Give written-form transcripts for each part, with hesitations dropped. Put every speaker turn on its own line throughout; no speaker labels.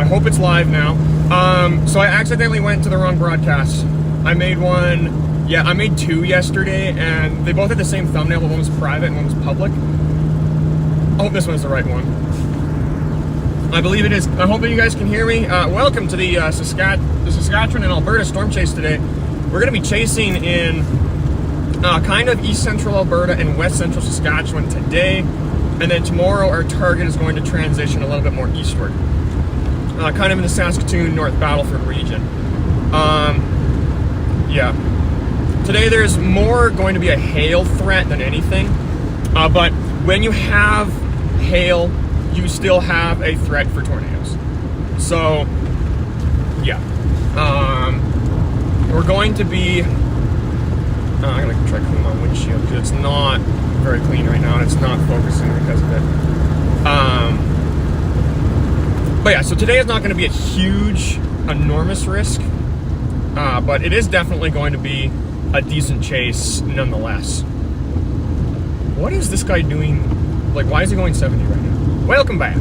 hope it's live now. So I accidentally went to the wrong broadcast. I made one, yeah, I made two yesterday, and they both had the same thumbnail, but one was private and one was public. I hope this one's the right one. I believe it is. I hope that you guys can hear me. Welcome to the Saskatchewan and Alberta storm chase today. We're going to be chasing in kind of east central Alberta and west central Saskatchewan today, and then tomorrow our target is going to transition a little bit more eastward, kind of in the Saskatoon, North Battleford region. Yeah. Today there's more going to be a hail threat than anything, but when you have hail, you still have a threat for tornadoes. So, yeah. We're going to be... I'm going to try to clean my windshield because it's not very clean right now and it's not focusing because of it. But yeah, so today is not going to be a huge, enormous risk, but it is definitely going to be a decent chase nonetheless. What is this guy doing? Like, why is he going 70 right now? Welcome back.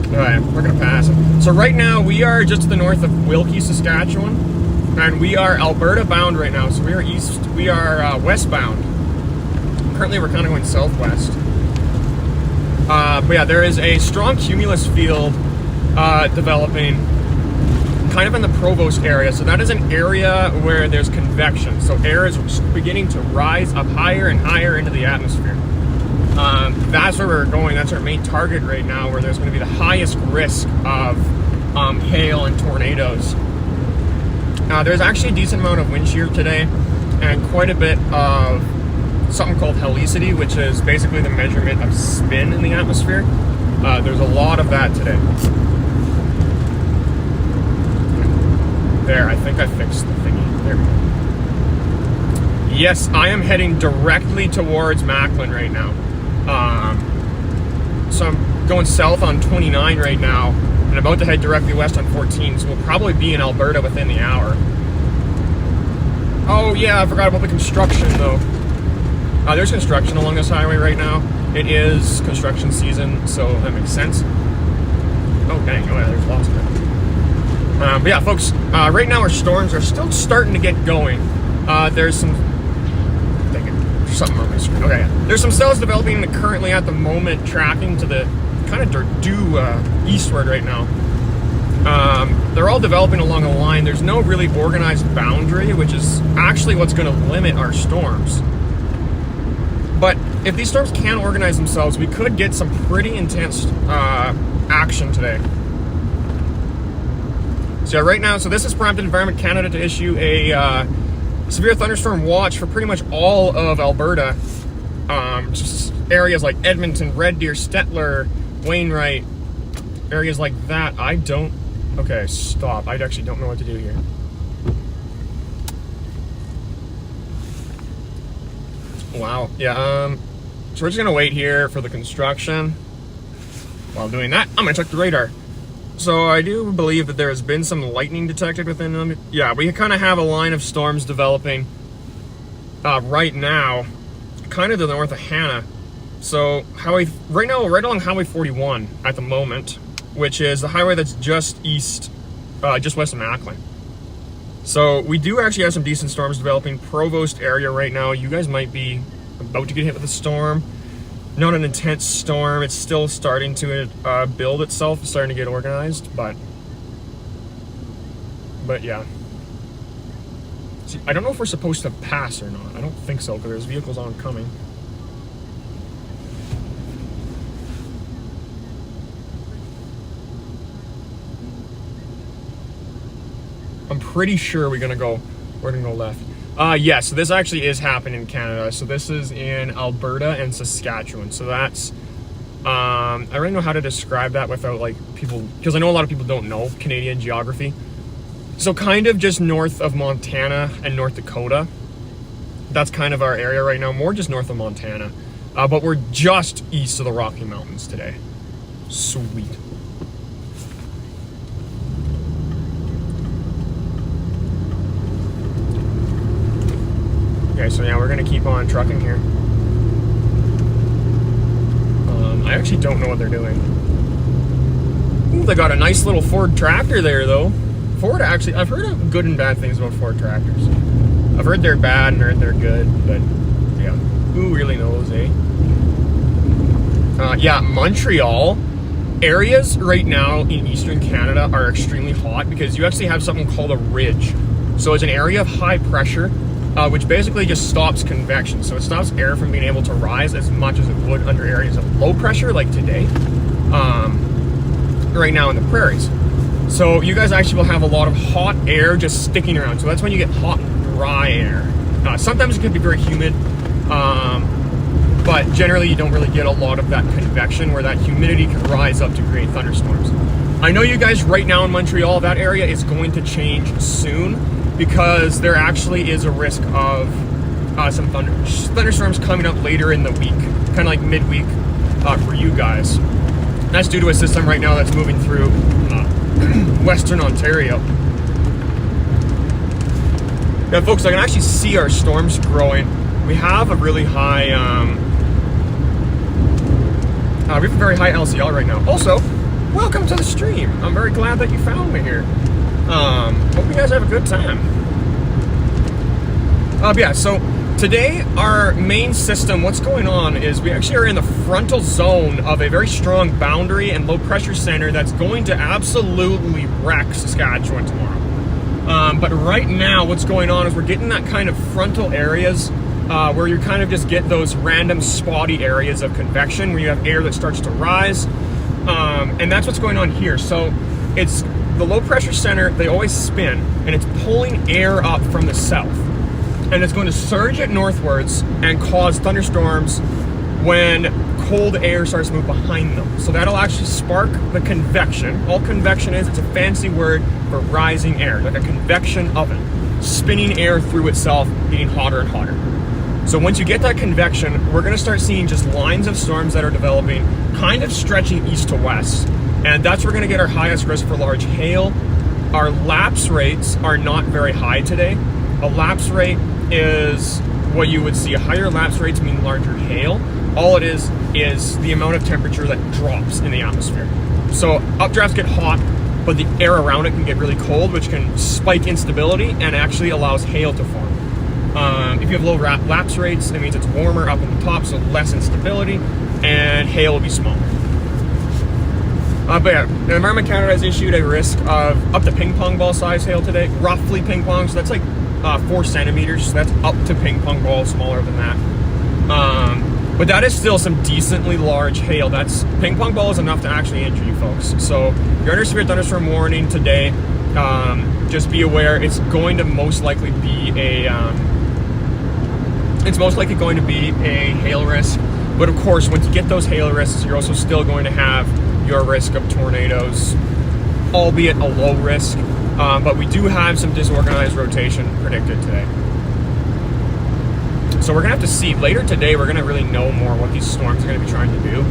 Alright, we're going to pass him. So right now, we are just to the north of Wilkie, Saskatchewan, and we are Alberta bound right now. So we are westbound. Currently, we're kind of going southwest. But yeah, there is a strong cumulus field developing kind of in the Provost area. So that is an area where there's convection. So air is beginning to rise up higher and higher into the atmosphere. That's where we're going. That's our main target right now, where there's going to be the highest risk of hail and tornadoes. There's actually a decent amount of wind shear today, and quite a bit of something called helicity, which is basically the measurement of spin in the atmosphere. There's a lot of that today. There, I think I fixed the thingy. There we go. Yes, I am heading directly towards Macklin right now. So I'm going south on 29 right now, and about to head directly west on 14, so we'll probably be in Alberta within the hour. Oh yeah, I forgot about the construction though. There's construction along this highway right now. It is construction season, so that makes sense. Oh dang, oh yeah, there's lots of it. But yeah, folks, right now our storms are still starting to get going. There's some... There's something on my screen. Okay, yeah. There's some cells developing currently at the moment, tracking to the kind of due eastward right now. They're all developing along a line. There's no really organized boundary, which is actually what's going to limit our storms. But if these storms can organize themselves, we could get some pretty intense action today. So yeah, right now, so this has prompted Environment Canada to issue a severe thunderstorm watch for pretty much all of Alberta. Just areas like Edmonton, Red Deer, Stettler, Wainwright, areas like that. Okay, stop. I actually don't know what to do here. Wow. Yeah, so we're just gonna wait here for the construction. While doing that, I'm gonna check the radar. So I do believe that there has been some lightning detected within them. Yeah, we kind of have a line of storms developing right now, kind of to the north of Hannah. So right now, right along Highway 41 at the moment, which is the highway that's just east, just west of Macklin. So we do actually have some decent storms developing. Provost area right now, you guys might be about to get hit with a storm. Not an intense storm. It's still starting to build itself. It's starting to get organized, but yeah. See, I don't know if we're supposed to pass or not. I don't think so, because there's vehicles oncoming. I'm pretty sure we're gonna go left. Yeah, so this actually is happening in Canada. So this is in Alberta and Saskatchewan. So that's, I don't really know how to describe that without like people, because I know a lot of people don't know Canadian geography. So kind of just north of Montana and North Dakota. That's kind of our area right now, more just north of Montana. But we're just east of the Rocky Mountains today. Sweet. Okay, so yeah, we're gonna keep on trucking here. I actually don't know what they're doing. Ooh, they got a nice little Ford tractor there, though. Ford, actually, I've heard good and bad things about Ford tractors. I've heard they're bad and heard they're good, but yeah, who really knows, eh? Yeah, Montreal areas right now in eastern Canada are extremely hot because you actually have something called a ridge. So it's an area of high pressure, which basically just stops convection. So it stops air from being able to rise as much as it would under areas of low pressure, like today, right now in the prairies. So you guys actually will have a lot of hot air just sticking around. So that's when you get hot and dry air. Sometimes it can be very humid, but generally you don't really get a lot of that convection where that humidity can rise up to create thunderstorms. I know you guys right now in Montreal, that area is going to change soon because there actually is a risk of some thunderstorms coming up later in the week, kind of like midweek for you guys. That's due to a system right now that's moving through Western Ontario. Now, folks, I can actually see our storms growing. We have a really high, we have a very high LCL right now. Also, welcome to the stream. I'm very glad that you found me here. Hope you guys have a good time. Yeah, so today our main system, what's going on is we actually are in the frontal zone of a very strong boundary and low pressure center that's going to absolutely wreck Saskatchewan tomorrow. But right now what's going on is we're getting that kind of frontal areas where you kind of just get those random spotty areas of convection where you have air that starts to rise. And that's what's going on here. So it's the low pressure center, they always spin, and it's pulling air up from the south. And it's going to surge it northwards and cause thunderstorms when cold air starts to move behind them. So that'll actually spark the convection. All convection is, it's a fancy word for rising air, like a convection oven, spinning air through itself, getting hotter and hotter. So once you get that convection, we're going to start seeing just lines of storms that are developing, kind of stretching east to west. And that's where we're going to get our highest risk for large hail. Our lapse rates are not very high today. A lapse rate is what you would see. Higher lapse rates mean larger hail. All it is the amount of temperature that drops in the atmosphere. So updrafts get hot, but the air around it can get really cold, which can spike instability and actually allows hail to form. If you have low lapse rates, it means it's warmer up in the top, so less instability, and hail will be smaller. But yeah, the Environment Canada has issued a risk of up to ping pong ball size hail today, roughly ping pong, so that's like 4 centimeters, so that's up to ping pong ball, smaller than that. But that is still some decently large hail. That's ping pong ball is enough to actually injure you folks. So if you're under severe thunderstorm warning today, just be aware it's going to most likely be a hail risk. But of course, once you get those hail risks, you're also still going to have your risk of tornadoes, albeit a low risk. But we do have some disorganized rotation predicted today. So we're going to have to see. Later today, we're going to really know more what these storms are going to be trying to do.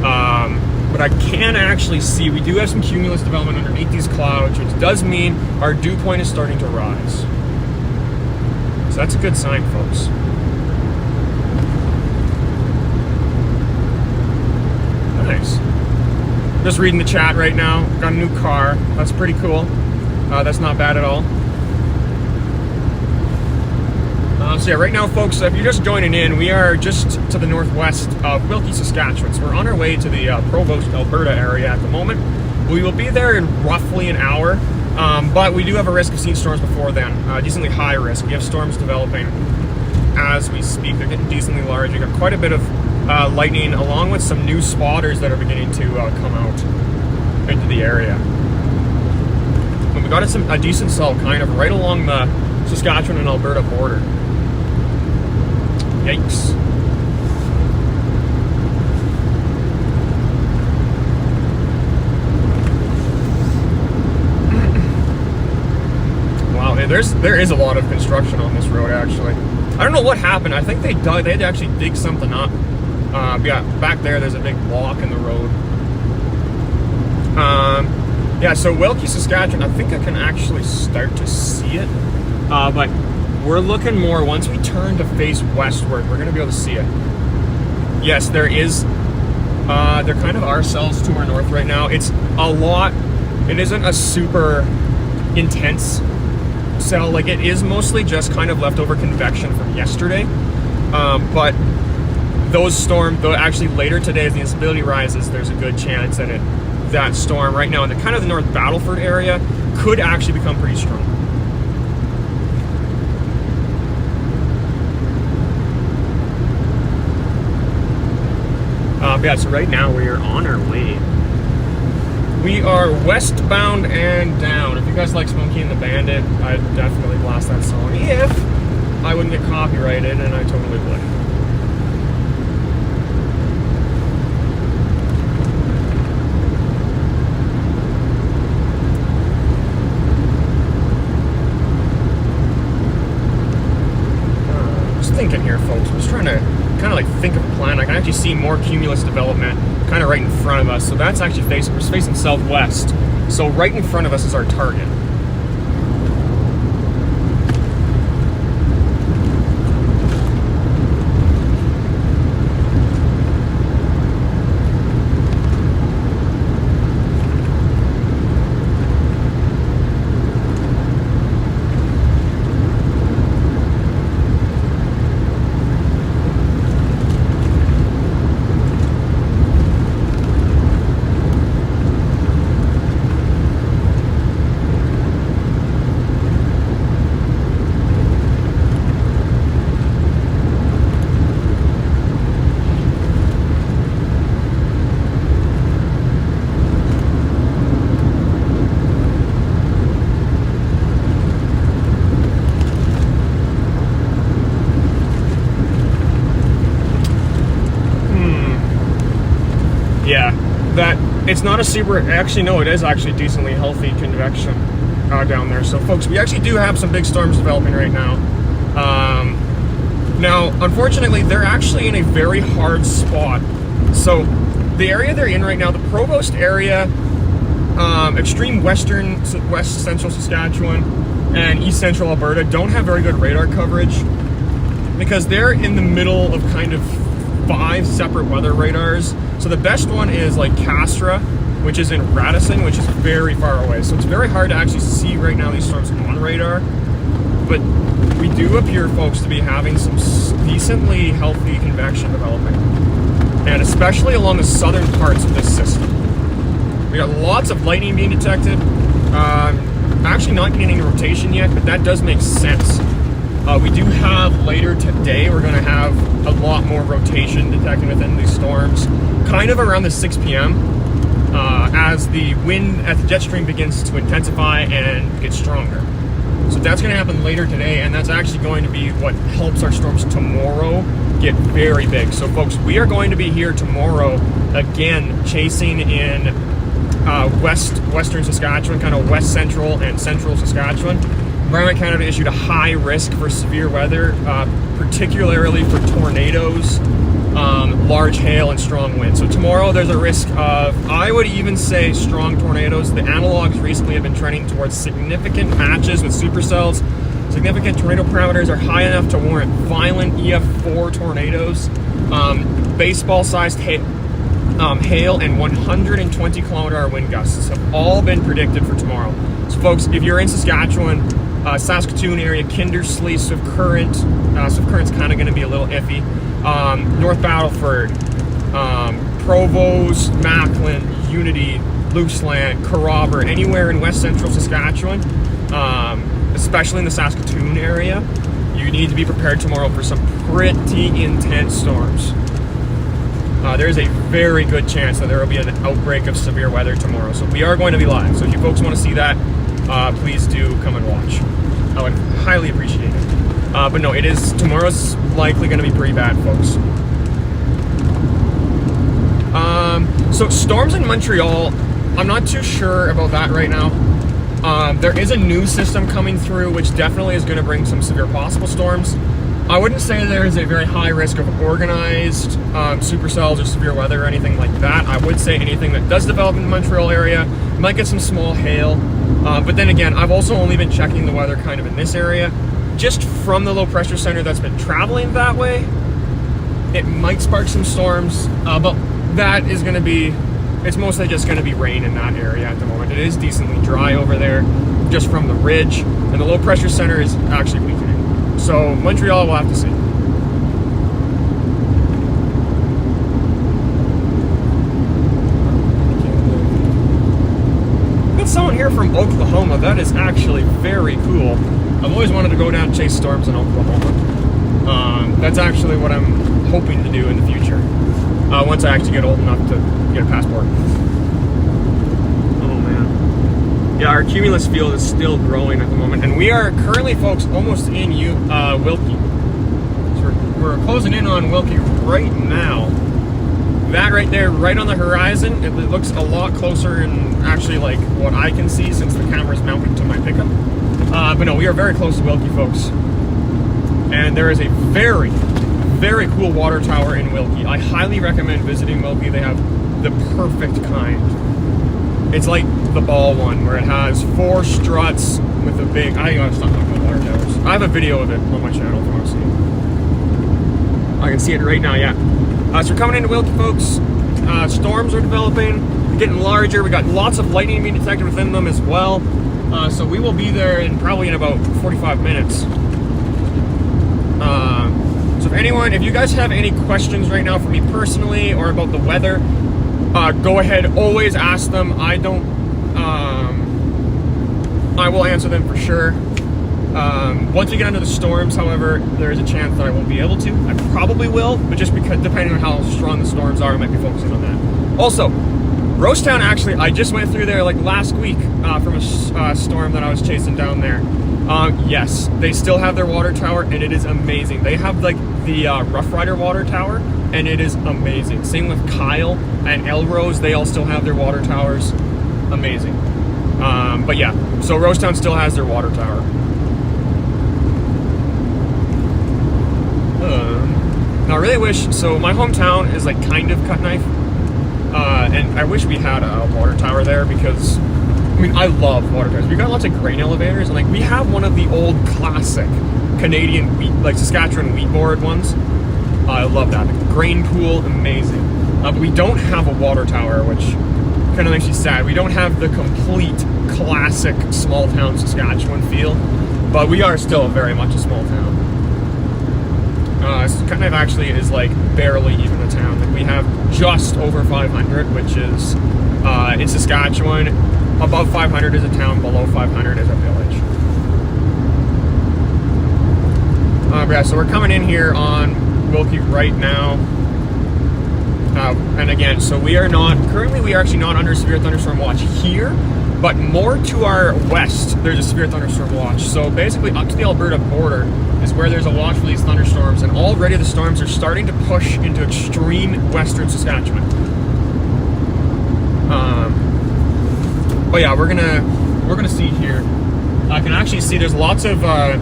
But I can actually see we do have some cumulus development underneath these clouds, which does mean our dew point is starting to rise. So that's a good sign, folks. Nice. Just reading the chat right now. Got a new car. That's pretty cool. That's not bad at all. So yeah, right now, folks, if you're just joining in, we are just to the northwest of Wilkie, Saskatchewan. So we're on our way to the Provost, Alberta area at the moment. We will be there in roughly an hour, but we do have a risk of seeing storms before then. Decently high risk. We have storms developing as we speak. They're getting decently large. We got quite a bit of lightning, along with some new spotters that are beginning to come out into the area. And we got a decent cell kind of right along the Saskatchewan and Alberta border. Yikes. Wow, there is a lot of construction on this road, actually. I don't know what happened. I think they had to actually dig something up. Yeah, back there's a big block in the road. Yeah, so Wilkie, Saskatchewan, I think I can actually start to see it. But we're looking more, once we turn to face westward, we're going to be able to see it. Yes, there is There kind of are cells to our north right now. It's a lot. It isn't a super intense cell. Like, it is mostly just kind of leftover convection from yesterday. But those storms, though, actually later today as the instability rises, there's a good chance that that storm right now in the kind of the North Battleford area could actually become pretty strong. Yeah, so right now we are on our way. We are westbound and down. If you guys like Smokey and the Bandit, I'd definitely blast that song if I wouldn't get copyrighted, and I totally would. Just thinking here, folks. I'm just trying to kind of like think of a plan. I can actually see more cumulus development kind of right in front of us. So that's actually we're facing southwest. So right in front of us is our target. It's not a super, actually no, it is actually decently healthy convection down there. So folks, we actually do have some big storms developing right now. Now, unfortunately, they're actually in a very hard spot. So the area they're in right now, the Provost area, extreme west central Saskatchewan and east central Alberta don't have very good radar coverage because they're in the middle of kind of 5 separate weather radars. So the best one is like Castra, which is in Radisson, which is very far away. So it's very hard to actually see right now these storms on radar. But we do appear, folks, to be having some decently healthy convection development. And especially along the southern parts of this system. We got lots of lightning being detected. Actually not getting any rotation yet, but that does make sense. We do have later today, we're going to have a lot more rotation detected within these storms, kind of around the 6 p.m. As the wind at the jet stream begins to intensify and get stronger. So that's going to happen later today, and that's actually going to be what helps our storms tomorrow get very big. So folks, we are going to be here tomorrow again chasing in western Saskatchewan, kind of west central and central Saskatchewan. Environment Canada issued a high risk for severe weather, particularly for tornadoes, large hail, and strong wind. So tomorrow there's a risk of, I would even say, strong tornadoes. The analogs recently have been trending towards significant matches with supercells. Significant tornado parameters are high enough to warrant violent EF4 tornadoes, baseball-sized hail, and 120-kilometer-hour wind gusts have all been predicted for tomorrow. So folks, if you're in Saskatchewan, Saskatoon area, Kindersley, Swift Current. Swift Current's kind of going to be a little iffy. North Battleford, Provost, Macklin, Unity, Luseland, Corroborate, anywhere in west central Saskatchewan, especially in the Saskatoon area, you need to be prepared tomorrow for some pretty intense storms. There is a very good chance that there will be an outbreak of severe weather tomorrow. So we are going to be live. So if you folks want to see that, please do come and watch. I would highly appreciate it. But no, tomorrow's likely going to be pretty bad, folks. So storms in Montreal, I'm not too sure about that right now. There is a new system coming through, which definitely is going to bring some severe possible storms. I wouldn't say there is a very high risk of organized supercells or severe weather or anything like that. I would say anything that does develop in the Montreal area might get some small hail. But then again, I've also only been checking the weather kind of in this area. Just from the low pressure center that's been traveling that way, it might spark some storms. But that is going to be, it's mostly just going to be rain in that area at the moment. It is decently dry over there, just from the ridge, and the low pressure center is actually weakening. So Montreal, we'll have to see. Got someone here from Oklahoma. That is actually very cool. I've always wanted to go down and chase storms in Oklahoma. That's actually what I'm hoping to do in the future. Once I actually get old enough to get a passport. Oh man. Yeah, our cumulus field is still growing at the moment, and we are currently, folks, almost in Wilkie. So we're closing in on Wilkie right now. That right there, right on the horizon, it looks a lot closer and actually like what I can see since the camera's mounted to my pickup. But no, we are very close to Wilkie, folks. And there is a very, very cool water tower in Wilkie. I highly recommend visiting Wilkie. They have the perfect kind. It's like the ball one, where it has 4 struts with a big, I gotta stop talking about water towers. I have a video of it on my channel if you want to see it. I can see it right now, yeah. So we're coming into Wilkie, folks. Storms are developing, they're getting larger. We got lots of lightning being detected within them as well. So we will be there in probably in about 45 minutes. So if you guys have any questions right now for me personally or about the weather, go ahead, always ask them. I will answer them for sure. Once we get into the storms, however, there is a chance that I won't be able to. I probably will, but just because, depending on how strong the storms are, I might be focusing on that. Also, Rosetown, actually, I just went through there like last week from a storm that I was chasing down there. Yes, they still have their water tower, and it is amazing. They have like the Rough Rider water tower, and it is amazing. Same with Kyle and Elrose, they all still have their water towers. Amazing. But yeah, so Rosetown still has their water tower. Now I really wish, so my hometown is like kind of cut knife, and I wish we had a water tower there because, I mean, I love water towers. We've got lots of grain elevators, and like we have one of the old classic Canadian wheat, like Saskatchewan wheat board ones. I love that. The grain pool, amazing. But we don't have a water tower, which kind of makes you sad. We don't have the complete classic small town Saskatchewan feel, but we are still very much a small town. Kind of actually is like barely even a town. Like we have just over 500, which is in Saskatchewan. Above 500 is a town, below 500 is a village. Yeah, so we're coming in here on Wilkie right now. And again, so we are actually not under severe thunderstorm watch here, but more to our west, there's a severe thunderstorm watch. So basically up to the Alberta border is where there's a watch for these thunderstorms, and already the storms are starting to push into extreme western Saskatchewan. But yeah, we're gonna see here. I can actually see there's lots of the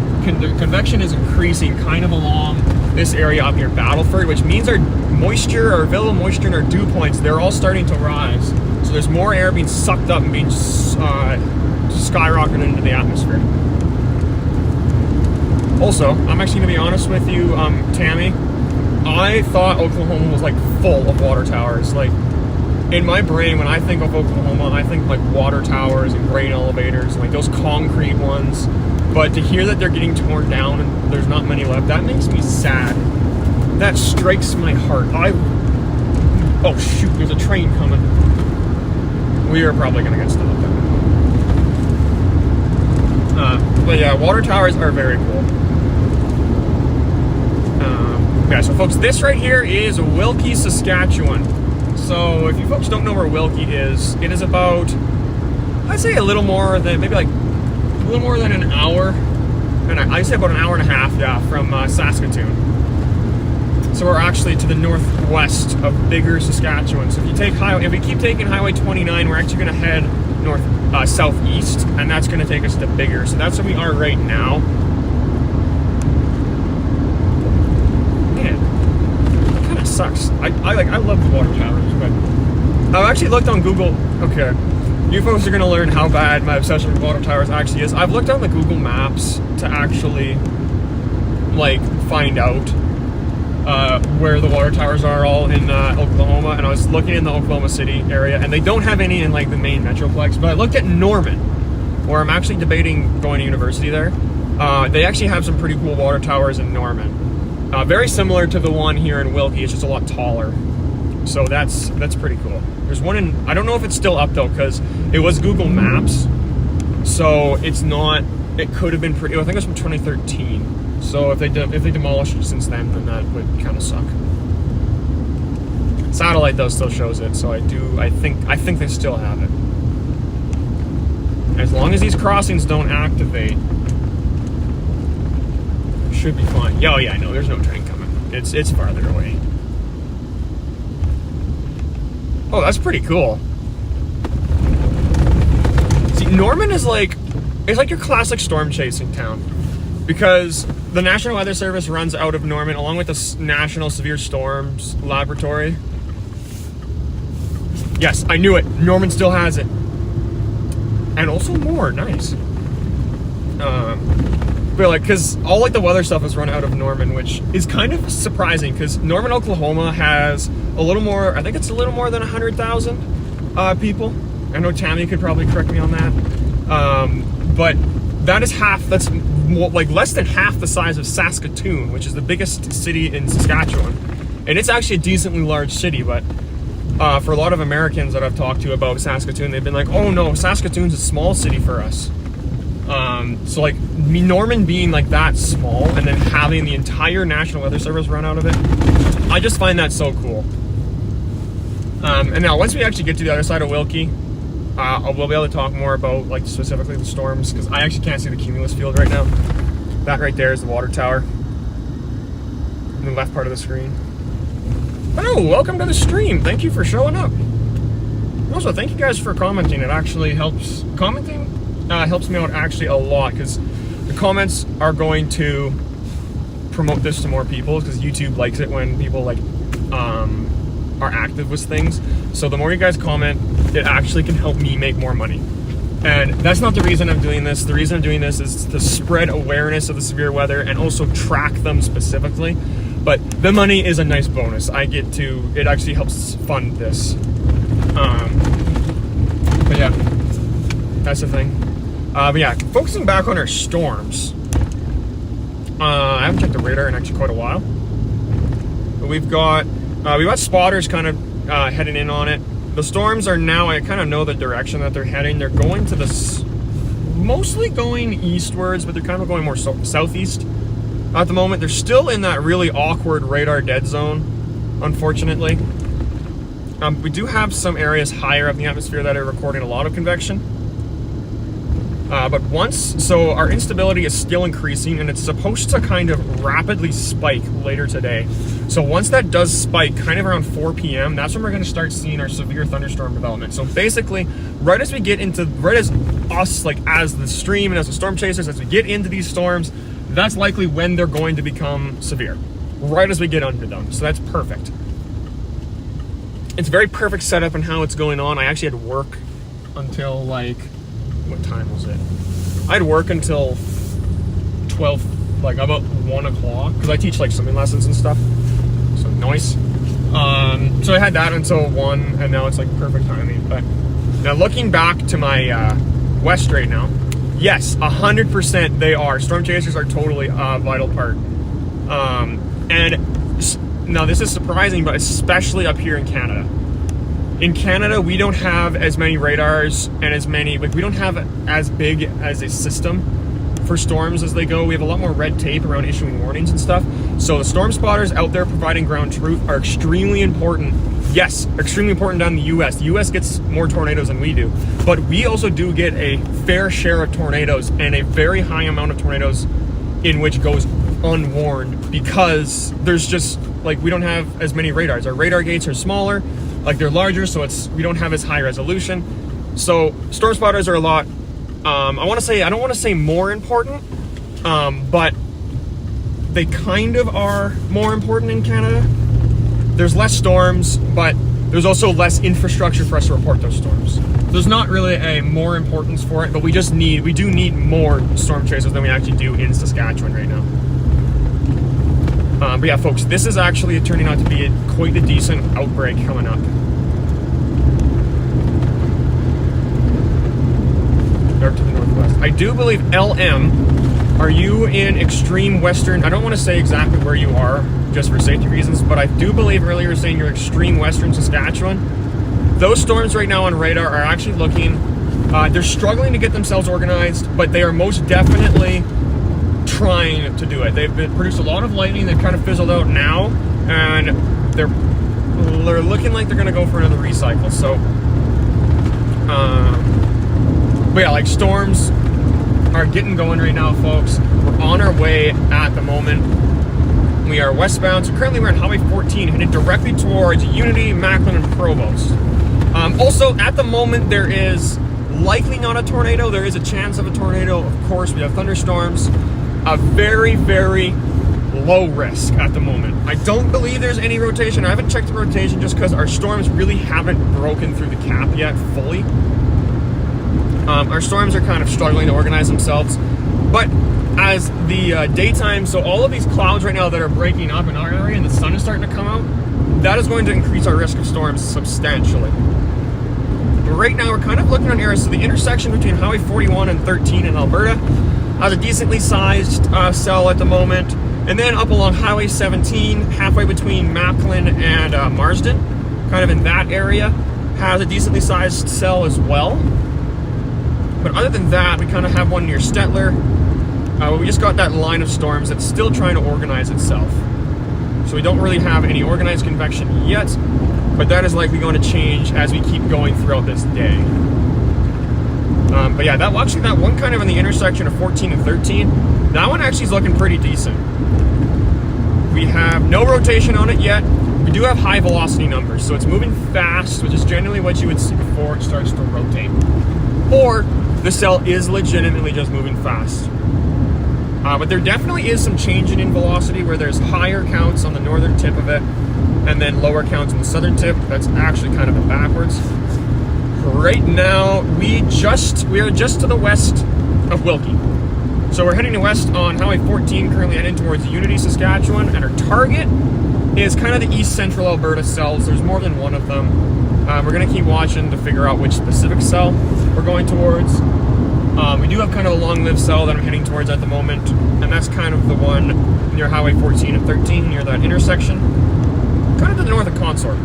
convection is increasing kind of along this area up near Battleford, which means our moisture, our available moisture, and our dew points, they're all starting to rise. So there's more air being sucked up and being skyrocketed into the atmosphere. Also, I'm actually gonna be honest with you, Tammy, I thought Oklahoma was like full of water towers. Like in my brain, when I think of Oklahoma, I think like water towers and grain elevators, like those concrete ones. But to hear that they're getting torn down and there's not many left, that makes me sad. That strikes my heart. Oh shoot, there's a train coming. We are probably gonna get stopped at. But yeah, water towers are very cool. Yeah, so folks, this right here is Wilkie, Saskatchewan. So if you folks don't know where Wilkie is, it is about, I'd say a little more than, maybe like a little more than an hour, and I'd say about an hour and a half, yeah, from Saskatoon. So we're actually to the northwest of bigger Saskatchewan. So if we keep taking Highway 29, we're actually gonna head southeast, and that's gonna take us to bigger. So that's where we are right now. Sucks. I love the water towers, but I've actually looked on Google. Okay, you folks are gonna learn how bad my obsession with water towers actually is. I've looked on the Google Maps to actually like find out where the water towers are all in Oklahoma, and I was looking in the Oklahoma City area, and they don't have any in like the main metroplex, but I looked at Norman, where I'm actually debating going to university there. They actually have some pretty cool water towers in Norman. Very similar to the one here in Wilkie, it's just a lot taller. So that's pretty cool. There's one in, I don't know if it's still up though, because it was Google Maps, so it's not, it could have been pretty, I think it was from 2013. So if they demolished it since then that would kind of suck. Satellite though still shows it, so I think they still have it. As long as these crossings don't activate, it should be fine. Oh yeah, I know, there's no train coming. It's farther away. Oh, that's pretty cool. See, Norman is like, it's like your classic storm chasing town, because the National Weather Service runs out of Norman, along with the National Severe Storms Laboratory. Yes, I knew it. Norman still has it. And also more, nice. But like, because all like the weather stuff is run out of Norman, which is kind of surprising, because Norman, Oklahoma has a little more, I think it's a little more than 100,000 people. I know Tammy could probably correct me on that. But that is half, that's more, like less than half the size of Saskatoon, which is the biggest city in Saskatchewan. And it's actually a decently large city, but for a lot of Americans that I've talked to about Saskatoon, they've been like, oh no, Saskatoon's a small city for us. So like Norman being like that small and then having the entire National Weather Service run out of it, I just find that so cool. And now once we actually get to the other side of Wilkie, we'll be able to talk more about like specifically the storms, because I actually can't see the cumulus field right now. That right there is the water tower in the left part of the screen. Oh, welcome to the stream. Thank you for showing up. Also, thank you guys for commenting. It actually helps. Commenting helps me out actually a lot, because the comments are going to promote this to more people, because YouTube likes it when people like are active with things. So the more you guys comment, it actually can help me make more money. And that's not the reason I'm doing this. The reason I'm doing this is to spread awareness of the severe weather and also track them specifically. But the money is a nice bonus. I get to, it actually helps fund this. But yeah, that's the thing. But yeah, focusing back on our storms. I haven't checked the radar in actually quite a while. But we've got spotters kind of heading in on it. The storms are now, I kind of know the direction that they're heading. They're going to mostly going eastwards, but they're kind of going more southeast at the moment. They're still in that really awkward radar dead zone, unfortunately. We do have some areas higher up in the atmosphere that are recording a lot of convection. But so our instability is still increasing, and it's supposed to kind of rapidly spike later today. So once that does spike, kind of around 4 p.m., that's when we're going to start seeing our severe thunderstorm development. So basically, right as us, like as the stream and as the storm chasers, as we get into these storms, that's likely when they're going to become severe, right as we get under them. So that's perfect. It's a very perfect setup in how it's going on. I actually had work until like, what time was it? I had work until 12, like about 1 o'clock, because I teach like swimming lessons and stuff. So nice. So I had that until 1, and now it's like perfect timing. But now looking back to my west right now, yes, 100% they are. Storm chasers are totally a vital part. And now this is surprising, but especially up here in Canada. In Canada, we don't have as many radars and as many, like we don't have as big as a system for storms as they go. We have a lot more red tape around issuing warnings and stuff. So the storm spotters out there providing ground truth are extremely important. Yes, extremely important down in the US. The US gets more tornadoes than we do, but we also do get a fair share of tornadoes, and a very high amount of tornadoes in which goes unwarned, because there's just, like, we don't have as many radars. Our radar gates are smaller, like they're larger, so we don't have as high resolution. So storm spotters are a lot, I don't want to say more important, but they kind of are more important in Canada. There's less storms, but there's also less infrastructure for us to report those storms. There's not really a more importance for it, but we do need more storm chasers than we actually do in Saskatchewan right now. But yeah, folks, this is actually turning out to be quite a decent outbreak coming up. Dark to the northwest. I do believe LM, are you in extreme western? I don't want to say exactly where you are, just for safety reasons, but I do believe earlier you were saying you're extreme western Saskatchewan. Those storms right now on radar are actually looking, they're struggling to get themselves organized, but they are most definitely trying to do it. They've produced a lot of lightning. They've kind of fizzled out now, and they're looking like they're going to go for another recycle. So, but yeah, like storms are getting going right now, folks. We're on our way at the moment. We are westbound, so currently we're on Highway 14, headed directly towards Unity, Macklin, and Provost. Also, at the moment, there is likely not a tornado. There is a chance of a tornado. Of course, we have thunderstorms. A very, very low risk at the moment. I don't believe there's any rotation. I haven't checked the rotation just because our storms really haven't broken through the cap yet fully. Our storms are kind of struggling to organize themselves. But as the daytime, so all of these clouds right now that are breaking up in our area and the sun is starting to come out, that is going to increase our risk of storms substantially. But right now we're kind of looking on areas. So the intersection between Highway 41 and 13 in Alberta has a decently sized cell at the moment. And then up along Highway 17, halfway between Macklin and Marsden, kind of in that area, has a decently sized cell as well. But other than that, we kind of have one near Stettler. We just got that line of storms that's still trying to organize itself. So we don't really have any organized convection yet, but that is likely going to change as we keep going throughout this day. But yeah, that one kind of in the intersection of 14 and 13, that one actually is looking pretty decent. We have no rotation on it yet. We do have high velocity numbers, so it's moving fast, which is generally what you would see before it starts to rotate. Or the cell is legitimately just moving fast. But there definitely is some change in velocity where there's higher counts on the northern tip of it and then lower counts on the southern tip. That's actually kind of in backwards. Right now, we are just to the west of Wilkie. So we're heading west on Highway 14, currently heading towards Unity, Saskatchewan, and our target is kind of the east central Alberta cells. There's more than one of them. We're going to keep watching to figure out which specific cell we're going towards. We do have kind of a long-lived cell that I'm heading towards at the moment, and that's kind of the one near Highway 14 and 13, near that intersection, kind of to the north of Consort.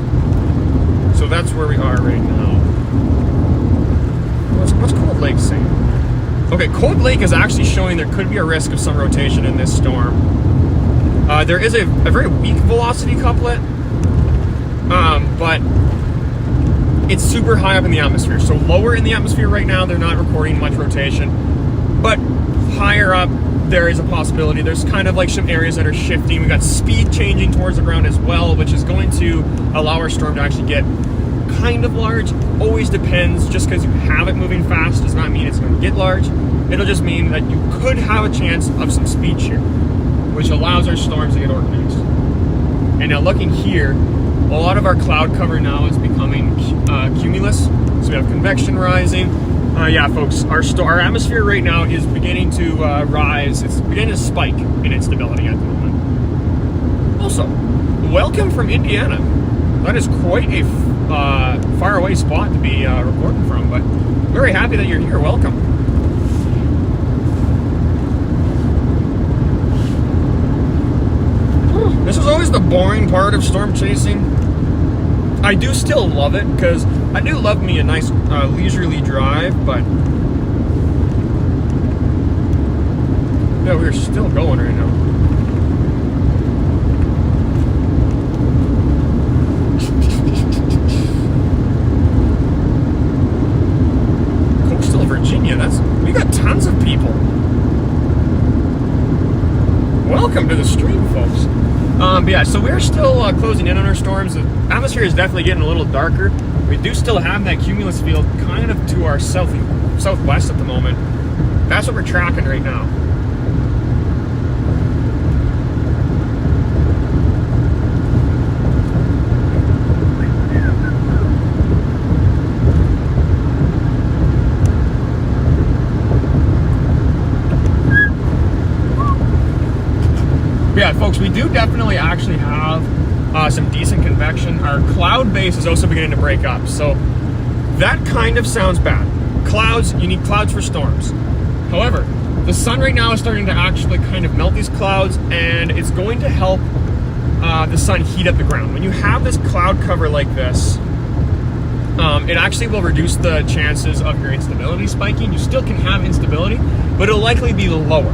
So that's where we are right now. What's Cold Lake saying? Okay, Cold Lake is actually showing there could be a risk of some rotation in this storm. There is a very weak velocity couplet, but it's super high up in the atmosphere. So lower in the atmosphere right now, they're not recording much rotation. But higher up, there is a possibility. There's kind of like some areas that are shifting. We got speed changing towards the ground as well, which is going to allow our storm to actually get kind of large. Always depends. Just because you have it moving fast does not mean it's going to get large. It'll just mean that you could have a chance of some speed shear, which allows our storms to get organized. And now looking here, a lot of our cloud cover now is becoming cumulus. So we have convection rising. Yeah, folks, our atmosphere right now is beginning to rise. It's beginning to spike in instability at the moment. Also, welcome from Indiana. That is quite a far away spot to be recording from, but very happy that you're here. Welcome. This is always the boring part of storm chasing. I do still love it, because I do love me a nice leisurely drive, but yeah, we're still going right now. Coastal Virginia, we got tons of people. Welcome to the stream, folks. But yeah, so we're still closing in on our storms. The atmosphere is definitely getting a little darker. We do still have that cumulus field kind of to our southwest at the moment. That's what we're tracking right now. But yeah, folks, we do definitely actually have some decent convection. Our cloud base is also beginning to break up, so that kind of sounds bad. Clouds, you need clouds for storms. However, the sun right now is starting to actually kind of melt these clouds, and it's going to help the sun heat up the ground. When you have this cloud cover like this, it actually will reduce the chances of your instability spiking. You still can have instability, but it'll likely be lower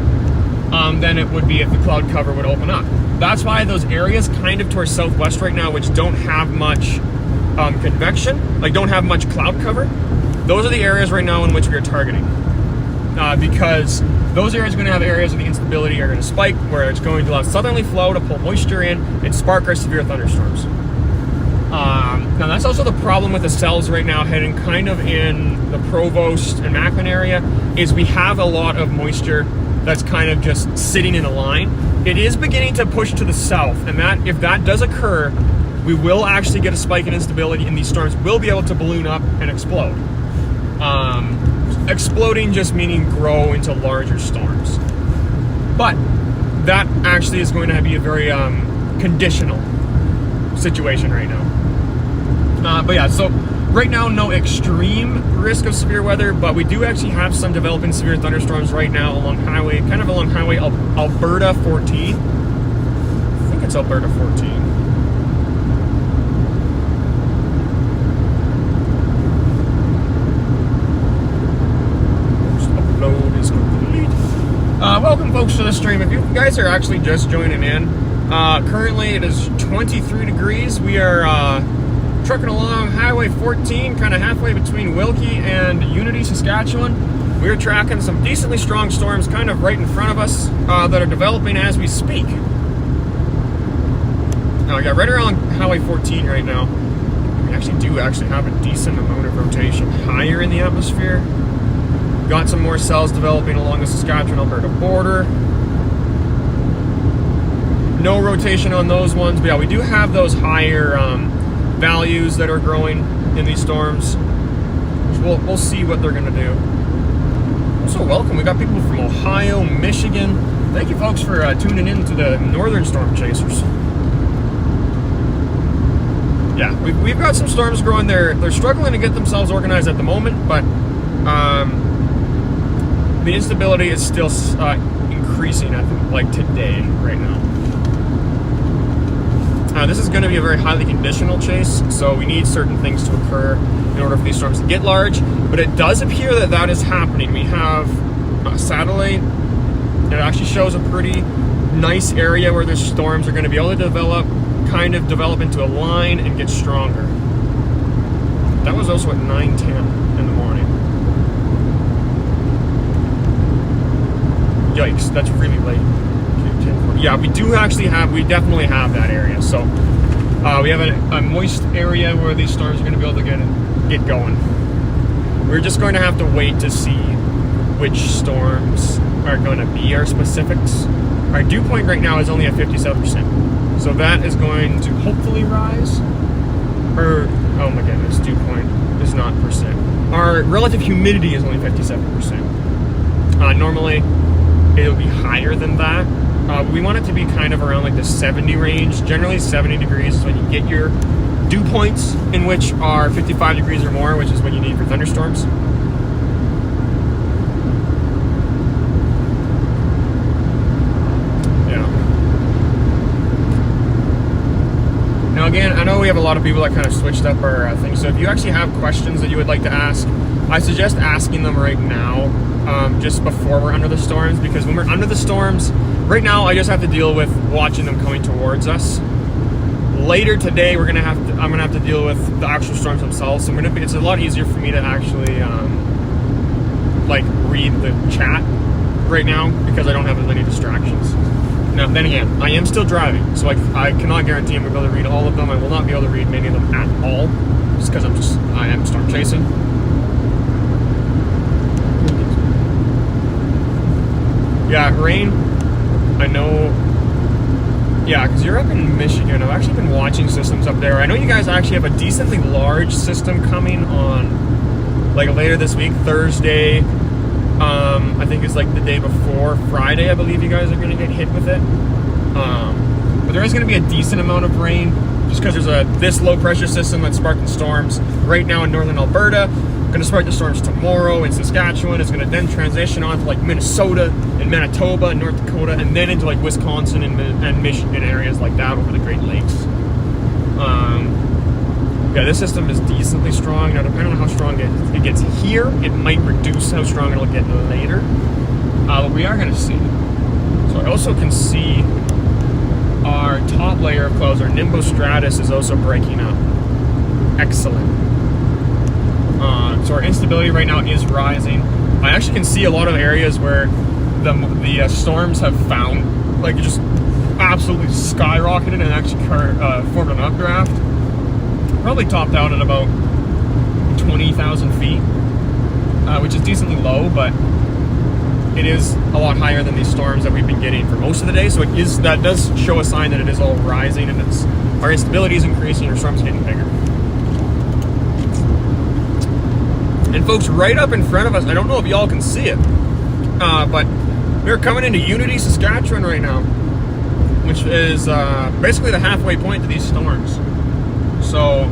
than it would be if the cloud cover would open up. That's why those areas kind of towards southwest right now, which don't have much convection, like don't have much cloud cover, those are the areas right now in which we are targeting. Because those areas are going to have areas of the instability are going to spike, where it's going to allow southerly flow to pull moisture in and spark our severe thunderstorms. Now that's also the problem with the cells right now heading kind of in the Provost and Macklin area, is we have a lot of moisture that's kind of just sitting in a line. It is beginning to push to the south, and that if that does occur, we will actually get a spike in instability, and these storms will be able to balloon up and explode. Exploding just meaning grow into larger storms. But that actually is going to be a very conditional situation right now. But yeah, so right now, no extreme risk of severe weather, but we do actually have some developing severe thunderstorms right now along highway, Alberta 14. I think it's Alberta 14. Upload is complete. Welcome, folks, to the stream. If you guys are actually just joining in, currently it is 23 degrees. We are trucking along Highway 14, kind of halfway between Wilkie and Unity, Saskatchewan. We're tracking some decently strong storms kind of right in front of us that are developing as we speak. Now, I got right around Highway 14 right now. We actually have a decent amount of rotation higher in the atmosphere. Got some more cells developing along the Saskatchewan-Alberta border. No rotation on those ones, but yeah, we do have those higher values that are growing in these storms. We'll see what they're going to do. Also, welcome. We got people from Ohio, Michigan. Thank you, folks, for tuning in to the Northern Storm Chasers. Yeah, we've got some storms growing. They're struggling to get themselves organized at the moment, but the instability is still increasing at today, right now. This is going to be a very highly conditional chase, so we need certain things to occur in order for these storms to get large, but it does appear that that is happening. We have a satellite that actually shows a pretty nice area where the storms are going to be able to develop into a line and get stronger. That was also at 9:10 in the morning. Yikes, that's really late. Yeah, we definitely have that area. So we have a moist area where these storms are going to be able to get going. We're just going to have to wait to see which storms are going to be our specifics. Our dew point right now is only at 57%. So that is going to hopefully rise. Oh my goodness, dew point is not percent. Our relative humidity is only 57%. Normally, it'll be higher than that. We want it to be kind of around like the 70 range. Generally 70 degrees is when you get your dew points, in which are 55 degrees or more, which is what you need for thunderstorms. Yeah. Now again, I know we have a lot of people that kind of switched up our thing, so if you actually have questions that you would like to ask, I suggest asking them right now, just before we're under the storms, because when we're under the storms, right now I just have to deal with watching them coming towards us. Later today, I'm gonna have to deal with the actual storms themselves. So it's a lot easier for me to actually read the chat right now because I don't have as many distractions. Now, then again, I am still driving, so I cannot guarantee I'm gonna be able to read all of them. I will not be able to read many of them at all, just because I am storm chasing. Yeah, rain. I know. Yeah, because you're up in Michigan. I've actually been watching systems up there. I know you guys actually have a decently large system coming on, later this week, Thursday. I think it's the day before Friday. I believe you guys are going to get hit with it. But there is going to be a decent amount of rain just because there's this low pressure system that's sparking storms right now in northern Alberta. Going to spark the storms tomorrow in Saskatchewan. It's going to then transition on to like Minnesota and Manitoba and North Dakota, and then into like Wisconsin and Michigan areas like that over the Great Lakes. Yeah, this system is decently strong. Now, depending on how strong it gets here, it might reduce how strong it'll get later. But we are going to see. So I also can see our top layer of clouds, our nimbostratus, is also breaking up. Excellent. So our instability right now is rising. I actually can see a lot of areas where the storms have found, like, just absolutely skyrocketed and actually formed an updraft. Probably topped out at about 20,000 feet, which is decently low, but it is a lot higher than these storms that we've been getting for most of the day. So that does show a sign that it is all rising, and our instability is increasing, our storms are getting bigger. And folks, right up in front of us, I don't know if y'all can see it, but we're coming into Unity, Saskatchewan right now, which is basically the halfway point to these storms. So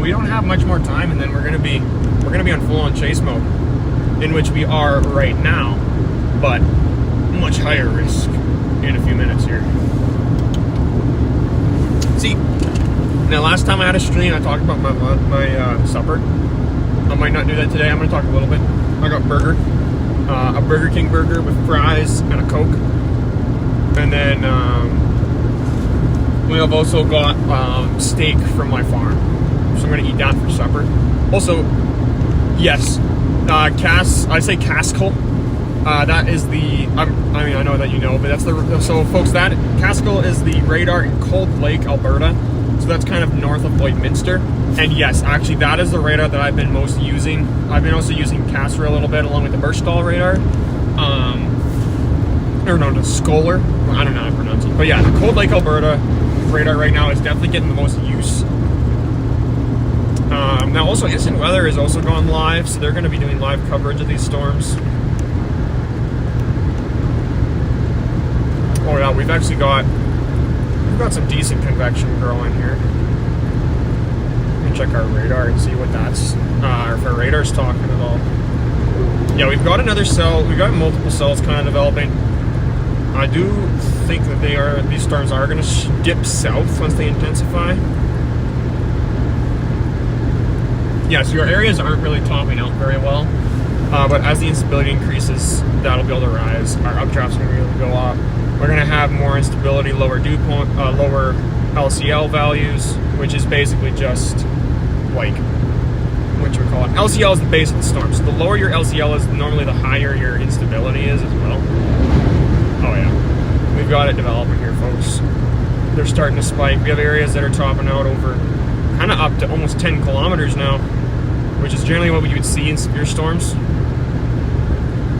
we don't have much more time, and then we're gonna be on full-on chase mode, in which we are right now, but much higher risk in a few minutes here. See, now last time I had a stream, I talked about my supper. I might not do that today. I'm gonna talk a little bit. I got a Burger King burger with fries and a Coke, and then we have also got steak from my farm, so I'm going to eat that for supper. Also, yes, I say Cascal. That is the, I mean, I know that you know, but that's so folks, that Cascal is the radar in Cold Lake, Alberta. So that's kind of north of Lloydminster. And yes, actually, that is the radar that I've been most using. I've been also using Castor a little bit, along with the Burstall radar. Or no, the Scholar. I don't know how to pronounce it. But yeah, the Cold Lake, Alberta radar right now is definitely getting the most use. Now also Instant Weather has also gone live, so they're going to be doing live coverage of these storms. Oh yeah, we've got some decent convection growing here. Let me check our radar and see what that's, if our radar's talking at all. Yeah, we've got another cell. We've got multiple cells kind of developing. I do think that these storms are going to dip south once they intensify. Yeah, so your areas aren't really topping out very well, but as the instability increases, that'll be able to rise. Our updraft's going to be able to go up. We're going to have more instability, lower dew point, lower LCL values, which is basically just like, what you would call it. LCL is the base of the storm. So the lower your LCL is, normally the higher your instability is as well. Oh yeah, we've got it developing here, folks. They're starting to spike. We have areas that are topping out over kind of up to almost 10 kilometers now, which is generally what you would see in severe storms.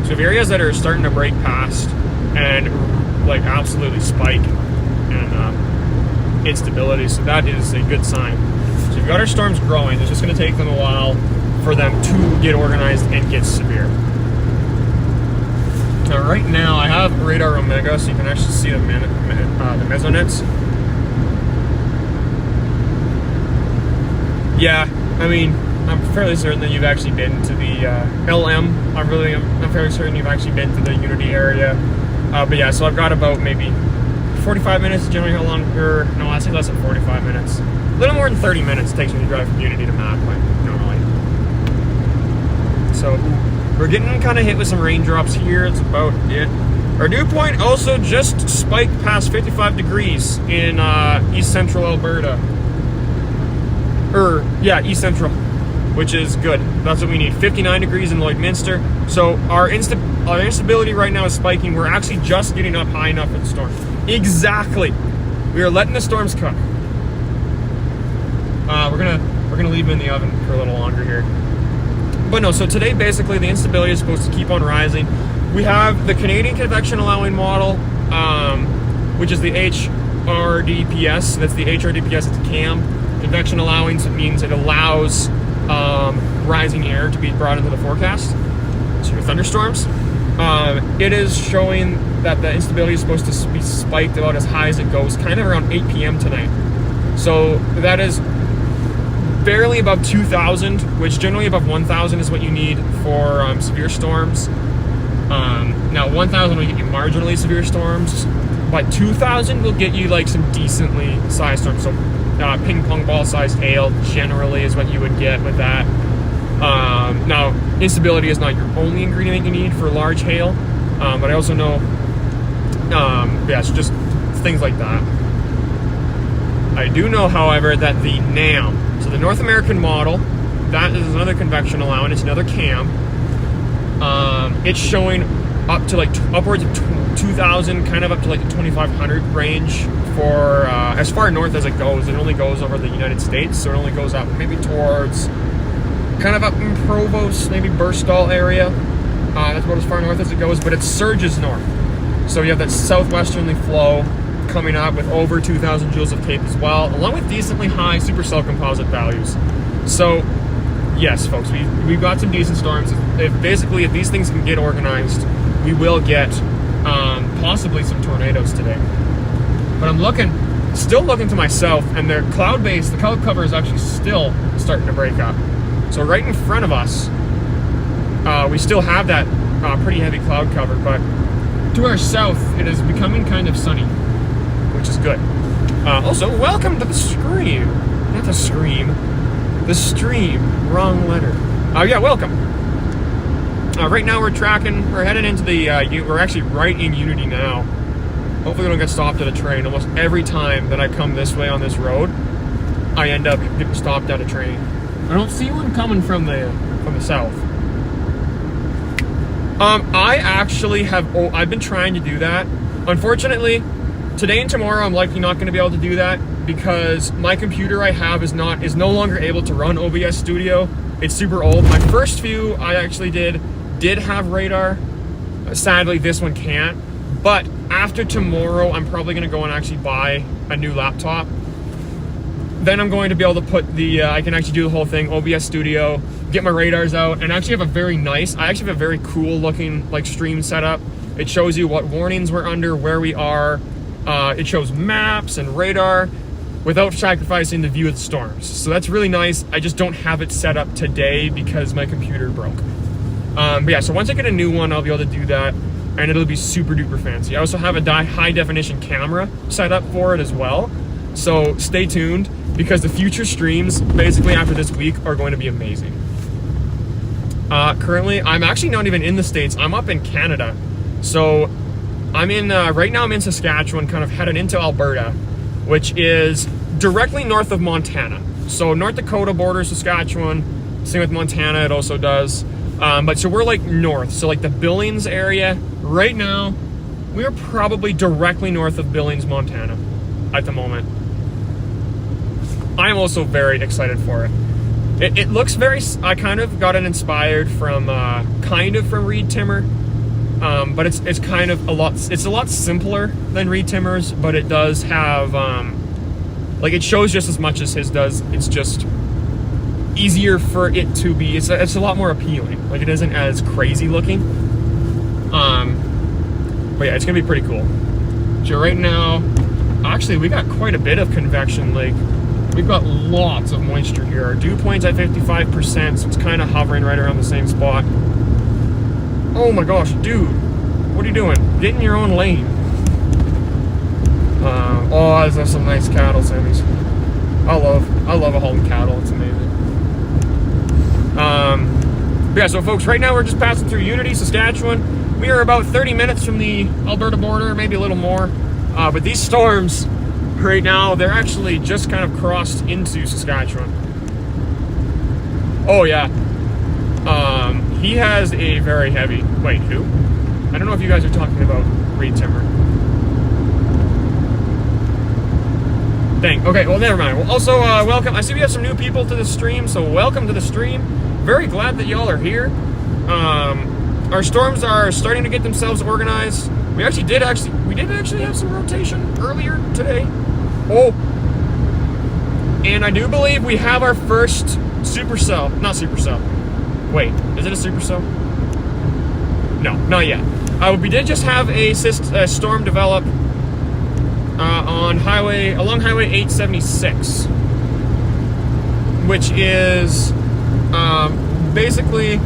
So if areas that are starting to break past and like absolutely spike and instability, so that is a good sign. So we've got our storms growing. It's just going to take them a while for them to get organized and get severe. Now right now I have radar Omega, so you can actually see the mesonets. Yeah, I mean, I'm fairly certain that you've actually been to the LM. I'm fairly certain you've actually been to the Unity area. But yeah, so I've got about maybe 45 minutes, generally how long, no, I say less than 45 minutes. A little more than 30 minutes it takes me to drive from Unity to Macklin, normally. So, we're getting kind of hit with some raindrops here, that's about it. Our dew point also just spiked past 55 degrees in east central Alberta. East central, which is good. That's what we need. 59 degrees in Lloydminster. So our instability right now is spiking. We're actually just getting up high enough for the storm. Exactly. We are letting the storms cook. We're gonna leave them in the oven for a little longer here. But no, so today basically the instability is supposed to keep on rising. We have the Canadian convection allowing model, which is the HRDPS. That's the HRDPS. It's a CAM. Convection allowing, so it means it allows rising air to be brought into the forecast. So your thunderstorms. It is showing that the instability is supposed to be spiked about as high as it goes, kind of around 8 p.m. tonight. So that is barely above 2,000, which generally above 1,000 is what you need for severe storms. Now 1,000 will get you marginally severe storms, but 2,000 will get you like some decently sized storms. So ping pong ball sized hail generally is what you would get with that. Now instability is not your only ingredient you need for large hail, but I also know, yeah, it's just things like that. I do know, however, that the NAM, so the North American model, that is another convection allowance, it's another CAM. It's showing up to like upwards of 2,000, kind of up to like the 2,500 range for as far north as it goes. It only goes over the United States, so it only goes up maybe towards kind of up in Provost, maybe Burstall area. That's about as far north as it goes, but it surges north. So you have that southwesterly flow coming up with over 2,000 joules of tape as well, along with decently high supercell composite values. So yes, folks, we've got some decent storms. If these things can get organized, we will get possibly some tornadoes today. But I'm still looking to my south, and the cloud cover is actually still starting to break up. So right in front of us, we still have that pretty heavy cloud cover, but to our south, it is becoming kind of sunny, which is good. Also, welcome to the stream. Not the scream. The stream. Wrong letter. Yeah, welcome. Right now we're headed into the, we're actually right in Unity now. Hopefully we don't get stopped at a train. Almost every time that I come this way on this road, I end up getting stopped at a train. I don't see one coming from the south. I actually I've been trying to do that. Unfortunately, today and tomorrow I'm likely not going to be able to do that because my computer I have is no longer able to run OBS Studio. It's super old. My first few I actually did have radar. Sadly, this one can't. But after tomorrow, I'm probably going to go and actually buy a new laptop. Then I'm going to be able to put I can actually do the whole thing, OBS Studio, get my radars out, and actually have I actually have a very cool looking like stream setup. It shows you what warnings we're under, where we are. It shows maps and radar without sacrificing the view of the storms. So that's really nice. I just don't have it set up today because my computer broke. But yeah, so once I get a new one, I'll be able to do that, and it'll be super duper fancy. I also have a high definition camera set up for it as well. So stay tuned, because the future streams, basically after this week, are going to be amazing. Currently, I'm actually not even in the States. I'm up in Canada. So I'm right now I'm in Saskatchewan, kind of headed into Alberta, which is directly north of Montana. So North Dakota borders Saskatchewan, same with Montana, it also does. But so we're like north, so like the Billings area. Right now, we are probably directly north of Billings, Montana at the moment. I'm also very excited for it. It looks very, I kind of got it inspired from Reed Timmer, but it's kind of it's a lot simpler than Reed Timmer's, but it does have, like it shows just as much as his does. It's just easier for it to be, it's a lot more appealing. Like it isn't as crazy looking. But yeah, it's gonna be pretty cool. So right now, actually we got quite a bit of convection, like we've got lots of moisture here. Our dew point's at 55%, so it's kind of hovering right around the same spot. Oh my gosh, dude, what are you doing? Get in your own lane. Oh, there's some nice cattle, Sammys. I love a hauling cattle, it's amazing. But yeah, so folks, right now we're just passing through Unity, Saskatchewan. We are about 30 minutes from the Alberta border, maybe a little more. But these storms, right now, they're actually just kind of crossed into Saskatchewan. Oh yeah. He has a very heavy, wait, who? I don't know if you guys are talking about Reed Timmer. Dang, okay, well never mind. Well, also, welcome, I see we have some new people to the stream, so welcome to the stream. Very glad that y'all are here. Our storms are starting to get themselves organized. We did actually have some rotation earlier today. Oh, and I do believe we have our first supercell. Not supercell. Wait, is it a supercell? No, not yet. We did just have a storm develop along Highway 876, which is basically,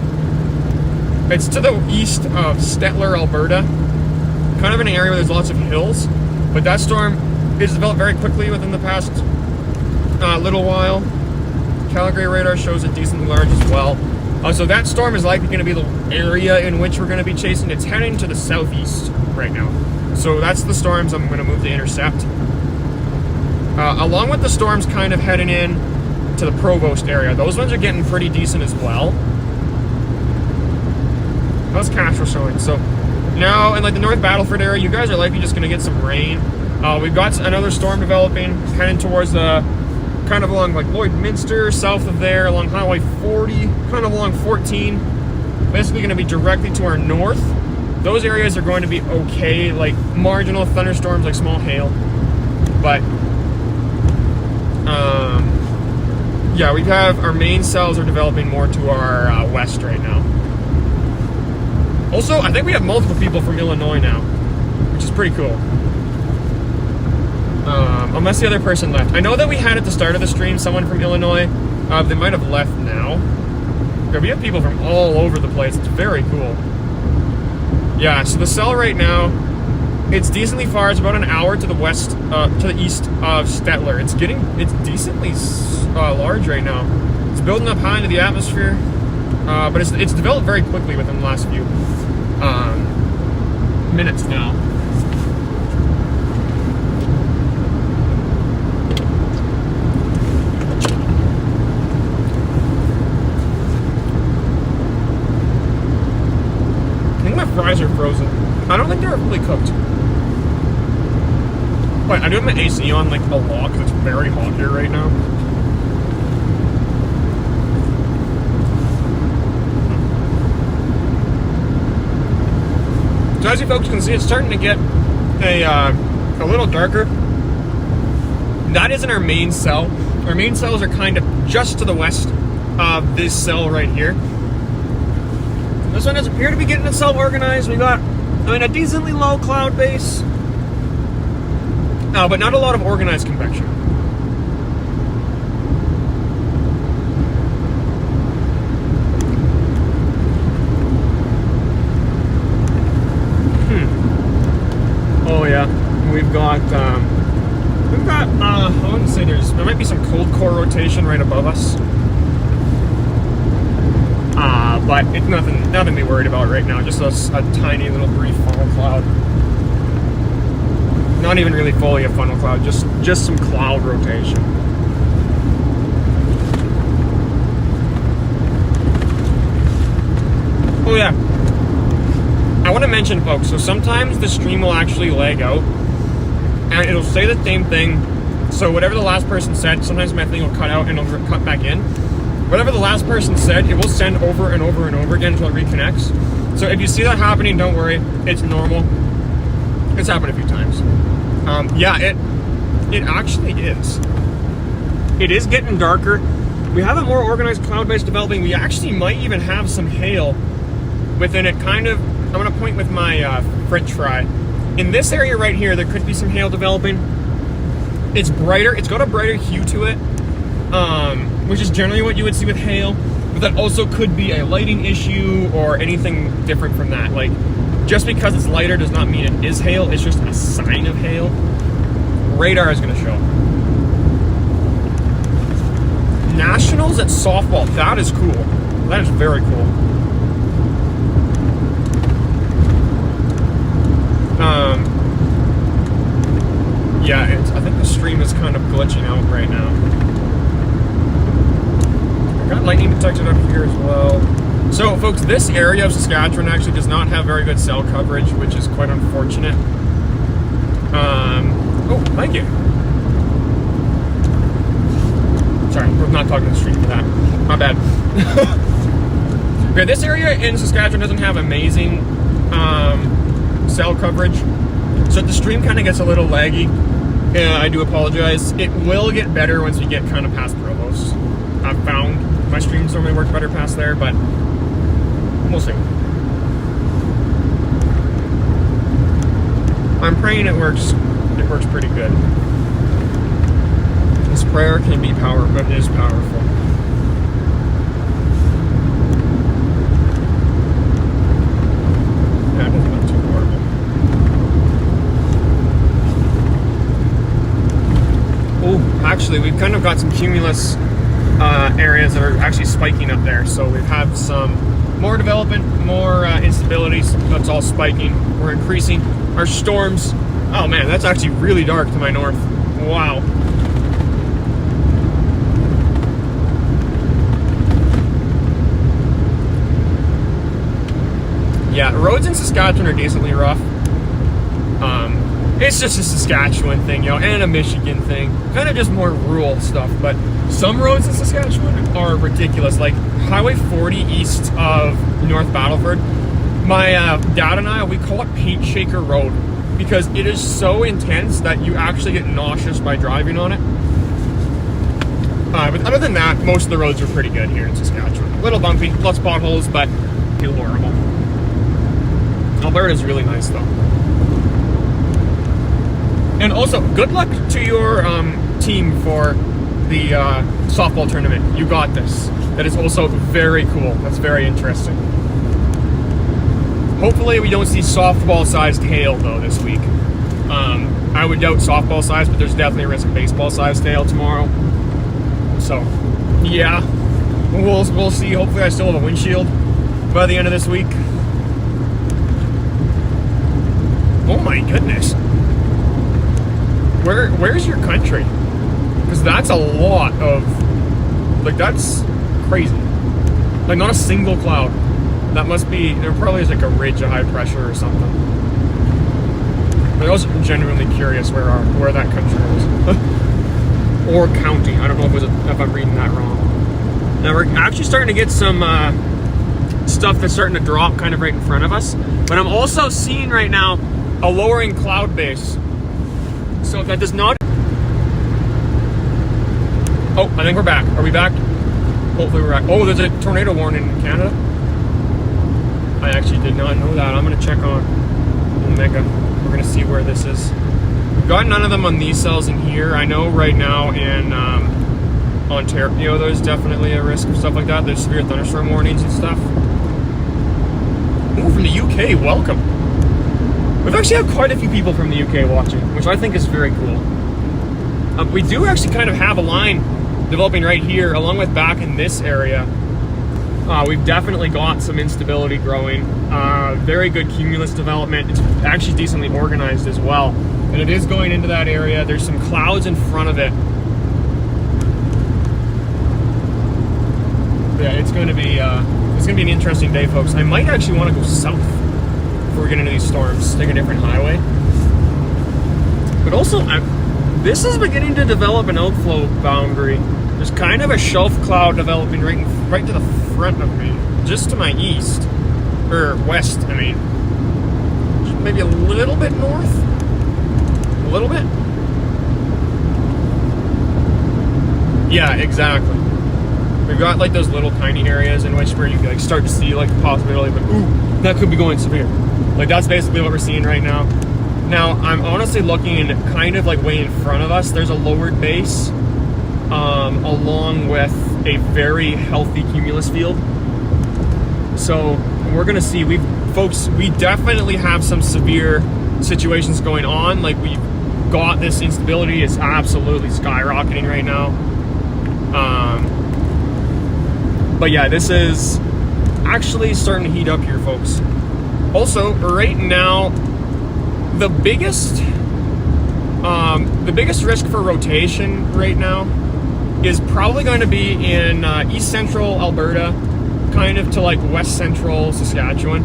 it's to the east of Stettler, Alberta, kind of an area where there's lots of hills, but that storm is developed very quickly within the past little while. Calgary radar shows it decently large as well. So that storm is likely going to be the area in which we're going to be chasing. It's heading to the southeast right now. So that's the storms I'm going to move to intercept. Along with the storms kind of heading in to the Provost area. Those ones are getting pretty decent as well. How's Castro showing? So now in like the North Battleford area, you guys are likely just going to get some rain. We've got another storm developing, heading towards the kind of along like Lloydminster, south of there, along Highway 40, kind of along 14. Basically going to be directly to our north. Those areas are going to be okay, like marginal thunderstorms, like small hail. But yeah, we have our main cells are developing more to our west right now. Also, I think we have multiple people from Illinois now, which is pretty cool. Unless the other person left. I know that we had at the start of the stream someone from Illinois. They might have left now. Yeah, we have people from all over the place. It's very cool. Yeah, so the cell right now, it's decently far. It's about an hour to the west, to the east of Stettler. It's decently large right now. It's building up high into the atmosphere, but it's developed very quickly within the last few minutes now. Fries are frozen. I don't think they're fully cooked. But I do have my AC on like a lot because it's very hot here right now. So as you folks can see, it's starting to get a little darker. That isn't our main cell. Our main cells are kind of just to the west of this cell right here. This one does appear to be getting itself organized. We got, a decently low cloud base, but not a lot of organized convection. Oh yeah, we've got, I wouldn't say there might be some cold core rotation right above us. But it's nothing to be worried about right now. Just a tiny little brief funnel cloud. Not even really fully a funnel cloud, just some cloud rotation. Oh yeah, I want to mention, folks, so sometimes the stream will actually lag out and it'll say the same thing. So whatever the last person said, sometimes my thing will cut out and it'll cut back in. Whatever the last person said, it will send over and over and over again until it reconnects. So if you see that happening, don't worry, it's normal. It's happened a few times. Yeah, it actually is. It is getting darker. We have a more organized cloud base developing. We actually might even have some hail within it. Kind of, I'm gonna point with my French fry. In this area right here, there could be some hail developing. It's brighter, it's got a brighter hue to it. Which is generally what you would see with hail, but that also could be a lighting issue or anything different from that. Like, just because it's lighter does not mean it is hail, it's just a sign of hail. Radar is going to show. Nationals at softball, that is cool. That is very cool. Yeah, I think the stream is kind of glitching out right now. Got lightning detected up here as well. So, folks, this area of Saskatchewan actually does not have very good cell coverage, which is quite unfortunate. Oh, thank you. Sorry, we're not talking to the stream for that. My bad. Okay, this area in Saskatchewan doesn't have amazing cell coverage, so the stream kind of gets a little laggy. I do apologize. It will get better once we get kind of past Provost. I've found my streams normally work better past there, but we'll see. I'm praying it works pretty good. This prayer can be powerful, but it is powerful. That doesn't look too horrible. Oh, actually, we've kind of got some cumulus areas that are actually spiking up there. So we have some more development, more instabilities. That's all spiking. We're increasing our storms. Oh man, that's actually really dark to my north. Wow. Yeah, roads in Saskatchewan are decently rough. It's just a Saskatchewan thing, you know, and a Michigan thing. Kind of just more rural stuff, but some roads in Saskatchewan are ridiculous. Like Highway 40 east of North Battleford. My dad and I, we call it Paint Shaker Road because it is so intense that you actually get nauseous by driving on it. But other than that, most of the roads are pretty good here in Saskatchewan. A little bumpy, lots of potholes, but feel horrible. Alberta is really nice though. And also, good luck to your team for the softball tournament. You got this. That is also very cool. That's very interesting. Hopefully we don't see softball-sized hail though this week. I would doubt softball size, but there's definitely a risk of baseball-sized hail tomorrow. So, yeah, we'll see. Hopefully I still have a windshield by the end of this week. Oh my goodness. Where's your country? Because that's a lot of, like, that's crazy. Like, not a single cloud. That must be, there probably is like a ridge of high pressure or something. But I was genuinely curious where that country is. Or county. I don't know if I'm reading that wrong. Now we're actually starting to get some stuff that's starting to drop kind of right in front of us. But I'm also seeing right now a lowering cloud base. So if that does not... Oh, I think we're back. Are we back? Hopefully we're back. Oh, there's a tornado warning in Canada. I actually did not know that. I'm going to check on Omega. We're going to see where this is. We've got none of them on these cells in here. I know right now in Ontario there's definitely a risk of stuff like that. There's severe thunderstorm warnings and stuff. Ooh, from the UK, welcome. We've actually had quite a few people from the UK watching, which I think is very cool. We do actually kind of have a line developing right here, along with back in this area. We've definitely got some instability growing. Very good cumulus development. It's actually decently organized as well. And it is going into that area. There's some clouds in front of it. Yeah, it's going to be an interesting day, folks. I might actually want to go south before we get into these storms. Take a different highway. But also, this is beginning to develop an outflow boundary. There's kind of a shelf cloud developing right to the front of me, just to my east, or west, I mean. Maybe a little bit north? A little bit? Yeah, exactly. We've got like those little tiny areas in which where you like start to see like the possibility, but ooh, that could be going severe. Like that's basically what we're seeing right now. Now, I'm honestly looking kind of like way in front of us. There's a lowered base along with a very healthy cumulus field. So we're gonna see, we definitely have some severe situations going on. Like we've got this instability is absolutely skyrocketing right now. But yeah, this is actually starting to heat up here, folks. Also, right now, the biggest risk for rotation right now is probably going to be in east central Alberta, kind of to like west central Saskatchewan.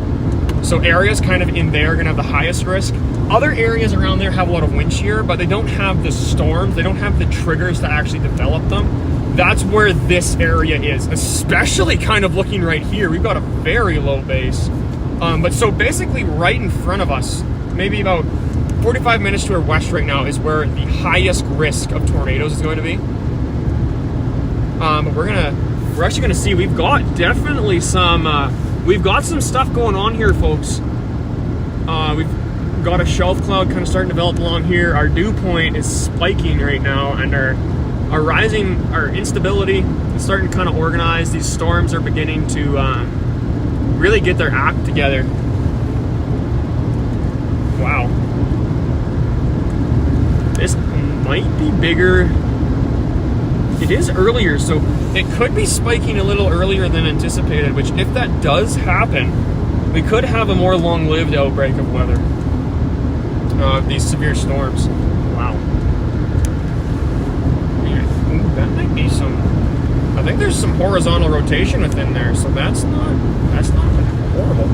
So areas kind of in there are going to have the highest risk. Other areas around there have a lot of wind shear, but they don't have the storms. They don't have the triggers to actually develop them. That's where this area is, especially kind of looking right here. We've got a very low base. But so basically right in front of us, maybe about 45 minutes to our west right now is where the highest risk of tornadoes is going to be. But we're actually gonna see, we've got definitely some, we've got some stuff going on here, folks. We've got a shelf cloud kind of starting to develop along here. Our dew point is spiking right now, and our instability is starting to kind of organize. These storms are beginning to really get their act together. Wow. This might be bigger. It is earlier, so it could be spiking a little earlier than anticipated, which if that does happen, we could have a more long-lived outbreak of weather. These severe storms. Wow. Yeah, ooh, that might be some... I think there's some horizontal rotation within there, so that's not horrible.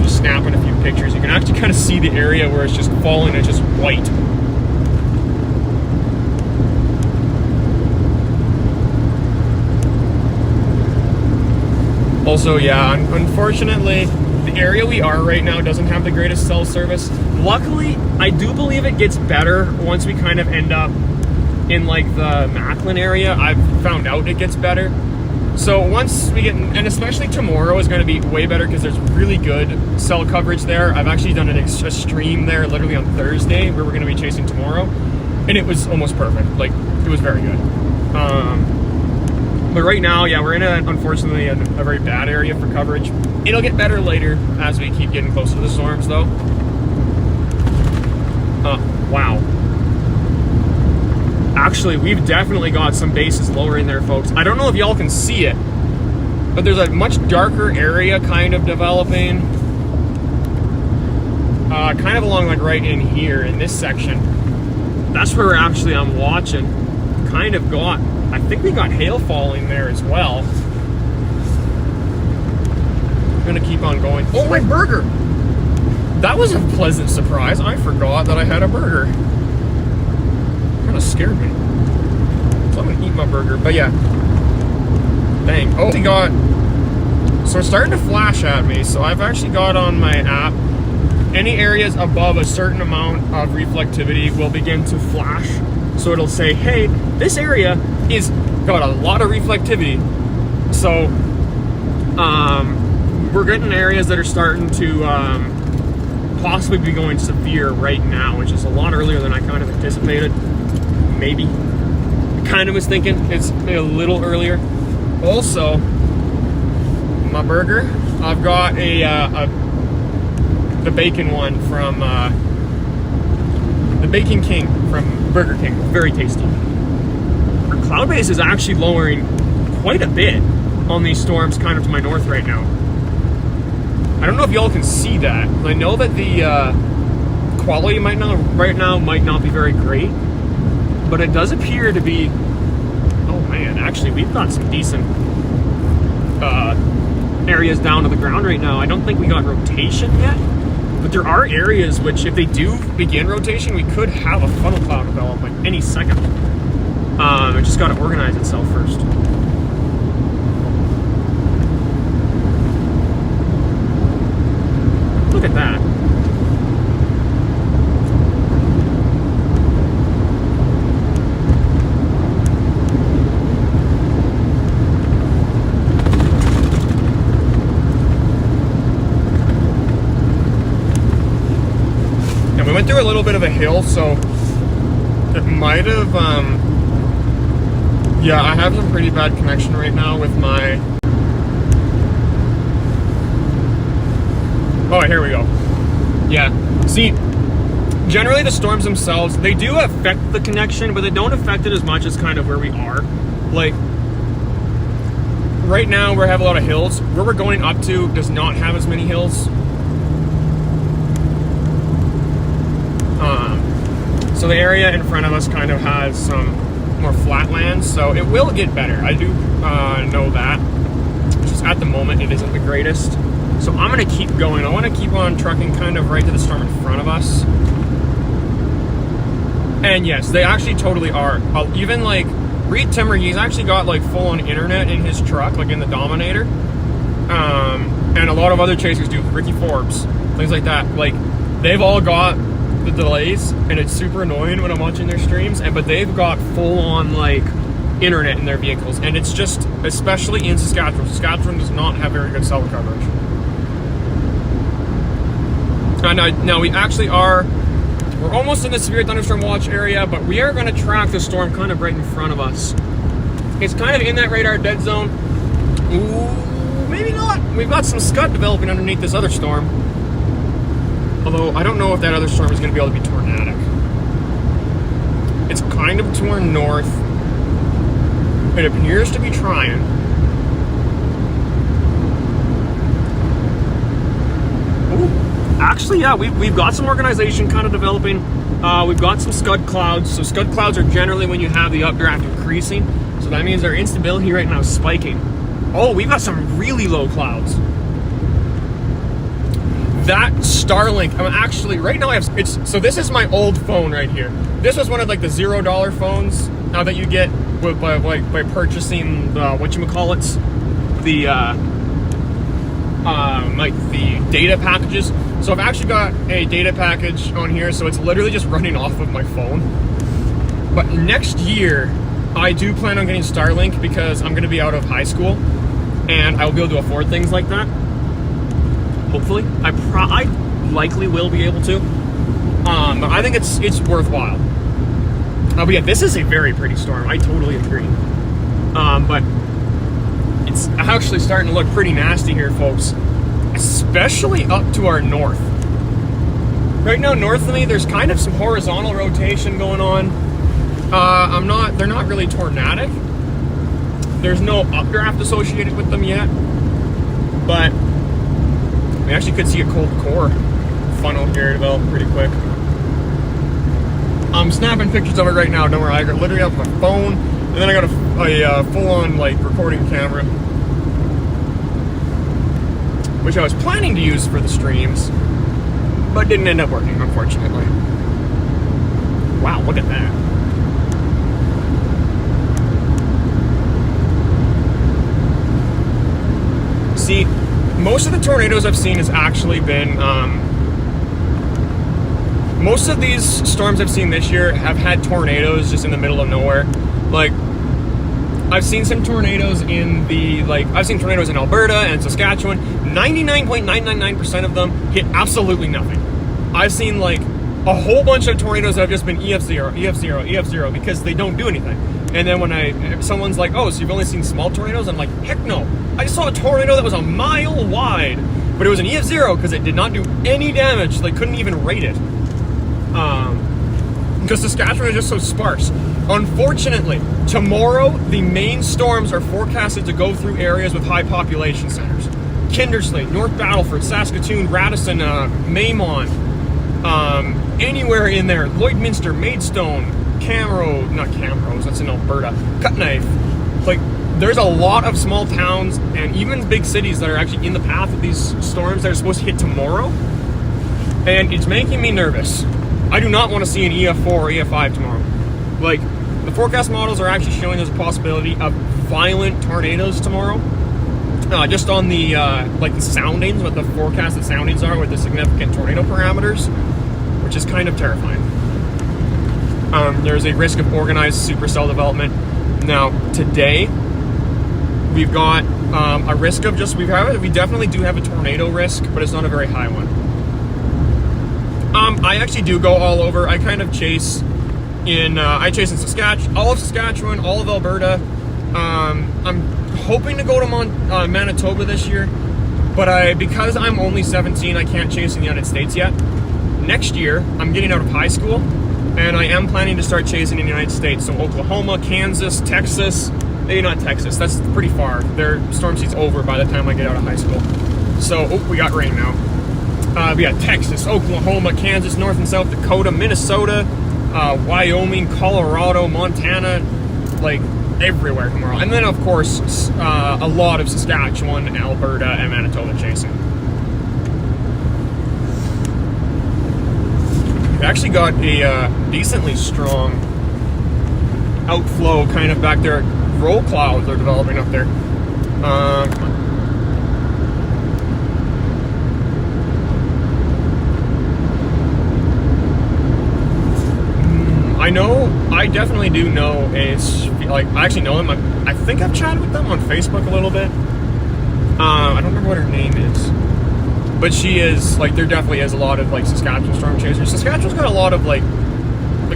Just snapping a few pictures. You can actually kind of see the area where it's just falling, it's just white. Also, yeah, unfortunately, the area we are right now doesn't have the greatest cell service. Luckily, I do believe it gets better once we kind of end up in like the Macklin area. I've found out it gets better. So once we get, and especially tomorrow is going to be way better because there's really good cell coverage there. I've actually done a stream there literally on Thursday where we're going to be chasing tomorrow, and it was almost perfect. Like, it was very good. But right now, yeah, we're in unfortunately a very bad area for coverage. It'll get better later as we keep getting closer to the storms, though. Wow. Actually, we've definitely got some bases lower in there, folks. I don't know if y'all can see it, but there's a much darker area kind of developing. Kind of along like right in here in this section. That's where I'm watching. Kind of got... I think we got hail falling there as well. I'm gonna keep on going. Oh, my burger! That was a pleasant surprise. I forgot that I had a burger. Kind of scared me. So I'm gonna eat my burger. But yeah. Dang. Oh, we got... So it's starting to flash at me. So I've actually got on my app, any areas above a certain amount of reflectivity will begin to flash. So it'll say, hey, this area is got a lot of reflectivity. So we're getting areas that are starting to possibly be going severe right now, which is a lot earlier than I kind of anticipated. Maybe. I kind of was thinking it's a little earlier. Also, my burger, I've got the bacon one from the Bacon King from Burger King. Very tasty. Our cloud base is actually lowering quite a bit on these storms kind of to my north right now. I don't know if y'all can see that. I know that the quality right now might not be very great, but it does appear to be... Oh man, actually we've got some decent areas down to the ground right now. I don't think we got rotation yet, but there are areas which, if they do begin rotation, we could have a funnel cloud develop like any second. It just got to organize itself first. Look at that. And we went through a little bit of a hill, so it might have, yeah, I have some pretty bad connection right now with my... Oh, here we go. Yeah. See, generally the storms themselves, they do affect the connection, but they don't affect it as much as kind of where we are. Like, right now we have a lot of hills. Where we're going up to does not have as many hills. So the area in front of us kind of has some more flatlands, so it will get better. I do know that. Just at the moment, it isn't the greatest. So I'm going to keep going. I want to keep on trucking kind of right to the storm in front of us. And yes, they actually totally are. Even like Reed Timmer, he's actually got like full-on internet in his truck, like in the Dominator. And a lot of other chasers do. Ricky Forbes, things like that. Like, they've all got the delays, and it's super annoying when I'm watching their streams, but they've got full-on like internet in their vehicles, and it's just, especially in Saskatchewan. Saskatchewan does not have very good cell coverage. Now we actually are, we're almost in the severe thunderstorm watch area, but we are going to track the storm kind of right in front of us. It's kind of in that radar dead zone. Ooh, maybe not. We've got some scud developing underneath this other storm. Although I don't know if that other storm is going to be able to be tornadic. It's kind of to our north. It appears to be trying. Ooh, actually, yeah, we've got some organization kind of developing. We've got some scud clouds. So scud clouds are generally when you have the updraft increasing. So that means our instability right now is spiking. Oh, we've got some really low clouds. That Starlink, I'm actually, right now I have, so this is my old phone right here. This was one of like the $0 phones that you get by purchasing the, whatchamacallits, like the data packages. So I've actually got a data package on here, so it's literally just running off of my phone. But next year, I do plan on getting Starlink because I'm gonna be out of high school and I will be able to afford things like that. Hopefully, I likely will be able to, but I think it's worthwhile. But yeah, this is a very pretty storm. I totally agree. But it's actually starting to look pretty nasty here, folks, especially up to our north. Right now, north of me, there's kind of some horizontal rotation going on. They're not really tornadic. There's no updraft associated with them yet, but we actually could see a cold core funnel here develop pretty quick. I'm snapping pictures of it right now. Don't worry, I literally have my phone, and then I got a full-on like recording camera, which I was planning to use for the streams, but didn't end up working, unfortunately. Wow, look at that. See, most of the tornadoes I've seen has actually been, most of these storms I've seen this year have had tornadoes just in the middle of nowhere. Like, I've seen some tornadoes in I've seen tornadoes in Alberta and Saskatchewan. 99.999% of them hit absolutely nothing. I've seen like a whole bunch of tornadoes that have just been EF0, EF0, EF0 because they don't do anything. And then when someone's like, oh, so you've only seen small tornadoes? I'm like, heck no. I just saw a tornado that was a mile wide, but it was an EF0 because it did not do any damage. They couldn't even rate it. Because Saskatchewan is just so sparse. Unfortunately, tomorrow, the main storms are forecasted to go through areas with high population centers. Kindersley, North Battleford, Saskatoon, Radisson, Maymont, anywhere in there. Lloydminster, Maidstone, not Camrose, that's in Alberta, Cutknife. Like, there's a lot of small towns and even big cities that are actually in the path of these storms that are supposed to hit tomorrow. And it's making me nervous. I do not want to see an EF4 or EF5 tomorrow. Like, the forecast models are actually showing there's a possibility of violent tornadoes tomorrow. Just on the, the soundings, what the forecasted soundings are with the significant tornado parameters, which is kind of terrifying. There's a risk of organized supercell development. Now, today, we've got a risk of we definitely do have a tornado risk, but it's not a very high one. I actually do go all over. I kind of chase in Saskatchewan, all of Saskatchewan, all of Alberta. I'm hoping to go to Manitoba this year, but because I'm only 17, I can't chase in the United States yet. Next year, I'm getting out of high school, and I am planning to start chasing in the United States. So Oklahoma, Kansas, Texas, maybe not Texas, that's pretty far. Their storm season's over by the time I get out of high school. So, we got rain now. We got Texas, Oklahoma, Kansas, North and South Dakota, Minnesota, Wyoming, Colorado, Montana, like everywhere tomorrow. And then, of course, a lot of Saskatchewan, Alberta, and Manitoba chasing. We've actually got a decently strong outflow kind of back there. Roll clouds are developing up there. I definitely do know I actually know them. I think I've chatted with them on Facebook a little bit. I don't remember what her name is. But she is, like, there definitely is a lot of, like, Saskatchewan storm chasers. Saskatchewan's got a lot of, like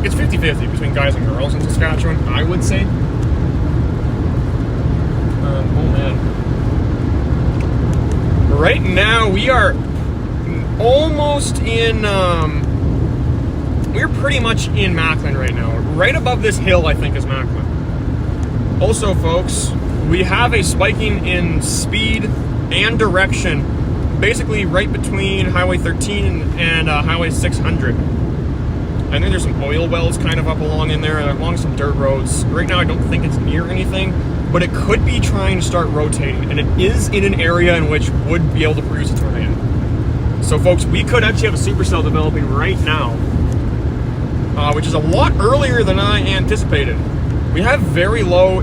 it's 50-50 between guys and girls in Saskatchewan, I would say. Oh, man. Right now, we are almost in, we're pretty much in Macklin right now. Right above this hill, I think, is Macklin. Also, folks, we have a spiking in speed and direction, basically right between Highway 13 and Highway 600. I think there's some oil wells kind of up along in there, along some dirt roads. Right now, I don't think it's near anything, but it could be trying to start rotating, and it is in an area in which would be able to produce a tornado. So, folks, we could actually have a supercell developing right now, which is a lot earlier than I anticipated. We have very low,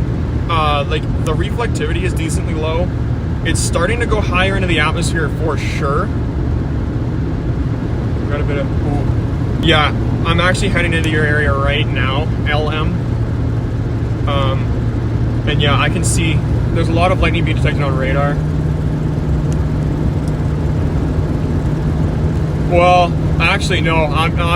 like, the reflectivity is decently low. It's starting to go higher into the atmosphere for sure. We've got a bit of, ooh. Yeah, I'm actually heading into your area right now, LM. And yeah, I can see there's a lot of lightning being detected on radar. Well, actually, no.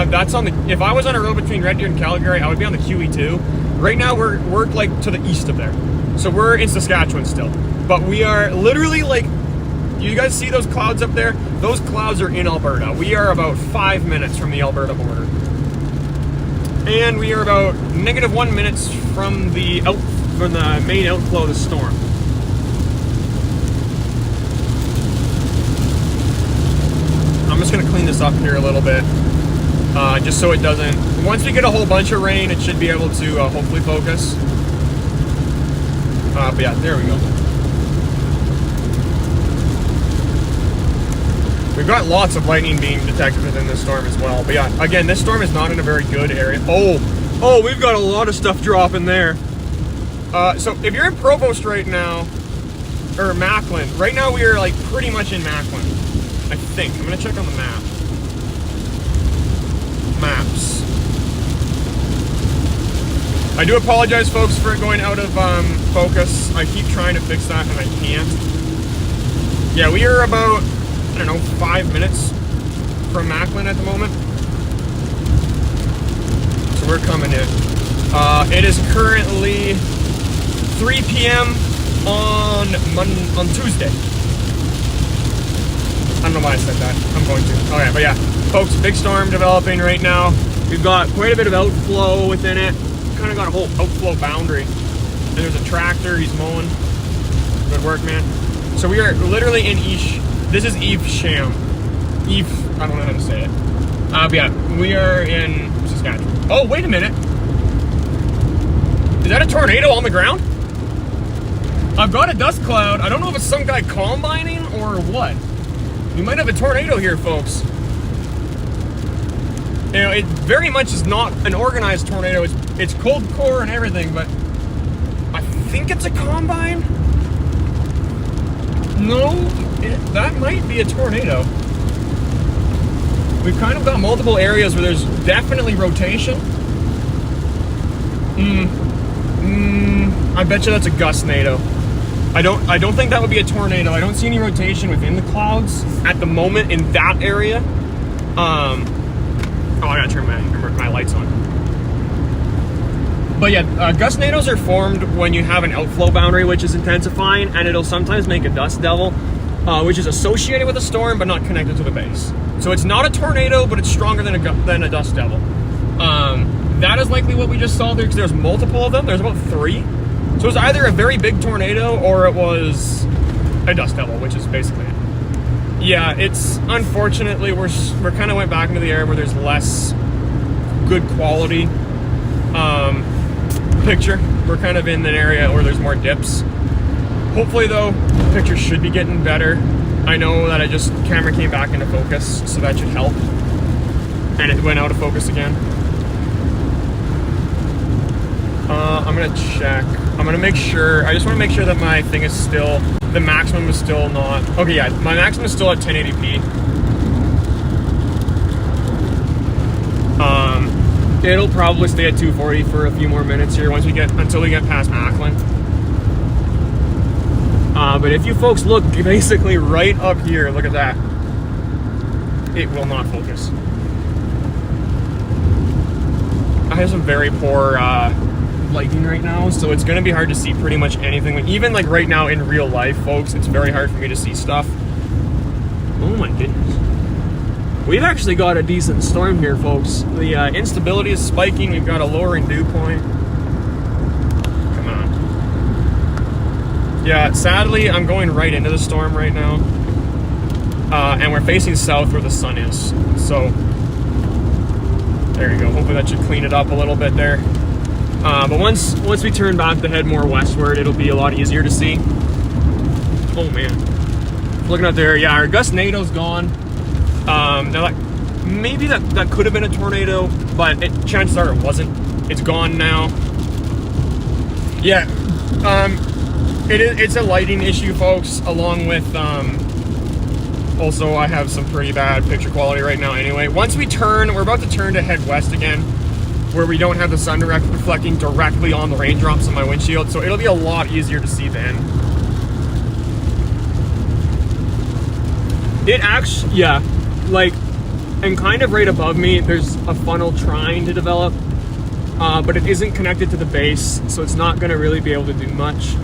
That's on the. If I was on a road between Red Deer and Calgary, I would be on the QE2. Right now, we're like to the east of there, so we're in Saskatchewan still. But we are literally like. You guys see those clouds up there? Those clouds are in Alberta. We are about 5 minutes from the Alberta border, and we are about -1 minutes from the main outflow of the storm. I'm just gonna clean this up here a little bit, just so it doesn't. Once we get a whole bunch of rain, it should be able to hopefully focus. But yeah, there we go. We've got lots of lightning being detected within this storm as well. But yeah, again, this storm is not in a very good area. Oh, we've got a lot of stuff dropping there. So if you're in Provost right now, or Macklin, right now we are like pretty much in Macklin, I think. I'm gonna check on the map. Maps. I do apologize, folks, for it going out of focus. I keep trying to fix that and I can't. Yeah, we are about, I don't know, 5 minutes from Macklin at the moment. So we're coming in. It is currently 3 p.m. on Tuesday. I don't know why I said that. I'm going to. Okay, but yeah, folks, big storm developing right now. We've got quite a bit of outflow within it. Kind of got a whole outflow boundary. And there's a tractor, he's mowing. Good work, man. So we are literally in this is Evesham. I don't know how to say it. But yeah, we are in Saskatchewan. Oh, wait a minute. Is that a tornado on the ground? I've got a dust cloud. I don't know if it's some guy combining or what. We might have a tornado here, folks. You know, it very much is not an organized tornado. It's cold core and everything, but I think it's a combine. No, that might be a tornado. We've kind of got multiple areas where there's definitely rotation. I bet you that's a gust-nado. I don't think that would be a tornado. I don't see any rotation within the clouds at the moment in that area. Oh, I gotta turn my lights on. But yeah, gust-nados are formed when you have an outflow boundary which is intensifying, and it'll sometimes make a dust devil, which is associated with a storm but not connected to the base. So it's not a tornado, but it's stronger than a dust devil. That is likely what we just saw there, because there's multiple of them. There's about 3. So it was either a very big tornado or it was a dust devil, which is basically it. Yeah, it's unfortunately we're kind of went back into the area where there's less good quality picture. We're kind of in an area where there's more dips. Hopefully though, the picture should be getting better. I know that camera came back into focus, so that should help. And it went out of focus again. I'm gonna check. I'm gonna make sure. I just want to make sure that my thing is still, the maximum is still not. Okay, yeah, my maximum is still at 1080p. It'll probably stay at 240 for a few more minutes here until we get past Macklin. But if you folks look basically right up here, look at that. It will not focus. I have some very poor lighting right now, so it's gonna be hard to see pretty much anything. Even like right now in real life, folks, it's very hard for me to see stuff. Oh my goodness. We've actually got a decent storm here, folks. The instability is spiking. We've got a lowering dew point. Come on. Yeah, sadly, I'm going right into the storm right now. And we're facing south where the sun is. So, there you go. Hopefully that should clean it up a little bit there. But once we turn back to head more westward, it'll be a lot easier to see. Oh man. Looking out there, yeah, our gust NATO's gone. Now maybe that could have been a tornado, but chances are it wasn't. It's gone now. Yeah, it's a lighting issue, folks, along with also I have some pretty bad picture quality right now anyway. Once we're about to turn to head west again, where we don't have the sun reflecting directly on the raindrops on my windshield, so it'll be a lot easier to see then. It actually, yeah, like, and kind of right above me, there's a funnel trying to develop, but it isn't connected to the base, so it's not going to really be able to do much.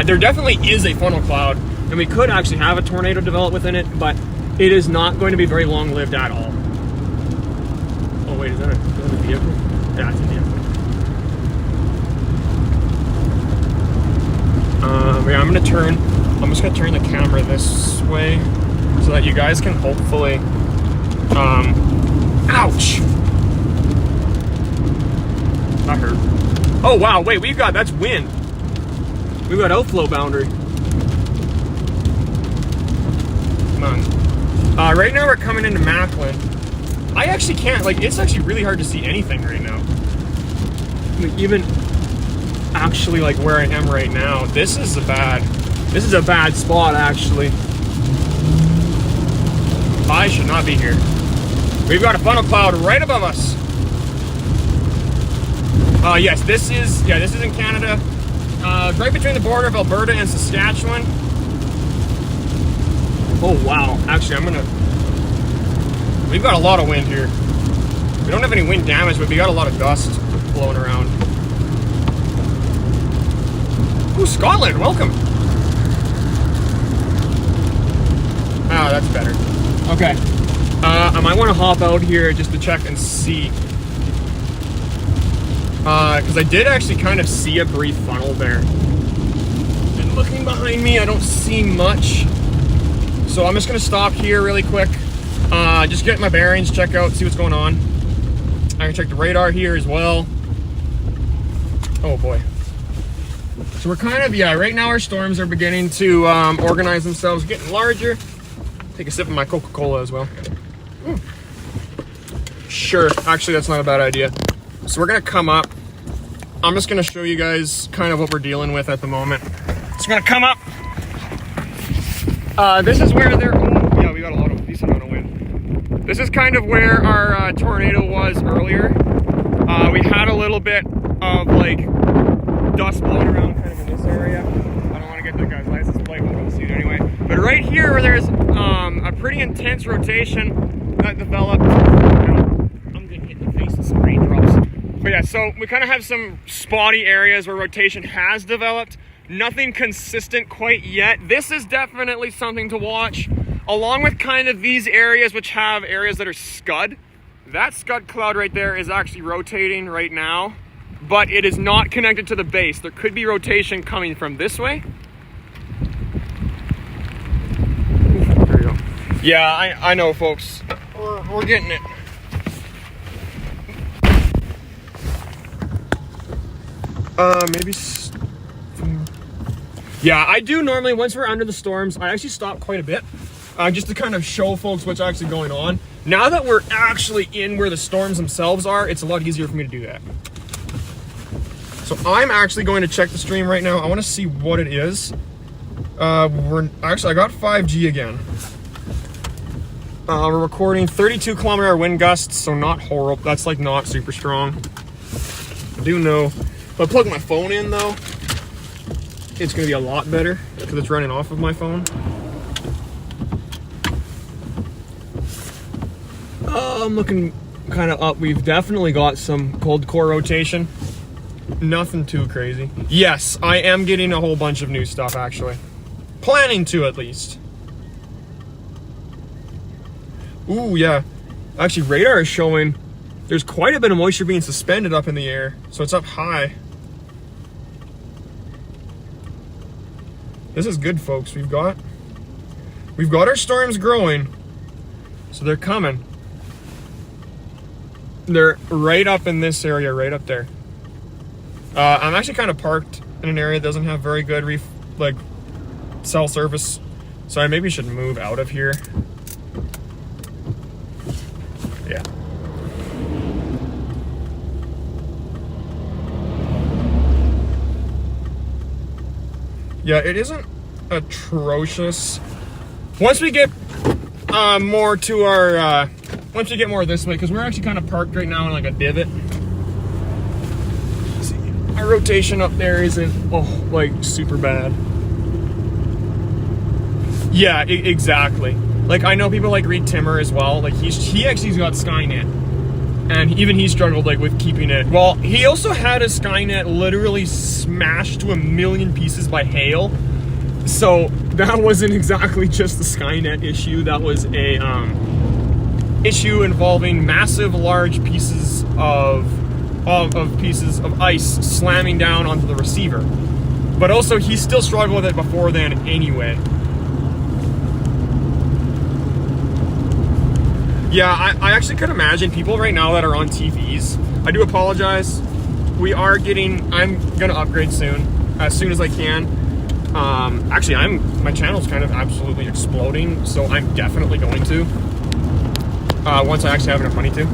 There definitely is a funnel cloud, and we could actually have a tornado develop within it, but it is not going to be very long-lived at all. Oh wait, is that a vehicle? Yeah, it's a vehicle. Yeah, I'm just gonna turn the camera this way so that you guys can hopefully, ouch! That hurt. Oh wow, wait, that's wind. We've got outflow boundary. Come on. Right now we're coming into Macklin. I actually can't, like, it's actually really hard to see anything right now. Like, even actually, like, where I am right now, this is a bad spot, actually. I should not be here. We've got a funnel cloud right above us. Yes, this is in Canada. Right between the border of Alberta and Saskatchewan. Oh, wow. Actually, we've got a lot of wind here. We don't have any wind damage, but we got a lot of dust blowing around. Ooh, Scotland, welcome. Ah, that's better. Okay. I might want to hop out here just to check and see. Because I did actually kind of see a brief funnel there. And looking behind me, I don't see much. So I'm just going to stop here really quick. Just get my bearings, check out, see what's going on. I can check the radar here as well. Oh boy. So we're kind of, yeah, right now our storms are beginning to organize themselves, getting larger. Take a sip of my Coca-Cola as well. Sure, actually that's not a bad idea. So we're gonna come up. I'm just gonna show you guys kind of what we're dealing with at the moment. It's gonna come up. This is where yeah, we got a decent amount of wind. This is kind of where our tornado was earlier. We had a little bit of like dust blowing around kind of in this area. I don't want to get that guy's license plate, we're gonna see it anyway. But right here where there's a pretty intense rotation that developed. I'm getting hit in the face with some raindrops. But yeah, so we kind of have some spotty areas where rotation has developed. Nothing consistent quite yet. This is definitely something to watch, along with kind of these areas which have areas that are scud. That scud cloud right there is actually rotating right now, but it is not connected to the base. There could be rotation coming from this way. There you go. Yeah, I know, folks. We're getting it. Maybe. Yeah, I do normally, once we're under the storms, I actually stop quite a bit, just to kind of show folks what's actually going on. Now that we're actually in where the storms themselves are, it's a lot easier for me to do that. So I'm actually going to check the stream right now. I want to see what it is. I got 5G again. We're recording 32 kilometer wind gusts, so not horrible. That's like not super strong. I do know. If I plug my phone in though, it's gonna be a lot better because it's running off of my phone. I'm looking kind of up. We've definitely got some cold core rotation. Nothing too crazy. Yes, I am getting a whole bunch of new stuff, actually. Planning to, at least. Ooh, yeah. Actually, radar is showing there's quite a bit of moisture being suspended up in the air, so it's up high. This is good, folks. We've got our storms growing, so they're coming. They're right up in this area, right up there. I'm actually kind of parked in an area that doesn't have very good cell service, so I maybe should move out of here. Yeah. Yeah, it isn't atrocious. Once we get more to our, once we get more this way, because we're actually kind of parked right now in like a divot. See, our rotation up there isn't, like super bad. Yeah, exactly. Like, I know people like Reed Timmer as well. Like, he actually's got Skynet. And even he struggled like with keeping it. Well, he also had his Skynet literally smashed to a million pieces by hail. So that wasn't exactly just the Skynet issue. That was a issue involving massive, large pieces of pieces of ice slamming down onto the receiver. But also, he still struggled with it before then anyway. Yeah, I actually could imagine people right now that are on TVs. I do apologize. I'm gonna upgrade soon as I can. Actually, my channel's kind of absolutely exploding, so I'm definitely going to. Once I actually have enough money to,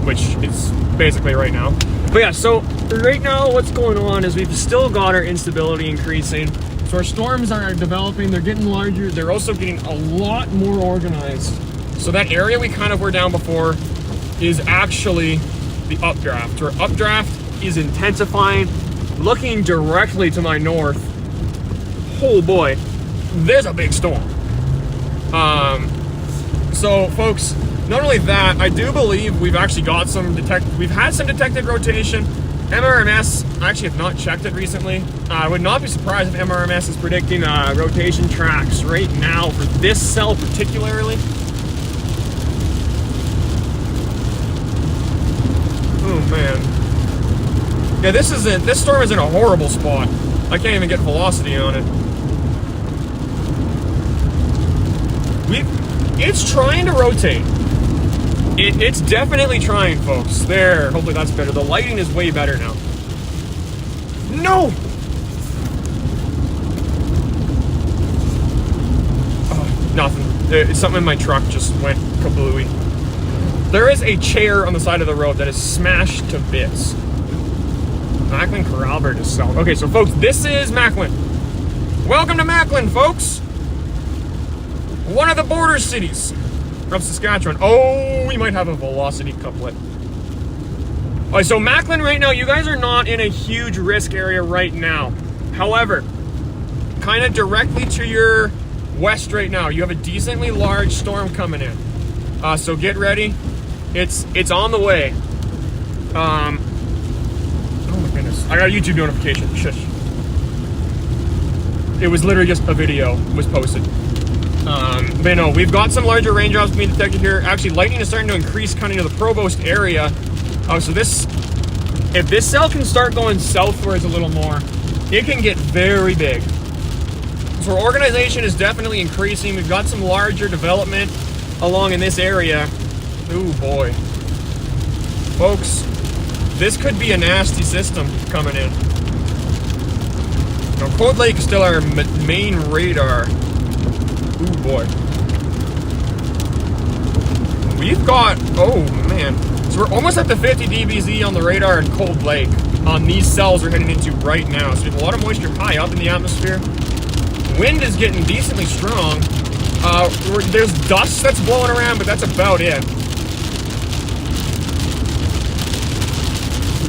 which is basically right now. But yeah, so right now what's going on is we've still got our instability increasing. So our storms are developing, they're getting larger, they're also getting a lot more organized. So that area we kind of were down before is actually the updraft. Our updraft is intensifying, looking directly to my north. Oh boy, there's a big storm. So folks, not only that, I do believe we've actually got we've had some detected rotation. MRMS, I actually have not checked it recently. I would not be surprised if MRMS is predicting rotation tracks right now for this cell particularly. Oh man. Yeah, this storm is in a horrible spot. I can't even get velocity on it. It's trying to rotate. It's definitely trying, folks. There, hopefully that's better. The lighting is way better now. No! Oh, nothing. Something in my truck just went kablooey. There is a chair on the side of the road that is smashed to bits. Macklin Corralbert is south. Okay, so folks, this is Macklin. Welcome to Macklin, folks. One of the border cities of Saskatchewan. Oh, we might have a velocity couplet. Alright, so Macklin right now, you guys are not in a huge risk area right now. However, kind of directly to your west right now, you have a decently large storm coming in. So get ready. It's on the way. Oh my goodness. I got a YouTube notification. Shush. It was literally just a video was posted. But no, we've got some larger raindrops being detected here. Actually, lightning is starting to increase coming to the Provost area. So if this cell can start going southwards a little more, it can get very big. So our organization is definitely increasing. We've got some larger development along in this area. Ooh boy. Folks, this could be a nasty system coming in. Now, Cold Lake is still our main radar. Ooh boy. We've got, oh man. So we're almost at the 50 dBz on the radar in Cold Lake on these cells we're heading into right now. So we have a lot of moisture high up in the atmosphere. Wind is getting decently strong. There's dust that's blowing around, but that's about it.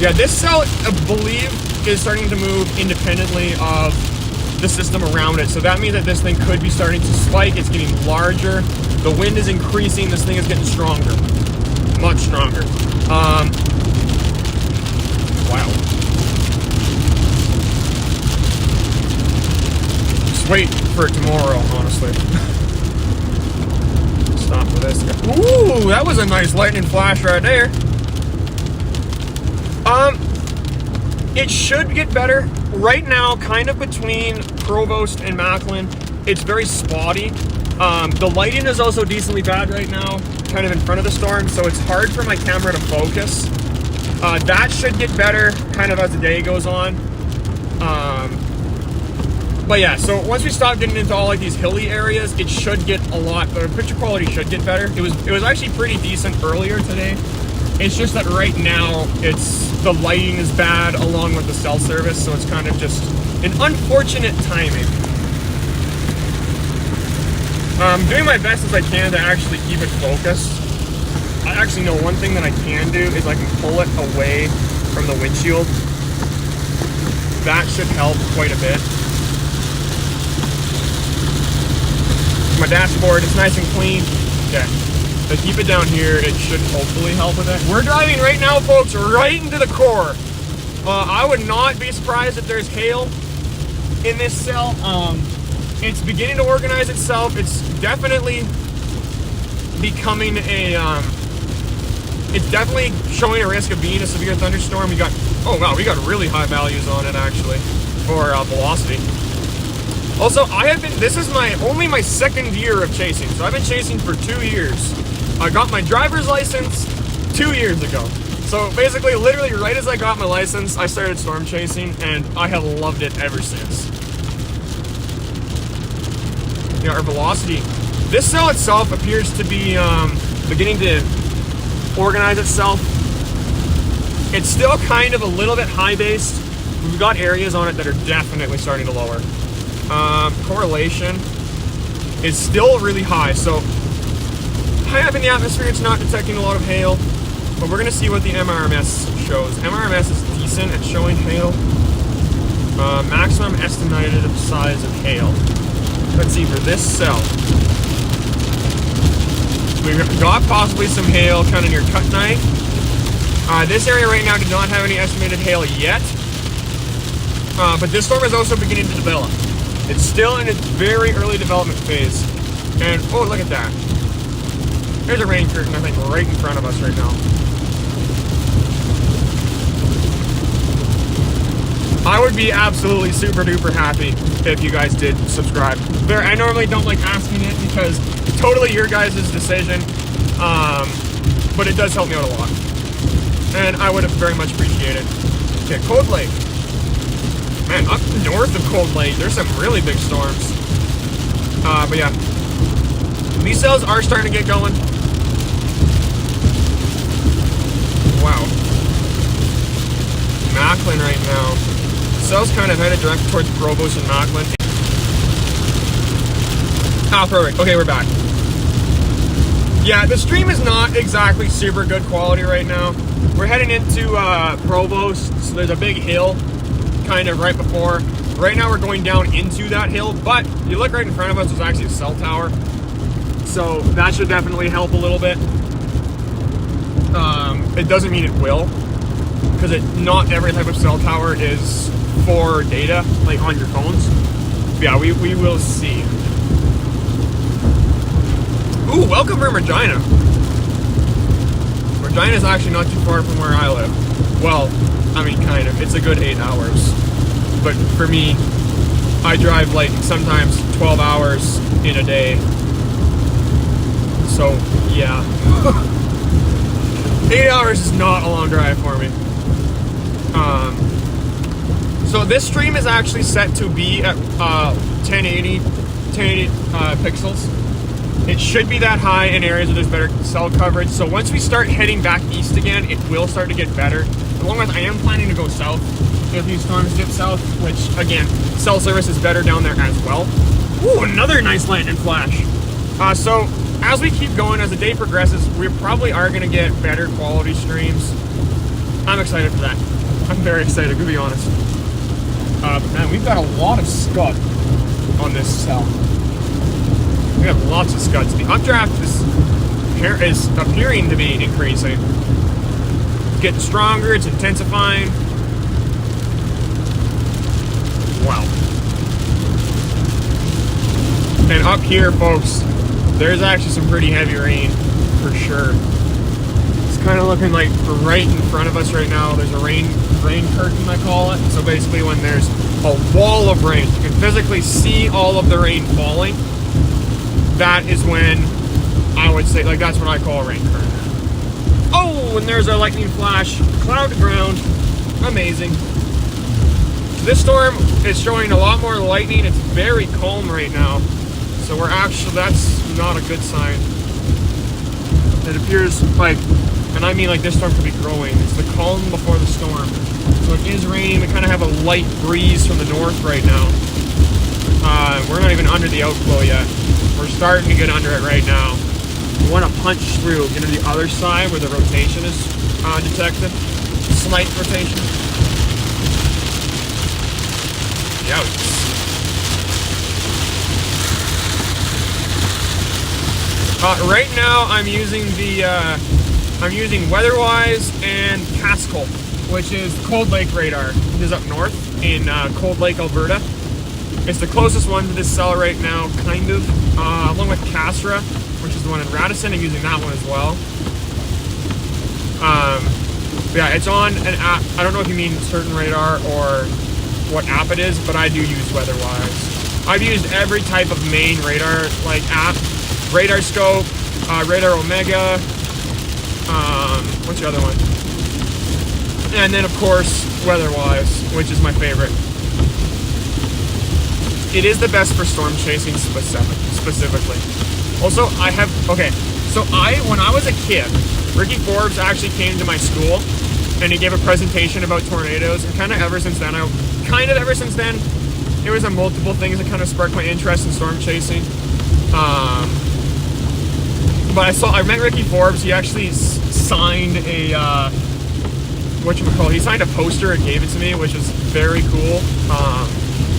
Yeah, this cell, I believe, is starting to move independently of the system around it. So that means that this thing could be starting to spike. It's getting larger. The wind is increasing. This thing is getting stronger. much stronger. Wow. Just wait for tomorrow, honestly. Stop for this. Ooh, that was a nice lightning flash right there. It should get better. Right now, kind of between Provost and Macklin, it's very spotty. The lighting is also decently bad right now, kind of in front of the storm, so it's hard for my camera to focus. That should get better kind of as the day goes on. But yeah, so once we stop getting into all like these hilly areas, it should get a lot better. Picture quality should get better. It was actually pretty decent earlier today. It's just that right now, the lighting is bad along with the cell service, so it's kind of just an unfortunate timing. I'm doing my best as I can to actually keep it focused. I actually know one thing that I can do is I can pull it away from the windshield. That should help quite a bit. My dashboard, it's nice and clean. Okay. So keep it down here, it should hopefully help with it. We're driving right now, folks, right into the core. I would not be surprised if there's hail in this cell. It's beginning to organize itself. It's definitely becoming it's definitely showing a risk of being a severe thunderstorm. We got really high values on it actually for velocity. Also, this is only my second year of chasing. So I've been chasing for 2 years. I got my driver's license 2 years ago. So basically, literally right as I got my license, I started storm chasing, and I have loved it ever since. Yeah, our velocity. This cell itself appears to be beginning to organize itself. It's still kind of a little bit high-based. We've got areas on it that are definitely starting to lower. Correlation is still really high, so high up in the atmosphere, it's not detecting a lot of hail, but we're going to see what the MRMS shows. MRMS is decent at showing hail. Maximum estimated size of hail. Let's see for this cell. We've got possibly some hail kind of near Cut Knife. This area right now did not have any estimated hail yet, but this storm is also beginning to develop. It's still in its very early development phase. And, oh, look at that. There's a rain curtain, I think, right in front of us right now. I would be absolutely super duper happy if you guys did subscribe. I normally don't like asking it because it's totally your guys' decision, but it does help me out a lot. And I would very much appreciate it. Okay, Cold Lake. Man, up north of Cold Lake, there's some really big storms. But yeah, these cells are starting to get going. Wow. Macklin right now. The cell's kind of headed direct towards Provost and Macklin. Ah, perfect. Okay, we're back. Yeah, the stream is not exactly super good quality right now. We're heading into Provost, so there's a big hill kind of right before. Right now we're going down into that hill, but you look right in front of us, there's actually a cell tower. So that should definitely help a little bit. It doesn't mean it will, because not every type of cell tower is for data, like on your phones. But yeah, we will see. Ooh, welcome from Regina. Regina's actually not too far from where I live. Well, I mean, kind of. It's a good 8 hours. But for me, I drive like sometimes 12 hours in a day. So, yeah. 8 hours is not a long drive for me. So this stream is actually set to be at 1080 pixels. It should be that high in areas where there's better cell coverage. So once we start heading back east again, it will start to get better. As long as I am planning to go south, if these storms dip south, which again, cell service is better down there as well. Ooh, another nice lightning flash. So as we keep going, as the day progresses, we probably are going to get better quality streams. I'm excited for that. I'm very excited, to be honest. But man, we've got a lot of scud on this cell. We have lots of scuds. The updraft is appearing to be increasing. Getting stronger, it's intensifying. Wow. And up here, folks, there's actually some pretty heavy rain for sure. It's kind of looking like right in front of us right now. There's a rain curtain, I call it. So basically when there's a wall of rain, you can physically see all of the rain falling. That is when I would say, like, that's what I call a rain curtain. Oh, and there's a lightning flash, cloud to ground. Amazing. This storm is showing a lot more lightning. It's very calm right now. So we're actually, that's not a good sign. It appears like, and I mean like this storm could be growing. It's the calm before the storm. So it is raining. We kind of have a light breeze from the north right now. We're not even under the outflow yet. We're starting to get under it right now. We want to punch through, get to the other side where the rotation is detected. Slight rotation. Yikes. Right now I'm using WeatherWise and Cascal, which is Cold Lake radar. It is up north in Cold Lake, Alberta. It's the closest one to this cell right now, kind of. Along with Castra, which is the one in Radisson. I'm using that one as well. Yeah, it's on an app. I don't know if you mean certain radar or what app it is, but I do use WeatherWise. I've used every type of main radar like app. Radar Scope, Radar Omega, what's the other one? And then of course WeatherWise, which is my favorite. It is the best for storm chasing specifically. Also, when I was a kid, Ricky Forbes actually came to my school and he gave a presentation about tornadoes, and kind of ever since then, it was a multiple things that kind of sparked my interest in storm chasing. But I met Ricky Forbes. He actually signed a he signed a poster and gave it to me, which is very cool.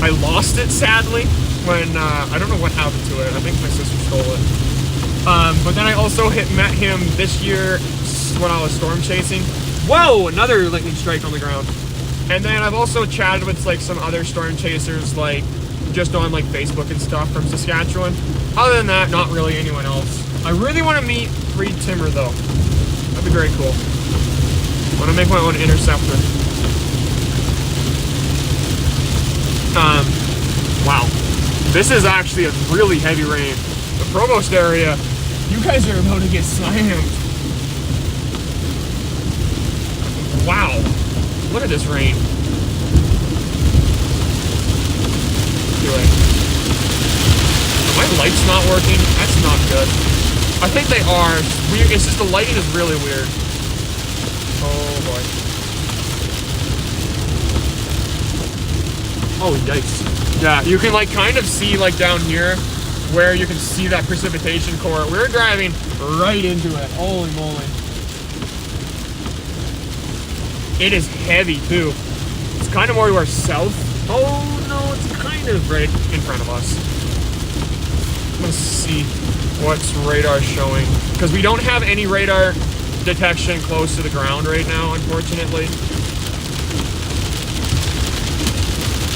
I lost it sadly when I don't know what happened to it. I think my sister stole it. But then I also met him this year when I was storm chasing. Whoa! Another lightning strike on the ground. And then I've also chatted with like some other storm chasers, like just on like Facebook and stuff from Saskatchewan. Other than that, not really anyone else. I really want to meet Reed Timmer though. That'd be very cool. I want to make my own interceptor. Wow. This is actually a really heavy rain. The Provost area, you guys are about to get slammed. Wow. Look at this rain. Are my lights not working? That's not good. I think they are. It's just the lighting is really weird. Oh boy. Oh yikes. Yeah, you can like kind of see like down here where you can see that precipitation core. We're driving right into it. Holy moly. It is heavy too. It's kind of more to our south. Oh no, it's kind of right in front of us. Let's see what's radar showing. Because we don't have any radar detection close to the ground right now, unfortunately.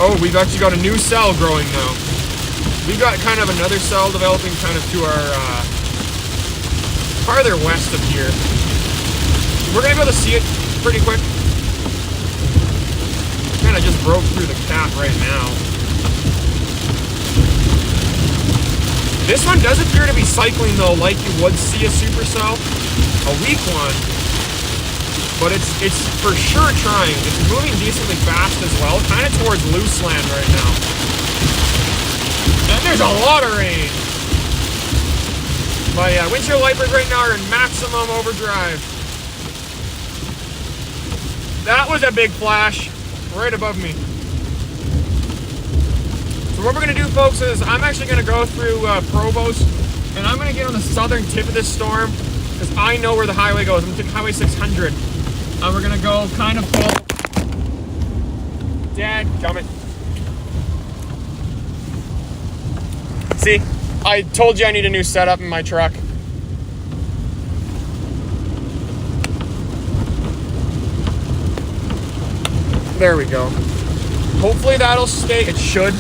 Oh, we've actually got a new cell growing now. We got kind of another cell developing kind of to our farther west of here. We're gonna be able to see it pretty quick. Kind of just broke through the cap right now. This one does appear to be cycling though, like you would see a supercell, a weak one. But it's for sure trying. It's moving decently fast as well, kind of towards Luseland right now. And there's a lot of rain. But yeah, windshield wipers right now are in maximum overdrive. That was a big flash right above me. So what we're gonna do, folks, is I'm actually gonna go through Provost, and I'm gonna get on the southern tip of this storm because I know where the highway goes. I'm gonna take Highway 600. And we're gonna go kind of follow. Dad, coming. See, I told you I need a new setup in my truck. There we go. Hopefully that'll stay. It should.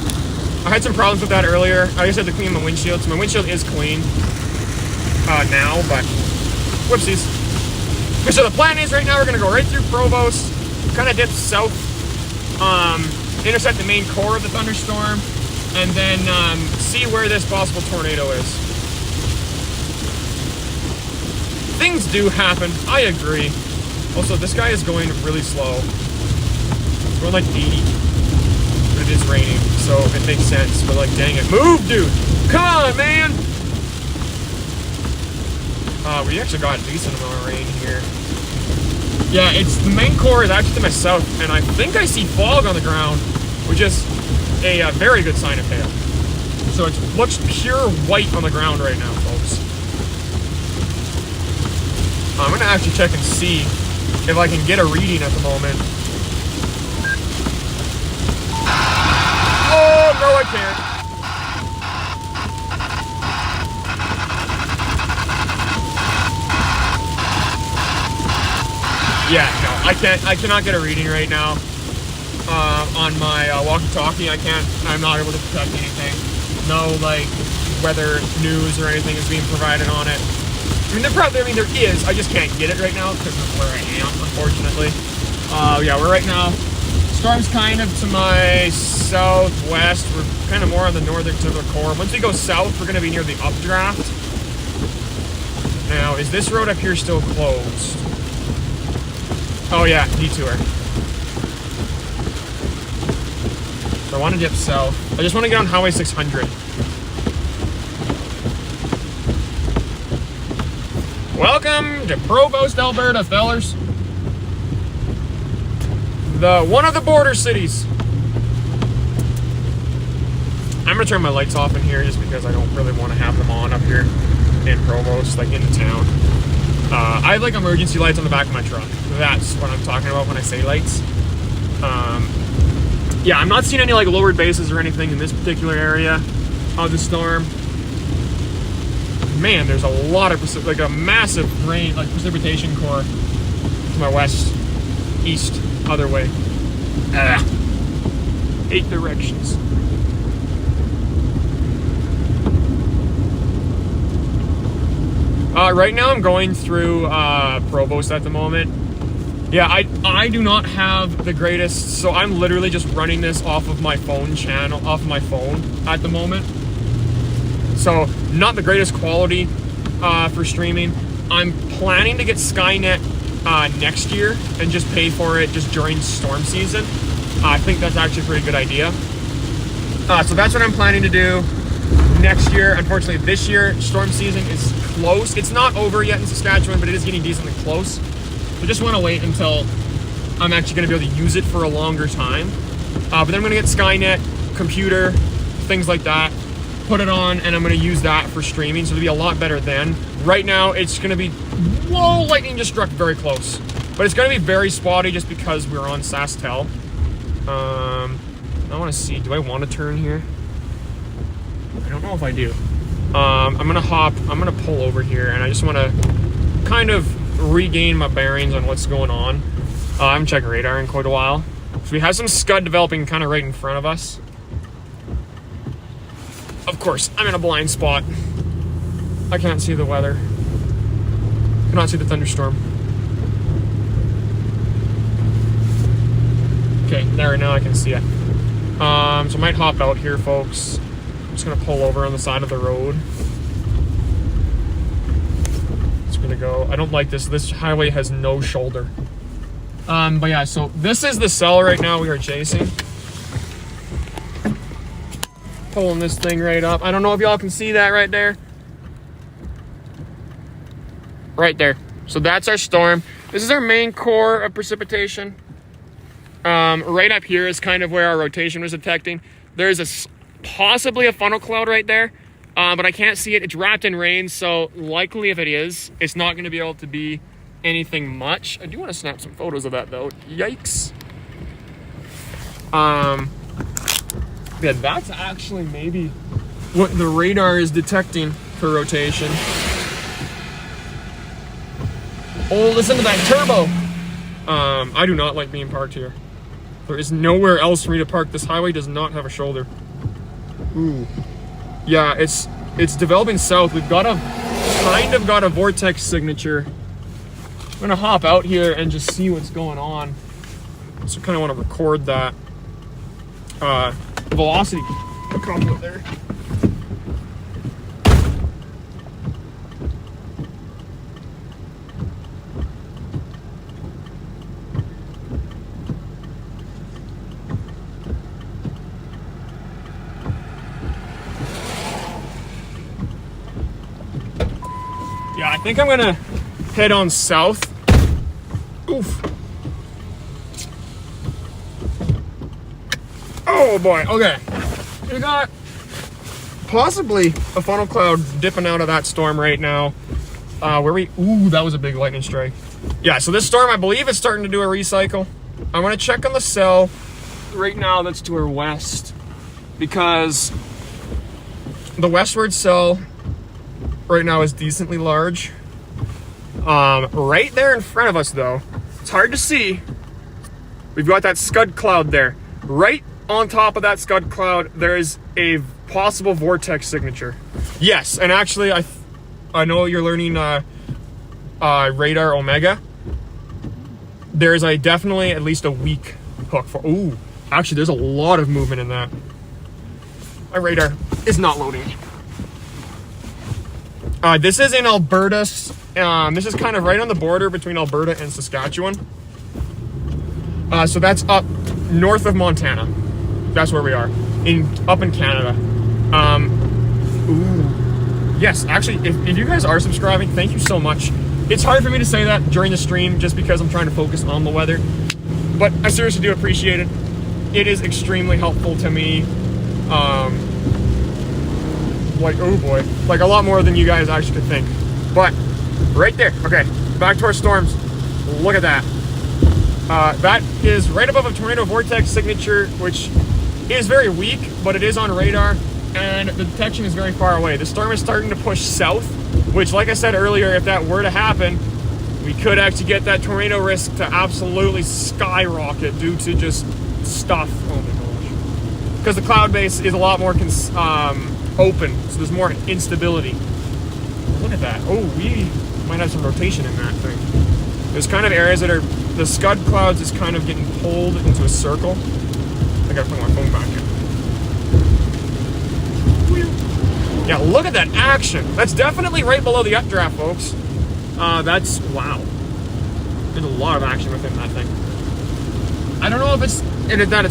I had some problems with that earlier. I just had to clean my windshield. So my windshield is clean now, but whoopsies. Okay, so the plan is right now we're going to go right through Provost, kind of dip south, intersect the main core of the thunderstorm, and then see where this possible tornado is. Things do happen, I agree. Also, this guy is going really slow. It's going like 80, but it is raining, so it makes sense. But like, dang it, move, dude! Come on, man! We actually got a decent amount of rain here. Yeah, the main core is actually to my south, and I think I see fog on the ground, which is a very good sign of hail. So it looks pure white on the ground right now, folks. I'm gonna actually check and see if I can get a reading at the moment. Oh, no, I can't. Yeah, no, I cannot get a reading right now on my walkie-talkie. I'm not able to detect anything. No, like, weather news or anything is being provided on it. I mean, there is. I just can't get it right now because of where I am, unfortunately. Yeah, we're right now. Storm's kind of to my southwest. We're kind of more on the northern tip of the core. Once we go south, we're going to be near the updraft. Now, is this road up here still closed? Oh yeah, detour. So I want to dip south. I just want to get on Highway 600. Welcome to Provost, Alberta, fellers. One of the border cities. I'm gonna turn my lights off in here just because I don't really want to have them on up here in Provost, like in the town. I have like emergency lights on the back of my truck. That's what I'm talking about when I say lights. Yeah, I'm not seeing any like lowered bases or anything in this particular area of the storm. Man, there's a lot of like a massive rain, like precipitation core to my west, east, other way. 8 directions. Right now I'm going through Provost at the moment. Yeah, I do not have the greatest, so I'm literally just running this off of my phone channel, off of my phone at the moment. So not the greatest quality for streaming. I'm planning to get Skynet next year and just pay for it just during storm season. I think that's actually a pretty good idea. So that's what I'm planning to do next year. Unfortunately, this year, storm season is close. It's not over yet in Saskatchewan, but it is getting decently close. So just want to wait until I'm actually going to be able to use it for a longer time. But then I'm going to get Skynet, computer, things like that, put it on, and I'm going to use that for streaming. So it'll be a lot better then. Right now, it's going to be, whoa, lightning just struck very close. But it's going to be very spotty just because we're on Sasktel. I want to see, do I want to turn here? I don't know if I do. I'm going to pull over here, and I just want to kind of regain my bearings on what's going on. I haven't checked radar in quite a while. So we have some scud developing kind of right in front of us. Of course, I'm in a blind spot. I can't see the weather. Cannot see the thunderstorm. Okay, there, now I can see it. So I might hop out here, folks. I'm just gonna pull over on the side of the road. It's gonna go. I don't like this. This highway has no shoulder. But yeah, so this is the cell right now we are chasing. Pulling this thing right up. I don't know if y'all can see that right there. Right there. So that's our storm. This is our main core of precipitation. Right up here is kind of where our rotation was detecting. There's possibly a funnel cloud right there, but I can't see it. It's wrapped in rain, so likely if it is, it's not going to be able to be anything much. I do want to snap some photos of that though. Yikes. Yeah, that's actually maybe what the radar is detecting for rotation. Oh, listen to that turbo. I do not like being parked here. There is nowhere else for me to park. This highway does not have a shoulder. Ooh. Yeah, it's developing south. We've got kind of got a vortex signature. I'm gonna hop out here and just see what's going on. So kind of want to record that velocity combo there. Yeah, I think I'm gonna head on south. Oof. Oh boy, okay. We got possibly a funnel cloud dipping out of that storm right now. Ooh, that was a big lightning strike. Yeah, so this storm, I believe, is starting to do a recycle. I'm gonna check on the cell right now that's to our west, because the westward cell right now is decently large. Right there in front of us though, it's hard to see. We've got that scud cloud there. Right on top of that scud cloud, there is a possible vortex signature. Yes, and actually I know you're learning radar omega. There is definitely at least a weak hook for, ooh, actually there's a lot of movement in that. My radar is not loading. This is in Alberta. This is kind of right on the border between Alberta and Saskatchewan. So that's up north of Montana. That's where we are, up in Canada. Ooh, yes, actually, if you guys are subscribing, thank you so much. It's hard for me to say that during the stream just because I'm trying to focus on the weather, but I seriously do appreciate it. It is extremely helpful to me. Like, oh boy, like a lot more than you guys actually could think. But right there, okay, back to our storms. Look at that. That is right above a tornado vortex signature, which is very weak, but it is on radar, and the detection is very far away. The storm is starting to push south, which, like I said earlier, if that were to happen, we could actually get that tornado risk to absolutely skyrocket due to just stuff. Oh my gosh. Because the cloud base is a lot more open, so there's more instability. Look at that. Oh, we might have some rotation in that thing. There's kind of areas that are, the scud clouds is kind of getting pulled into a circle. I gotta put my phone back in. Yeah, look at that action. That's definitely right below the updraft, folks. That's, wow. There's a lot of action within that thing. I don't know if it's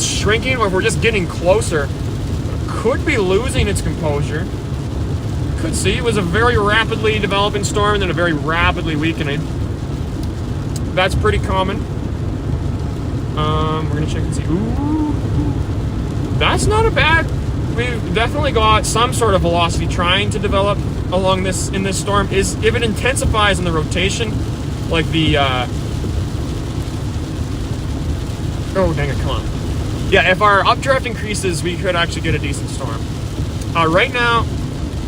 shrinking or if we're just getting closer. It could be losing its composure. Could see it was a very rapidly developing storm and then a very rapidly weakening. That's pretty common. We're gonna check and see. Ooh, that's not a bad. We've definitely got some sort of velocity trying to develop along this in this storm. Is if it intensifies in the rotation, like the. Oh dang it! Come on. Yeah, if our updraft increases, we could actually get a decent storm. Right now,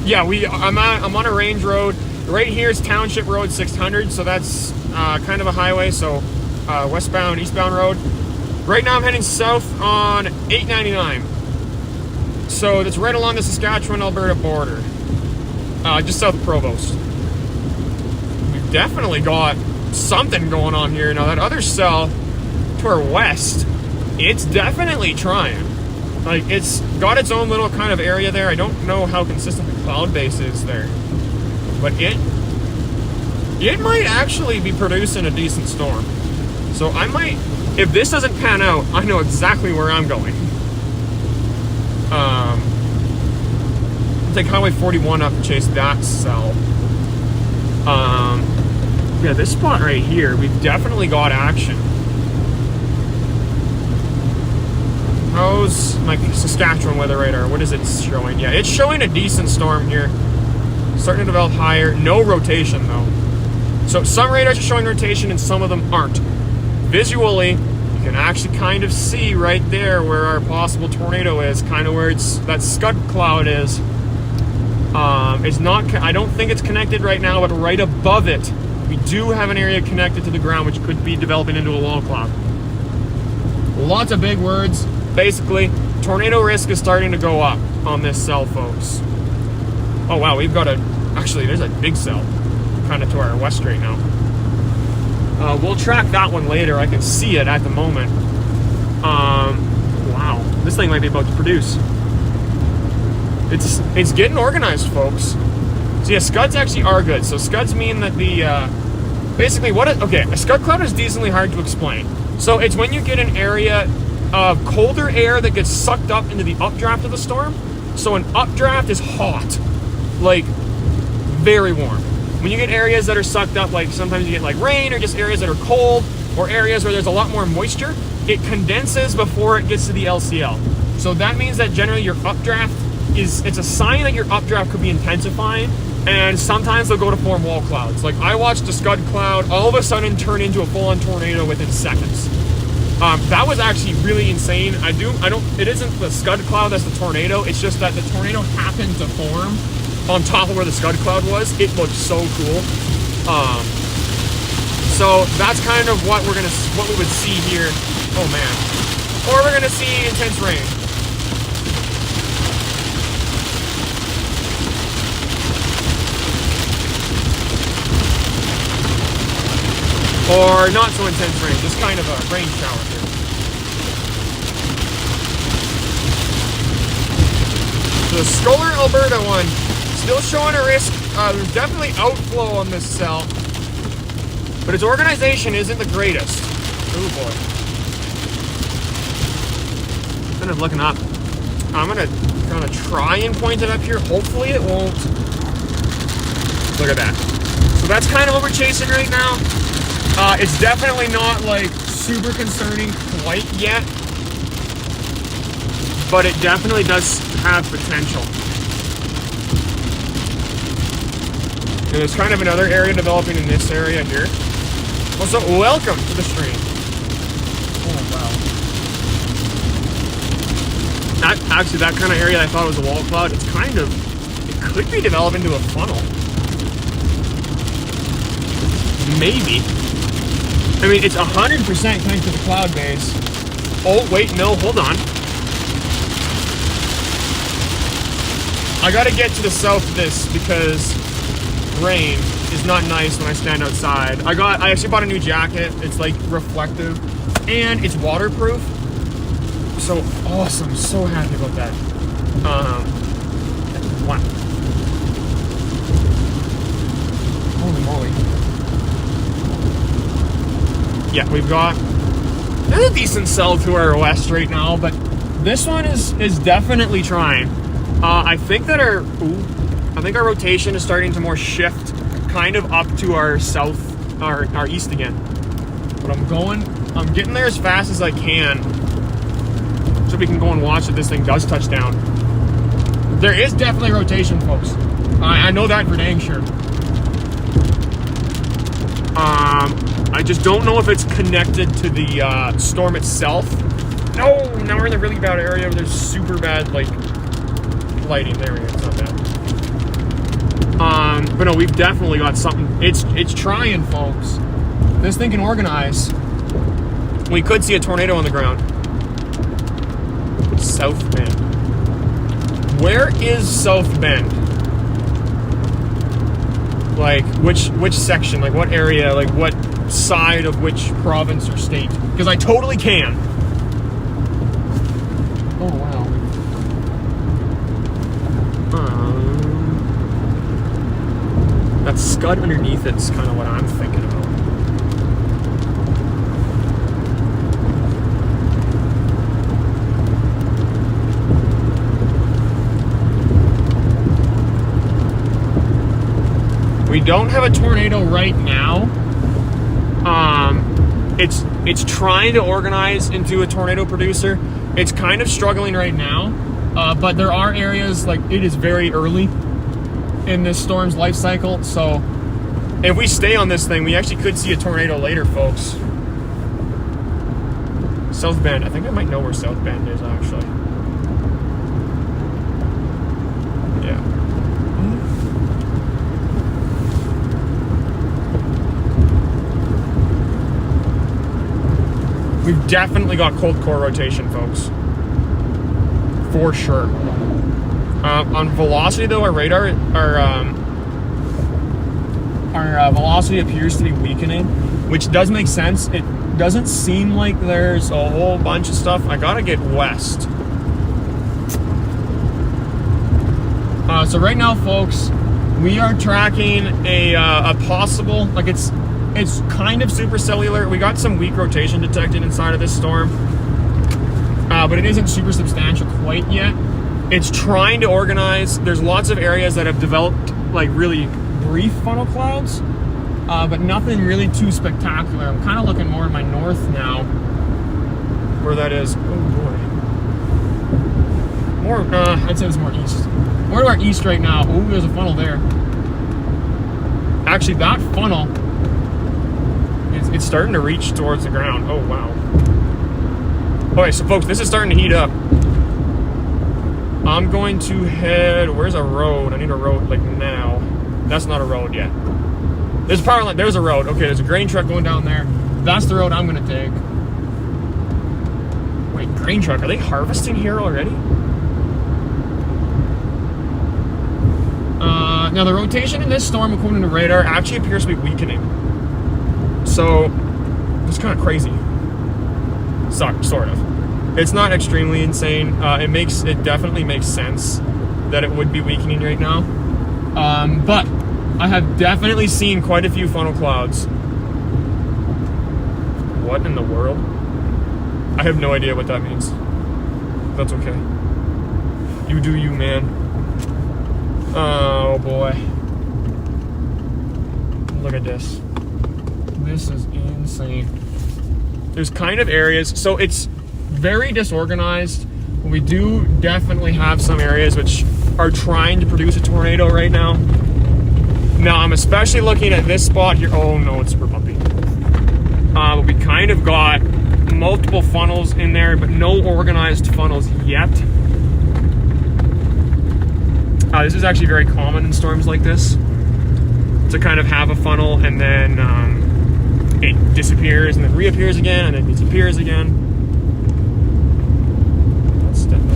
yeah, I'm on a range road. Right here is Township Road 600, so that's kind of a highway, so westbound, eastbound road. Right now I'm heading south on 899. So that's right along the Saskatchewan-Alberta border, just south of Provost. We've definitely got something going on here. Now that other cell to our west, it's definitely trying. Like, it's got its own little kind of area there. I don't know how consistent the cloud base is there. But it might actually be producing a decent storm. So I might, if this doesn't pan out, I know exactly where I'm going. Take Highway 41 up and chase that cell. Yeah, this spot right here, we've definitely got action. How's my Saskatchewan weather radar? What is it showing? Yeah, it's showing a decent storm here. Starting to develop higher. No rotation though. So some radars are showing rotation and some of them aren't. Visually, you can actually kind of see right there where our possible tornado is, kind of where that scud cloud is. It's not, I don't think it's connected right now, but right above it, we do have an area connected to the ground which could be developing into a low cloud. Lots of big words. Basically, tornado risk is starting to go up on this cell, folks. Oh wow, we've got actually there's a big cell kind of to our west right now. We'll track that one later. I can see it at the moment. Wow, this thing might be about to produce. It's getting organized, folks. So yeah, scuds actually are good. So scuds mean that basically a scud cloud is decently hard to explain. So it's when you get an area of colder air that gets sucked up into the updraft of the storm. So an updraft is hot, like very warm. When you get areas that are sucked up, like sometimes you get like rain, or just areas that are cold, or areas where there's a lot more moisture, it condenses before it gets to the LCL. So that means that generally your updraft it's a sign that your updraft could be intensifying, and sometimes they'll go to form wall clouds. Like I watched a scud cloud all of a sudden turn into a full-on tornado within seconds. That was actually really insane. It isn't the scud cloud that's the tornado, it's just that the tornado happened to form on top of where the scud cloud was. It looked so cool. So that's kind of what we would see here. Oh man. Or we're gonna see intense rain. Or not so intense rain, just kind of a rain shower here. So the Scholar Alberta one, still showing a risk. There's definitely outflow on this cell, but its organization isn't the greatest. Oh boy. Kind of looking up. I'm gonna kind of try and point it up here. Hopefully it won't. Look at that. So that's kind of what we're chasing right now. It's definitely not like super concerning quite yet, but it definitely does have potential. And there's kind of another area developing in this area here. Also, welcome to the stream. Oh wow. That kind of area I thought was a wall cloud, it could be developed into a funnel. Maybe. I mean, it's 100% connected to the cloud base. Oh, wait, no, hold on. I gotta get to the south of this because rain is not nice when I stand outside. I actually bought a new jacket. It's like reflective and it's waterproof. So awesome, so happy about that. Wow. Holy moly. Yeah, we've got a decent cell to our west right now, but this one is definitely trying. I think our rotation is starting to more shift kind of up to our south, our east again. But I'm getting there as fast as I can so we can go and watch if this thing does touch down. There is definitely rotation, folks. I know that for dang sure. I just don't know if it's connected to the storm itself. No, now we're in the really bad area where there's super bad like lighting. There we go. It's not bad. But no, we've definitely got something. It's trying, folks. This thing can organize. We could see a tornado on the ground. South Bend. Where is South Bend? Like which section? Like what area? Like what side of which province or state? Because I totally can. Oh wow. That scud underneath it's kind of what I'm thinking about. We don't have a tornado right now. It's trying to organize into a tornado producer. It's kind of struggling right now, but there are areas, like it is very early in this storm's life cycle, so if we stay on this thing, we actually could see a tornado later, folks. South Bend. I think I might know where South Bend is, actually. Yeah. We've definitely got cold core rotation, folks. For sure. On velocity, though, our radar, our velocity appears to be weakening, which does make sense. It doesn't seem like there's a whole bunch of stuff. I gotta get west. So right now, folks, we are tracking a possible, like it's kind of supercellular. We got some weak rotation detected inside of this storm, but it isn't super substantial quite yet. It's trying to organize. There's lots of areas that have developed like really brief funnel clouds, but nothing really too spectacular. I'm kind of looking more in my north now, where that is. Oh boy. More, I'd say it's more east. More to our east right now. Oh, there's a funnel there. Actually, that funnel, it's starting to reach towards the ground. Oh, wow. Okay, so folks, this is starting to heat up. I'm going to head, where's a road? I need a road like now. That's not a road yet. There's a power line, there's a road. Okay, there's a grain truck going down there. That's the road I'm gonna take. Wait, grain truck, are they harvesting here already? Now the rotation in this storm, according to radar, actually appears to be weakening. So, it's kind of crazy. Sort of. It's not extremely insane. It definitely makes sense that it would be weakening right now. But I have definitely seen quite a few funnel clouds. What in the world? I have no idea what that means. That's okay. You do you, man. Oh boy. Look at this. This is insane. There's kind of areas, so it's very disorganized. We do definitely have some areas which are trying to produce a tornado right now. Now, I'm especially looking at this spot here. Oh no, it's super bumpy. We kind of got multiple funnels in there, but no organized funnels yet. This is actually very common in storms like this, to kind of have a funnel and then it disappears and then reappears again and then disappears again. That's definitely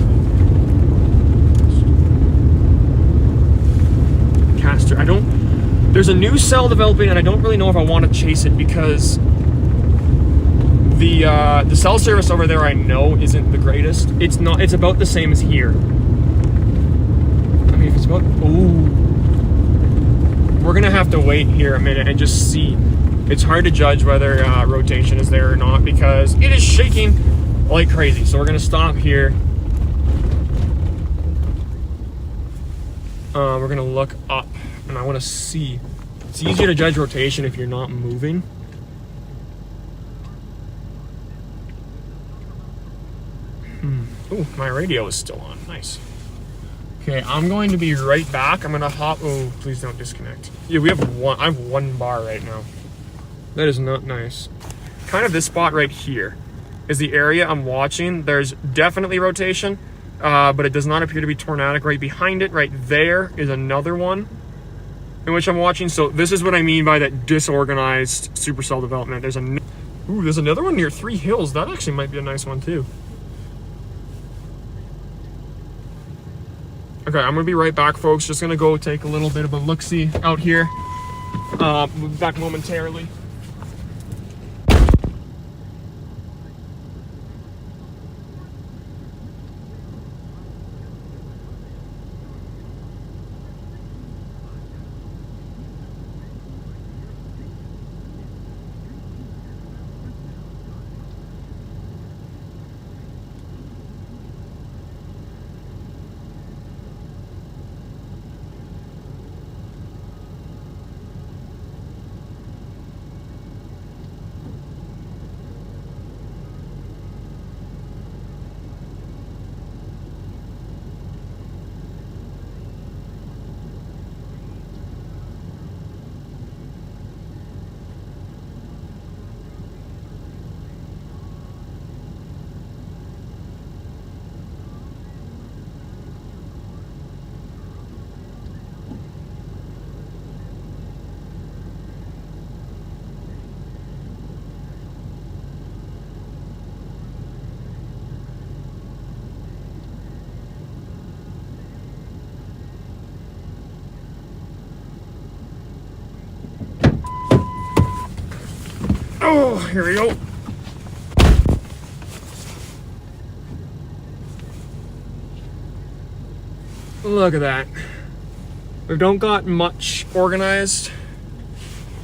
caster. There's a new cell developing and I don't really know if I want to chase it because the cell service over there I know isn't the greatest. It's about the same as here. I mean, if it's about, we're gonna have to wait here a minute and just see. It's hard to judge whether rotation is there or not because it is shaking like crazy. So we're gonna stop here. We're gonna look up and I wanna see. It's easier to judge rotation if you're not moving. Oh, my radio is still on, nice. Okay, I'm going to be right back. I'm gonna hop, oh, please don't disconnect. Yeah, I have one bar right now. That is not nice. Kind of this spot right here is the area I'm watching. There's definitely rotation, but it does not appear to be tornadic. Right behind it, right there, is another one in which I'm watching. So this is what I mean by that disorganized supercell development. There's another one near Three Hills. That actually might be a nice one too. Okay, I'm gonna be right back, folks. Just gonna go take a little bit of a look-see out here. We'll be back momentarily. Oh, here we go. Look at that. We don't got much organized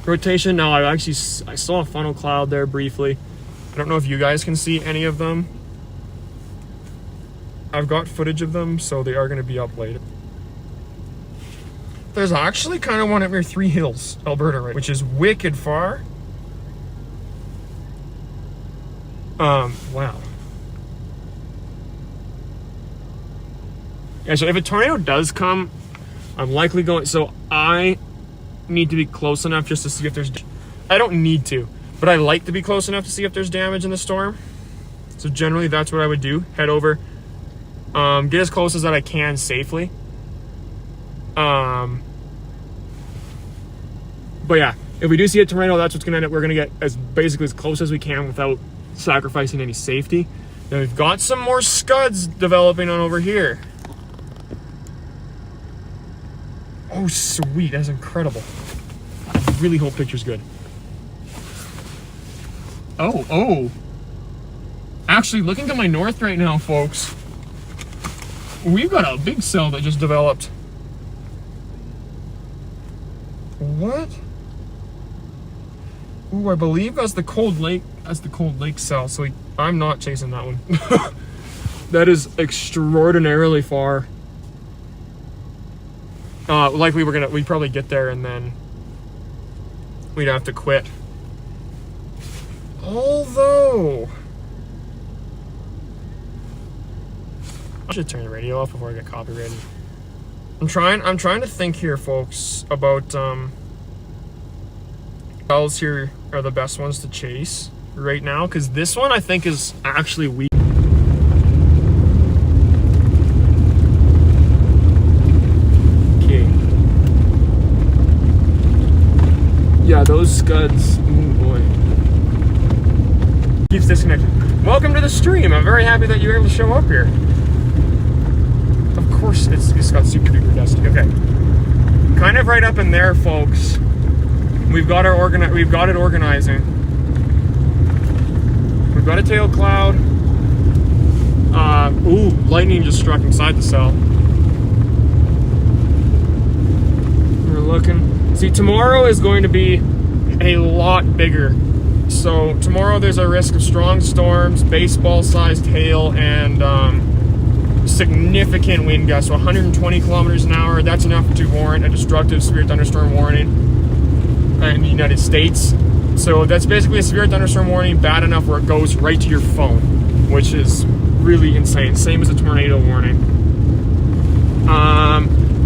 rotation. Now, I saw a funnel cloud there briefly. I don't know if you guys can see any of them. I've got footage of them, so they are going to be up later. There's actually kind of one up near Three Hills, Alberta, right, which is wicked far. Wow. Yeah, so if a tornado does come, I'm likely going, so I need to be close enough just to see if there's, I don't need to, but I like to be close enough to see if there's damage in the storm. So generally that's what I would do. Head over, get as close as that I can safely. But yeah, if we do see a tornado, that's what's gonna end up, we're gonna get basically as close as we can without sacrificing any safety. Now we've got some more scuds developing on over here. Oh, sweet, that's incredible. I really hope picture's good. Oh. Actually, looking to my north right now, folks, we've got a big cell that just developed. What? Ooh, I believe that's the Cold Lake cell, so I'm not chasing that one. That is extraordinarily far. Likely we'd probably get there and then we'd have to quit. Although, I should turn the radio off before I get copyrighted. I'm trying to think here, folks, about cells here are the best ones to chase right now, because this one I think is actually weak. Yeah, those scuds, oh boy. Keeps disconnected. Welcome to the stream. I'm very happy that you were able to show up here. Of course, it's got super duper dusty. Okay. Kind of right up in there, folks. We've got it organizing. We've got a tail cloud. Ooh, lightning just struck inside the cell. We're looking. See, tomorrow is going to be a lot bigger. So tomorrow there's a risk of strong storms, baseball-sized hail, and significant wind gusts. So 120 kilometers an hour, that's enough to warrant a destructive severe thunderstorm warning in the United States. So that's basically a severe thunderstorm warning, bad enough where it goes right to your phone, which is really insane. Same as a tornado warning.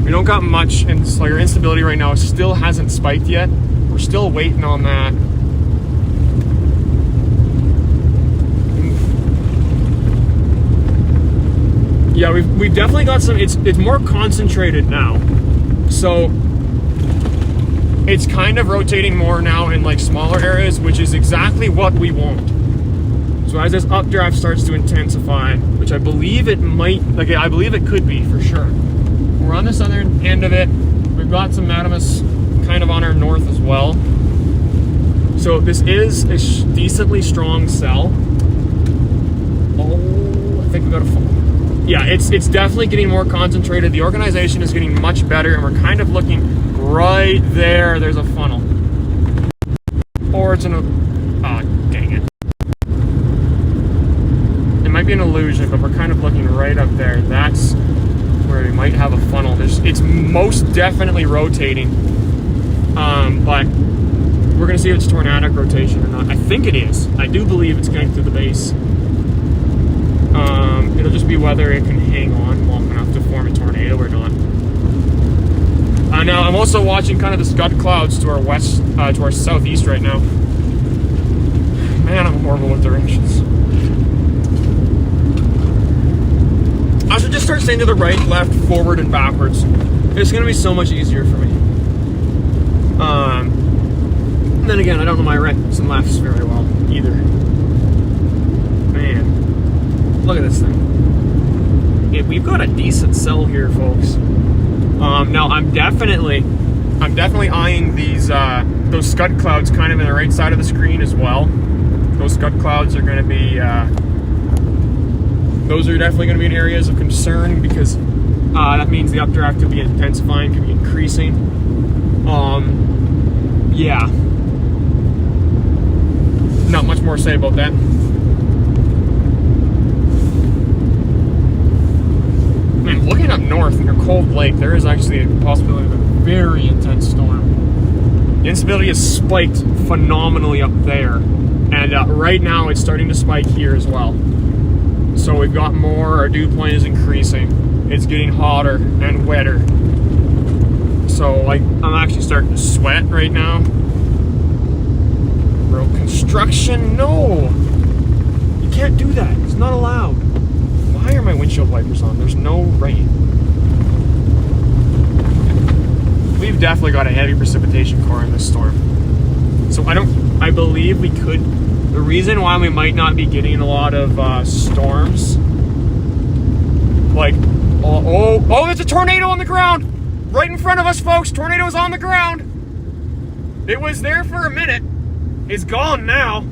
We don't got much, and so your instability right now still hasn't spiked yet. We're still waiting on that. Yeah, we've definitely got some. It's more concentrated now, so it's kind of rotating more now in like smaller areas, which is exactly what we want. So as this updraft starts to intensify, which I believe it might, like I believe it could be for sure. We're on the southern end of it. We've got some madamus kind of on our north as well. So this is a decently strong cell. Oh, I think we got a fall. Yeah, it's definitely getting more concentrated. The organization is getting much better, and we're kind of looking right there. There's a funnel. Or it's dang it. It might be an illusion, but we're kind of looking right up there. That's where we might have a funnel. It's most definitely rotating, but we're gonna see if it's tornadic rotation or not. I think it is. I do believe it's going through the base. It'll just be whether it can hang on long enough to form a tornado or not. Now I'm also watching kind of the scud clouds to our west, to our southeast right now. Man, I'm horrible with directions. I should just start saying to the right, left, forward, and backwards. It's going to be so much easier for me. And then again, I don't know my rights and lefts very well either. Man, look at this thing. Yeah, we've got a decent cell here, folks. Now I'm definitely eyeing these those scud clouds kind of in the right side of the screen as well. Those scud clouds are going to be, those are definitely going to be in areas of concern because that means the updraft could be intensifying, could be increasing. Yeah. Not much more to say about that. Man, looking up north near Cold Lake, there is actually a possibility of a very intense storm. The instability has spiked phenomenally up there, and right now it's starting to spike here as well. So we've got more, our dew point is increasing, it's getting hotter and wetter. So like, I'm actually starting to sweat right now. Road construction, no! You can't do that, it's not allowed. Why are my windshield wipers on? There's no rain. We've definitely got a heavy precipitation core in this storm. So I believe we could, the reason why we might not be getting a lot of storms, like, oh, there's a tornado on the ground! Right in front of us, folks, tornado's on the ground! It was there for a minute. It's gone now.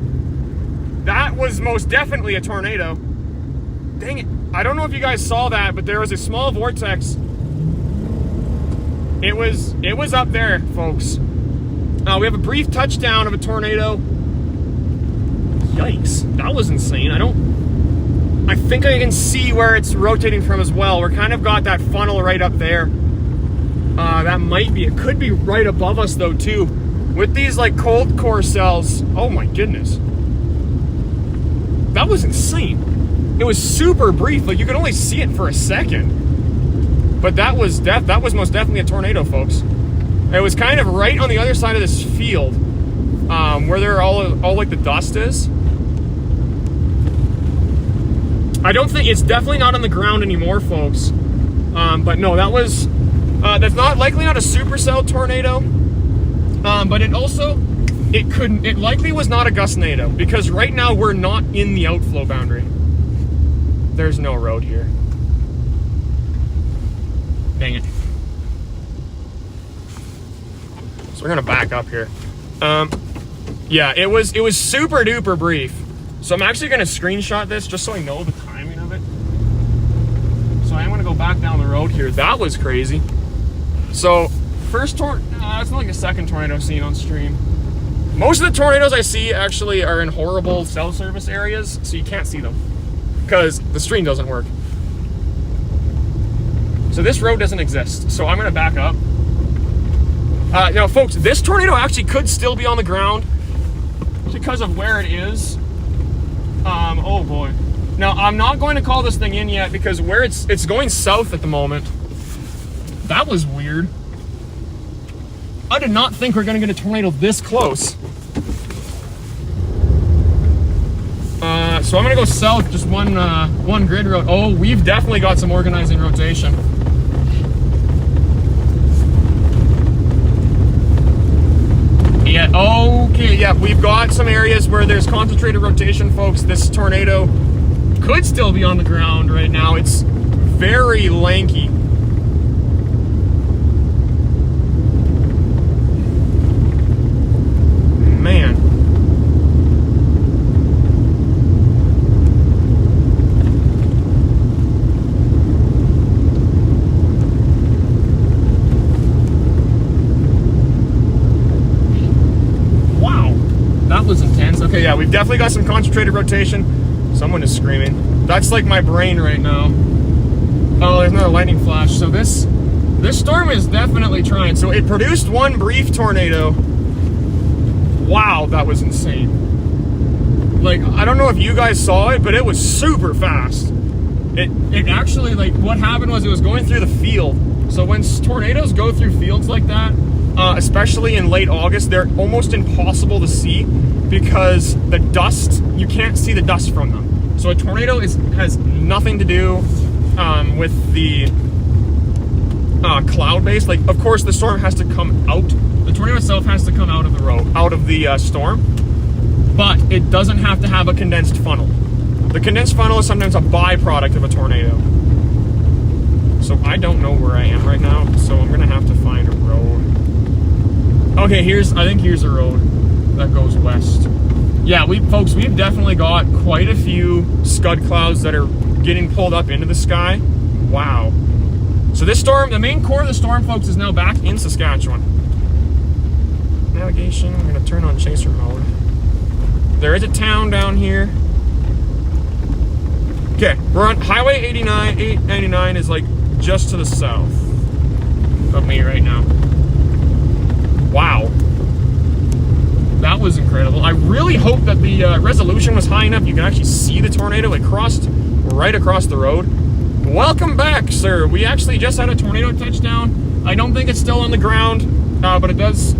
That was most definitely a tornado. Dang it. I don't know if you guys saw that, but there was a small vortex. It was up there, folks. We have a brief touchdown of a tornado. Yikes, that was insane. I think I can see where it's rotating from as well. We're kind of got that funnel right up there. That might be, it could be right above us though too. With these like cold core cells, oh my goodness. That was insane. It was super brief, like you could only see it for a second. But that was most definitely a tornado, folks. It was kind of right on the other side of this field, where there all like the dust is. I don't think, it's definitely not on the ground anymore, folks. But no, that was, that's likely not a supercell tornado. But it likely was not a gustnado, because right now we're not in the outflow boundary. There's no road here. Dang it. So we're gonna back up here. Yeah, it was super duper brief. So I'm actually gonna screenshot this just so I know the timing of it. So I'm gonna go back down the road here. That was crazy. So first it's not like the second tornado I've seen on stream. Most of the tornadoes I see actually are in horrible cell service areas, so you can't see them because the stream doesn't work. So this road doesn't exist. So I'm gonna back up. Now folks, this tornado actually could still be on the ground because of where it is. Oh boy. Now I'm not going to call this thing in yet because where it's going south at the moment. That was weird. I did not think we were gonna get a tornado this close. So I'm gonna go south, just one grid road. Oh, we've definitely got some organizing rotation. Yeah, okay, yeah, we've got some areas where there's concentrated rotation, folks. This tornado could still be on the ground right now. It's very lanky. Man. Wow, that was intense. Okay, yeah, we've definitely got some concentrated rotation. Someone is screaming. That's like my brain right now. Oh, there's another lightning flash. So this storm is definitely trying. So it produced one brief tornado. Wow, that was insane. Like, I don't know if you guys saw it, but it was super fast. It actually, like, what happened was it was going through the field. So when tornadoes go through fields like that, especially in late August, they're almost impossible to see because the dust, you can't see the dust from them. So a tornado has nothing to do with the cloud base. Like, of course, the storm has to come out. The tornado itself has to come out of the road, out of the storm, but it doesn't have to have a condensed funnel. The condensed funnel is sometimes a byproduct of a tornado. So I don't know where I am right now, so I'm gonna have to find a road. Okay, I think here's the road that goes west. Yeah, we've definitely got quite a few scud clouds that are getting pulled up into the sky. Wow. So this storm, the main core of the storm, folks, is now back in Saskatchewan. Navigation, I'm gonna turn on chaser mode. There is a town down here. Okay, we're on Highway 899 is like just to the south of me right now. Wow. That was incredible. I really hope that the resolution was high enough you can actually see the tornado. It crossed right across the road. Welcome back, sir. We actually just had a tornado touchdown. I don't think it's still on the ground, but it does.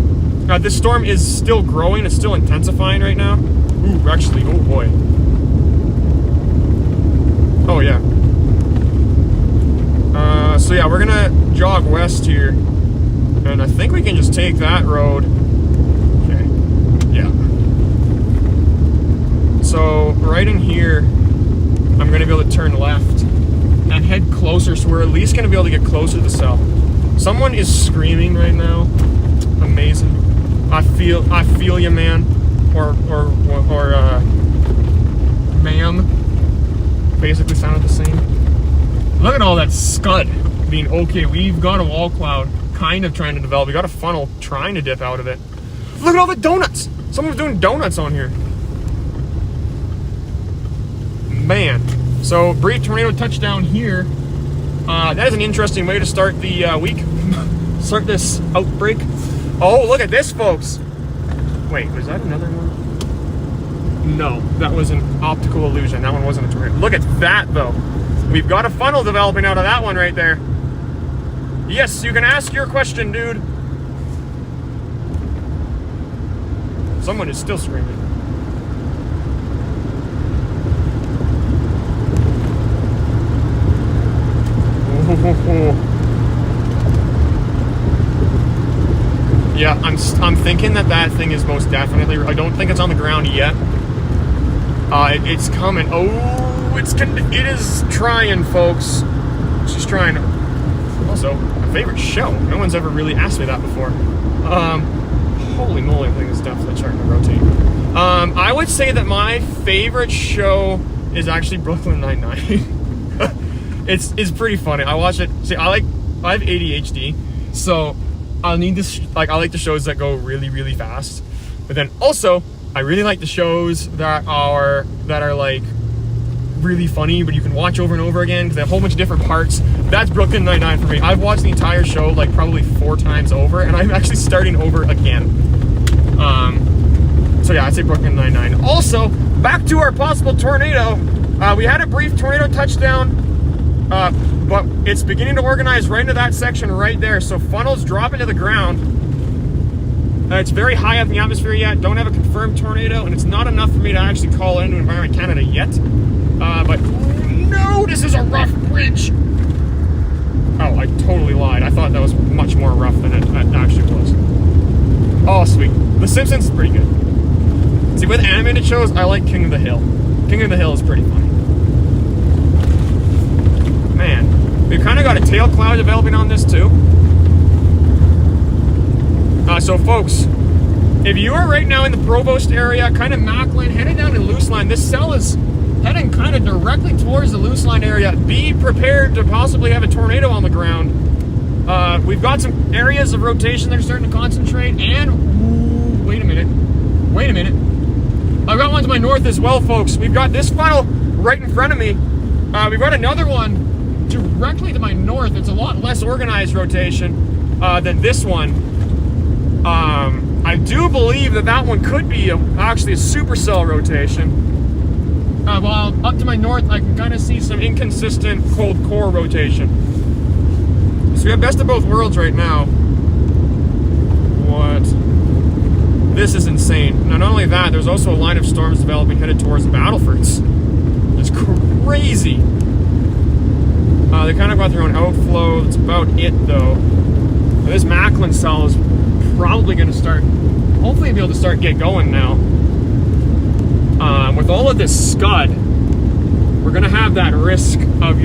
This storm is still growing. It's still intensifying right now. Ooh, actually, oh boy. Oh yeah. So yeah, we're gonna jog west here, and I think we can just take that road. Okay. Yeah. So right in here, I'm gonna be able to turn left and head closer, so we're at least gonna be able to get closer to the south. Someone is screaming right now. Amazing. I feel you, man, or ma'am. Basically sounded the same. Look at all that scud. I mean, okay, we've got a wall cloud kind of trying to develop. We got a funnel trying to dip out of it. Look at all the donuts. Someone's doing donuts on here. Man. So, brief tornado touchdown here. That is an interesting way to start the week. Start this outbreak. Oh, look at this, folks. Wait, was that another one? No, that was an optical illusion. That one wasn't a tornado. Look at that, though. We've got a funnel developing out of that one right there. Yes, you can ask your question, dude. Someone is still screaming. Yeah, I'm thinking that thing is most definitely. I don't think it's on the ground yet. It's coming. Oh, it is trying, folks. She's trying. Also, my favorite show. No one's ever really asked me that before. Holy moly, I think it's definitely starting to rotate. I would say that my favorite show is actually Brooklyn Nine-Nine. It's pretty funny. I watch it. See, I have ADHD, so I like the shows that go really, really fast. But then also, I really like the shows that are like really funny, but you can watch over and over again because they have a whole bunch of different parts. That's Brooklyn Nine-Nine for me. I've watched the entire show like probably 4 times over, and I'm actually starting over again. So yeah, I'd say Brooklyn Nine-Nine. Also, back to our possible tornado. We had a brief tornado touchdown, but it's beginning to organize right into that section right there. So funnels drop into the ground. It's very high up in the atmosphere yet. Don't have a confirmed tornado, and it's not enough for me to actually call into Environment Canada yet. But no, this is a rough bridge. Oh, I totally lied. I thought that was much more rough than it actually was. Oh, sweet. The Simpsons is pretty good. See, with animated shows, I like King of the Hill. King of the Hill is pretty funny. Man, we've kind of got a tail cloud developing on this too. So folks, if you are right now in the Provost area, kind of Macklin, headed down to Luseland, this cell is heading kind of directly towards the Luseland area. Be prepared to possibly have a tornado on the ground. We've got some areas of rotation that are starting to concentrate, and ooh, wait a minute. I've got one to my north as well, folks. We've got this funnel right in front of me. We've got another one directly to my north. It's a lot less organized rotation than this one. I do believe that one could be actually a supercell rotation. While up to my north, I can kind of see some inconsistent cold core rotation. So we have best of both worlds right now. What? This is insane. Now, not only that, there's also a line of storms developing headed towards Battlefords. It's crazy. They kind of got their own outflow. That's about it, though. This Macklin cell is probably going to start, hopefully be able to get going now. With all of this scud, we're going to have that risk of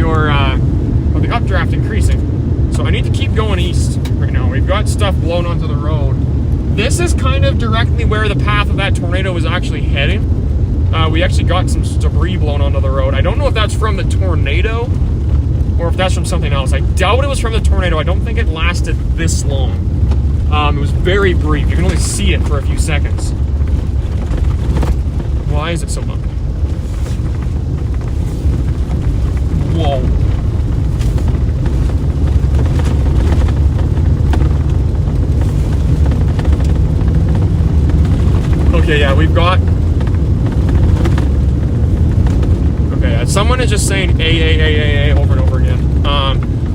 of the updraft increasing. So I need to keep going east right now. We've got stuff blown onto the road. This is kind of directly where the path of that tornado was actually heading. We actually got some debris blown onto the road. I don't know if that's from the tornado or if that's from something else. I doubt it was from the tornado. I don't think it lasted this long. It was very brief. You can only see it for a few seconds. Why is it so bumpy? Whoa. Okay, yeah, we've got... Okay, someone is just saying A over and over again.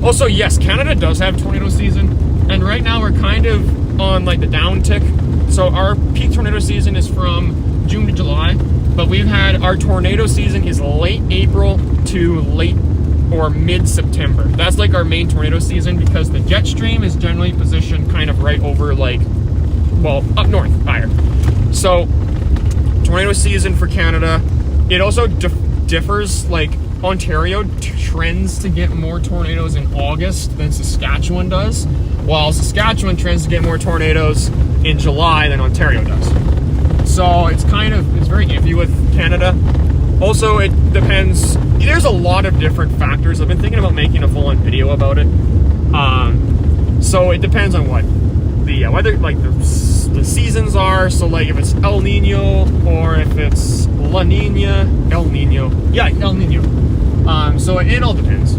Also, yes, Canada does have tornado season, and right now we're kind of on like the down tick. So our peak tornado season is from June to July, but we've had our tornado season is late April to late or mid-September. That's like our main tornado season because the jet stream is generally positioned kind of right over like, well, up north, higher. So, tornado season for Canada. It also differs, like Ontario trends to get more tornadoes in August than Saskatchewan does, while Saskatchewan trends to get more tornadoes in July than Ontario does. So it's very iffy with Canada. Also, it depends, there's a lot of different factors. I've been thinking about making a full-on video about it. So it depends on what the weather, like the seasons are. So like if it's El Nino or if it's La Nina, El Nino. Yeah, El Nino. So it all depends.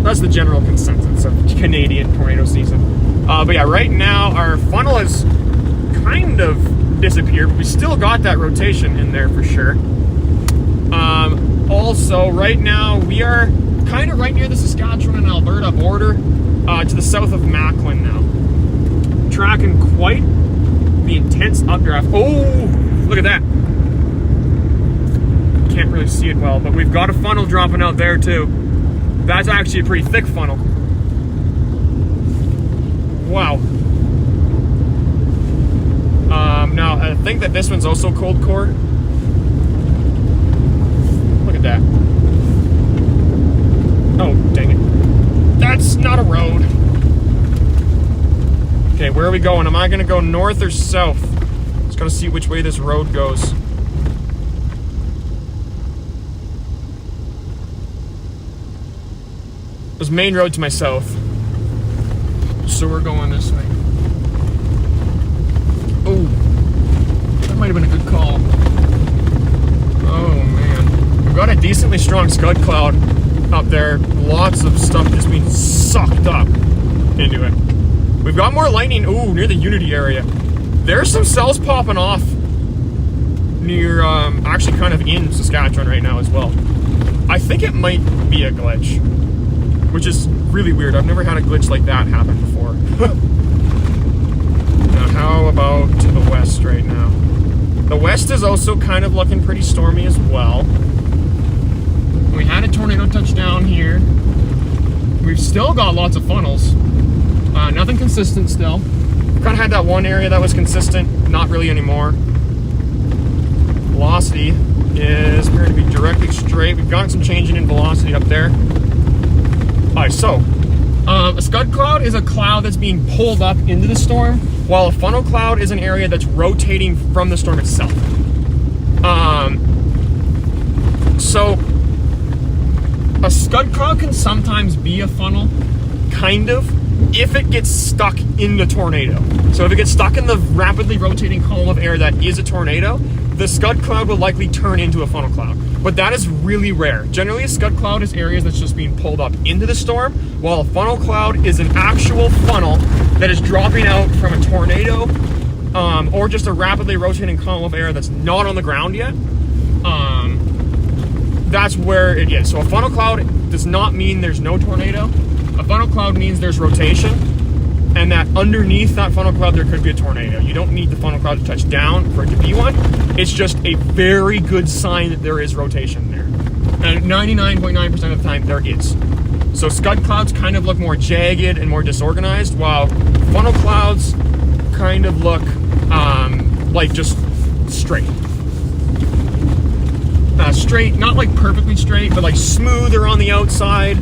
That's the general consensus of Canadian tornado season. But yeah, right now our funnel has kind of disappeared, but we still got that rotation in there for sure. Also, right now we are kind of right near the Saskatchewan and Alberta border, to the south of Macklin now. Tracking quite the intense updraft. Oh, look at that. Can't really see it well, but we've got a funnel dropping out there too. That's actually a pretty thick funnel. Wow. Now, I think that this one's also cold core. Look at that. Oh, dang it. That's not a road. Okay, where are we going? Am I going to go north or south? Just got to see which way this road goes. There's main road to my south. So we're going this way. Oh, that might have been a good call. Oh man. We've got a decently strong scud cloud up there. Lots of stuff just being sucked up into it. We've got more lightning, ooh, near the Unity area. There's some cells popping off near, actually kind of in Saskatchewan right now as well. I think it might be a glitch, which is really weird. I've never had a glitch like that happen before. Now, how about to the west right now? The west is also kind of looking pretty stormy as well. We had a tornado touchdown here. We've still got lots of funnels. Nothing consistent still. Kind of had that one area that was consistent, not really anymore. Velocity is appearing to be directly straight. We've gotten some changing in velocity up there. Alright, so a scud cloud is a cloud that's being pulled up into the storm, while a funnel cloud is an area that's rotating from the storm itself. So a scud cloud can sometimes be a funnel, kind of, if it gets stuck in the tornado. So if it gets stuck in the rapidly rotating column of air that is a tornado, the scud cloud will likely turn into a funnel cloud. But that is really rare. Generally, a scud cloud is areas that's just being pulled up into the storm, while a funnel cloud is an actual funnel that is dropping out from a tornado, or just a rapidly rotating column of air that's not on the ground yet. That's where it is. So a funnel cloud does not mean there's no tornado. A funnel cloud means there's rotation, and that underneath that funnel cloud there could be a tornado. You don't need the funnel cloud to touch down for it to be one. It's just a very good sign that there is rotation there. And 99.9% of the time there is. So scud clouds kind of look more jagged and more disorganized, while funnel clouds kind of look like just straight. Straight, not like perfectly straight, but like smoother on the outside,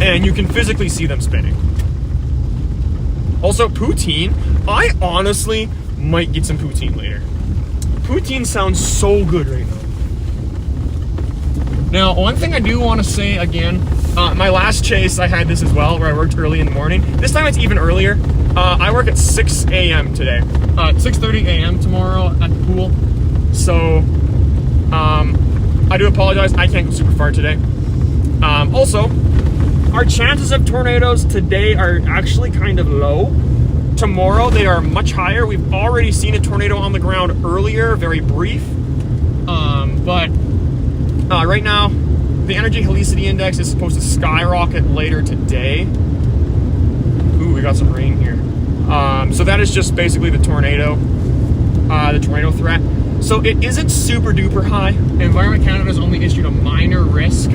and you can physically see them spinning. Also, poutine. I honestly might get some poutine later. Poutine sounds so good right now. Now, one thing I do want to say again, my last chase, I had this as well, where I worked early in the morning. This time it's even earlier. I work at 6 a.m. today. 6:30 a.m. tomorrow at the pool. So, I do apologize. I can't go super far today. Also, our chances of tornadoes today are actually kind of low. Tomorrow, they are much higher. We've already seen a tornado on the ground earlier, very brief. But right now, the energy helicity index is supposed to skyrocket later today. Ooh, we got some rain here. So that is just basically the tornado threat. So it isn't super duper high. Environment Canada has only issued a minor risk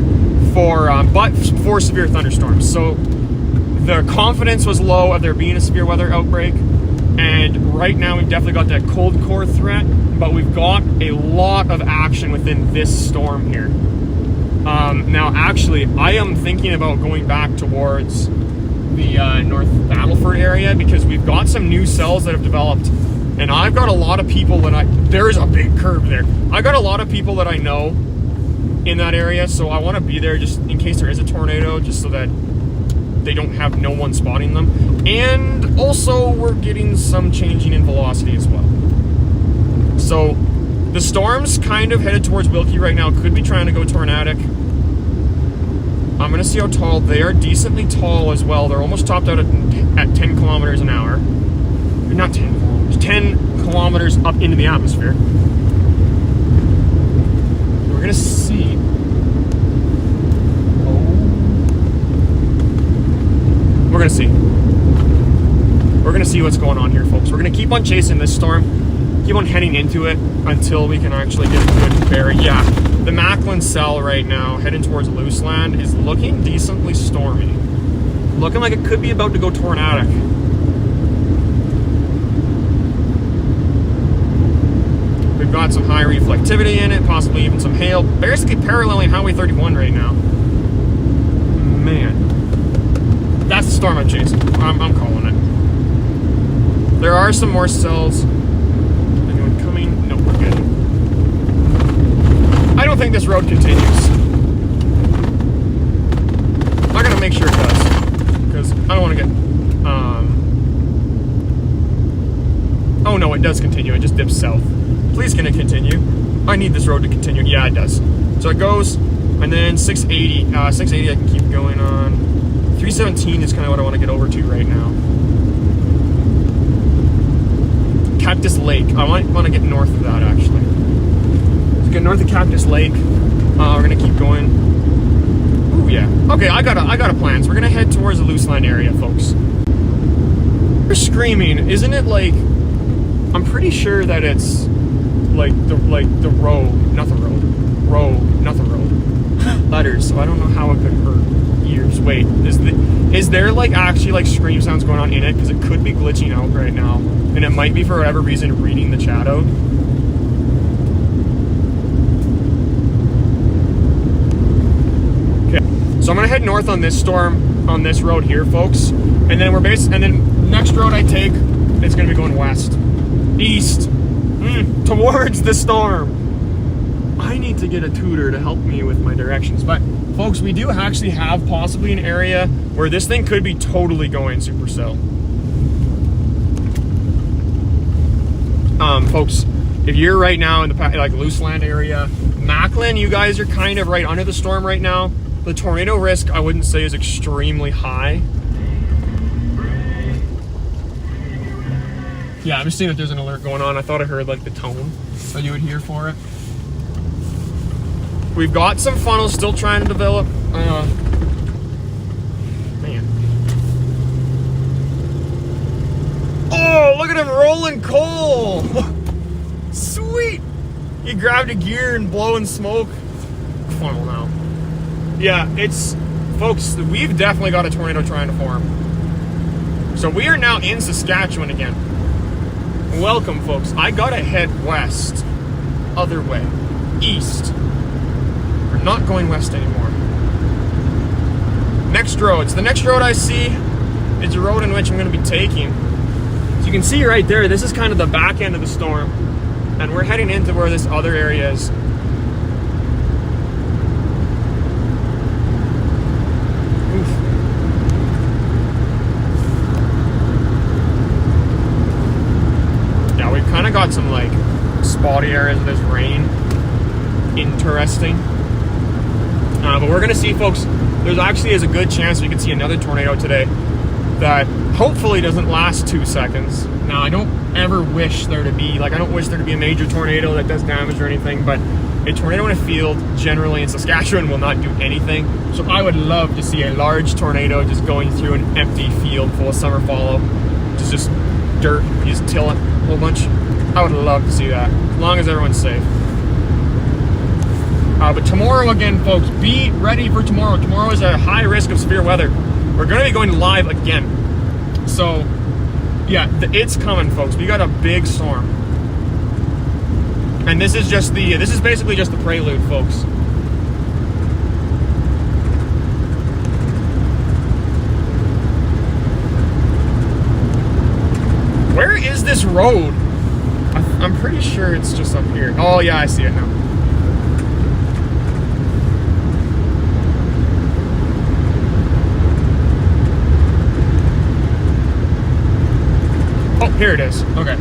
but for severe thunderstorms. So the confidence was low of there being a severe weather outbreak. And right now we've definitely got that cold core threat, but we've got a lot of action within this storm here. Now, actually, I am thinking about going back towards the North Battleford area because we've got some new cells that have developed, and I've got a lot of people that there is a big curve there. I got a lot of people that I know in that area, so I want to be there just in case there is a tornado, just so that they don't have no one spotting them. And also, we're getting some changing in velocity as well. So the storm's kind of headed towards Wilkie right now. Could be trying to go tornadic. I'm going to see how tall. They are decently tall as well. They're almost topped out at 10 kilometers an hour. Not 10 kilometers. 10 kilometers up into the atmosphere. We're going to see. We're going to see. We're going to see what's going on here, folks. We're going to keep on chasing this storm. Keep on heading into it until we can actually get a good bearing. Yeah, the Macklin cell right now, heading towards Luseland, is looking decently stormy. Looking like it could be about to go tornadic. We've got some high reflectivity in it, possibly even some hail. Basically paralleling Highway 31 right now. Man. That's the storm I'm chasing. I'm calling it. There are some more cells. Anyone coming? No, we're good. I don't think this road continues. I'm gonna make sure it does, because I don't want to get. Oh no, it does continue. It just dips south. Please, can it continue? I need this road to continue. Yeah, it does. So it goes, and then 680. 680. I can keep going on. 317 is kind of what I want to get over to right now. Cactus Lake. I want to get north of that, actually. Let's get north of Cactus Lake. We're gonna keep going. Ooh, yeah. Okay, I got a plan. So we're gonna head towards the Luseland area, folks. You're screaming, isn't it? Like, I'm pretty sure that it's like the road, not the road, not the road. Letters. So I don't know how it could hurt ears. Wait, is there like actually like scream sounds going on in it? Because it could be glitching out right now. And it might be for whatever reason reading the chat out. Okay, so I'm gonna head north on this storm, on this road here, folks. And then and then next road I take, it's gonna be going west, east, towards the storm. I need to get a tutor to help me with my directions. But folks, we do actually have possibly an area where this thing could be totally going supercell. Folks, if you're right now in the like Luseland area, Macklin, you guys are kind of right under the storm right now. The tornado risk, I wouldn't say, is extremely high. Yeah, I'm just seeing if there's an alert going on. I thought I heard like the tone that you would hear for it. We've got some funnels still trying to develop. Man. Oh, look at him rolling coal. Sweet. He grabbed a gear and blowing smoke. Funnel now. Yeah, folks, we've definitely got a tornado trying to form. So we are now in Saskatchewan again. Welcome, folks. I gotta head west. Other way. East. We're not going west anymore. Next road. It's the next road I see. is the road in which I'm going to be taking. So you can see right there, this is kind of the back end of the storm, and we're heading into where this other area is. Oof. Yeah, we've kind of got some like spotty areas of this rain. Interesting. But we're gonna see, folks, there's actually is a good chance we could see another tornado today that hopefully doesn't last 2 seconds. Now, I don't ever wish there to be, like, I don't wish there to be a major tornado that does damage or anything, but a tornado in a field generally in Saskatchewan will not do anything. So I would love to see a large tornado just going through an empty field full of summer fallow, just dirt, you just till it a whole bunch. I would love to see that, as long as everyone's safe. But tomorrow, again, folks, be ready for tomorrow. Tomorrow is a high risk of severe weather. We're going to be going live again. So, yeah, it's coming, folks. We got a big storm. And this is basically just the prelude, folks. Where is this road? I'm pretty sure it's just up here. Oh, yeah, I see it now. Oh, here it is. Okay.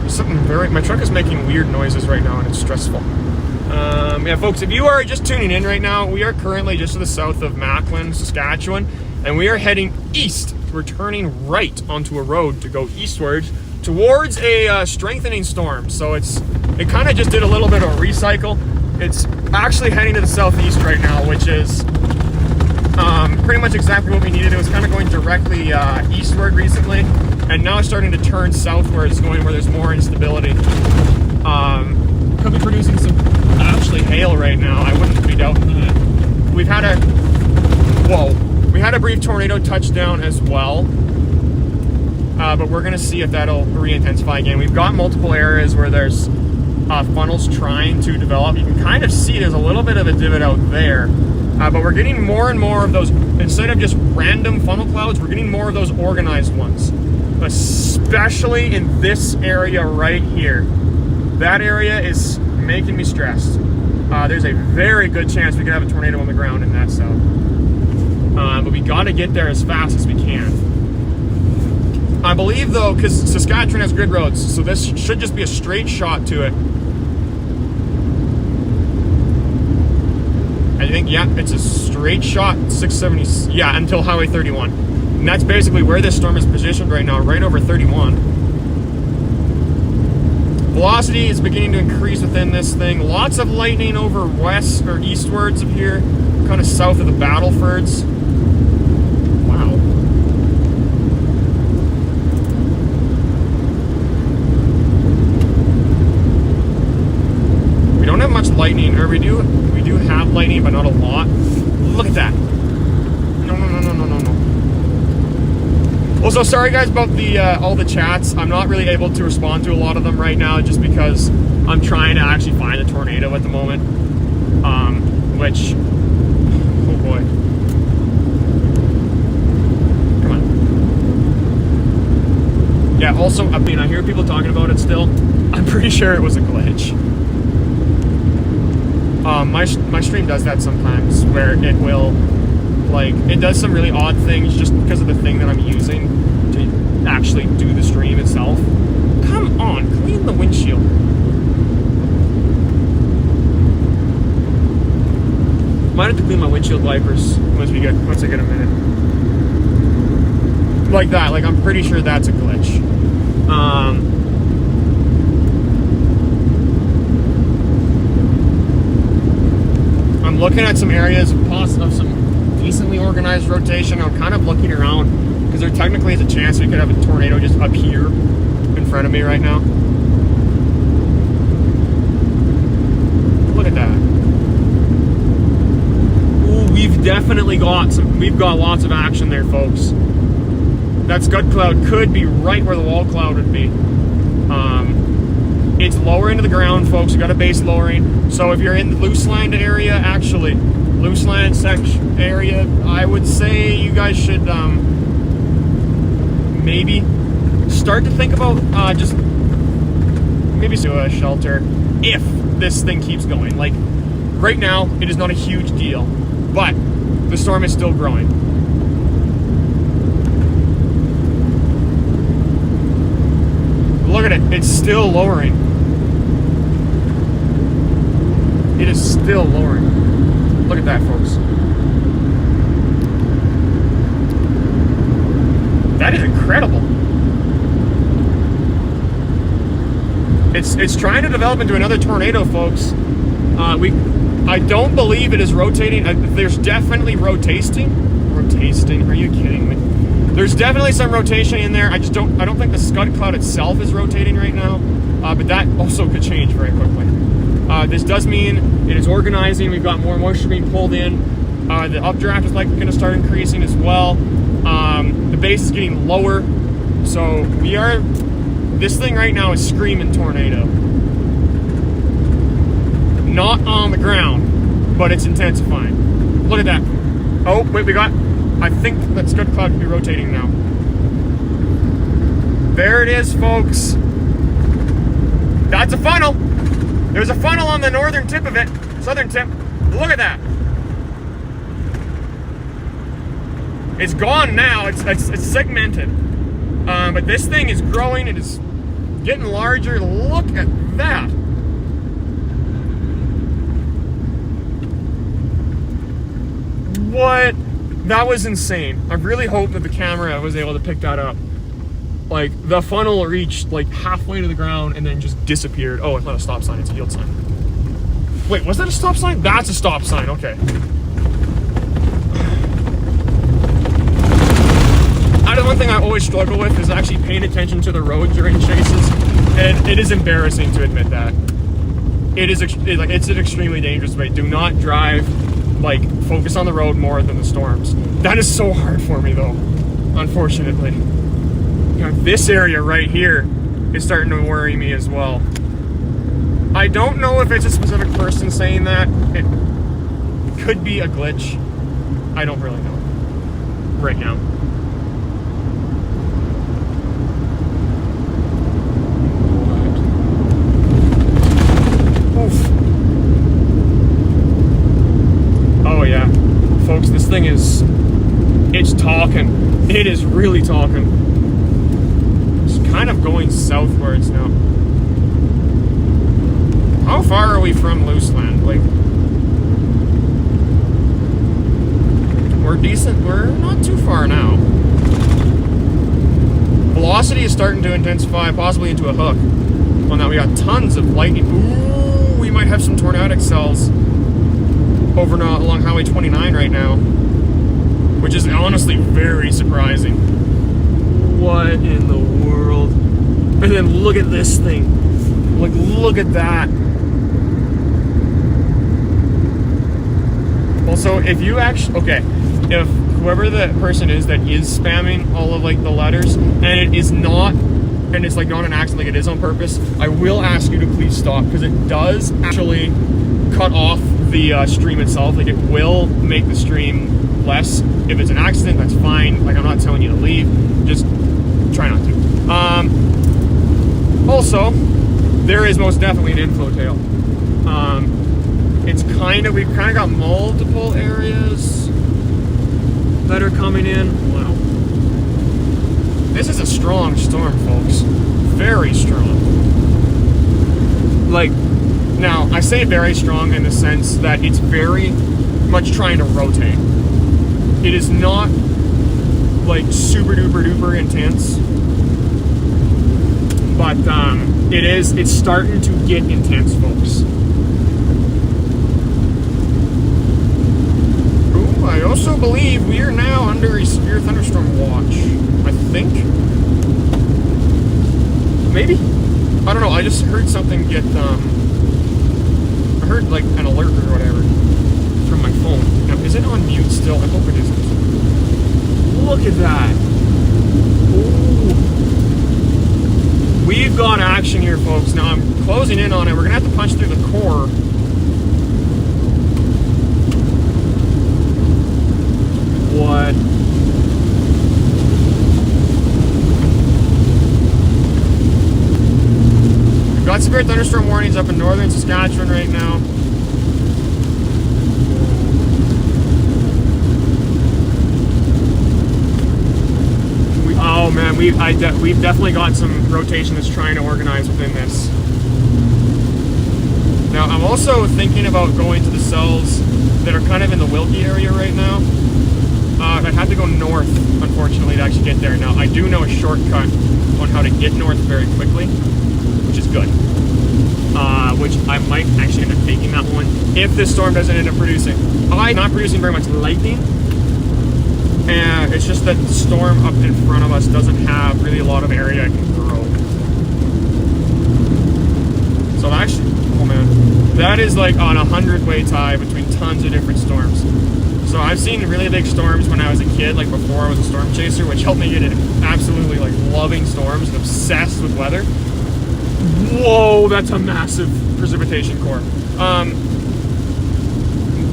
There's something my truck is making weird noises right now, and it's stressful. Yeah, folks, if you are just tuning in right now, we are currently just to the south of Macklin, Saskatchewan, and we are heading east. We're turning right onto a road to go eastwards towards a strengthening storm. So it kind of just did a little bit of a recycle. It's actually heading to the southeast right now, which is pretty much exactly what we needed. It was kind of going directly eastward recently, and now it's starting to turn southwards, going where there's more instability. Could be producing some actually hail right now. I wouldn't be doubting that. We had a brief tornado touchdown as well, but we're going to see if that'll re-intensify again. We've got multiple areas where there's funnels trying to develop. You can kind of see there's a little bit of a divot out there. But we're getting more and more of those, instead of just random funnel clouds, we're getting more of those organized ones. Especially in this area right here. That area is making me stressed. There's a very good chance we could have a tornado on the ground in that south. But we gotta get there as fast as we can. I believe though, because Saskatchewan has grid roads, so this should just be a straight shot to it. I think, yeah, it's a straight shot, 670, yeah, until Highway 31. And that's basically where this storm is positioned right now, right over 31. Velocity is beginning to increase within this thing. Lots of lightning over west or eastwards of here, kind of south of the Battlefords. Wow. We don't have much lightning, or we do have lightning, but not a lot. Look at that. No. Also, sorry guys about the all the chats. I'm not really able to respond to a lot of them right now, just because I'm trying to actually find a tornado at the moment. Which, oh boy. Come on. Yeah, also, I mean, I hear people talking about it still. I'm pretty sure it was a glitch. My stream does that sometimes, where it will, like, it does some really odd things just because of the thing that I'm using to actually do the stream itself. Come on, clean the windshield. Might have to clean my windshield wipers once I get a minute. Like that, like I'm pretty sure that's a glitch. I'm looking at some areas of some decently organized rotation. I'm kind of looking around because there technically is a chance we could have a tornado just up here in front of me right now. Look at that. Ooh, we've got lots of action there, folks. That scud cloud could be right where the wall cloud would be. It's lower into the ground, folks. We got a base lowering. So if you're in the Luseland area, actually, Luseland section area, I would say you guys should maybe start to think about just maybe do a shelter if this thing keeps going. Like right now, it is not a huge deal, but the storm is still growing. Look at it, it's still lowering. It is still lowering. Look at that, folks. That is incredible. It's trying to develop into another tornado, folks. I don't believe it is rotating. There's definitely rotating. Are you kidding me? There's definitely some rotation in there. I don't think the scud cloud itself is rotating right now. But that also could change very quickly. This does mean it is organizing. We've got more moisture being pulled in. The updraft is likely going to start increasing as well. The base is getting lower. So this thing right now is screaming tornado. Not on the ground, but it's intensifying. Look at that. Oh, wait, I think that scud cloud could be rotating now. There it is, folks. That's a funnel. There's a funnel on the northern tip of it, southern tip. Look at that. It's gone now. It's segmented. But this thing is growing. It is getting larger. Look at that. What? That was insane. I really hope that the camera was able to pick that up. Like, the funnel reached like halfway to the ground and then just disappeared. Oh, it's not a stop sign, it's a yield sign. Wait, was that a stop sign? That's a stop sign, okay. That is one thing I always struggle with, is actually paying attention to the road during chases. And it is embarrassing to admit that. It's an extremely dangerous way. Do not drive, like, focus on the road more than the storms. That is so hard for me though, unfortunately. This area right here is starting to worry me as well. I don't know if it's a specific person saying that. It could be a glitch. I don't really know right now. Oof. Oh yeah. Folks, this thing it's talking. It is really talking. Kind of going southwards now. How far are we from Luseland? Like, we're decent. We're not too far now. Velocity is starting to intensify, possibly into a hook. Well, now we got tons of lightning. Ooh, we might have some tornadic cells over along Highway 29 right now, which is honestly very surprising. What in the world? And then look at this thing. Like, look at that. Also, if you actually, okay, if whoever the person is that is spamming all of like the letters, and it is not, and it's like not an accident, like it is on purpose, I will ask you to please stop, because it does actually cut off the stream itself. Like, it will make the stream less. If it's an accident, that's fine. Like, I'm not telling you to leave. Just try not to. Also, there is most definitely an inflow tail. We've kind of got multiple areas that are coming in. Wow. This is a strong storm, folks. Very strong. Like, now, I say very strong in the sense that it's very much trying to rotate. It is not like super duper duper intense, but it's starting to get intense, folks. Ooh, I also believe we are now under a severe thunderstorm watch. I think. Maybe? I don't know, I just heard something get, I heard like an alert or whatever from my phone. Now, is it on mute still? I hope it isn't. Look at that. Ooh. We've got action here, folks. Now I'm closing in on it. We're gonna have to punch through the core. good. We've got severe thunderstorm warnings up in northern Saskatchewan right now. Oh man, we've definitely got some rotation that's trying to organize within this. Now I'm also thinking about going to the cells that are kind of in the Wilkie area right now. I'd have to go north, unfortunately, to actually get there. Now I do know a shortcut on how to get north very quickly, which is good. Which I might actually end up taking that one if this storm doesn't end up producing. I'm not producing very much lightning. And it's just that the storm up in front of us doesn't have really a lot of area I can throw. So actually, oh man, that is like on a 100-way tie between tons of different storms. So I've seen really big storms when I was a kid, like before I was a storm chaser, which helped me get into absolutely like loving storms and obsessed with weather. Whoa, that's a massive precipitation core.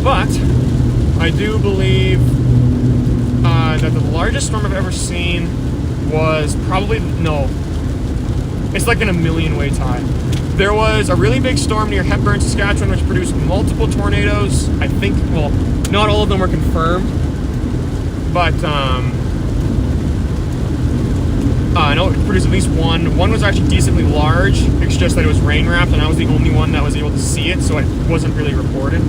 But I do believe that the largest storm I've ever seen was probably, no, it's like in a 1,000,000-way tie. There was a really big storm near Hepburn, Saskatchewan, which produced multiple tornadoes. I think, well, not all of them were confirmed, but I know it produced at least one. One was actually decently large. It's just that it was rain wrapped, and I was the only one that was able to see it, so it wasn't really reported.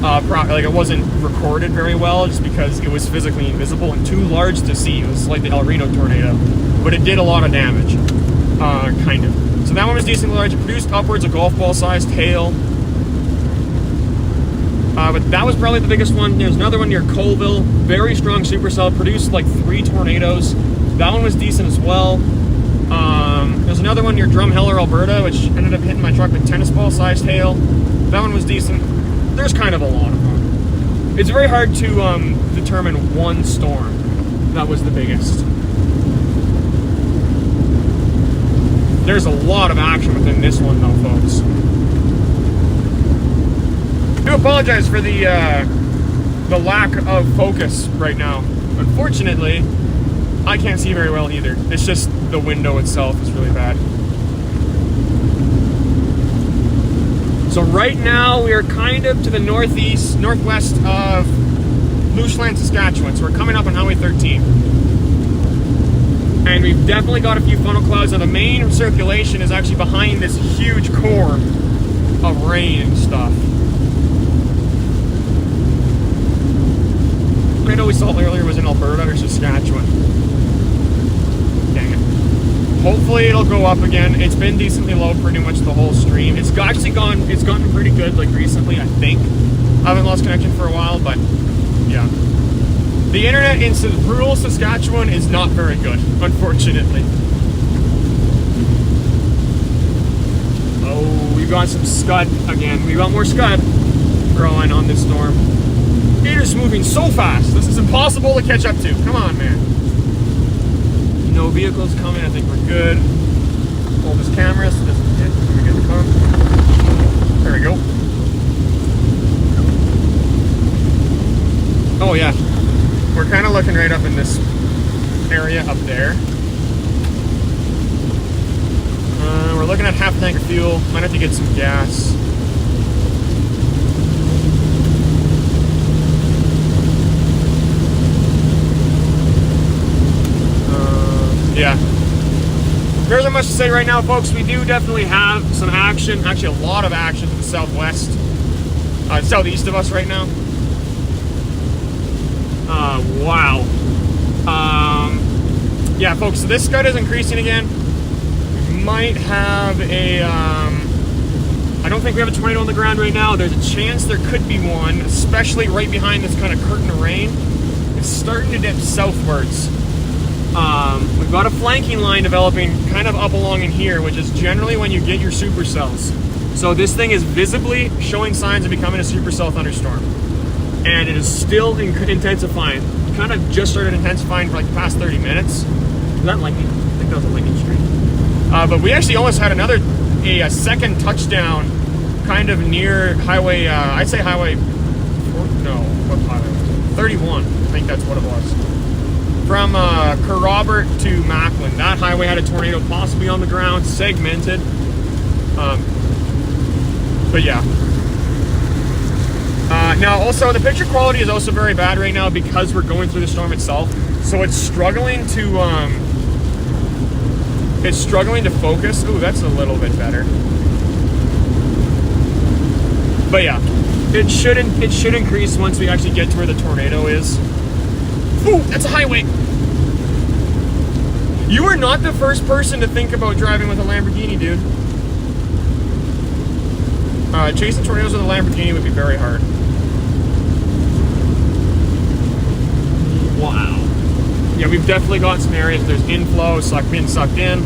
Like it wasn't recorded very well, just because it was physically invisible and too large to see. It was like the El Reno tornado, but it did a lot of damage, kind of. So that one was decently large. It produced upwards of golf ball sized hail. But that was probably the biggest one. There's another one near Colville, very strong supercell, produced like 3 tornadoes. That one was decent as well. There's another one near Drumheller, Alberta, which ended up hitting my truck with tennis ball sized hail. That one was decent. There's kind of a lot of them. It's very hard to determine one storm that was the biggest. There's a lot of action within this one though, folks. I do apologize for the lack of focus right now. Unfortunately, I can't see very well either. It's just the window itself is really bad. So right now we are kind of to the northwest of Luseland, Saskatchewan. So we're coming up on Highway 13. And we've definitely got a few funnel clouds. Now the main circulation is actually behind this huge core of rain and stuff. The tornado we saw earlier was in Alberta or Saskatchewan. Dang it. Hopefully it'll go up again. It's been decently low pretty much the whole stream. It's actually it's gotten pretty good like recently, I think. I haven't lost connection for a while, but yeah. The internet in rural Saskatchewan is not very good, unfortunately. Oh, we've got some scud again. We got more scud growing on this storm. It is moving so fast. This is impossible to catch up to. Come on, man. No vehicles coming. I think we're good. Hold this camera so it doesn't hit when we get the car. There we go. Oh yeah, we're kind of looking right up in this area up there. We're looking at half a tank of fuel. Might have to get some gas. Yeah. There isn't much to say right now, folks. We do definitely have some action, actually a lot of action to the southwest, southeast of us right now. Wow. Yeah, folks, so this scud is increasing again. We might have a, I don't think we have a tornado on the ground right now. There's a chance there could be one, especially right behind this kind of curtain of rain. It's starting to dip southwards. We've got a flanking line developing kind of up along in here, which is generally when you get your supercells. So this thing is visibly showing signs of becoming a supercell thunderstorm. And it is still intensifying. It kind of just started intensifying for like the past 30 minutes. Is that lightning? I think that was a lightning streak. But we actually almost had a second touchdown kind of near highway, I'd say highway, what highway was it? 31. I think that's what it was. From Kerrobert to Macklin, that highway had a tornado possibly on the ground, segmented. But yeah. Now also the picture quality is also very bad right now because we're going through the storm itself. So it's struggling to focus. Ooh, that's a little bit better. But yeah, it should increase once we actually get to where the tornado is. Ooh, that's a highway. You are not the first person to think about driving with a Lamborghini, dude. Chasing tornadoes with a Lamborghini would be very hard. Wow. Yeah, we've definitely got some areas. There's inflow, being sucked in.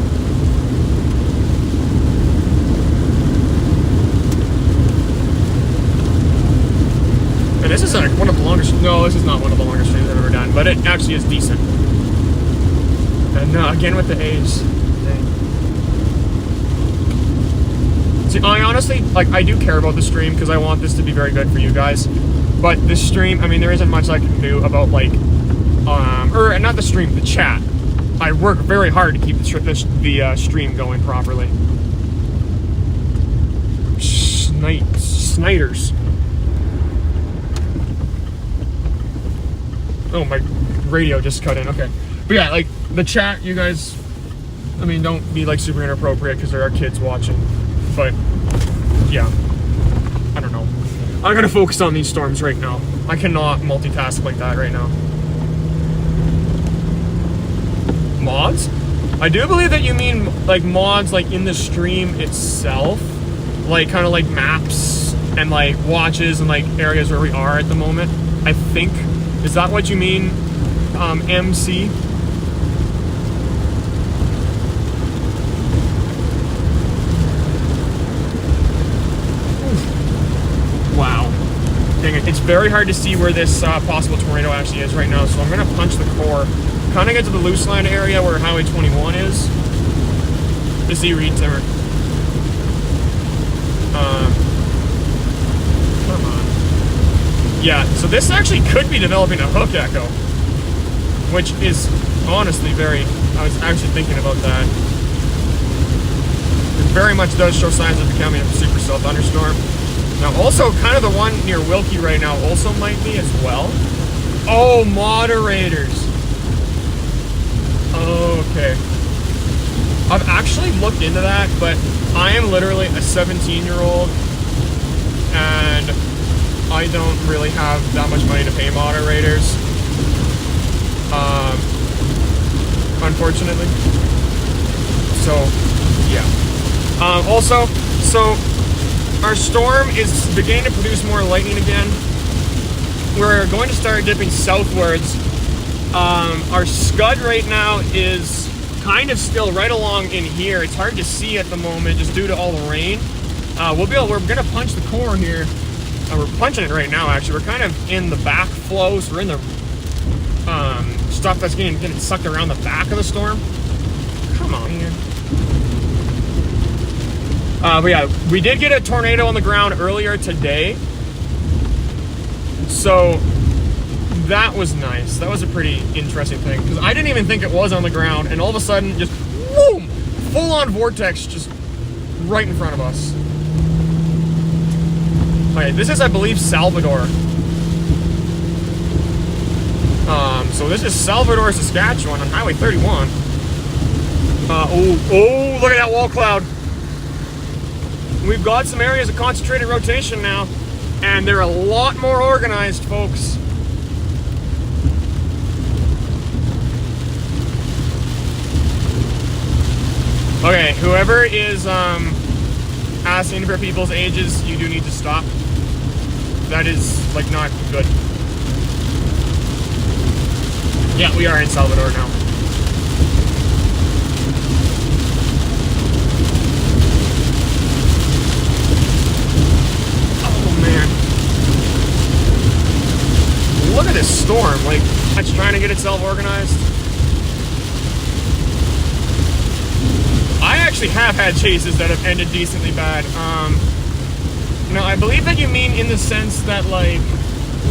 And this is one of the longest. No, this is not one of the longest streams I've ever done, but it actually is decent. And again with the A's. See, I honestly, I do care about the stream because I want this to be very good for you guys. But this stream, I mean, there isn't much I can do about, or not the stream, the chat. I work very hard to keep the stream going properly. Sniders. Oh, my radio just cut in, okay. But yeah, the chat, you guys, I mean, don't be, super inappropriate because there are kids watching. But, yeah, I don't know. I gotta focus on these storms right now. I cannot multitask like that right now. Mods? I do believe that you mean, mods, in the stream itself. Kind of maps and, watches and, areas where we are at the moment. I think. Is that what you mean, MC? Wow. Dang it. It's very hard to see where this possible tornado actually is right now, so I'm going to punch the core. Kind of get to the Luseland area where Highway 21 is to see read timber. Come on. Yeah, so this actually could be developing a hook echo, which is honestly I was actually thinking about that. It very much does show signs of becoming a supercell thunderstorm. Now, also, kind of the one near Wilkie right now also might be as well. Oh, moderators. Okay. I've actually looked into that, but I am literally a 17-year-old, and I don't really have that much money to pay moderators. Unfortunately. So, yeah. Also, so our storm is beginning to produce more lightning again. We're going to start dipping southwards. Our scud right now is kind of still right along in here. It's hard to see at the moment just due to all the rain. We're gonna punch the core here. We're punching it right now, actually. We're kind of in the back flow, so we're in the stuff that's getting sucked around the back of the storm. Come on, man. But yeah, we did get a tornado on the ground earlier today. So that was nice. That was a pretty interesting thing, because I didn't even think it was on the ground, and all of a sudden, just boom, full-on vortex just right in front of us. Okay, this is, I believe, Salvador. So this is Salvador, Saskatchewan on Highway 31. Oh, look at that wall cloud. We've got some areas of concentrated rotation now, and they're a lot more organized, folks. Okay, whoever is asking for people's ages, you do need to stop. That is, not good. Yeah, we are in Salvador now. Oh, man. Look at this storm. It's trying to get itself organized. I actually have had chases that have ended decently bad. Now, I believe that you mean in the sense that,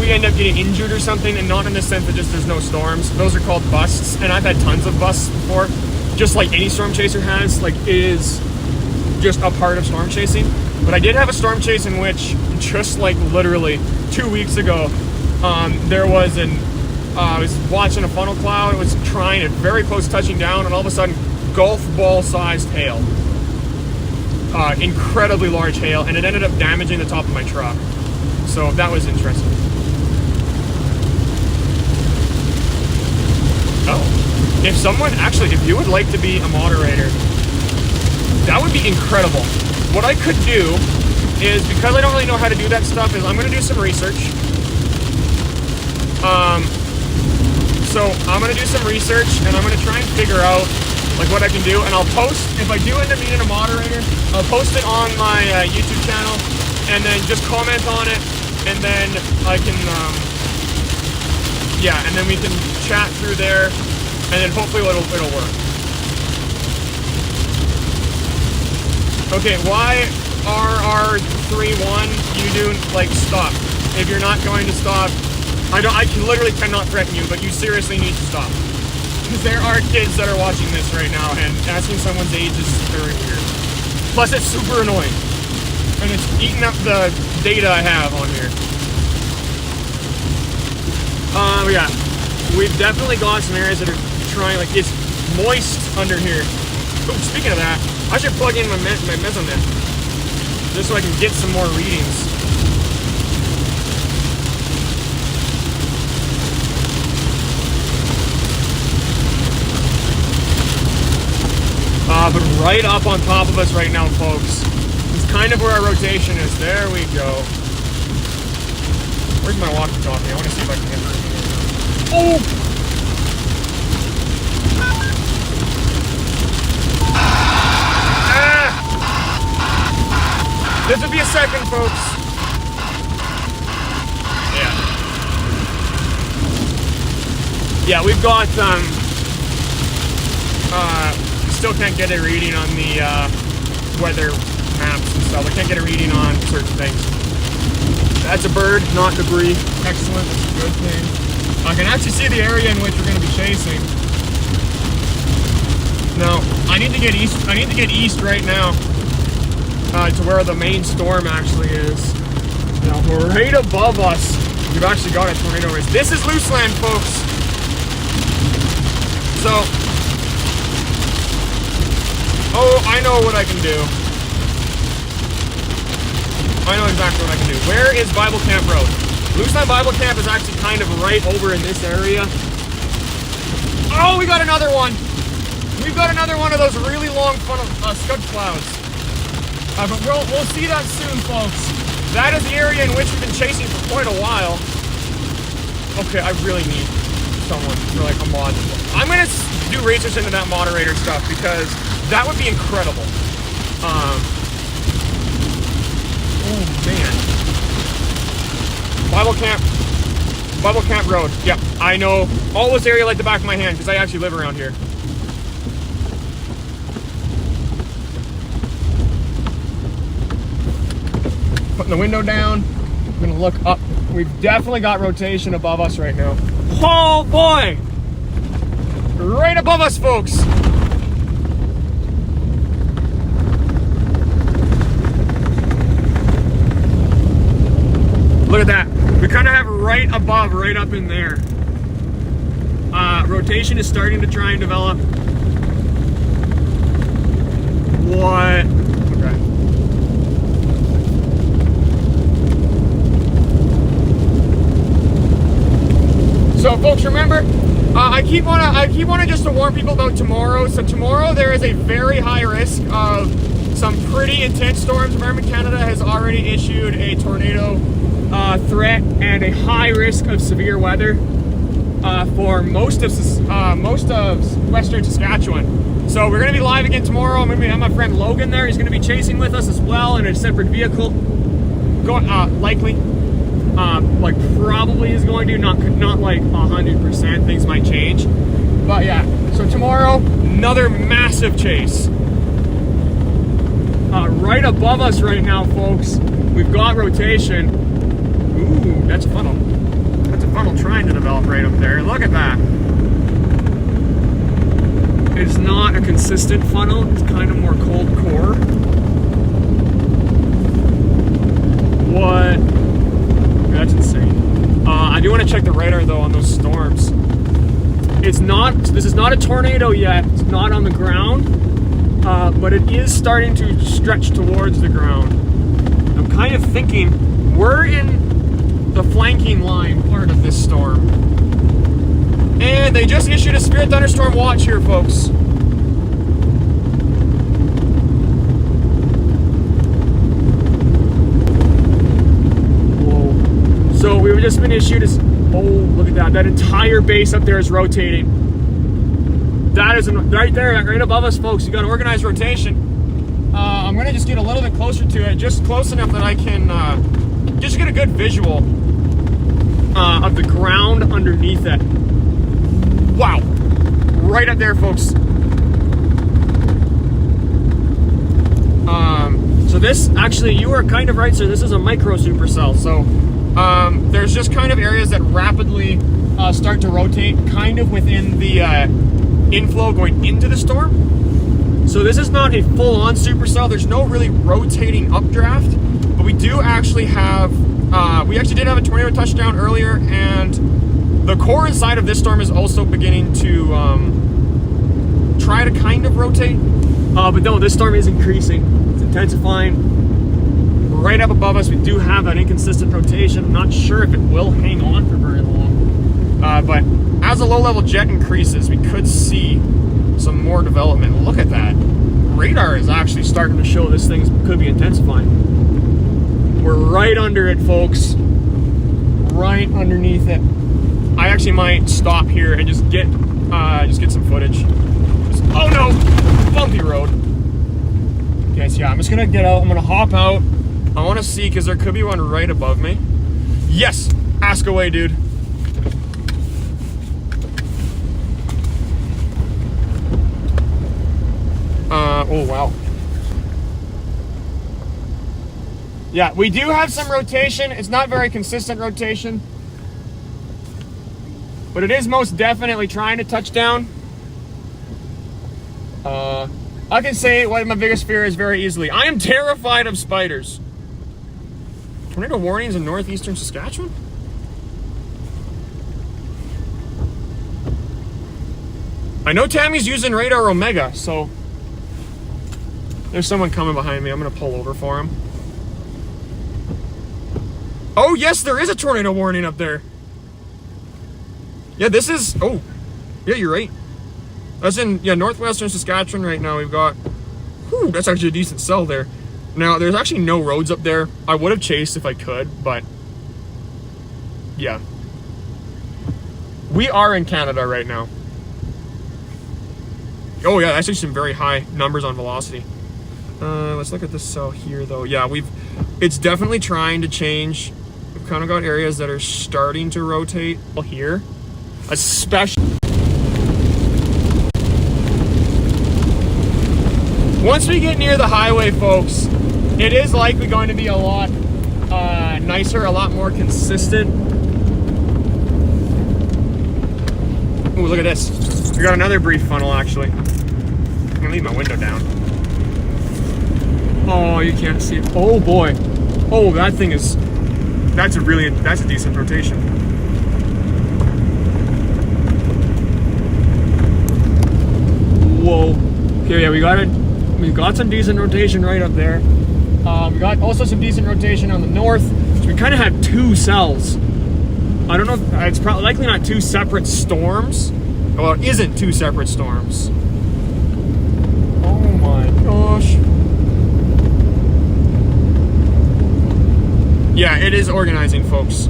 we end up getting injured or something, and not in the sense that just there's no storms. Those are called busts, and I've had tons of busts before. Just like any storm chaser has, like, it is just a part of storm chasing. But I did have a storm chase in which, just like literally 2 weeks ago, there was I was watching a funnel cloud. It was trying it very close, touching down, and all of a sudden, golf ball sized hail. Incredibly large hail, and it ended up damaging the top of my truck. So that was interesting. Oh, if you would like to be a moderator, that would be incredible. What I could do is, because I don't really know how to do that stuff, is I'm going to do some research. So I'm going to do some research, and I'm going to try and figure out like what I can do, and I'll post, if I do end up needing a moderator, I'll post it on my YouTube channel, and then just comment on it, and then I can, yeah, and then we can chat through there, and then hopefully it'll work. Okay, why RR31, you do, like, stop. If you're not going to stop, I literally cannot threaten you, but you seriously need to stop. Because there are kids that are watching this right now, and asking someone's age is very weird. Plus, it's super annoying. And it's eating up the data I have on here. Yeah. We've definitely got some areas that are trying, like, it's moist under here. Oh, speaking of that, I should plug in my mesonet, just so I can get some more readings. But right up on top of us right now, folks, is kind of where our rotation is. There we go. Where's my walkie-talkie? I want to see if I can get her. Oh! Ah! This will be a second, folks. Yeah. Yeah, we've got, still can't get a reading on the weather maps and stuff. I can't get a reading on certain things. That's a bird, not debris. Excellent, that's a good thing. I can actually see the area in which we're going to be chasing. Now, I need to get east right now to where the main storm actually is. Now, right above us, we've actually got a tornado race. This is Luseland, folks. So, oh, I know what I can do. I know exactly what I can do. Where is Bible Camp Road? Luseland Bible Camp is actually kind of right over in this area. Oh, we got another one. We've got another one of those really long funnel scud clouds. But we'll see that soon, folks. That is the area in which we've been chasing for quite a while. Okay, I really need someone for like a mod. I'm gonna do research into that moderator stuff because that would be incredible. Oh man. Bible Camp Road. Yep, I know all this area like the back of my hand because I actually live around here. Putting the window down. I'm gonna look up. We've definitely got rotation above us right now. Oh boy! Right above us, folks. Look at that. We kind of have right above, right up in there. Rotation is starting to try and develop. What? Okay. So, folks, remember, I keep wanna just to warn people about tomorrow. So tomorrow there is a very high risk of some pretty intense storms. Environment Canada has already issued a tornado threat and a high risk of severe weather for most of western Saskatchewan. So we're going to be live again tomorrow. I'm going to have my friend Logan there. He's going to be chasing with us as well in a separate vehicle. Likely, like probably is going to, not like 100%. Things might change, but yeah. So tomorrow, another massive chase. Right above us right now, folks. We've got rotation. Ooh, that's a funnel. funnel trying to develop right up there. Look at that. It's not a consistent funnel. It's kind of more cold core. What? That's insane. I do want to check the radar though on those storms. It's not, this is not a tornado yet. It's not on the ground, but it is starting to stretch towards the ground. I'm kind of thinking we're in the flanking line part of this storm. And they just issued a severe thunderstorm watch here, folks. Whoa. So we've just been issued a, oh, look at that. That entire base up there is rotating. That is right there, right above us, folks. You got organized rotation. I'm gonna just get a little bit closer to it, just close enough that I can just get a good visual of the ground underneath it. Wow, right up there, folks. So this, actually, you are kind of right, sir. This is a micro supercell. So there's just kind of areas that rapidly start to rotate kind of within the inflow going into the storm. So this is not a full-on supercell. There's no really rotating updraft, but we do actually have, we actually did have a tornado touchdown earlier, and the core inside of this storm is also beginning to try to kind of rotate, but no, this storm is increasing. It's intensifying. Right up above us, we do have that inconsistent rotation. I'm not sure if it will hang on for very long, but as the low-level jet increases, we could see some more development. Look at that. Radar is actually starting to show this thing could be intensifying. We're right under it, folks. Right underneath it. I actually might stop here and just get some footage. Oh no! Bumpy road. Okay, so yeah, I'm just gonna get out. I'm gonna hop out. I wanna see, because there could be one right above me. Yes! Ask away, dude. Oh wow. Yeah, we do have some rotation. It's not very consistent rotation, but it is most definitely trying to touch down. I can say what my biggest fear is very easily. I am terrified of spiders. Tornado warnings in northeastern Saskatchewan? I know Tammy's using radar Omega, so there's someone coming behind me. I'm gonna pull over for him. Oh yes, there is a tornado warning up there. Yeah, this is, oh, yeah, you're right. That's in, yeah, northwestern Saskatchewan right now. We've got, whew, that's actually a decent cell there. Now, there's actually no roads up there. I would have chased if I could, but yeah. We are in Canada right now. Oh yeah, actually some very high numbers on velocity. Let's look at this cell here though. Yeah, it's definitely trying to change. We've kind of got areas that are starting to rotate here, especially once we get near the highway, folks. It is likely going to be a lot nicer, a lot more consistent. Ooh, look at this. We got another brief funnel actually. I'm gonna leave my window down. Oh, you can't see it. Oh boy. Oh, that thing is, that's a decent rotation. Whoa. Okay, yeah, we got some decent rotation right up there. We got also some decent rotation on the north. So we kind of have two cells. I don't know if it's probably likely not two separate storms. Well, it isn't two separate storms. Oh my gosh. Yeah, it is organizing, folks.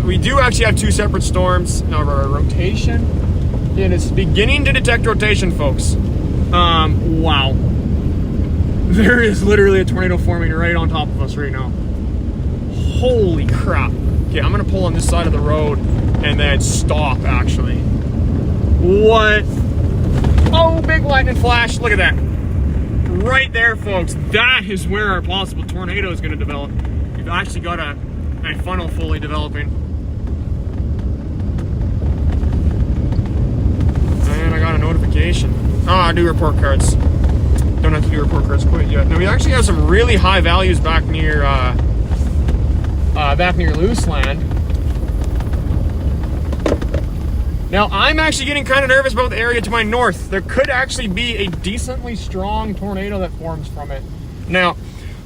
We do actually have two separate storms. Now our rotation, and it's beginning to detect rotation, folks. Wow. There is literally a tornado forming right on top of us right now. Holy crap. Okay, I'm gonna pull on this side of the road and then stop, actually. What? Oh, big lightning flash. Look at that. Right there, folks. That is where our possible tornado is gonna develop. We've actually got a funnel fully developing. got a notification. Do report cards. Don't have to do report cards quite yet. Now we actually have some really high values back near Luseland. Now I'm actually getting kind of nervous about the area to my north. There could actually be a decently strong tornado that forms from it. Now,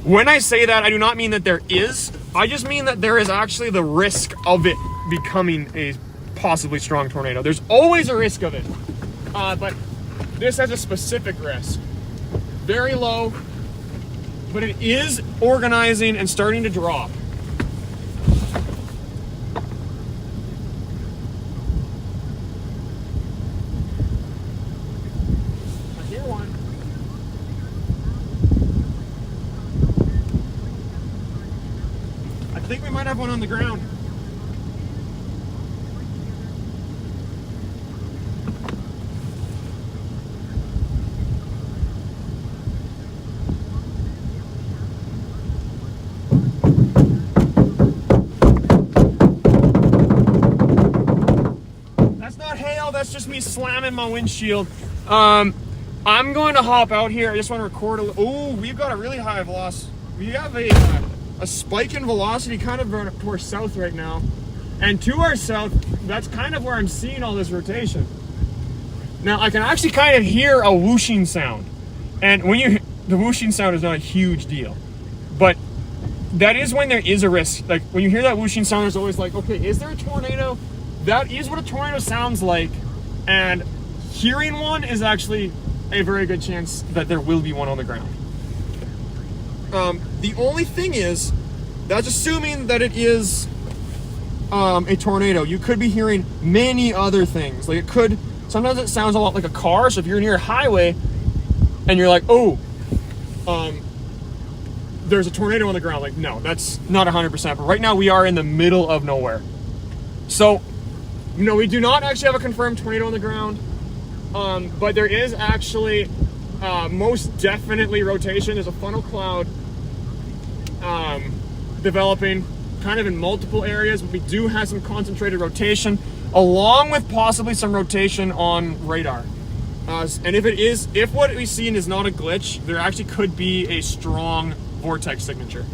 when I say that, I do not mean that there is. I just mean that there is actually the risk of it becoming a possibly strong tornado. There's always a risk of it, but this has a specific risk. Very low, but it is organizing and starting to drop. I hear one. I think we might have one on the ground. That's just me slamming my windshield. I'm going to hop out here. I just want to record oh, we've got a really high velocity. We have a spike in velocity kind of to our south right now. And to our south, that's kind of where I'm seeing all this rotation. Now, I can actually kind of hear a whooshing sound. And the whooshing sound is not a huge deal. But that is when there is a risk. Like, when you hear that whooshing sound, there's always like, okay, is there a tornado? That is what a tornado sounds like. And hearing one is actually a very good chance that there will be one on the ground. The only thing is, that's assuming that it is a tornado. You could be hearing many other things. Like sometimes it sounds a lot like a car. So if you're near a highway and you're like, oh, there's a tornado on the ground. Like, no, that's not 100%. But right now we are in the middle of nowhere. So, no, we do not actually have a confirmed tornado on the ground, but there is actually most definitely rotation. There's a funnel cloud developing kind of in multiple areas, but we do have some concentrated rotation, along with possibly some rotation on radar. And if what we've seen is not a glitch, there actually could be a strong vortex signature.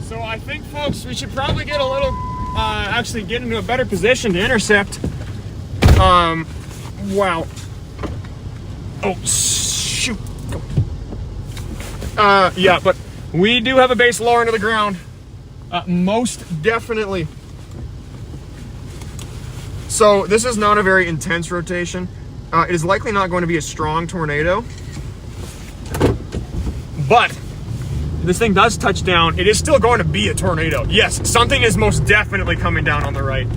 So I think, folks, we should probably get a little, actually get into a better position to intercept. Wow. Oh, shoot. Yeah, but we do have a base lower into the ground. Most definitely. So this is not a very intense rotation. It is likely not going to be a strong tornado. But this thing does touch down, it is still going to be a tornado. Yes, something is most definitely coming down on the right.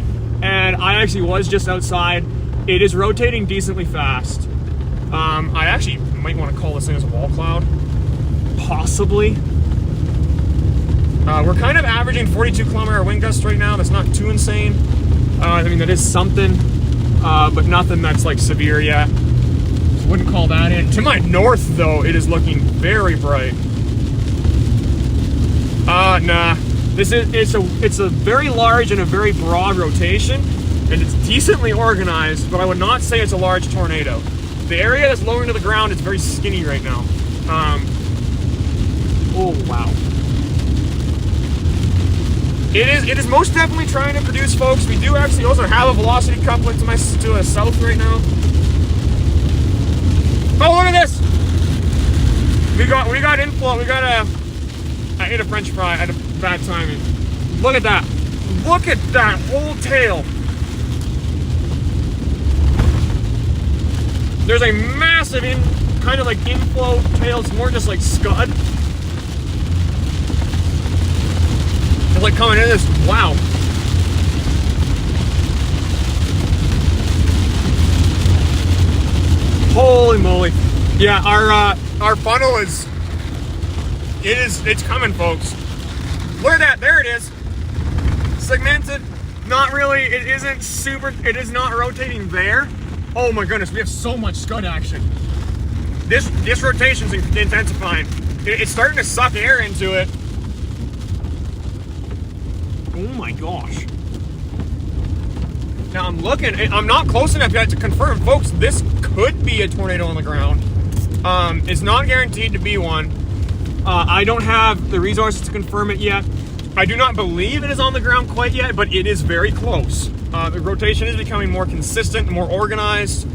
And I actually was just outside. It is rotating decently fast. I actually might want to call this thing as a wall cloud. Possibly. We're kind of averaging 42 kilometer wind gusts right now. That's not too insane. I mean, that is something, but nothing that's like severe yet. Wouldn't call that in. To my north, though, it is looking very bright. Nah. It's a very large and a very broad rotation, and it's decently organized, but I would not say it's a large tornado. The area that's lower into the ground is very skinny right now. Oh wow. It is most definitely trying to produce, folks. We do actually also have a velocity coupling to the south right now. Oh, look at this! We got inflow. I ate a French fry. I had a bad timing. Look at that. Look at that whole tail. There's a massive kind of like inflow tail. It's more just like scud. It's like coming in this. Wow. Holy moly. Yeah, our funnel it's coming, folks. Look at that, there it is. Segmented, not really, it is not rotating there. Oh my goodness, we have so much scud action. This rotation's intensifying. It's starting to suck air into it. Oh my gosh. Now I'm looking, I'm not close enough yet to confirm, folks, this could be a tornado on the ground. It's not guaranteed to be one. I don't have the resources to confirm it yet. I do not believe it is on the ground quite yet, but it is very close. The rotation is becoming more consistent, more organized,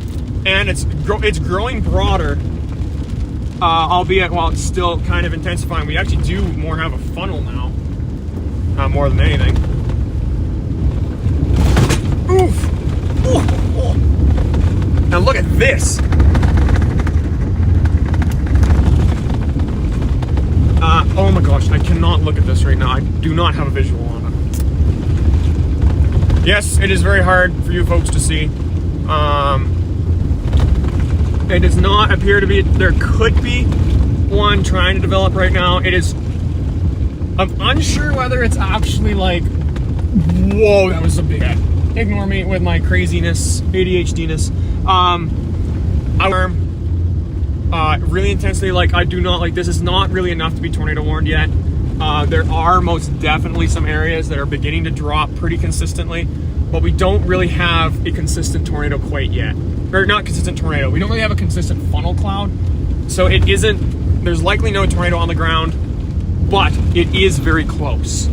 and it's growing broader, albeit while it's still kind of intensifying. We actually do more have a funnel now, more than anything. Oof! Ooh. Oh. Now look at this. Oh my gosh, I cannot look at this right now. I do not have a visual on it. Yes, it is very hard for you folks to see. It does not appear to be, there could be one trying to develop right now. I'm unsure whether it's actually like, whoa, that was a big head. Ignore me with my craziness, ADHD-ness. Really intensely, like, I do not, like, this is not really enough to be tornado warned yet. There are most definitely some areas that are beginning to drop pretty consistently, but we don't really have a consistent tornado quite yet. Or not consistent tornado, we don't really have a consistent funnel cloud. So there's likely no tornado on the ground, but it is very close.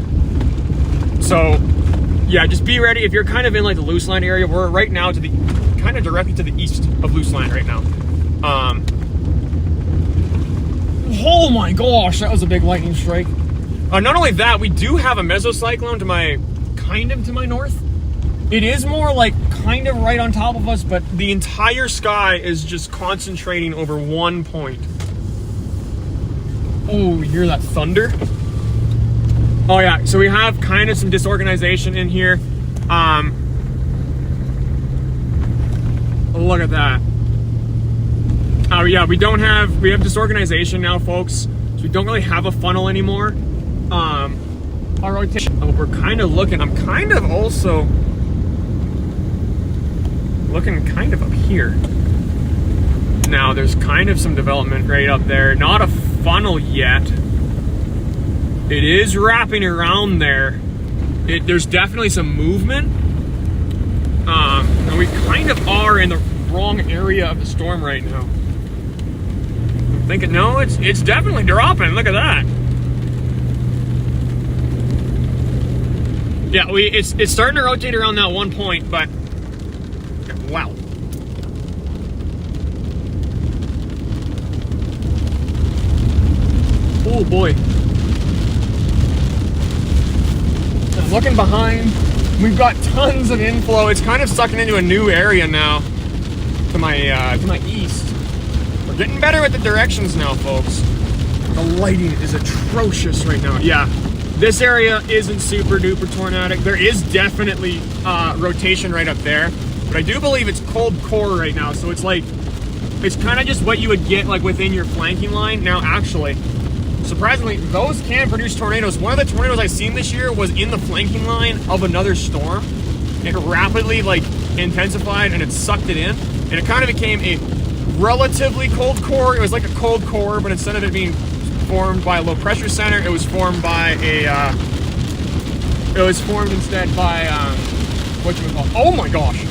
So yeah, just be ready. If you're kind of in like the Luseland area, we're right now kind of directly to the east of Luseland right now. Oh my gosh, that was a big lightning strike. Not only that, we do have a mesocyclone to my north. It is more like kind of right on top of us, but the entire sky is just concentrating over one point. Oh, you hear that thunder? Oh yeah, so we have kind of some disorganization in here. Look at that. Oh yeah, we have disorganization now, folks. So we don't really have a funnel anymore. Our rotation, we're kind of looking, I'm kind of also looking kind of up here. Now there's kind of some development right up there. Not a funnel yet. It is wrapping around there. There's definitely some movement. And we kind of are in the wrong area of the storm right now. I'm thinking, no, it's definitely dropping. Look at that. Yeah, it's starting to rotate around that one point, but wow. Oh boy. I'm looking behind. We've got tons of inflow. It's kind of sucking into a new area now to my east. We're getting better at the directions now, folks. The lighting is atrocious right now. Yeah, this area isn't super duper tornadic. There is definitely rotation right up there, but I do believe it's cold core right now. So it's kind of just what you would get like within your flanking line. Now, actually, surprisingly, those can produce tornadoes. One of the tornadoes I seen this year was in the flanking line of another storm. It rapidly intensified and it sucked it in, and it kind of became a relatively cold core. It was like a cold core, but instead of it being formed by a low pressure center, it was formed by instead by oh my gosh,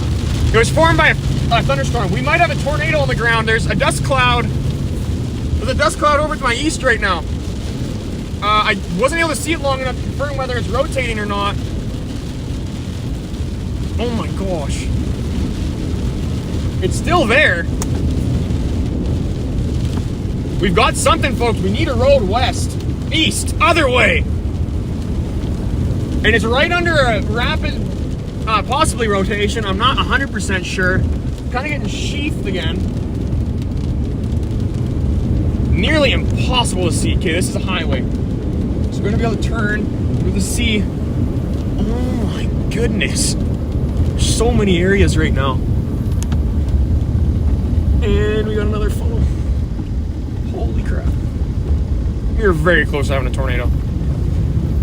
it was formed by a thunderstorm. We might have a tornado on the ground. There's a dust cloud. There's a dust cloud over to my east right now. I wasn't able to see it long enough to confirm whether it's rotating or not. Oh my gosh. It's still there. We've got something, folks. We need a road west, east, other way. And it's right under a rapid, possibly rotation. I'm not 100% sure. Kind of getting sheathed again. Nearly impossible to see. Okay, this is a highway. So we're gonna be able to turn through the sea. Oh my goodness. There's so many areas right now. And we we got another funnel. Holy crap. We're very close to having a tornado.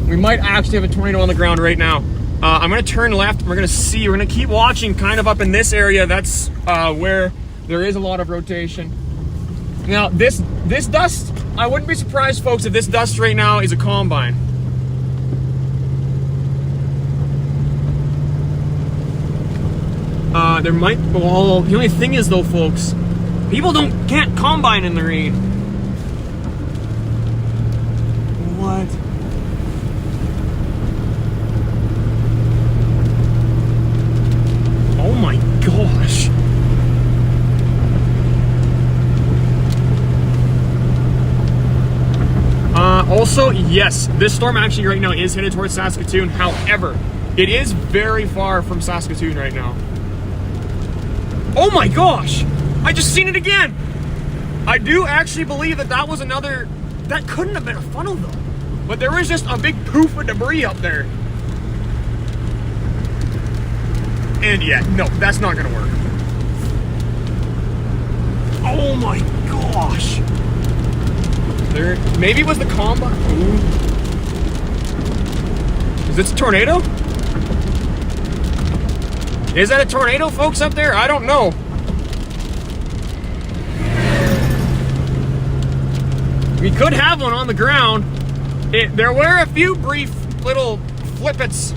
We might actually have a tornado on the ground right now. I'm gonna turn left. We're gonna keep watching kind of up in this area. That's where there is a lot of rotation. Now, this dust, I wouldn't be surprised, folks, if this dust right now is a combine. There might, well, the only thing is though, folks, people can't combine in the rain. What? Oh my gosh. Also, yes, this storm actually right now is headed towards Saskatoon. However, it is very far from Saskatoon right now. Oh my gosh! I just seen it again! I do actually believe that was another... That couldn't have been a funnel though. But there was just a big poof of debris up there. And yeah, no, that's not gonna work. Oh my gosh! Maybe it was the combine. Ooh. Is this a tornado? Is that a tornado, folks, up there? I don't know. We could have one on the ground. There were a few brief little flippets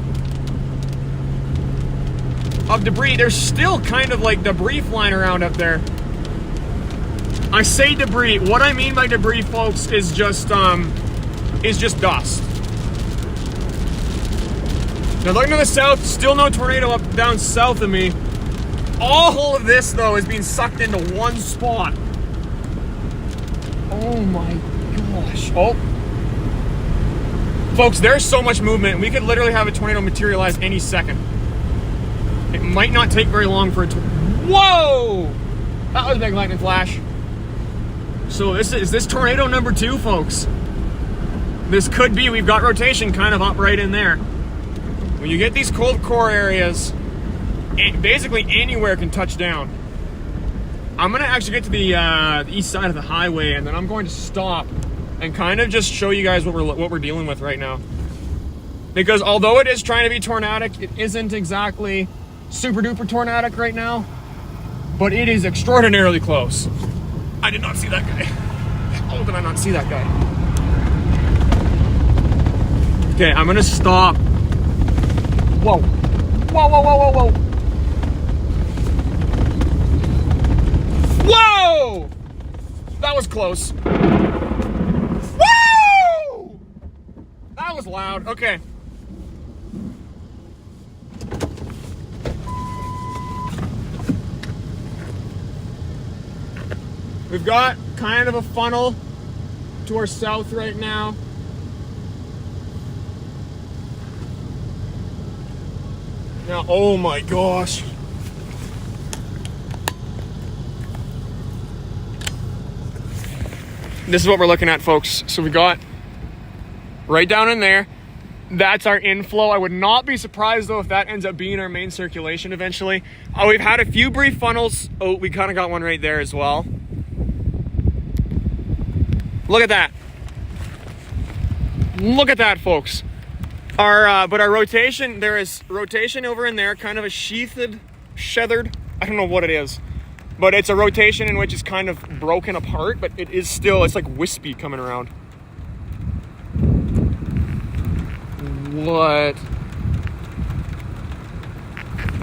of debris. There's still kind of like debris flying around up there. I say debris. What I mean by debris, folks, is just dust. Now looking to the south, still no tornado up down south of me. All of this though is being sucked into one spot. Oh my gosh. Oh. Folks, there's so much movement. We could literally have a tornado materialize any second. It might not take very long for it to... Whoa! That was a big lightning flash. So is this tornado number 2, folks? This could be. We've got rotation kind of up right in there. When you get these cold core areas, basically anywhere can touch down. I'm gonna actually get to the east side of the highway, and then I'm going to stop and kind of just show you guys what we're dealing with right now. Because although it is trying to be tornadic, it isn't exactly super duper tornadic right now, but it is extraordinarily close. I did not see that guy. How did I not see that guy? Okay, I'm gonna stop. Whoa. Whoa, whoa, whoa, whoa, whoa. Whoa! That was close. Woo! That was loud. Okay. We've got kind of a funnel to our south right now. Now, oh my gosh. This is what we're looking at, folks. So we got right down in there. That's our inflow. I would not be surprised though if that ends up being our main circulation eventually. We've had a few brief funnels. Oh, we kind of got one right there as well. Look at that. Look at that, folks. But our rotation, there is rotation over in there, kind of a sheathered, I don't know what it is. But it's a rotation in which it's kind of broken apart, but it is still, it's like wispy coming around. What?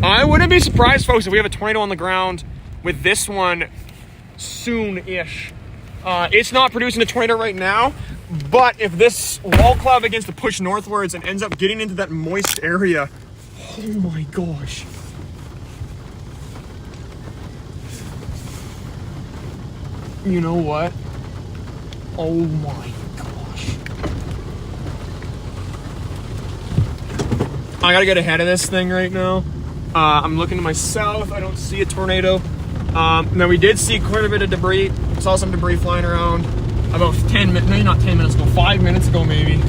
I wouldn't be surprised, folks, if we have a tornado on the ground with this one soon-ish. It's not producing a tornado right now, but if this wall cloud begins to push northwards and ends up getting into that moist area, oh my gosh. You know what? Oh my gosh. I gotta get ahead of this thing right now. I'm looking to my south. I don't see a tornado. Now we did see quite a bit of debris. Saw some debris flying around about 10 minutes, maybe not 10 minutes ago, 5 minutes ago maybe.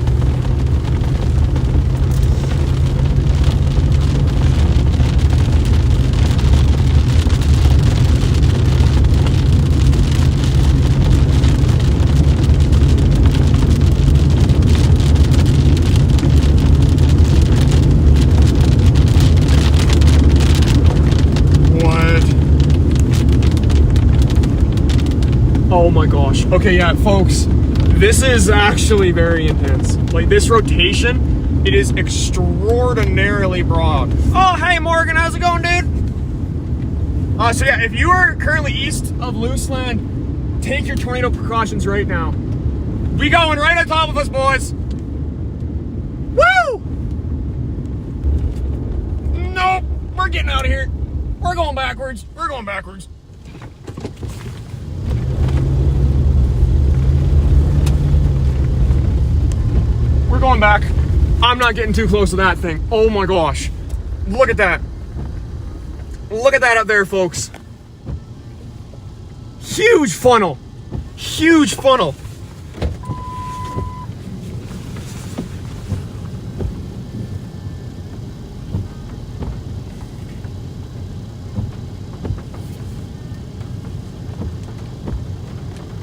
Oh my gosh. Okay, yeah, folks, this is actually very intense. Like, this rotation, it is extraordinarily broad. Oh, hey, Morgan, how's it going, dude? So yeah, if you are currently east of Luseland, take your tornado precautions right now. We going right on top of us, boys. Woo! Nope, we're getting out of here. We're going backwards. We're going backwards. We're going back. I'm not getting too close to that thing. Oh my gosh. Look at that. Look at that up there, folks. Huge funnel. Huge funnel.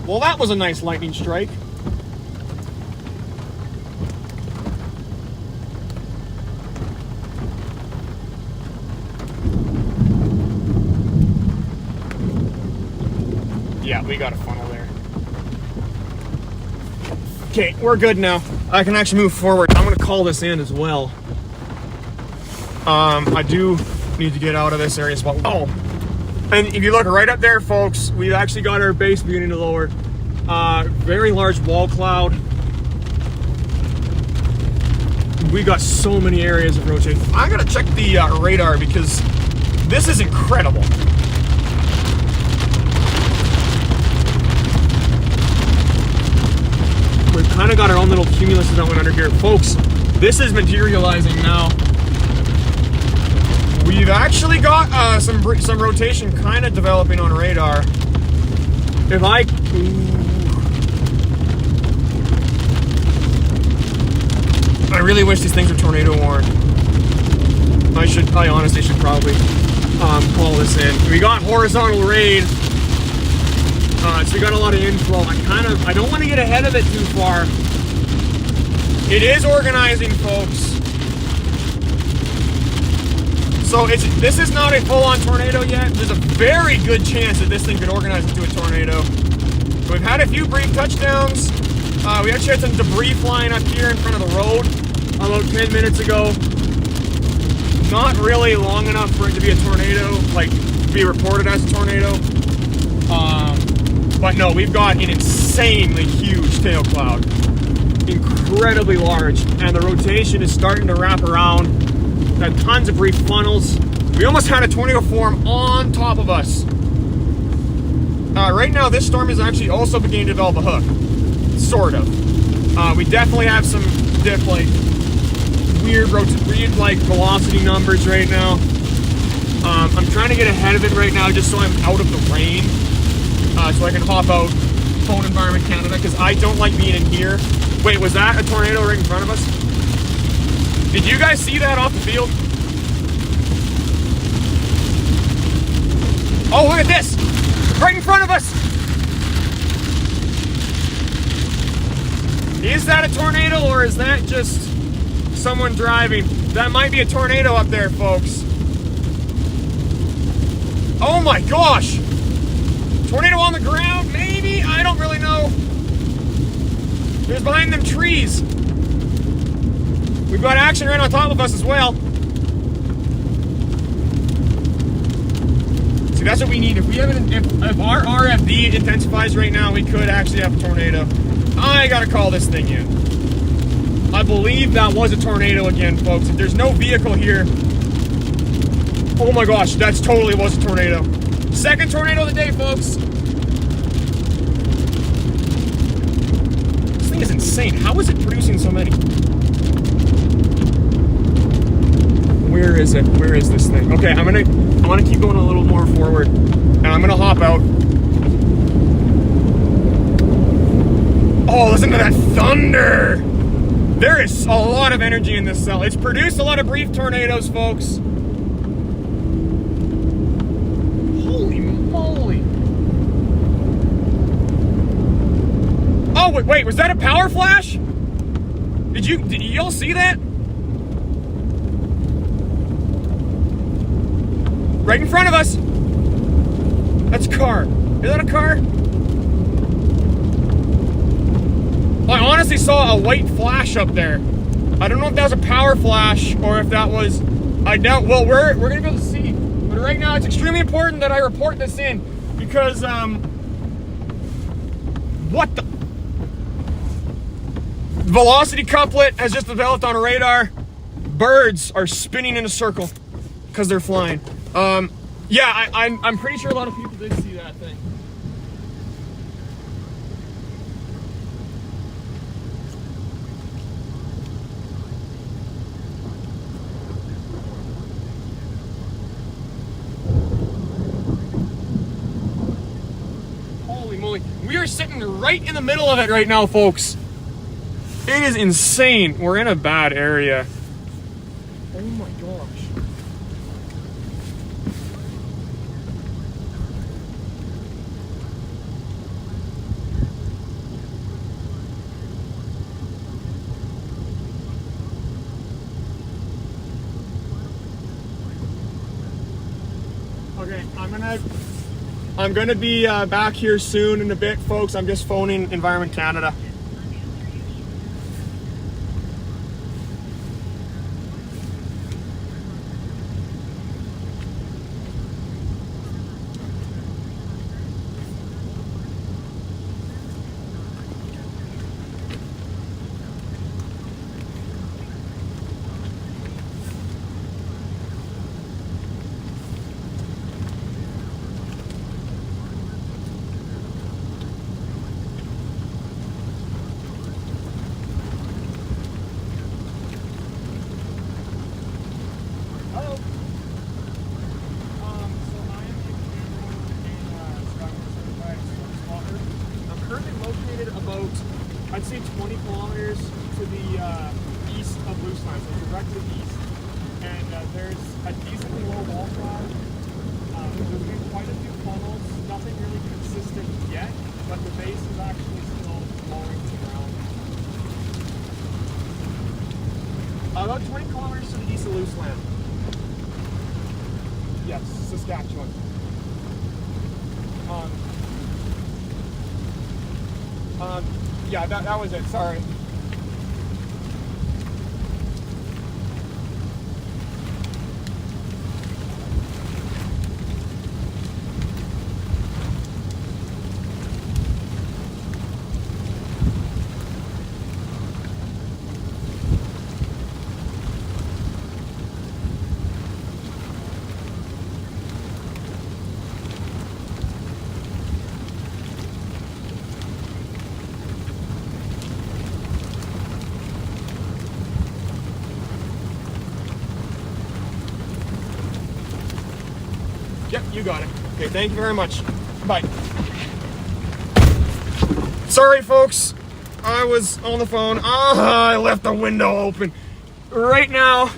Well, that was a nice lightning strike. Yeah, we got a funnel there. Okay, we're good now. I can actually move forward. I'm gonna call this in as well. I do need to get out of this area spot. Oh, and if you look right up there, folks, we've actually got our base beginning to lower. Very large wall cloud. We got so many areas of rotation. I gotta check the radar because this is incredible. We've kind of got our own little cumulus zone under here. Folks, this is materializing now. We've actually got some rotation kind of developing on radar. If I... I really wish these things were tornado warned. I honestly should probably call this in. We got horizontal rain. So we got a lot of inflow. I don't want to get ahead of it too far. It is organizing, folks. So this is not a full-on tornado yet. There's a very good chance that this thing could organize into a tornado. So we've had a few brief touchdowns. We actually had some debris flying up here in front of the road about 10 minutes ago. Not really long enough for it to be a tornado, like be reported as a tornado. But no, we've got an insanely huge tail cloud. Incredibly large. And the rotation is starting to wrap around. Got tons of brief funnels. We almost had a tornado form on top of us. Right now, this storm is actually also beginning to develop a hook. Sort of. We definitely have some weird like velocity numbers right now. I'm trying to get ahead of it right now just so I'm out of the rain. So I can hop out Phone Environment Canada, because I don't like being in here. Wait, was that a tornado right in front of us? Did you guys see that off the field? Oh, look at this! Right in front of us! Is that a tornado, or is that just someone driving? That might be a tornado up there, folks. Oh my gosh! Tornado on the ground, maybe? I don't really know. There's behind them trees. We've got action right on top of us as well. See, that's what we need. If our RFD intensifies right now, we could actually have a tornado. I gotta call this thing in. I believe that was a tornado again, folks. If there's no vehicle here, oh my gosh, that's totally was a tornado. Second tornado of the day, folks. This thing is insane. How is it producing so many? Where is it? Where is this thing? Okay, I want to keep going a little more forward, and I'm gonna hop out. Oh, listen to that thunder! There is a lot of energy in this cell. It's produced a lot of brief tornadoes, folks. Holy moly! Oh, wait, was that a power flash? Did y'all see that? Right in front of us. That's a car. Is that a car? I honestly saw a white flash up there. I don't know if that was a power flash or if that was, I doubt, well, we're gonna be able to see. But right now, it's extremely important that I report this in because, what the? Velocity couplet has just developed on radar. Birds are spinning in a circle because they're flying. Yeah, I'm pretty sure a lot of people did see that thing. Holy moly. We are sitting right in the middle of it right now, folks. It is insane. We're in a bad area. Oh my gosh. Okay, I'm gonna be back here soon in a bit, folks. I'm just phoning Environment Canada. I'd say 20 kilometers to the east of Luseland, so directly east. And there's a decently low wall cloud. There's been quite a few funnels, nothing really consistent yet, but the base is actually still blowing to the ground. About 20 kilometers to the east of Luseland. Yes, Saskatchewan. Yeah, that was it, sorry. Yep, you got it. Okay, thank you very much. Bye. Sorry, folks. I was on the phone. I left the window open. Right now,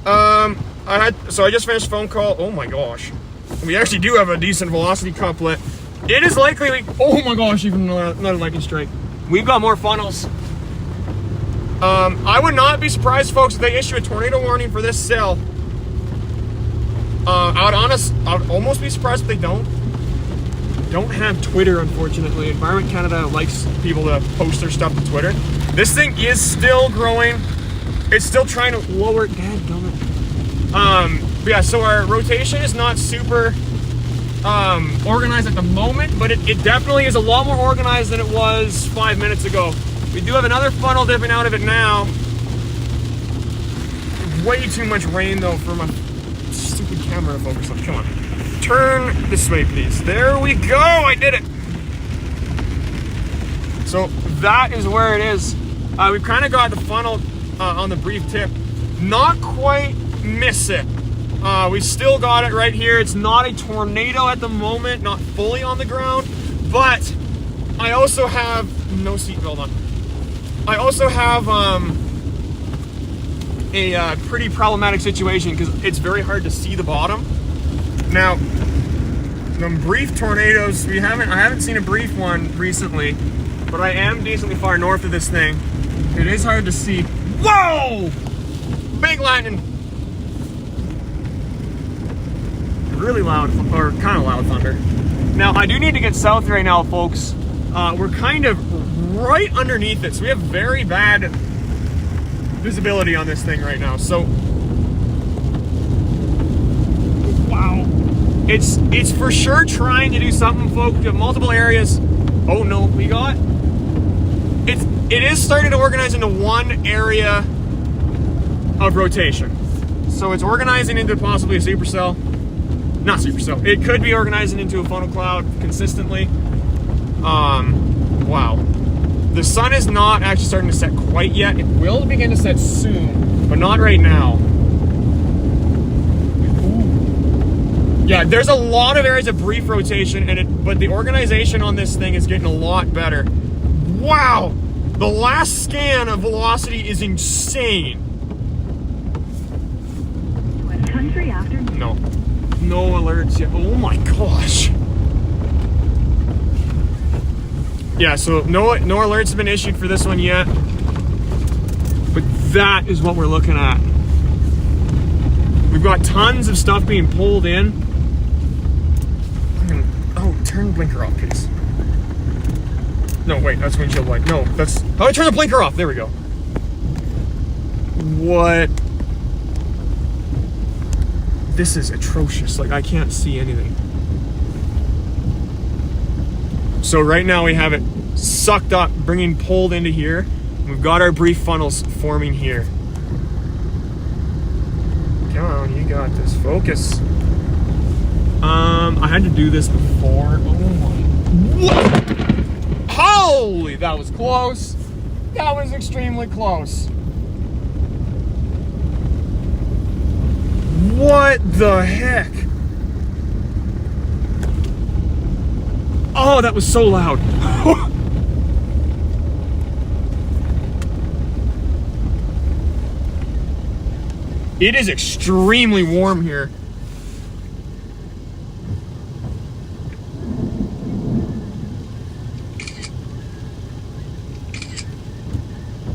I just finished a phone call. Oh my gosh. We actually do have a decent velocity couplet. It is likely, oh my gosh, even another lightning strike. We've got more funnels. I would not be surprised, folks, if they issue a tornado warning for this cell. I'd almost be surprised if they don't have Twitter, unfortunately. Environment Canada likes people to post their stuff to Twitter. This thing is still growing. It's still trying to lower. But yeah, so our rotation is not super organized at the moment, but it definitely is a lot more organized than it was 5 minutes ago. We do have another funnel dipping out of it now. Way too much rain though for my stupid camera to focus on. Come on. Turn this way, please. There we go. I did it. So that is where it is. We've kind of got the funnel on the brief tip. Not quite miss it. We still got it right here. It's not a tornado at the moment, not fully on the ground, but I also have no seatbelt on. I also have a pretty problematic situation because it's very hard to see the bottom. Now, the brief tornadoes, I haven't seen a brief one recently, but I am decently far north of this thing. It is hard to see. Whoa! Big lightning. Really loud, or kind of loud thunder. Now, I do need to get south right now, folks. We're kind of right underneath it. So we have very bad visibility on this thing right now. So, wow. It's for sure trying to do something, folks. We have multiple areas. Oh no, we got... It is starting to organize into one area of rotation. So it's organizing into possibly a supercell. Not supercell. It could be organizing into a funnel cloud consistently. Wow. The sun is not actually starting to set quite yet. It will begin to set soon, but not right now. Yeah, there's a lot of areas of brief rotation, but the organization on this thing is getting a lot better. Wow! The last scan of velocity is insane.
What country after?
No alerts yet. Oh my gosh. Yeah, so no alerts have been issued for this one yet. But that is what we're looking at. We've got tons of stuff being pulled in. Oh, turn the blinker off, please. No, wait, that's windshield light. No, that's... How do I turn the blinker off? There we go. What? This is atrocious. Like, I can't see anything. So right now we have it sucked up, pulled into here. We've got our brief funnels forming here. Come on, you got this. Focus. I had to do this before. Oh my... What? Holy, that was close. That was extremely close. What the heck? Oh, that was so loud. It is extremely warm here.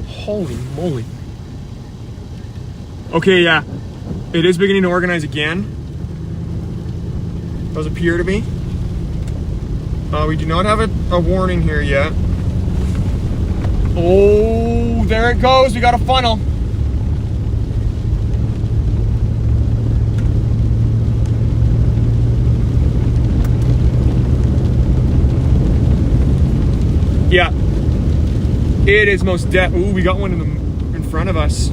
Holy moly. Okay, yeah. It is beginning to organize again. Does appear to be. We do not have a warning here yet. Oh, there it goes. We got a funnel. Yeah. It is most ooh, we got one in front of us.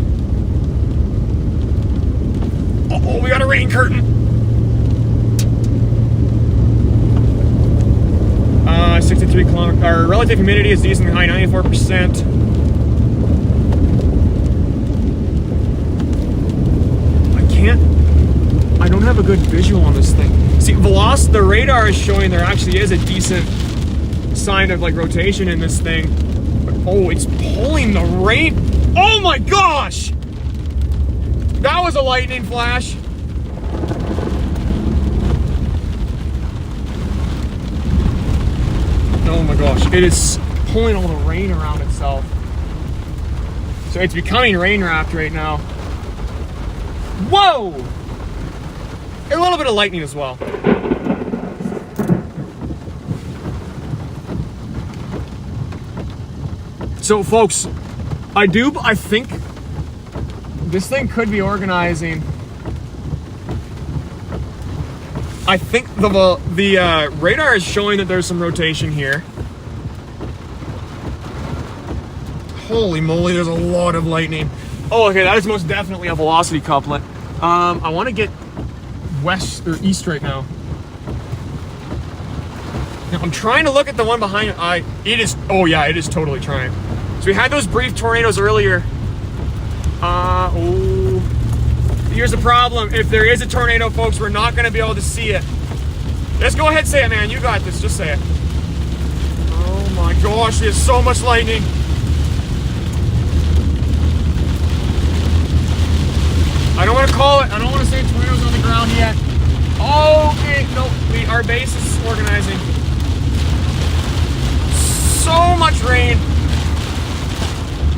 Oh, we got a rain curtain. 63 kilometers. Our relative humidity is decently high, 94%. I don't have a good visual on this thing. See, the radar is showing there actually is a decent sign of like rotation in this thing. But, oh, it's pulling the rain. Oh my gosh! That was a lightning flash. Oh my gosh, it is pulling all the rain around itself. So it's becoming rain wrapped right now. Whoa! A little bit of lightning as well. So folks, I think this thing could be organizing. I think the radar is showing that there's some rotation here. Holy moly, there's a lot of lightning. Oh, okay, that is most definitely a velocity couplet. I want to get west or east right now. Now I'm trying to look at the one behind it. It is totally trying. So we had those brief tornadoes earlier. Oh. Here's the problem. If there is a tornado, folks, we're not going to be able to see it. Just go ahead and say it, man. You got this. Just say it. Oh my gosh, there's so much lightning. I don't want to call it. I don't want to say tornadoes on the ground yet. Okay, no, our base is organizing. So much rain.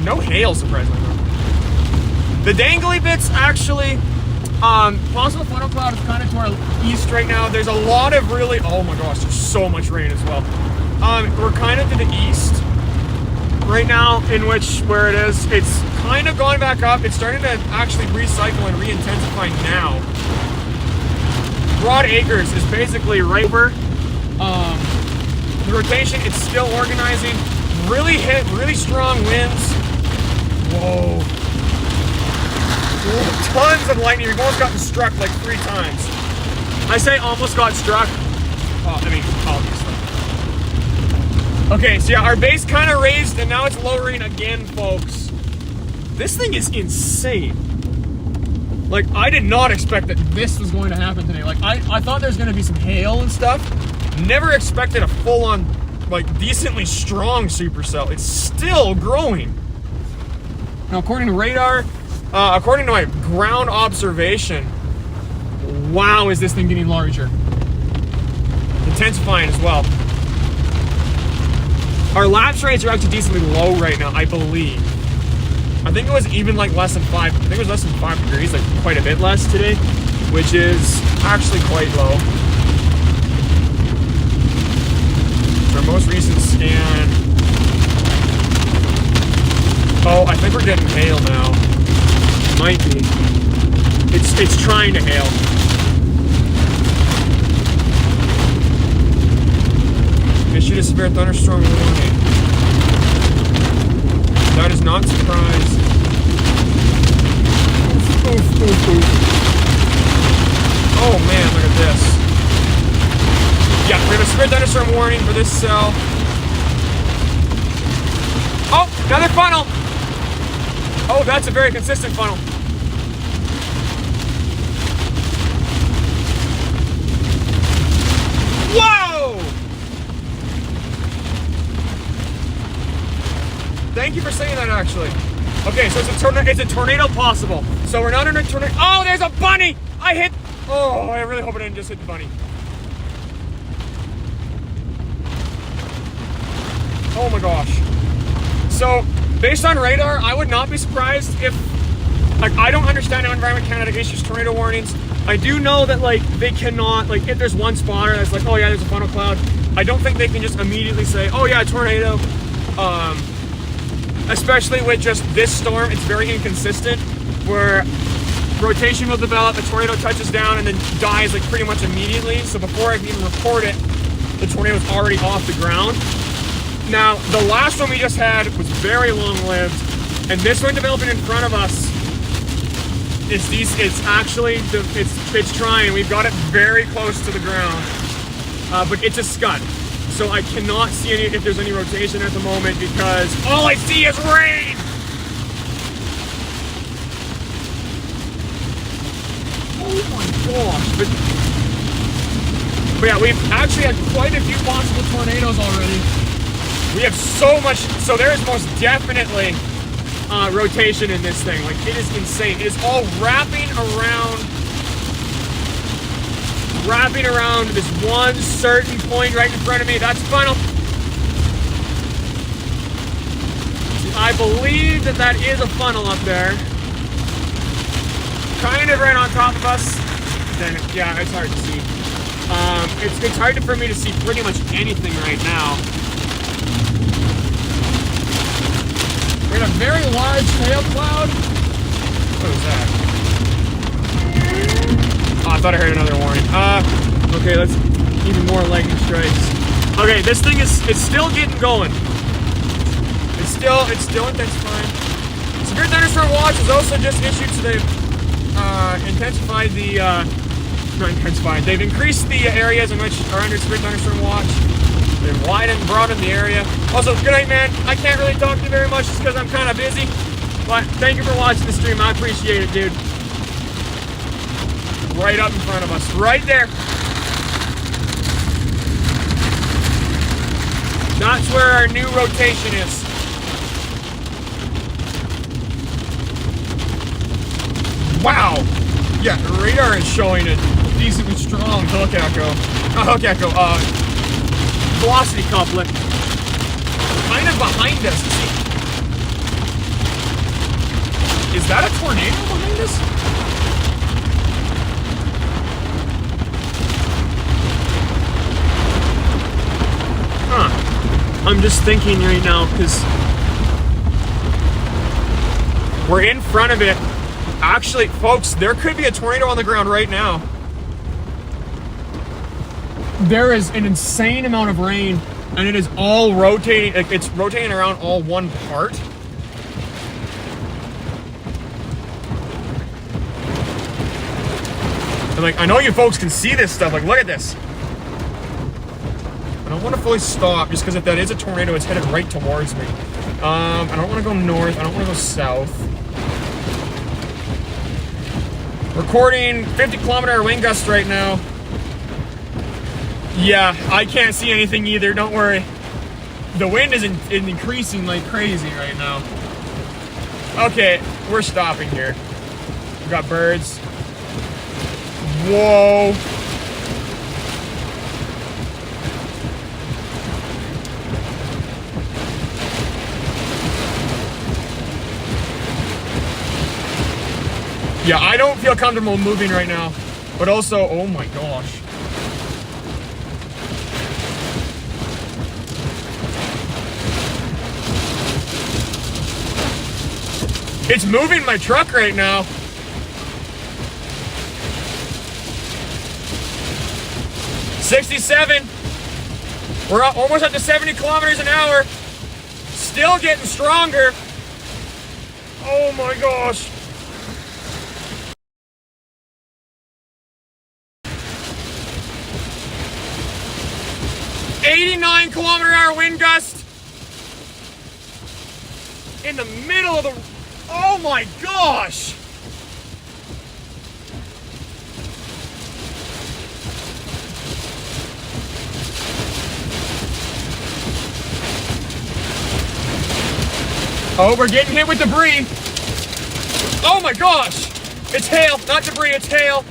No hail, surprisingly. The dangly bits actually, possible funnel cloud is kind of to our east right now. There's a lot of really, oh my gosh, there's so much rain as well. We're kind of to the east. right now in where it is. It's kind of going back up. It's starting to actually recycle and re-intensify now. Broad acres is basically right where the rotation, it's still organizing. Really strong winds. Whoa. Tons of lightning. We've almost gotten struck like 3 times. I say almost got struck. Oh, I mean, obviously. Okay, so yeah, our base kind of raised and now it's lowering again, folks. This thing is insane. Like, I did not expect that this was going to happen today. Like, I thought there was going to be some hail and stuff. Never expected a full-on, like, decently strong supercell. It's still growing. Now, according to radar, according to my ground observation, wow, is this thing getting larger. Intensifying as well. Our lapse rates are actually decently low right now, I believe. I think it was even like less than 5. I think it was less than 5 degrees, like quite a bit less today, which is actually quite low. Our most recent scan. Oh, I think we're getting hail now. Might be. It's trying to hail. Issued a severe thunderstorm warning. That is not surprised. Oof, oof, oof. Oh man, look at this. Yeah, we have a severe thunderstorm warning for this cell. Oh, another funnel. Oh, that's a very consistent funnel. Whoa! Thank you for saying that, actually. Okay, so it's a tornado possible. So we're not in a tornado. Oh, there's a bunny! I hit. Oh, I really hope I didn't just hit the bunny. Oh my gosh. So, based on radar, I would not be surprised if, like, I don't understand how Environment Canada issues tornado warnings. I do know that, like, they cannot, like, if there's one spotter that's like, oh yeah, there's a funnel cloud, I don't think they can just immediately say, oh yeah, tornado. Especially with just this storm, it's very inconsistent, where rotation will develop, a tornado touches down and then dies like pretty much immediately. So before I can even report it, the tornado's already off the ground. Now, the last one we just had was very long-lived, and this one developing in front of us it's trying. We've got it very close to the ground, but it's a scud. So I cannot see if there's any rotation at the moment because all I see is rain! Oh my gosh. But yeah, we've actually had quite a few possible tornadoes already. We have so much, so there is most definitely rotation in this thing. Like, it is insane. It is all wrapping around this one certain point right in front of me. That's funnel. I believe that is a funnel up there. Kind of right on top of us. Then, yeah, it's hard to see. It's hard for me to see pretty much anything right now. We had a very large hail cloud. What was that? Oh, I thought I heard another warning. Okay, let's even more lightning strikes. Okay, this thing it's still getting going. It's still intensifying. Severe thunderstorm watch is also just issued, so they've intensified the not intensified. They've increased the areas in which are under severe thunderstorm watch. They've broadened the area. Also, good night, man. I can't really talk to you very much just because I'm kind of busy. But thank you for watching the stream. I appreciate it, dude. Right up in front of us. Right there. That's where our new rotation is. Wow. Yeah, the radar is showing a decently strong hook echo. Velocity couplet. Kind of behind us. Is that a tornado behind us? Huh. I'm just thinking right now, because We're in front of it. Actually, folks, there could be a tornado on the ground right now. There is an insane amount of rain, and it is all rotating. It's rotating around all one part. And like, I know you folks can see this stuff. Like, look at this. I don't want to fully stop just because if that is a tornado, it's headed right towards me. I don't want to go north. I don't want to go south. Recording 50-kilometer wind gust right now. Yeah, I can't see anything either. Don't worry. The wind is increasing like crazy right now. Okay, we're stopping here. We got birds. Whoa. Yeah, I don't feel comfortable moving right now. But also, oh my gosh. It's moving my truck right now. '67. We're almost up to 70 kilometers an hour. Still getting stronger. Oh my gosh. '89-kilometer-hour wind gust in the middle of the. Oh my gosh! Oh, we're getting hit with debris. Oh my gosh! It's hail, not debris, it's hail.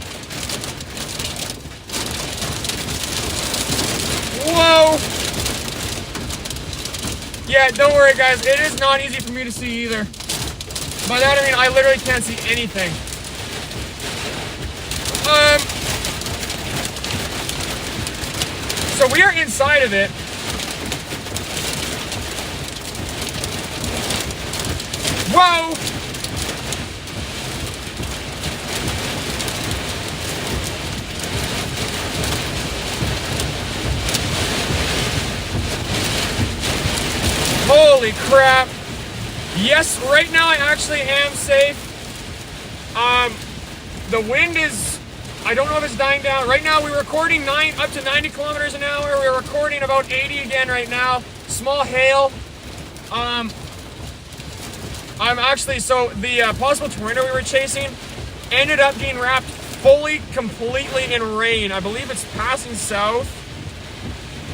Whoa! Yeah, don't worry guys, it is not easy for me to see either. By that I mean I literally can't see anything. So we are inside of it. Whoa! Holy crap. Yes, right now I actually am safe. The wind is, I don't know if it's dying down. Right now we're recording up to 90 kilometers an hour. We're recording about 80 again right now. Small hail. I'm actually, so the possible tornado we were chasing ended up being wrapped fully, completely in rain. I believe it's passing south.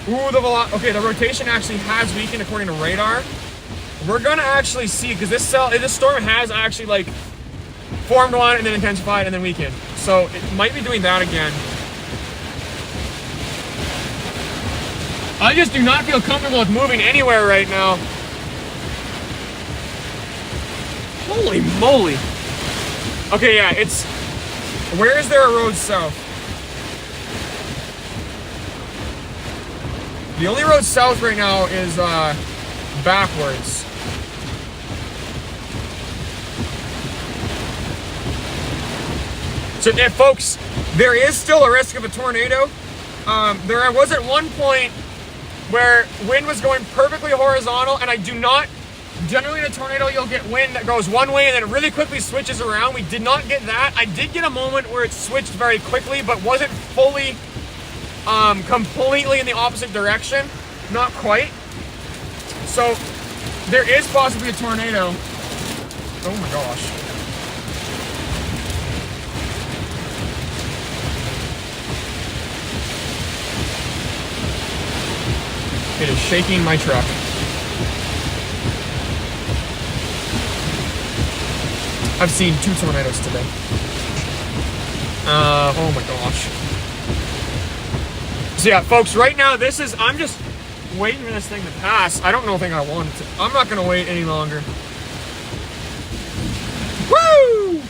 Ooh, the rotation actually has weakened according to radar. We're gonna actually see, because this storm has actually like formed one and then intensified and then weakened. So it might be doing that again. I just do not feel comfortable with moving anywhere right now. Holy moly. Okay, yeah, where is there a road south? The only road south right now is backwards. So, folks, there is still a risk of a tornado. There was at one point where wind was going perfectly horizontal, and I do not. Generally in a tornado, you'll get wind that goes one way and then it really quickly switches around. We did not get that. I did get a moment where it switched very quickly, but wasn't fully, completely in the opposite direction. Not quite. So, there is possibly a tornado. Oh my gosh. It is shaking my truck. I've seen 2 tornadoes today. Oh my gosh. So yeah, folks, right now I'm just waiting for this thing to pass. I don't know if I want it to. I'm not gonna wait any longer. Woo!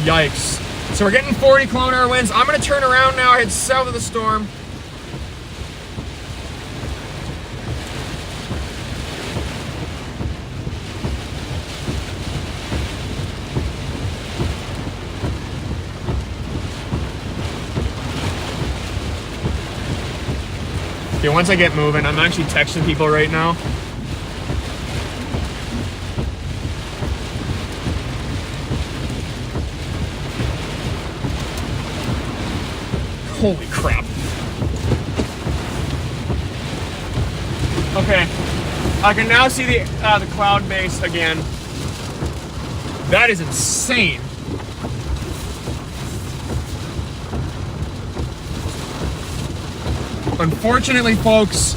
Yikes. So we're getting 40-kilometer winds. I'm gonna turn around now, head south of the storm. Okay, once I get moving, I'm actually texting people right now. Holy crap. Okay, I can now see the cloud base again. That is insane. Unfortunately, folks,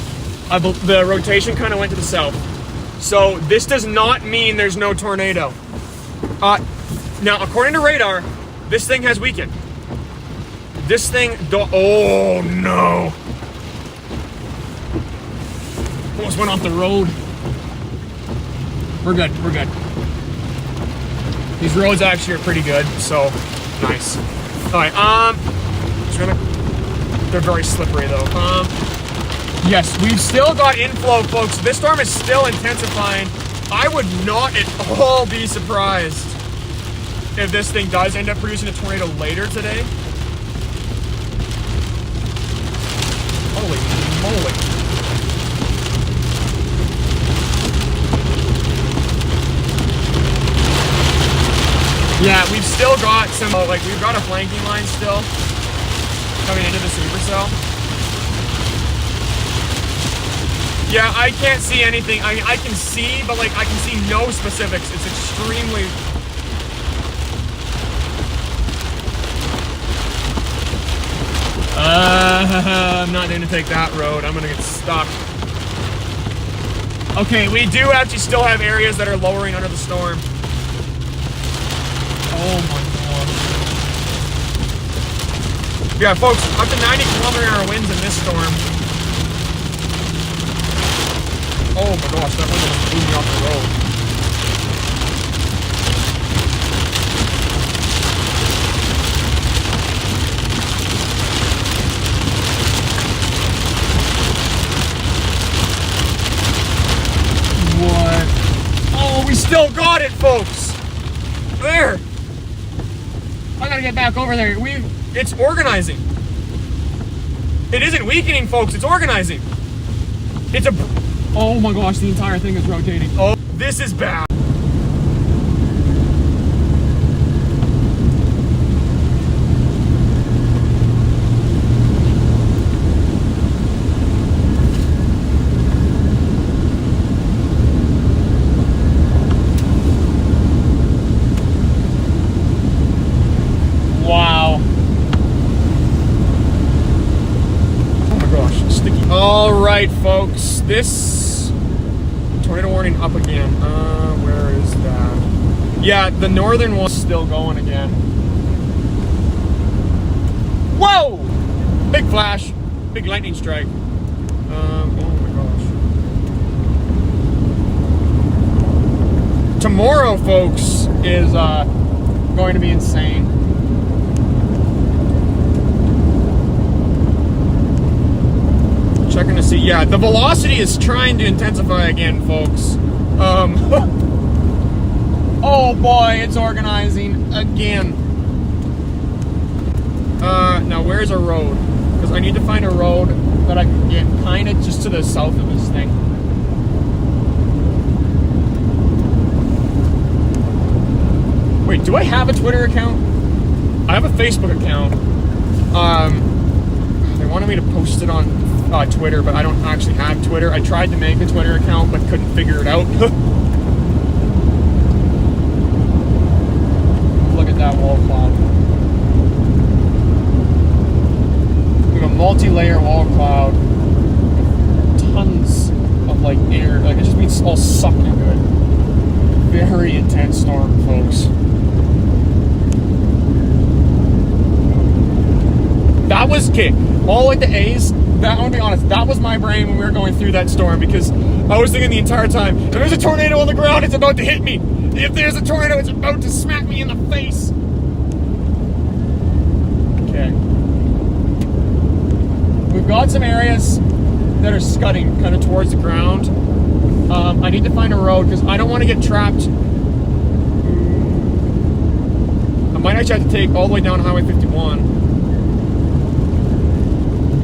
the rotation kind of went to the south. So this does not mean there's no tornado. Now, according to radar, this thing has weakened. This thing, oh no. Almost went off the road. We're good, we're good. These roads actually are pretty good, so nice. All right, just gonna, they're very slippery though. Yes, we've still got inflow, folks. This storm is still intensifying. I would not at all be surprised if this thing does end up producing a tornado later today. Holy moly. Yeah, we've still got some, like, we've got a flanking line still coming into the supercell. Yeah, I can't see anything. I mean, I can see, but, like, I can see no specifics. It's extremely... I'm not going to take that road. I'm going to get stuck. Okay, we do actually still have areas that are lowering under the storm. Oh my god. Yeah, folks, up to 90km/h winds in this storm. Oh my gosh, that wind almost blew me off the road. What? Oh, we still got it, folks! There! I gotta get back over there. It's organizing. It isn't weakening, folks. It's organizing. It's a... Oh my gosh, the entire thing is rotating. Oh, this is bad. Alright, folks, this tornado warning up again. Where is that? Yeah, the northern one's still going again. Whoa! Big flash, big lightning strike. Oh my gosh. Tomorrow, folks, is going to be insane. Checking to see, yeah, the velocity is trying to intensify again, folks. Oh boy, it's organizing again. Now where's a road? Because I need to find a road that I can get kind of just to the south of this thing. Wait, do I have a Twitter account? I have a Facebook account. They wanted me to post it on Twitter, but I don't actually have Twitter. I tried to make a Twitter account, but couldn't figure it out. Look at that wall cloud. We have a multi-layer wall cloud. Tons of like air, like it just means all sucked into it. Very intense storm, folks. That was, okay, all like the A's, that, I want to be honest, that was my brain when we were going through that storm, because I was thinking the entire time, if there's a tornado on the ground, it's about to hit me. If there's a tornado, it's about to smack me in the face. Okay. We've got some areas that are scudding kind of towards the ground. I need to find a road, because I don't want to get trapped. I might actually have to take all the way down Highway 51.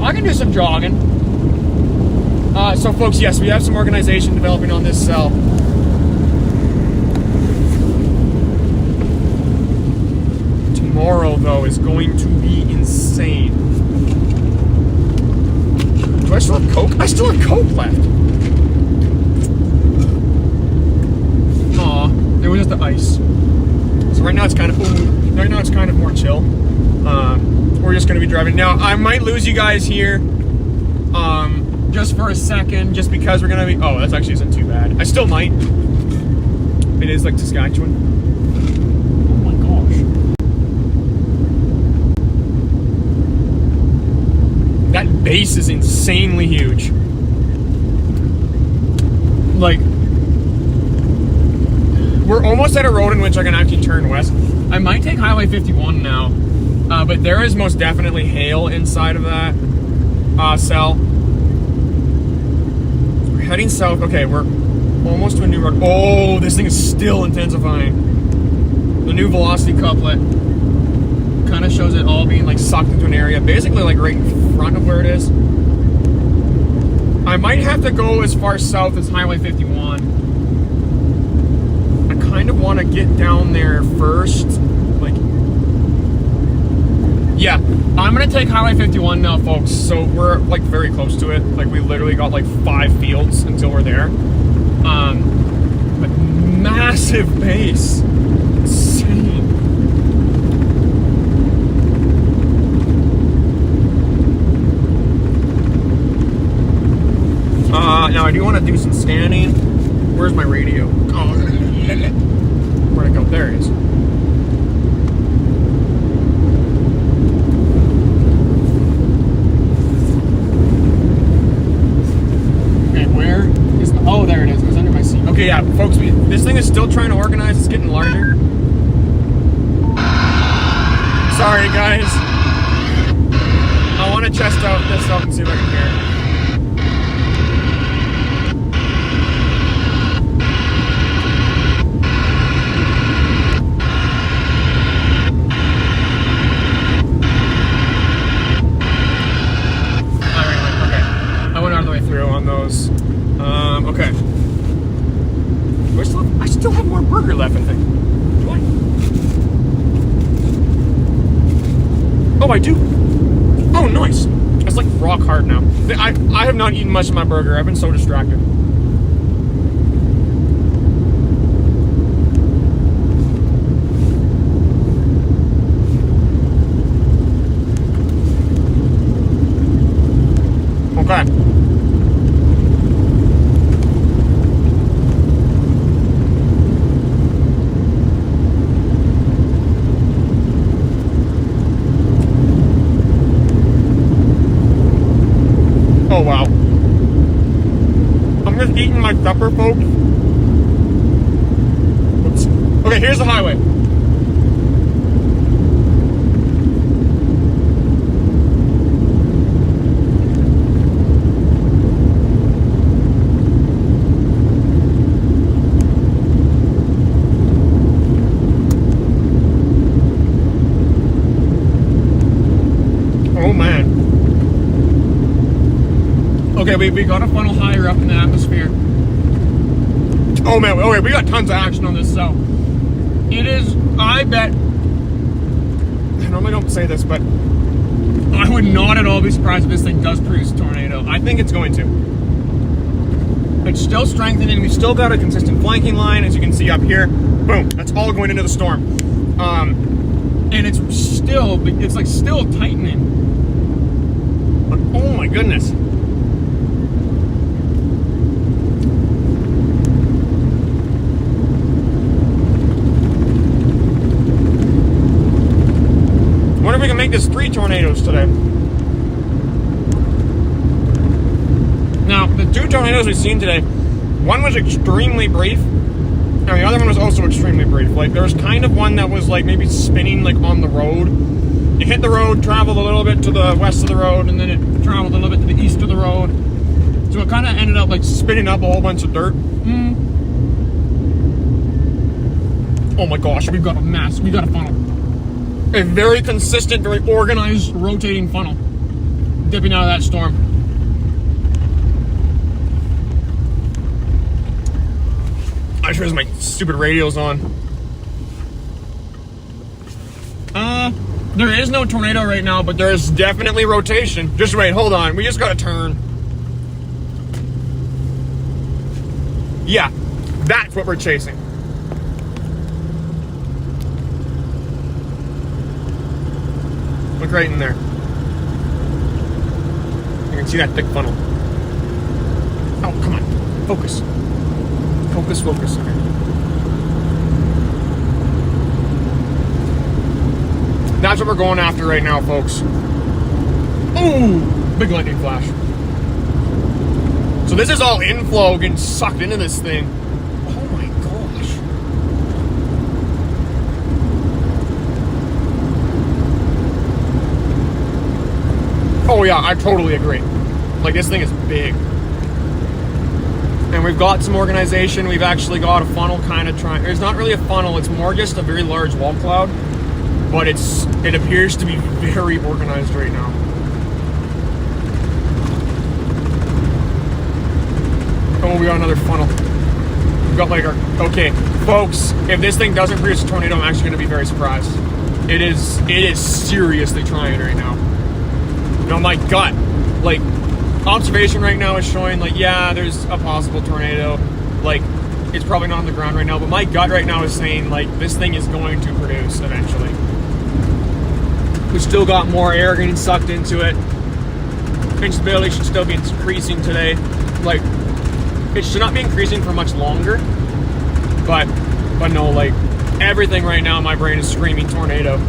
I can do some jogging. So folks, yes, we have some organization developing on this cell. Tomorrow, though, is going to be insane. Do I still have Coke? I still have Coke left. Aw, it was just the ice. So right now it's kind of more chill. We're just going to be driving. Now, I might lose you guys here just for a second, just because we're going to be... Oh, that actually isn't too bad. I still might. It is like Saskatchewan. Oh my gosh. That base is insanely huge. Like, we're almost at a road in which I can actually turn west. I might take Highway 51 now, but there is most definitely hail inside of that cell. We're heading south. Okay, we're almost to a new road. Oh, this thing is still intensifying. The new velocity couplet kind of shows it all being like sucked into an area, basically like right in front of where it is. I might have to go as far south as Highway 51. I kind of want to get down there first. Like, yeah, I'm gonna take Highway 51 now, folks. So we're like very close to it. Like, we literally got like 5 fields until we're there. But massive base, insane. Now I do want to do some scanning. Where's my radio? Oh, where'd it go? There it is. Okay, where is the... Oh, there it is. It was under my seat. Okay, yeah, folks, this thing is still trying to organize. It's getting larger. Sorry, guys. I want to test out this out and see if I can hear it. Okay. I still have more burger left, I think. Do I? Oh, I do. Oh, nice. It's like rock hard now. I have not eaten much of my burger. I've been so distracted. Okay. Oh, wow. I'm just eating my supper, folks. Oops. Okay, here's the highway. Oh, man. Okay, we got a funnel higher up in the atmosphere. Oh man, okay, we got tons of action on this, so it is, I bet, I normally don't say this, but I would not at all be surprised if this thing does produce a tornado. I think it's going to. It's still strengthening. We've still got a consistent flanking line, as you can see up here. Boom, that's all going into the storm. And it's like still tightening. But oh my goodness. I wonder if we can make this 3 tornadoes today. Now, the 2 tornadoes we've seen today, one was extremely brief, and the other one was also extremely brief. Like, there was kind of one that was like maybe spinning like on the road. It hit the road, traveled a little bit to the west of the road, and then it traveled a little bit to the east of the road. So it kind of ended up like spinning up a whole bunch of dirt. Oh my gosh, we got a funnel. A very consistent, very organized, rotating funnel dipping out of that storm. I'm sure my stupid radio's on. There is no tornado right now, but there is definitely rotation. Just wait, hold on. We just gotta turn. Yeah, that's what we're chasing. Look right in there. You can see that thick funnel. Oh, come on. Focus. Focus, focus. Okay. That's what we're going after right now, folks. Ooh, big lightning flash. So this is all inflow getting sucked into this thing. Oh my gosh. Oh yeah, I totally agree. Like, this thing is big. And we've got some organization. We've actually got a funnel kind of trying. It's not really a funnel. It's more just a very large wall cloud. But it appears to be very organized right now. Oh, we got another funnel. We've got like our... Okay, folks, if this thing doesn't produce a tornado, I'm actually going to be very surprised. It is seriously trying right now. No, my gut, like, observation right now is showing, like, yeah, there's a possible tornado. Like, it's probably not on the ground right now, but my gut right now is saying, like, this thing is going to produce eventually. We've still got more air getting sucked into it. Instability should still be increasing today. Like, it should not be increasing for much longer. But no, like, everything right now in my brain is screaming tornado.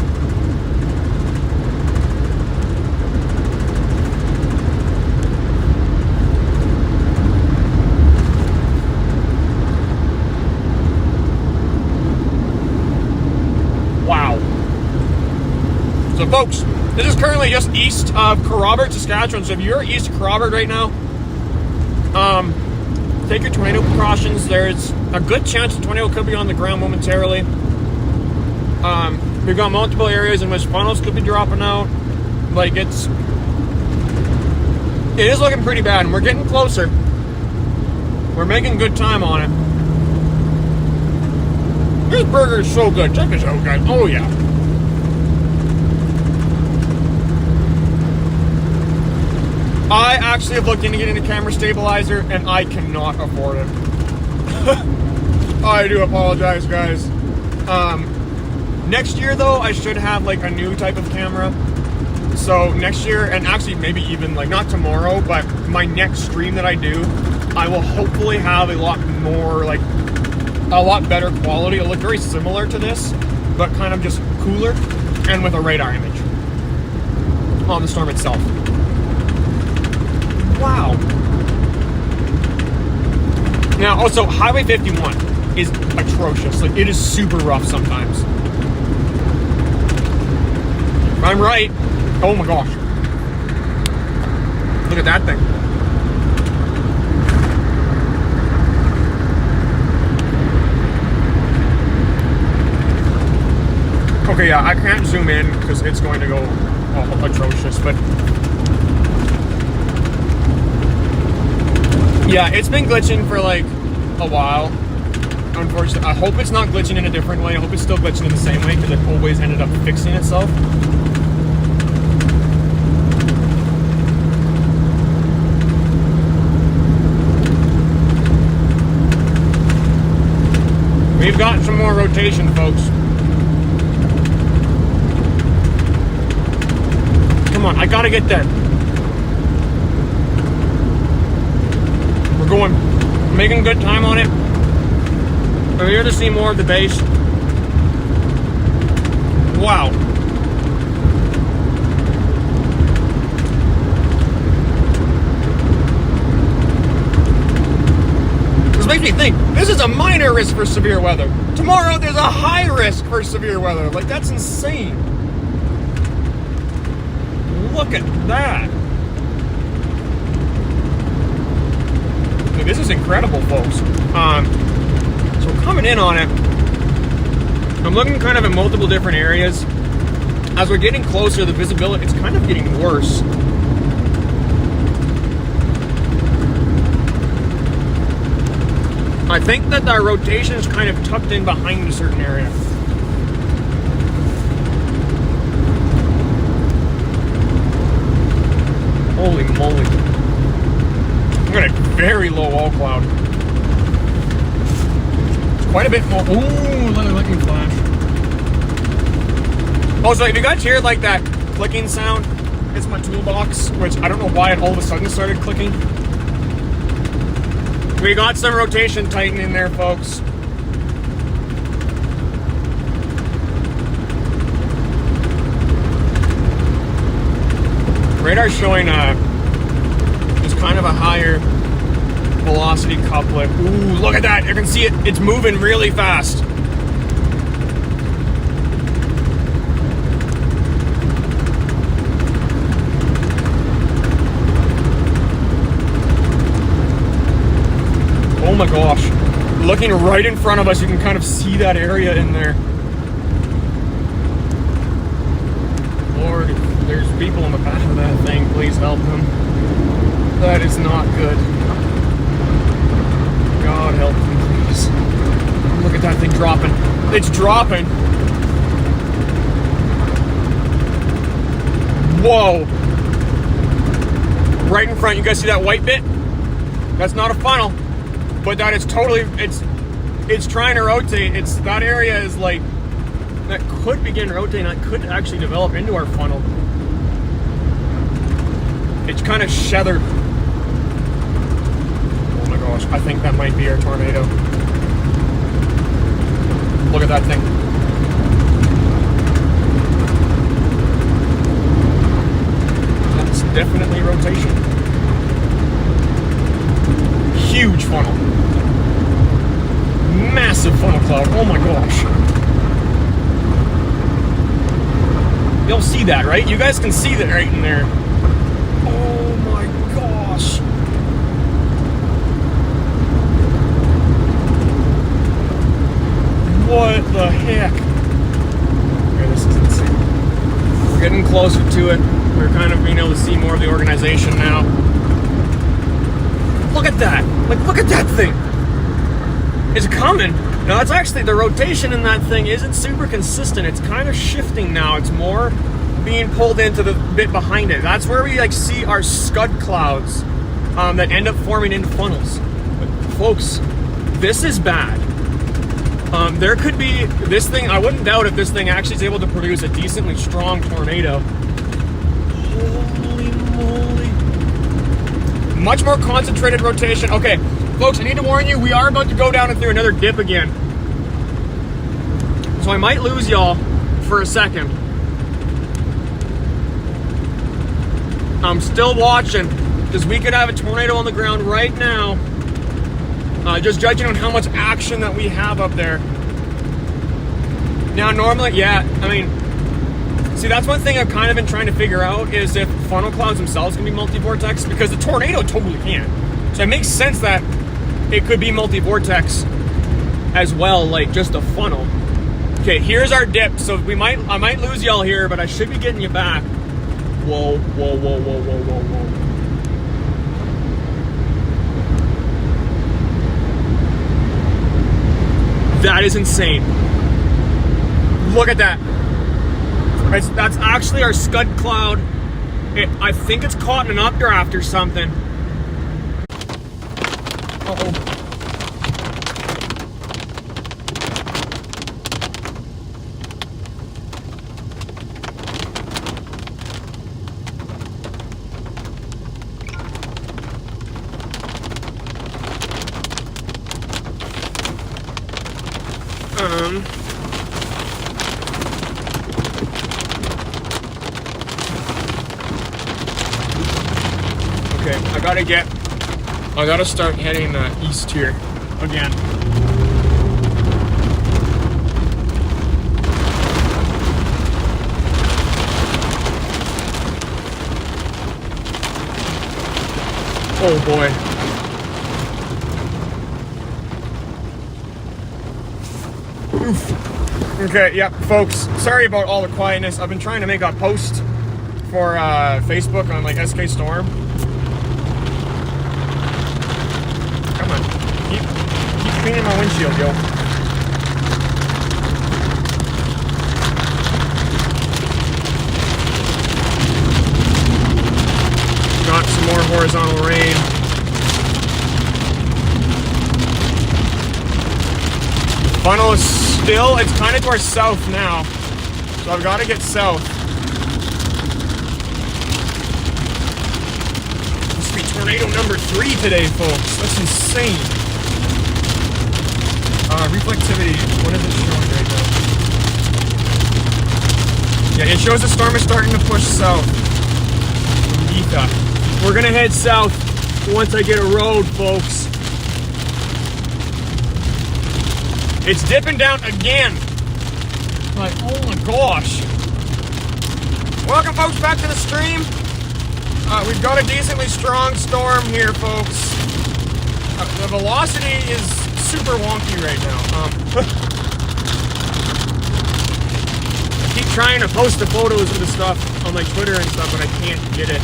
So folks, this is currently just east of Consort, Saskatchewan. So if you're east of Consort right now, take your tornado precautions. There's a good chance the tornado could be on the ground momentarily. We've got multiple areas in which funnels could be dropping out. Like, it is looking pretty bad, and we're getting closer. We're making good time on it. This burger is so good. Check this out, guys. Oh yeah. I actually have looked into getting a camera stabilizer, and I cannot afford it. I do apologize, guys. Next year, though, I should have, like, a new type of camera. So next year, and actually maybe even, like, not tomorrow, but my next stream that I do, I will hopefully have a lot more, like, a lot better quality. It'll look very similar to this, but kind of just cooler, and with a radar image on the storm itself. Wow. Now, also, Highway 51 is atrocious. Like, it is super rough sometimes. I'm right. Oh my gosh. Look at that thing. Okay, yeah, I can't zoom in because it's going to go atrocious, but... Yeah, it's been glitching for like a while. Unfortunately, I hope it's not glitching in a different way. I hope it's still glitching in the same way because it always ended up fixing itself. We've got some more rotation, folks. Come on, I gotta get there. Going, making good time on it. I'm here to see more of the base. Wow. This makes me think, this is a minor risk for severe weather. Tomorrow there's a high risk for severe weather. Like, that's insane. Look at that. This is incredible, folks. So coming in on it, I'm looking kind of at multiple different areas. As we're getting closer, the visibility, it's kind of getting worse. I think that our rotation is kind of tucked in behind a certain area. Holy moly. I'm got a very low wall cloud. It's quite a bit more. Ooh, let me flash. Oh, so if you guys hear like that clicking sound, it's my toolbox, which I don't know why it all of a sudden started clicking. We got some rotation tightening there, folks. Radar's showing just kind of a higher velocity couplet. Ooh, look at that! You can see it. It's moving really fast. Oh my gosh. Looking right in front of us, you can kind of see that area in there. Lord, if there's people on the back of that thing, please help them. That is not good. God help them, please. Look at that thing dropping. It's dropping. Whoa. Right in front, you guys see that white bit? That's not a funnel. But that is totally, it's trying to rotate. It's, that area is like, that could begin rotating. That could actually develop into our funnel. It's kind of sheathered. Oh my gosh, I think that might be our tornado. Look at that thing. That's definitely rotation. Huge funnel. Massive funnel cloud. Oh my gosh. You'll see that, right? You guys can see that right in there. Oh my gosh. What the heck? Okay, this is insane. We're getting closer to it. We're kind of being able to see more of the organization now. Look at that! Like, look at that thing! It's coming! Now, it's actually, the rotation in that thing isn't super consistent. It's kind of shifting now. It's more being pulled into the bit behind it. That's where we, like, see our scud clouds that end up forming into funnels. But, folks, this is bad. There could be, this thing, I wouldn't doubt if this thing actually is able to produce a decently strong tornado. Holy moly. Much more concentrated rotation. Okay, folks, I need to warn you, we are about to go down and through another dip again. So I might lose y'all for a second. I'm still watching, because we could have a tornado on the ground right now. Just judging on how much action that we have up there. Now, normally, yeah, I mean, see, that's one thing I've kind of been trying to figure out is if funnel clouds themselves can be multi-vortex, because the tornado totally can. So it makes sense that it could be multi-vortex as well, like just a funnel. Okay, here's our dip. So I might lose y'all here, but I should be getting you back. Whoa, whoa, whoa, whoa, whoa, whoa, whoa. That is insane. Look at that. That's actually our scud cloud. I think it's caught in an updraft or something. Uh-oh. Okay, I gotta start heading east here again. Oh boy. Oof. Okay, yep, folks, sorry about all the quietness. I've been trying to make a post for Facebook on like SK Storm. Come on, keep cleaning my windshield, yo. Got some more horizontal rain. Funnel is still, it's kind of to our south now. So I've got to get south. Must be tornado number 3 today, folks. That's insane. Reflectivity, what is it showing right now? Yeah, it shows the storm is starting to push south. We're gonna head south once I get a road, folks. It's dipping down again. Like, oh my gosh. Welcome, folks, back to the stream. We've got a decently strong storm here, folks. The velocity is super wonky right now. I keep trying to post the photos of the stuff on my Twitter and stuff, but I can't get it.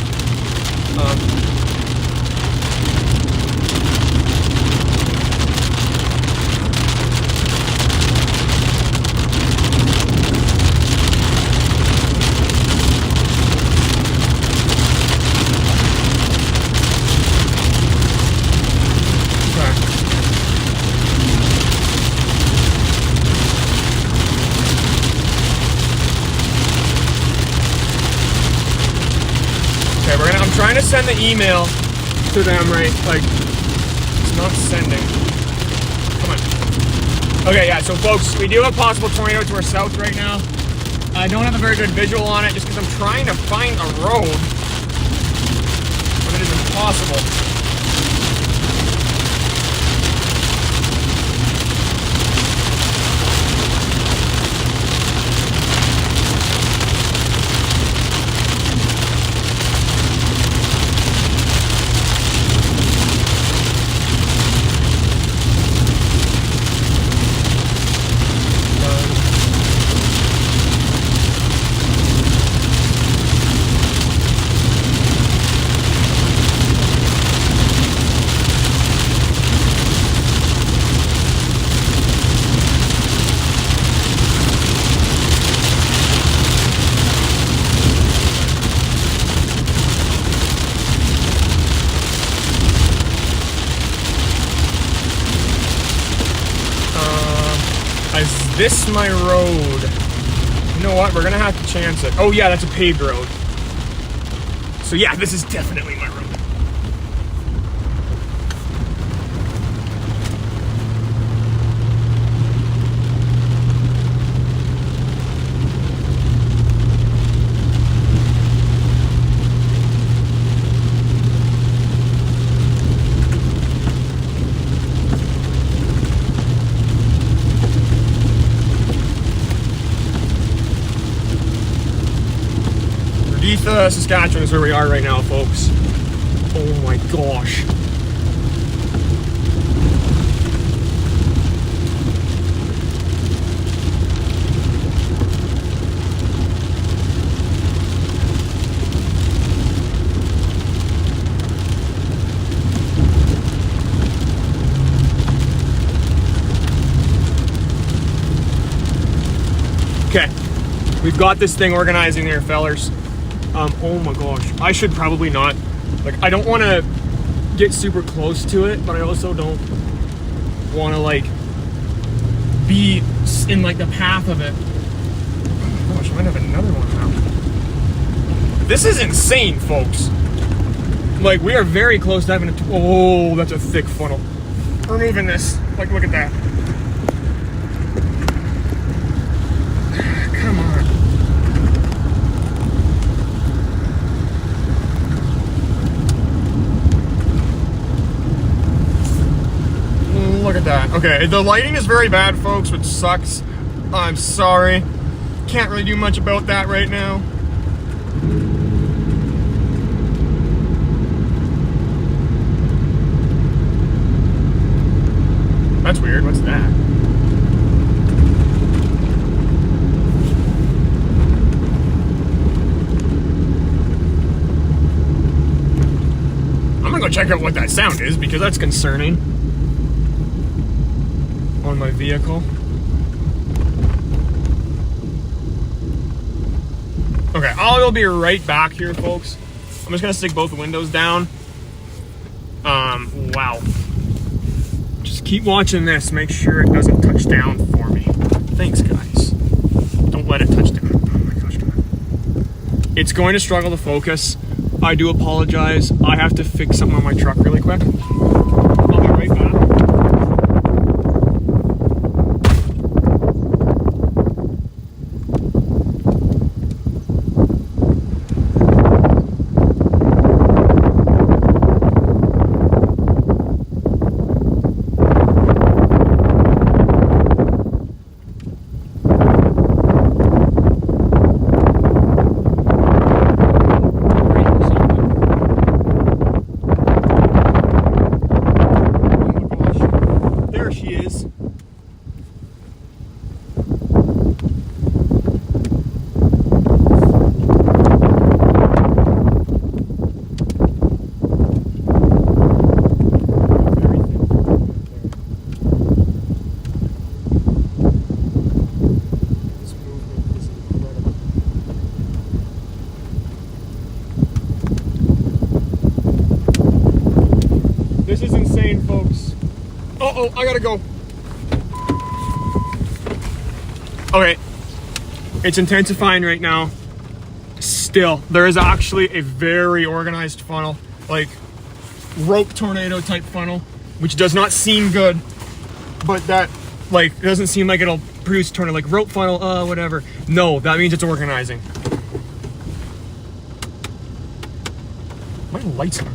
I'm trying to send the email to them, right? Like, it's not sending. Come on. Okay, yeah, so folks, we do have a possible tornado to our south right now. I don't have a very good visual on it just because I'm trying to find a road, but it is impossible. Is this my road? You know what? We're gonna have to chance it. Oh yeah, that's a paved road. So yeah, this is definitely my road. Saskatchewan is where we are right now, folks. Oh my gosh. Okay, we've got this thing organizing there, fellers. Oh my gosh, I should probably not, like, I don't want to get super close to it, but I also don't want to, like, be in, like, the path of it. Oh gosh, I might have another one now. This is insane, folks. Like, we are very close to having a, oh, that's a thick funnel. We're moving this, like, look at that. Come on. Look at that. Okay, the lighting is very bad, folks, which sucks. I'm sorry. Can't really do much about that right now. That's weird. What's that? I'm gonna go check out what that sound is because that's concerning. on my vehicle. Okay, I'll be right back here, folks. I'm just gonna stick both windows down. Wow. Just keep watching this. Make sure it doesn't touch down for me. Thanks, guys. Don't let it touch down. Oh my gosh, God. It's going to struggle to focus. I do apologize. I have to fix something on my truck really quick. I'll be right back. This is insane, folks. Uh-oh, I gotta go. Okay, it's intensifying right now. Still, there is actually a very organized funnel, like rope tornado type funnel, which does not seem good, but that like doesn't seem like it'll produce a tornado, like rope funnel, whatever. No, that means it's organizing. My lights on.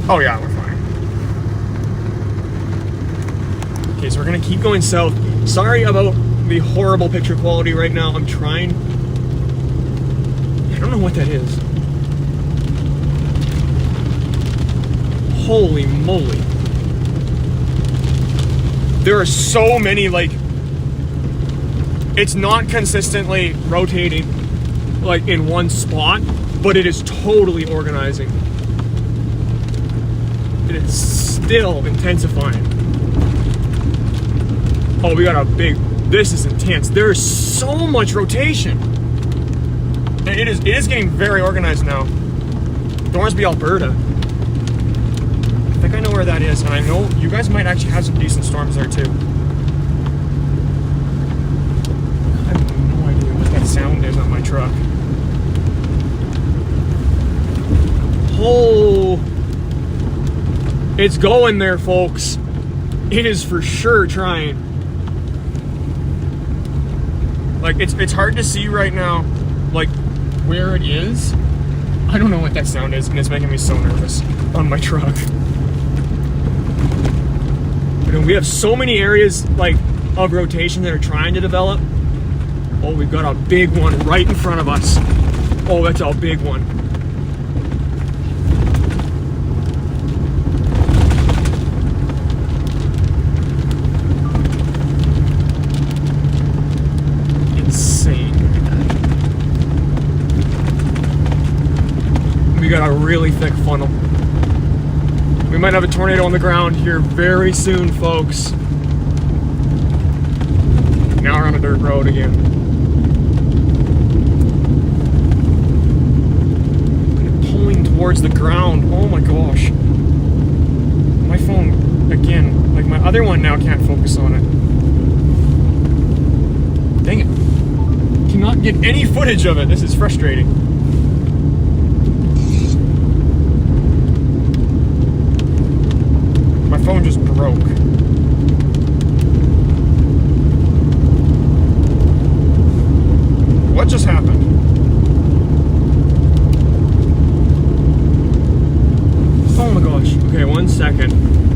Oh yeah, we're fine. Okay, so we're gonna keep going south. Sorry about the horrible picture quality right now. I'm trying. I don't know what that is. Holy moly. There are so many, like, it's not consistently rotating like in one spot, but it is totally organizing. And it's still intensifying. Oh, we got a big, this is intense. There's so much rotation. And it is getting very organized now. Dornsby, Alberta. I think I know where that is, and I know you guys might actually have some decent storms there too. I have no idea what that sound is on my truck. Oh, it's going there, folks. It is for sure trying. Like, it's hard to see right now, like, where it is. I don't know what that sound is, and it's making me so nervous on my truck. You know, we have so many areas, like, of rotation that are trying to develop. Oh, we've got a big one right in front of us. Oh, that's a big one. Got a really thick funnel. We might have a tornado on the ground here very soon, folks. Now we're on a dirt road again. Pulling towards the ground. Oh my gosh. My phone, again, like my other one now can't focus on it. Dang it. Cannot get any footage of it. This is frustrating. Phone just broke. What just happened? Oh my gosh. Okay, 1 second.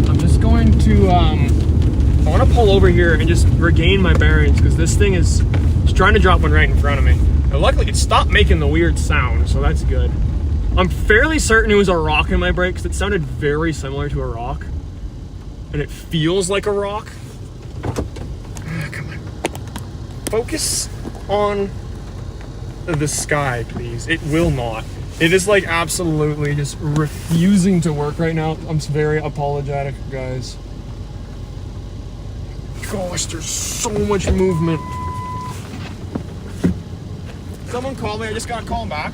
I'm just going to I want to pull over here and just regain my bearings, because this thing is trying to drop one right in front of me. Now, luckily it stopped making the weird sound, so that's good. I'm fairly certain it was a rock in my brakes. It sounded very similar to a rock. And it feels like a rock. Come on. Focus on the sky, please. It will not. It is like absolutely just refusing to work right now. I'm very apologetic, guys. Gosh, there's so much movement. Someone called me. I just got called back.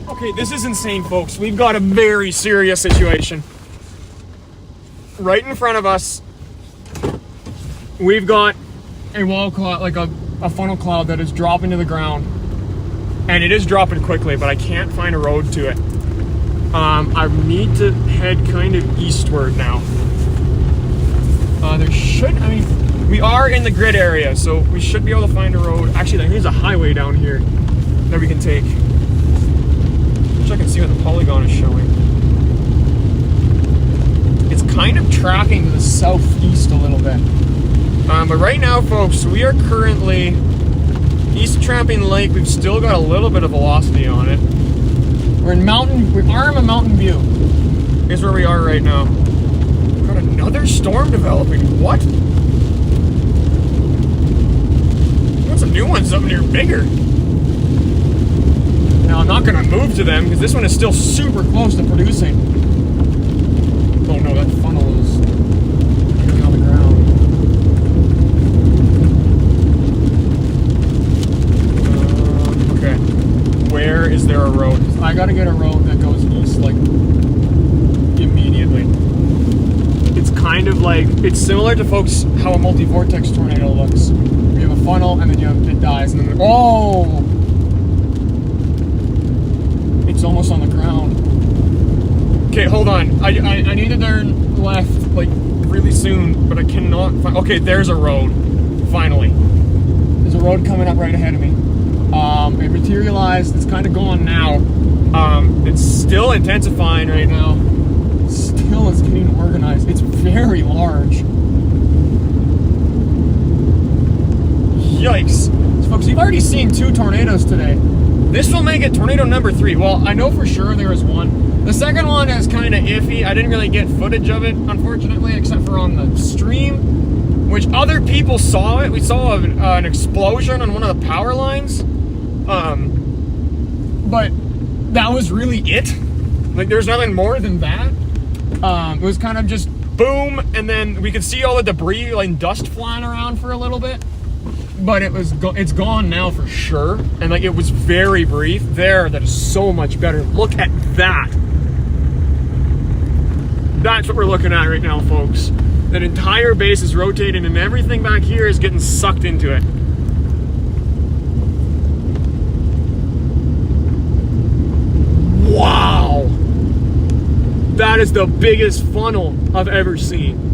Okay, this is insane, folks. We've got a very serious situation. Right in front of us, we've got a wall cloud, like a funnel cloud that is dropping to the ground. And it is dropping quickly, but I can't find a road to it. I need to head kind of eastward now. We are in the grid area, so we should be able to find a road. Actually, there's a highway down here that we can take. I can see what the polygon is showing. It's kind of tracking to the southeast a little bit. But right now, folks, we are currently east Tramping Lake. We've still got a little bit of velocity on it. We're in Mountain View. Here's where we are right now. We've got another storm developing. What? What's a new one? Something here bigger. Now, I'm not going to move to them because this one is still super close to producing. Oh no, that funnel is really on the ground. Okay. Where is there a road? I got to get a road that goes east, like, immediately. It's kind of like, it's similar to, folks, how a multi-vortex tornado looks. You have a funnel and then it dies and then, oh! It's almost on the ground. Okay, hold on. I need to turn left, like, really soon, but I cannot find... Okay, there's a road. Finally. There's a road coming up right ahead of me. It materialized. It's kind of gone now. It's still intensifying right now. Still is getting organized. It's very large. Yikes. So, folks, you've already seen 2 tornadoes today. This will make it tornado number 3. Well, I know for sure there is one. The second one is kind of iffy. I didn't really get footage of it, unfortunately, except for on the stream, which other people saw it. We saw an explosion on one of the power lines. But that was really it. Like, there's nothing more than that. It was kind of just boom, and then we could see all the debris, like dust flying around for a little bit. But it's gone now for sure, and like it was very brief. That is so much better. Look at that. That's what we're looking at right now, folks. That entire base is rotating, and everything back here is getting sucked into it. Wow! That is the biggest funnel I've ever seen.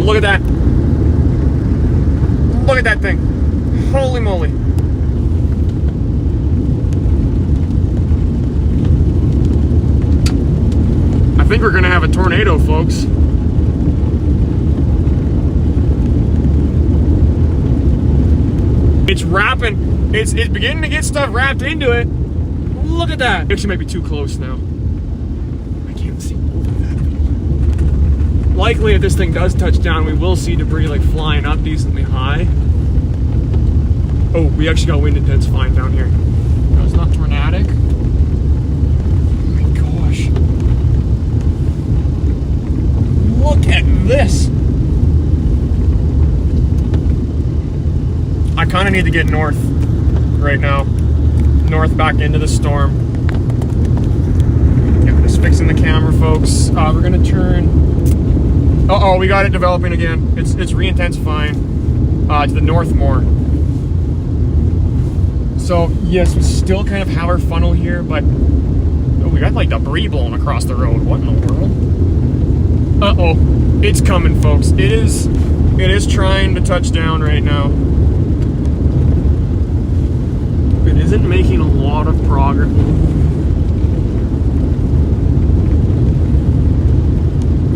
Look at that. Look at that thing. Holy moly. tornado, folks. It's wrapping. It's beginning to get stuff wrapped into it. Look at that. Actually, might be too close now. I can't see over that. Likely, if this thing does touch down, we will see debris like flying up decently high. Oh, we actually got wind intensifying down here. No, it's not tornadic. Oh my gosh. Look at this. I kind of need to get north right now. North back into the storm. Yeah, just fixing the camera, folks. We're gonna turn. Uh-oh, we got it developing again. It's re-intensifying to the north more. So yes, we still kind of have our funnel here, but oh, we got like debris blowing across the road. What in the world? Uh-oh, it's coming, folks. It is trying to touch down right now. It isn't making a lot of progress.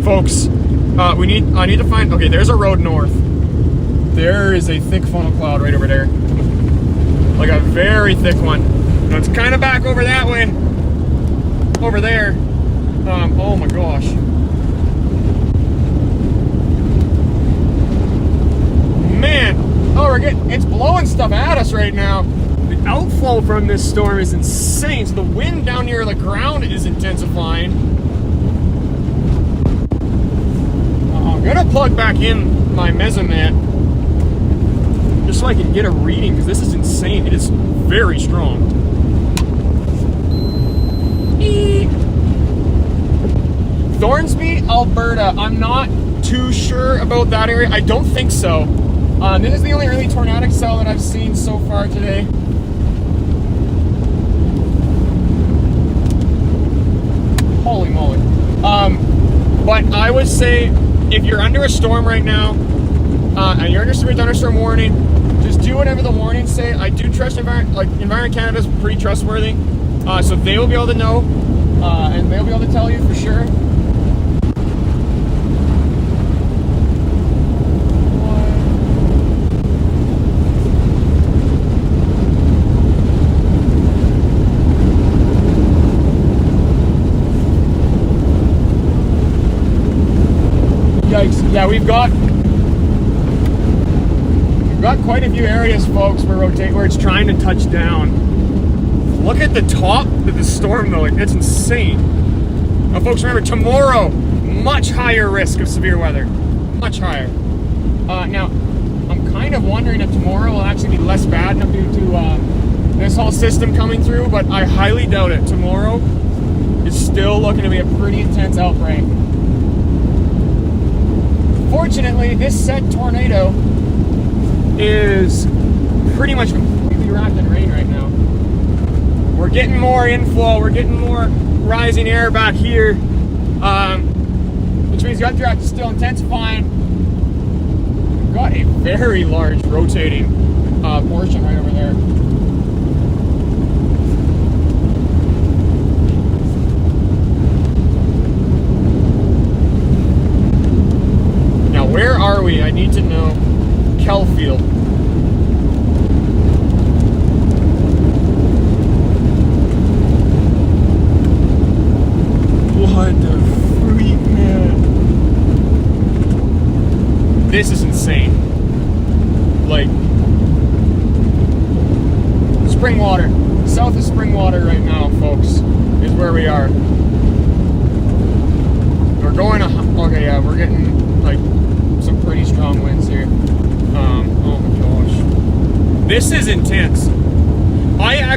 Folks, I need to find, okay, there's a road north. There is a thick funnel cloud right over there. Like a very thick one. Now it's kind of back over that way. Over there. Oh my gosh. Man, oh, it's blowing stuff at us right now. The outflow from this storm is insane. So the wind down near the ground is intensifying. I'm gonna plug back in my mesonet just so I can get a reading, because this is insane. It is very strong. Thornsby, Alberta. I'm not too sure about that area. I don't think so. This is the only early tornadic cell that I've seen so far today. Holy moly. But I would say if you're under a storm right now, and you're under severe thunderstorm warning, just do whatever the warnings say. I do trust Environment Canada's pretty trustworthy, so they will be able to know, and they'll be able to tell you for sure. Yikes. Yeah, we've got quite a few areas, folks, where it's trying to touch down. Look at the top of the storm, though. It's insane. Now, folks, remember, tomorrow, much higher risk of severe weather. Much higher. Now, I'm kind of wondering if tomorrow will actually be less bad due to this whole system coming through, but I highly doubt it. Tomorrow is still looking to be a pretty intense outbreak. Fortunately, this said tornado is pretty much completely wrapped in rain right now. We're getting more inflow, we're getting more rising air back here, which means the updraft is still intensifying. We've got a very large rotating portion right over there. Where are we? I need to know. Kelfield. What the freak, man? This is insane. Like, Springwater. South of Springwater right now, folks, is where we are. We're going to, okay, yeah, we're getting, like, some pretty strong winds here. Oh my gosh. This is intense. I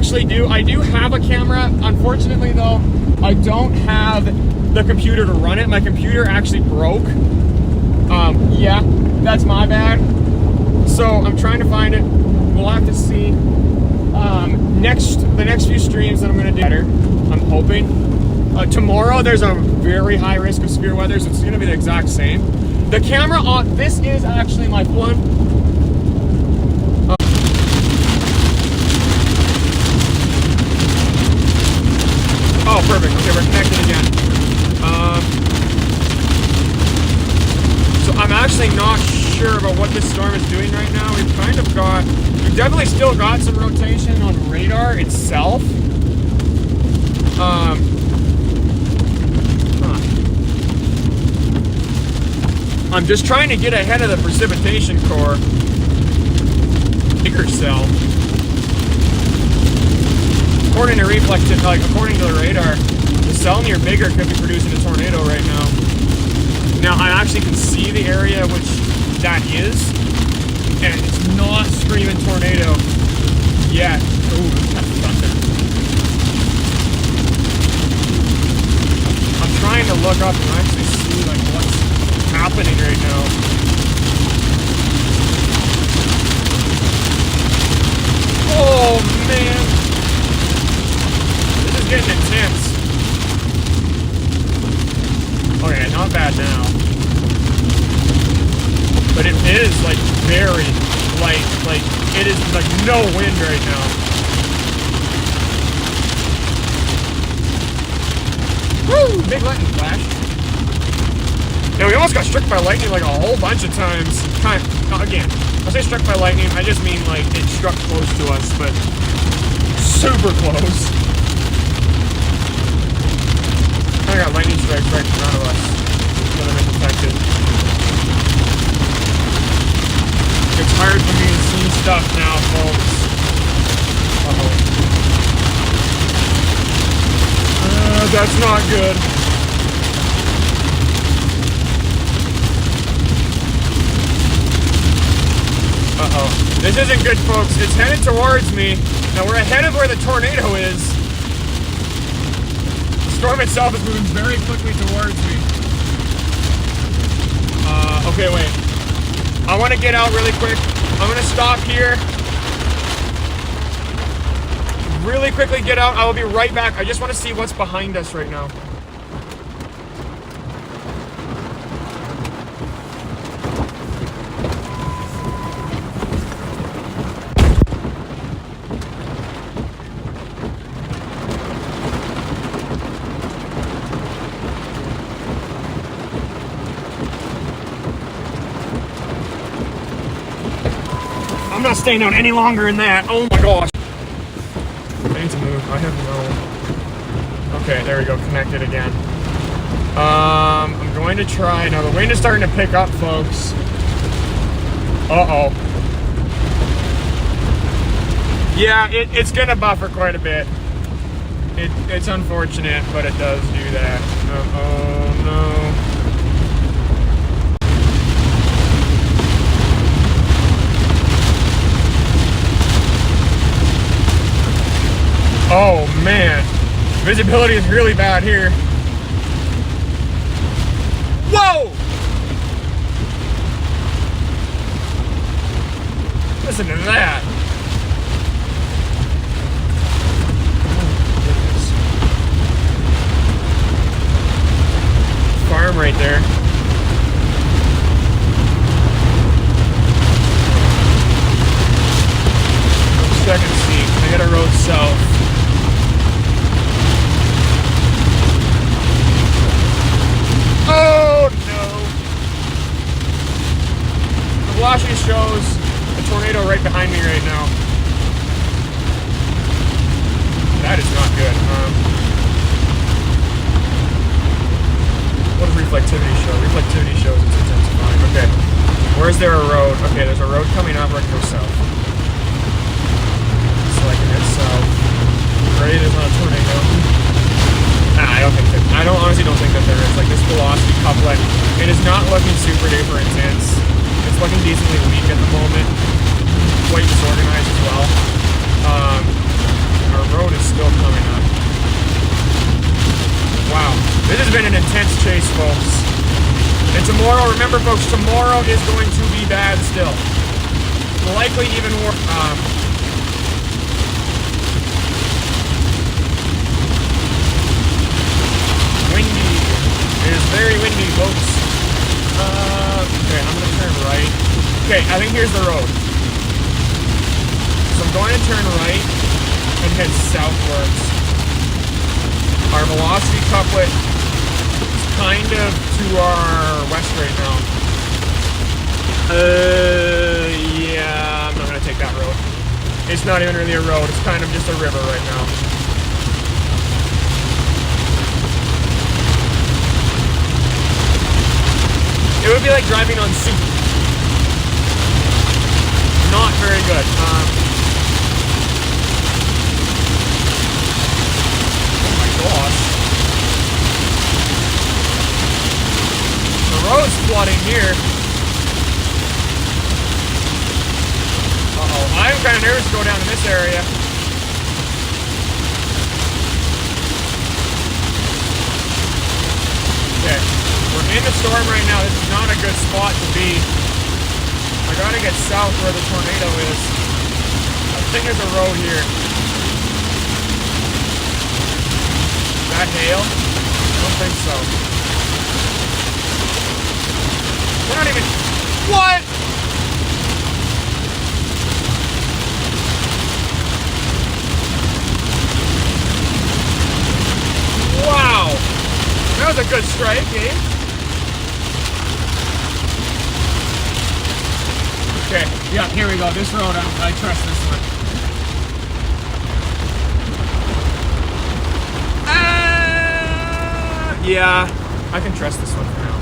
do have a camera. Unfortunately though, I don't have the computer to run it. My computer actually broke. Yeah, that's my bad. So I'm trying to find it. We'll have to see. The next few streams that I'm gonna do better, I'm hoping. Tomorrow there's a very high risk of severe weather, so it's gonna be the exact same. The camera on this is actually my one. Oh, perfect. Okay, we're connected again. about what this storm is doing right now. We've definitely still got some rotation on radar itself. I'm just trying to get ahead of the precipitation core. Bigger cell. According to the radar, the cell near bigger could be producing a tornado right now. Now I actually can see the area which that is, and it's not screaming tornado yet. Ooh, that's thunder. I'm trying to look up and actually see like what's happening right now. Oh man, this is getting intense. Okay, not bad now, but it is like very light. Like it is like no wind right now. Woo! Big lightning flash. Yeah, we almost got struck by lightning like a whole bunch of times. Again, I say struck by lightning, I just mean like it struck close to us, but super close. I got lightning strikes right in front of us that have been detected. It's hard for me to see stuff now, folks. That's not good. This isn't good, folks. It's headed towards me. Now we're ahead of where the tornado is. The storm itself is moving very quickly towards me. Okay, wait. I want to get out really quick. I'm going to stop here. Really quickly get out. I will be right back. I just want to see what's behind us right now. I'm not staying out any longer in that. Oh my gosh. I need to move. I have no... Okay, there we go. Connected again. I'm going to try... Now, the wind is starting to pick up, folks. Uh-oh. Yeah, it's going to buffer quite a bit. It's unfortunate, but it does do that. Oh, no. Oh man, visibility is really bad here. Whoa! Listen to that. Farm right there. Second seat. I got a road south. Oh no! The velocity shows a tornado right behind me right now. That is not good. What does reflectivity show? Reflectivity shows it's intensifying. Okay. Where is there a road? Okay, there's a road coming up. We're gonna go south. So I can head south. Right, there's not a tornado. I honestly don't think that there is. Like this velocity couplet, it is not looking super duper intense. It's looking decently weak at the moment. Quite disorganized as well. Our road is still coming up. Wow, this has been an intense chase, folks. And tomorrow, remember folks, tomorrow is going to be bad still. Likely even more, windy. It is very windy, folks. Okay, I'm gonna turn right. Okay, I think here's the road. So I'm going to turn right and head southwards. Our velocity couplet is kind of to our west right now. Yeah, I'm not gonna take that road. It's not even really a road, it's kind of just a river right now. It would be like driving on soup. Not very good. Oh my gosh. The road's flooding here. Uh-oh. I'm kind of nervous to go down in this area. Okay. We're in the storm right now. This is not a good spot to be. I gotta get south where the tornado is. I think there's a road here. Is that hail? I don't think so. We're not even... What? Wow! That was a good strike, eh? Okay, yeah, here we go. This road, I trust this one. Yeah, I can trust this one for now.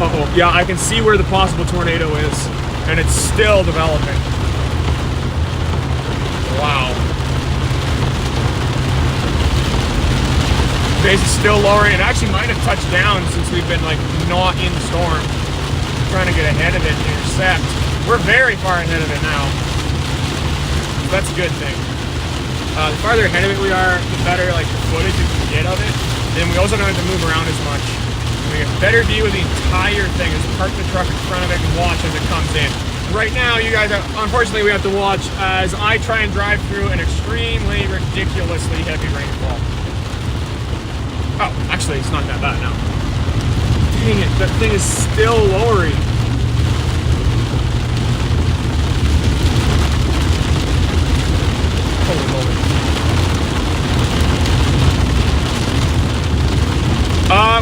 Uh-oh, yeah, I can see where the possible tornado is, and it's still developing. Wow. Base is still lowering. It actually might have touched down since we've been like not in the storm. Trying to get ahead of it and intercept. We're very far ahead of it now. So that's a good thing. The farther ahead of it we are, the better like the footage we can get of it. Then we also don't have to move around as much. We get a better view of the entire thing. Just park the truck in front of it and watch as it comes in. Right now, you guys, unfortunately, we have to watch as I try and drive through an extremely, ridiculously heavy rainfall. Oh, actually, it's not that bad now. Dang it, that thing is still lowering. Holy moly.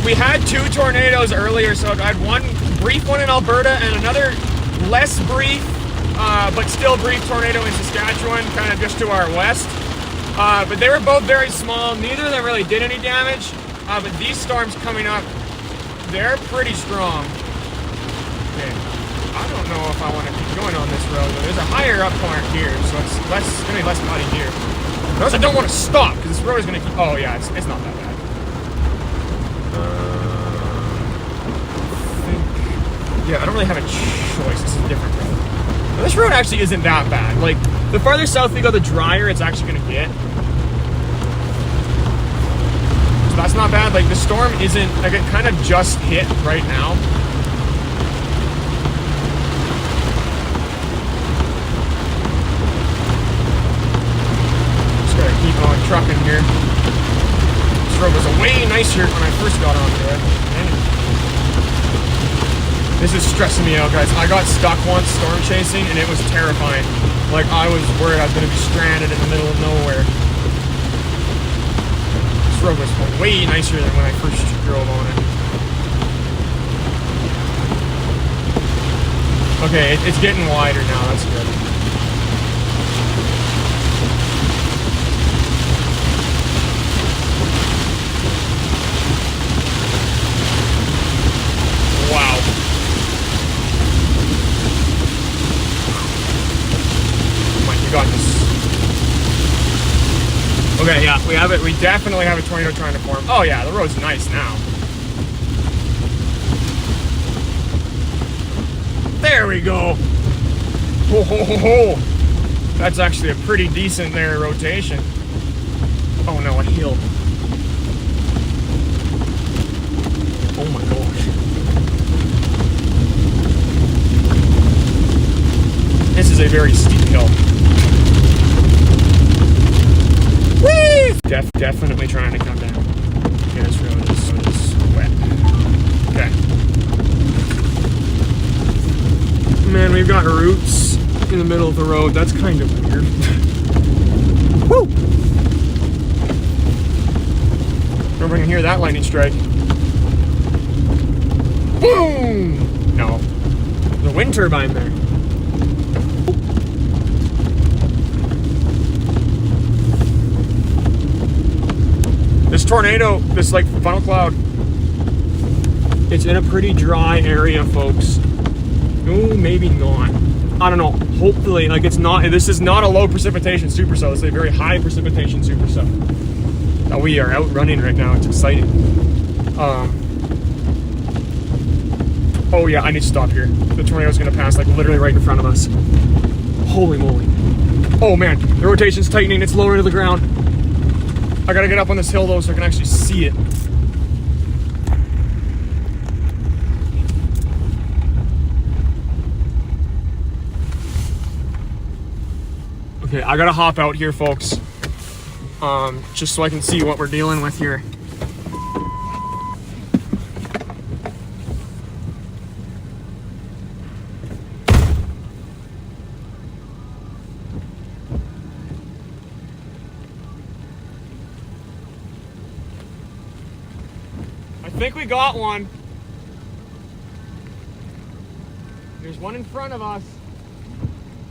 We had 2 tornadoes earlier, so I had one brief one in Alberta and another less brief, but still brief tornado in Saskatchewan, kind of just to our west. But they were both very small. Neither of them really did any damage. But these storms coming up, they're pretty strong. Okay, I don't know if I want to keep going on this road. There's a higher up part here, so it's going to be less muddy here. But also, I don't want to stop because this road is going to keep. Oh yeah, it's not that bad. Yeah, I don't really have a choice. This is a different road. But this road actually isn't that bad. Like, the farther south we go, the drier it's actually going to get. So that's not bad. Like, the storm isn't, like, it kind of just hit right now. Just gotta keep on trucking here. This road was way nicer when I first got onto it. This is stressing me out, guys. I got stuck once storm chasing, and it was terrifying. Like, I was worried I was going to be stranded in the middle of nowhere. This road was way nicer than when I first drove on it. Okay, it's getting wider now. That's good. Wow. Got this. Okay, yeah, we have it. We definitely have a tornado trying to form. Oh yeah, the road's nice now. There we go. Ho ho ho ho. That's actually a pretty decent there rotation. Oh no, a hill. Oh my gosh. This is a very steep hill. Whee! Definitely trying to come down. Okay, this road is wet. Okay. Man, we've got roots in the middle of the road. That's kind of weird. Woo! Remember, I can hear that lightning strike. Boom! No. The wind turbine there. This tornado, this like funnel cloud, it's in a pretty dry area, folks. Oh, maybe not. I don't know. Hopefully, like it's not. This is not a low precipitation supercell. It's a very high precipitation supercell. Now we are out running right now. It's exciting. Oh yeah, I need to stop here. The tornado's gonna pass like literally right in front of us. Holy moly! Oh man, the rotation's tightening. It's lower to the ground. I gotta get up on this hill though so I can actually see it. Okay, I gotta hop out here, folks. Just so I can see what we're dealing with here. I think we got one. There's one in front of us.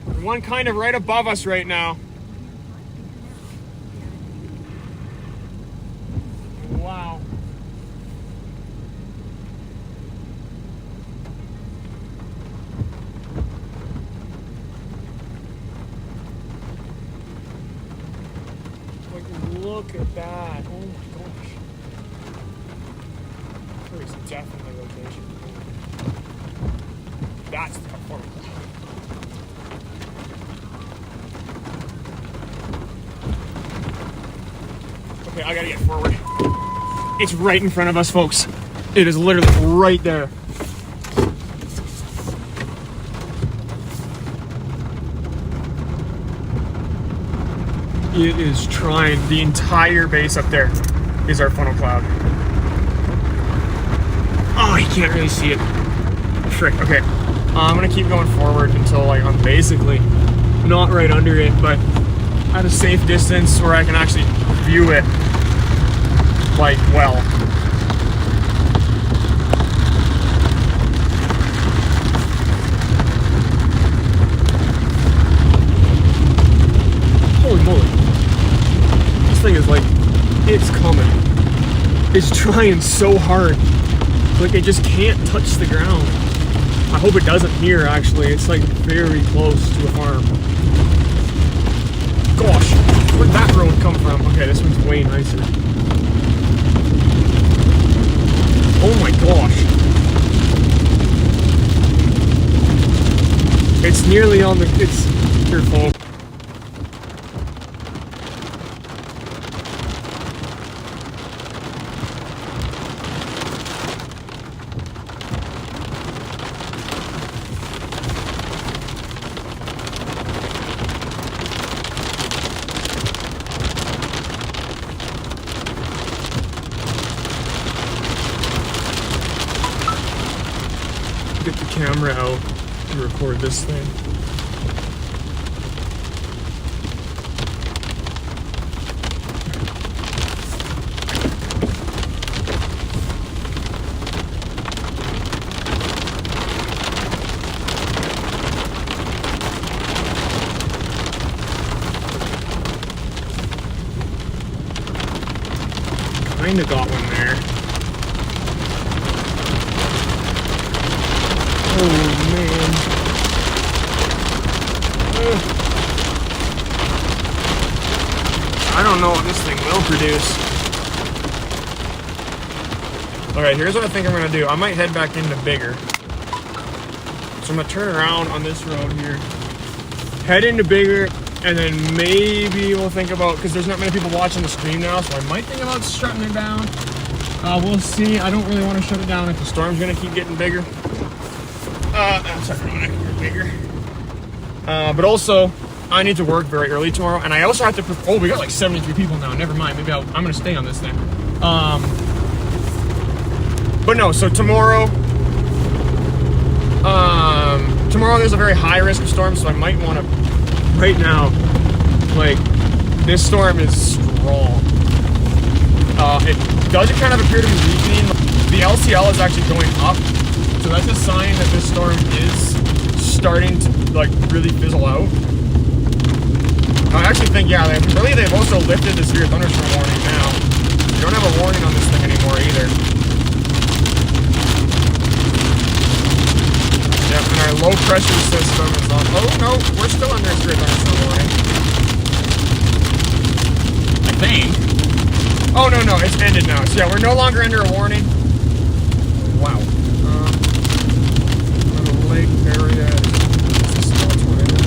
And one kind of right above us right now. Wow. Like, look at that. Oh my gosh. There's definitely rotation. That's the performance. Okay, I gotta get forward. It's right in front of us, folks. It is literally right there. It is trying. The entire base up there is our funnel cloud. Oh, you can't really see it. Frick. Okay, I'm gonna keep going forward until like I'm basically not right under it, but at a safe distance where I can actually view it like well. Holy moly. This thing is like, it's coming. It's trying so hard. Like it just can't touch the ground. I hope it doesn't here actually. It's like very close to a farm. Gosh, where'd that road come from? Okay, this one's way nicer. Oh my gosh. It's nearly on the, it's here, folks. Get the camera out and record this thing. Kinda got one there. Oh man. I don't know what this thing will produce. Alright, here's what I think I'm gonna do. I might head back into bigger. So I'm gonna turn around on this road here. Head into bigger, and then maybe we'll think about, because there's not many people watching the stream now, so I might think about shutting it down. We'll see. I don't really want to shut it down if the storm's gonna keep getting bigger. That's ironic, we're bigger. But also, I need to work very early tomorrow, and I also have to, oh, we got like 73 people now, never mind, maybe I'm gonna stay on this thing. But no, so tomorrow there's a very high risk of storm, so I might want to, right now, like, this storm is strong. It does kind of appear to be weakening. The LCL is actually going up, So that's a sign that this storm is starting to like really fizzle out. I actually think, yeah, they've also lifted the severe thunderstorm warning now. You don't have a warning on this thing anymore either. Yep, and our low pressure system is on. Oh no, we're still under a severe thunderstorm warning. I think. Oh no, it's ended now. So yeah, we're no longer under a warning. Wow. The lake area is still a tornado.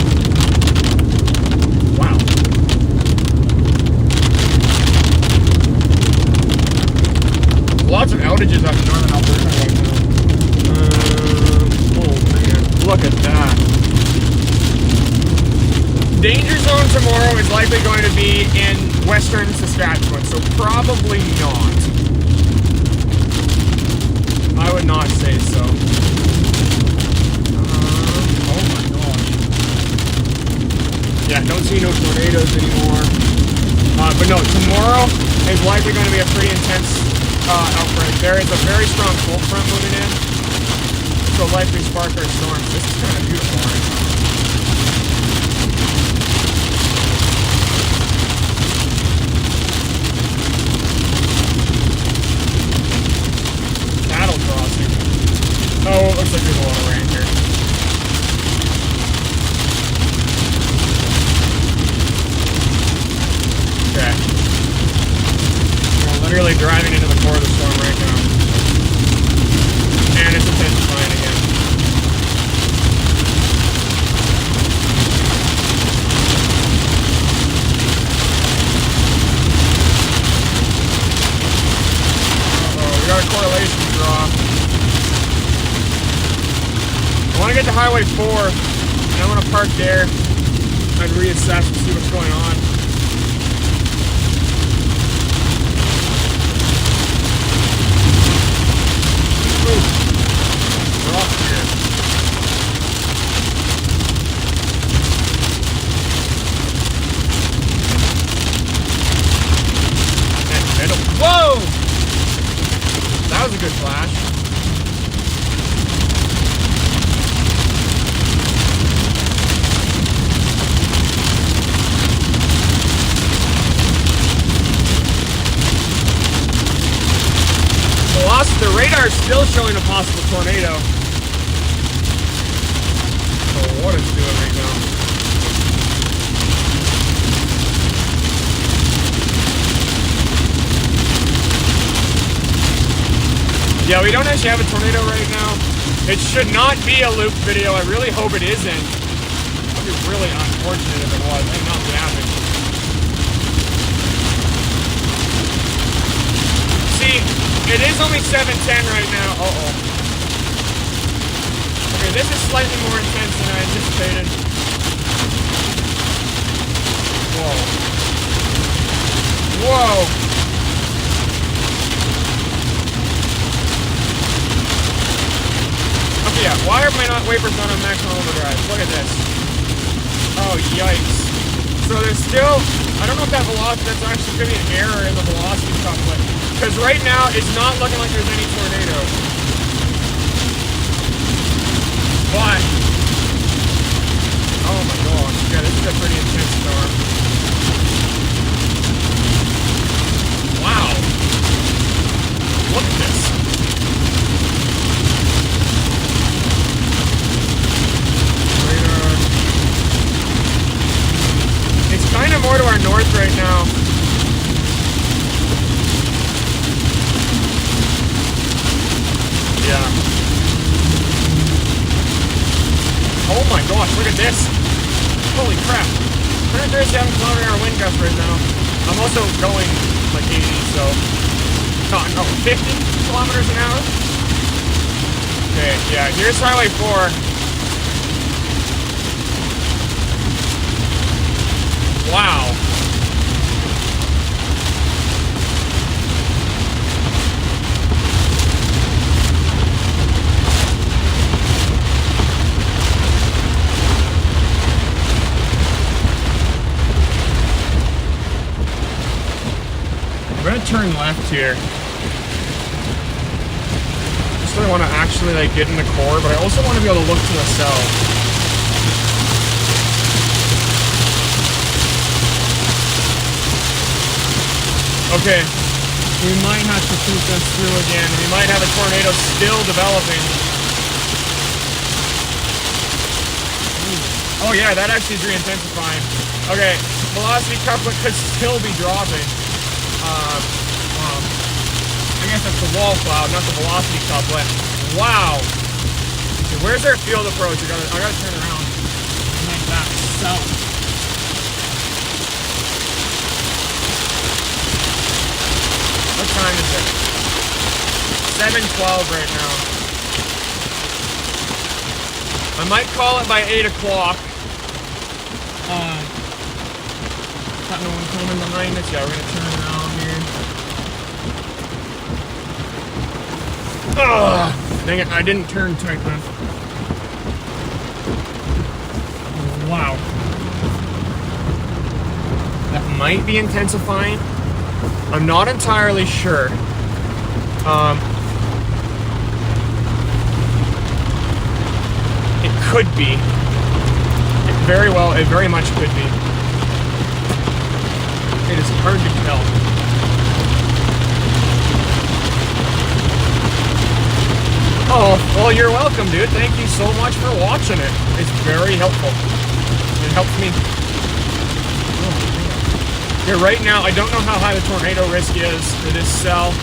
Wow. Lots of outages up in northern Alberta right now. Oh man, look at that. Danger zone tomorrow is likely going to be in western Saskatchewan, so probably not. I would not say so. Oh my gosh. Yeah, don't see no tornadoes anymore. But no, tomorrow is likely going to be a pretty intense outbreak. There is a very strong cold front moving in, so likely spark our storms. This is kind of beautiful right now. Cattle crossing. Oh, it looks like there's a lot of rain here. Okay. We're literally driving into the core of the storm right now. And it's intensifying again. Uh-oh, we got a correlation draw. I want to get to Highway 4, and I want to park there and reassess and see what's going on. We're off here. Whoa! That was a good flash. The radar is still showing a possible tornado. So what it's doing right now. Yeah, we don't actually have a tornado right now. It should not be a loop video. I really hope it isn't. It would be really unfortunate if it was. It would not be happening. See, it is only 7:10 right now. Uh-oh. Okay, this is slightly more intense than I anticipated. Whoa. Whoa. Okay, yeah. Why are my wipers not on maximum overdrive? Look at this. Oh, yikes. So there's still, I don't know if that velocity, that's actually going to be an error in the velocity couplet. Because right now, it's not looking like there's any tornadoes. But, oh my gosh, yeah, this is a pretty intense storm. Wow. Look at this. Radar. It's kind of more to our north right now. Yeah. Oh my gosh, look at this. Holy crap. 137 km/h wind gust right now. I'm also going like 80, so. No, 50 kilometers an hour? Okay, yeah, here's Highway 4. Wow. I'm gonna turn left here. Just so I want to actually like get in the core, but I also want to be able to look to the cell. Okay, we might have to shoot this through again. We might have a tornado still developing. Oh yeah, that actually is re-intensifying. Okay, velocity couplet could still be dropping. I guess that's the wall cloud, not the velocity couplet. Wow. Okay, where's their field approach? I gotta turn around and make that south. What time is it? 7:12 right now. I might call it by 8 o'clock. Got no one coming behind us. Yeah, we're gonna turn around here. Ugh! Dang it, I didn't turn tight enough. Wow. That might be intensifying. I'm not entirely sure. It could be. It very much could be. It is hard to tell. Oh, well, you're welcome, dude. Thank you so much for watching it. It's very helpful. It helps me. Yeah, right now, I don't know how high the tornado risk is for this cell.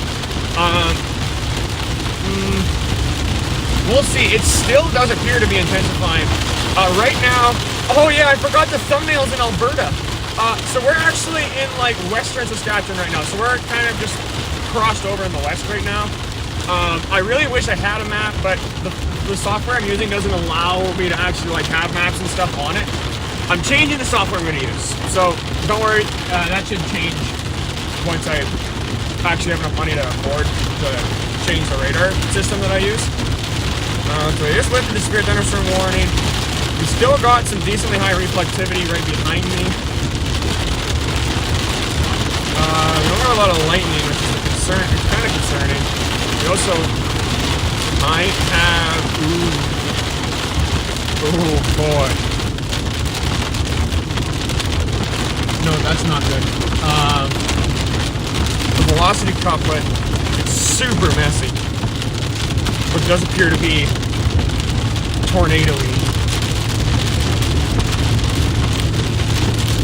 We'll see. It still does appear to be intensifying. Right now, oh yeah, I forgot the thumbnails in Alberta. So we're actually in like western Saskatchewan right now. So we're kind of just crossed over in the west right now. I really wish I had a map, but the software I'm using doesn't allow me to actually like have maps and stuff on it. I'm changing the software I'm going to use. So don't worry, that should change once I actually have enough money to afford to change the radar system that I use. So I just lifted the severe thunderstorm warning. We still got some decently high reflectivity right behind me. We don't have a lot of lightning, which is a concern. It's kind of concerning. We also might have. Oh boy. No, that's not good. The velocity couplet is super messy, which does appear to be tornado-y.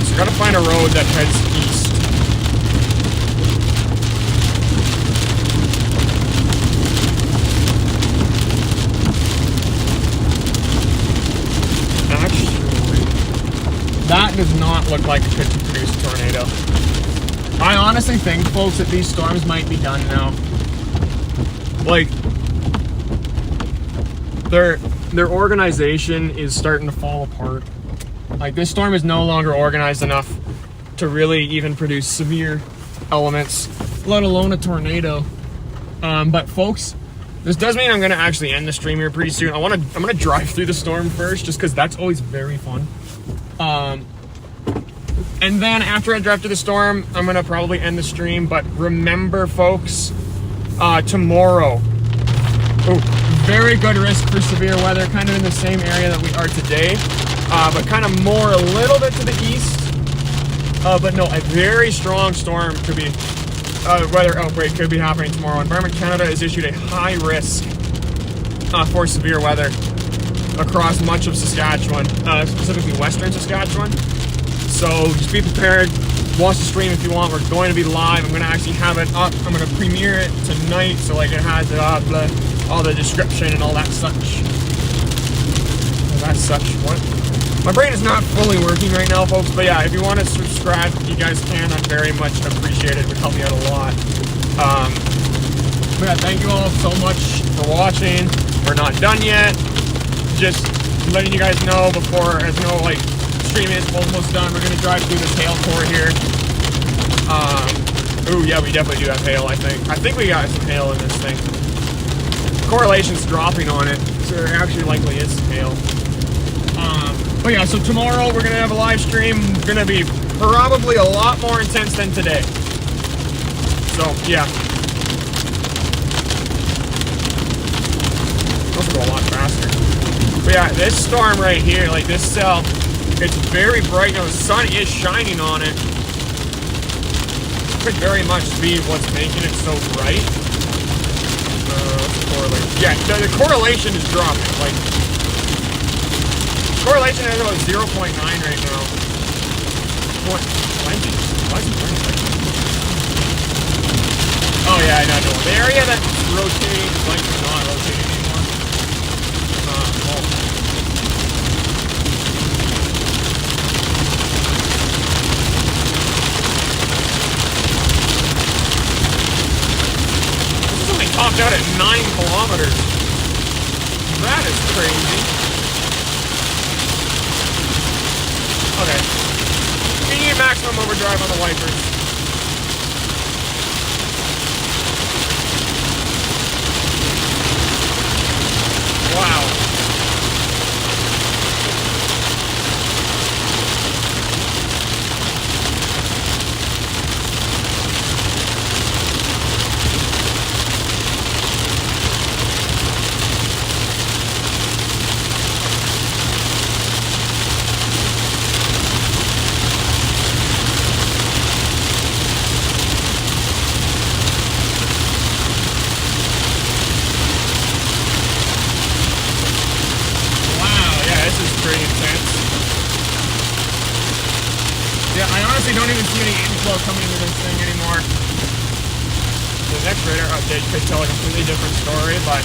So gotta find a road that heads east. Actually, that does not look like it could produce a tornado. I honestly think, folks, that these storms might be done now. Like, their organization is starting to fall apart. Like, this storm is no longer organized enough to really even produce severe elements, let alone a tornado. But folks, this does mean I'm gonna actually end the stream here pretty soon. I'm gonna drive through the storm first, just because that's always very fun. And then after I drive through the storm, I'm gonna probably end the stream. But remember, folks, tomorrow, very good risk for severe weather, kind of in the same area that we are today, but kind of more a little bit to the east. But no, a very strong storm could be, weather outbreak could be happening tomorrow. Environment Canada has issued a high risk for severe weather across much of Saskatchewan, specifically western Saskatchewan. So just be prepared. Watch the stream if you want. We're going to be live. I'm going to actually have it up. I'm going to premiere it tonight, so like it has all the description and all that such. What? My brain is not fully working right now, folks. But yeah, if you want to subscribe, you guys can. I'd very much appreciate it. It would help me out a lot. But yeah, thank you all so much for watching. We're not done yet. Just letting you guys know before, as no like. Stream is almost done. We're gonna drive through this hail core here. Ooh, yeah, we definitely do have hail, I think we got some hail in this thing. Correlation's dropping on it, so there actually likely is some hail. But yeah, so tomorrow we're gonna have a live stream. It's gonna be probably a lot more intense than today. So yeah. should go a lot faster. But yeah, this storm right here, like this cell, it's very bright. You know, the sun is shining on it. Could very much be what's making it so bright. What's the correlation? Yeah, the correlation is dropping. Like, correlation is about 0.9 right now. What? Why is it burning like that? Oh yeah, I know. The area that's rotating is like not rotating anymore. This is only topped out at 9 kilometers. That is crazy. Okay. We need maximum overdrive on the wipers. Wow. Pretty intense. Yeah, I honestly don't even see any inflow coming into this thing anymore. The next radar update could tell a completely different story, but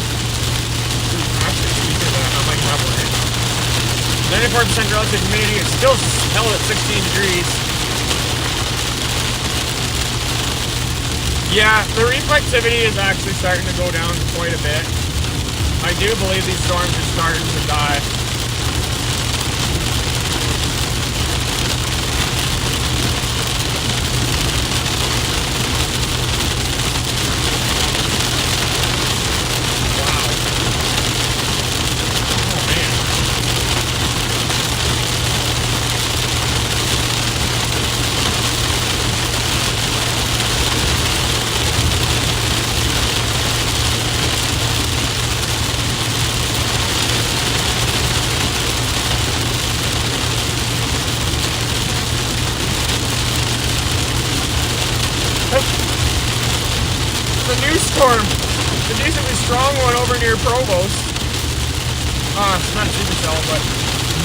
actually speaking of that, I might have one right now. 94% relative humidity, it's still held at 16 degrees. Yeah, the reflectivity is actually starting to go down quite a bit. I do believe these storms are starting to die. Storm, a decently strong one over near Provost. It's not a super cell, but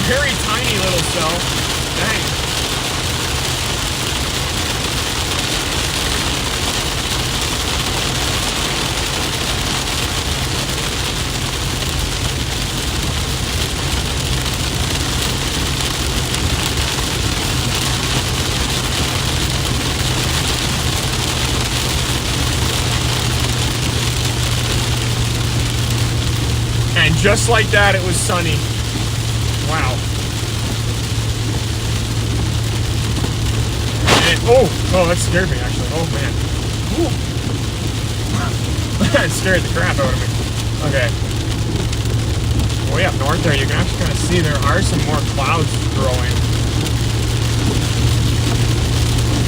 very tiny little cell. Dang. And just like that, it was sunny. Wow. And, oh, that scared me, actually. Oh, man. That scared the crap out of me. Okay. Way up north there, you can actually kind of see there are some more clouds growing.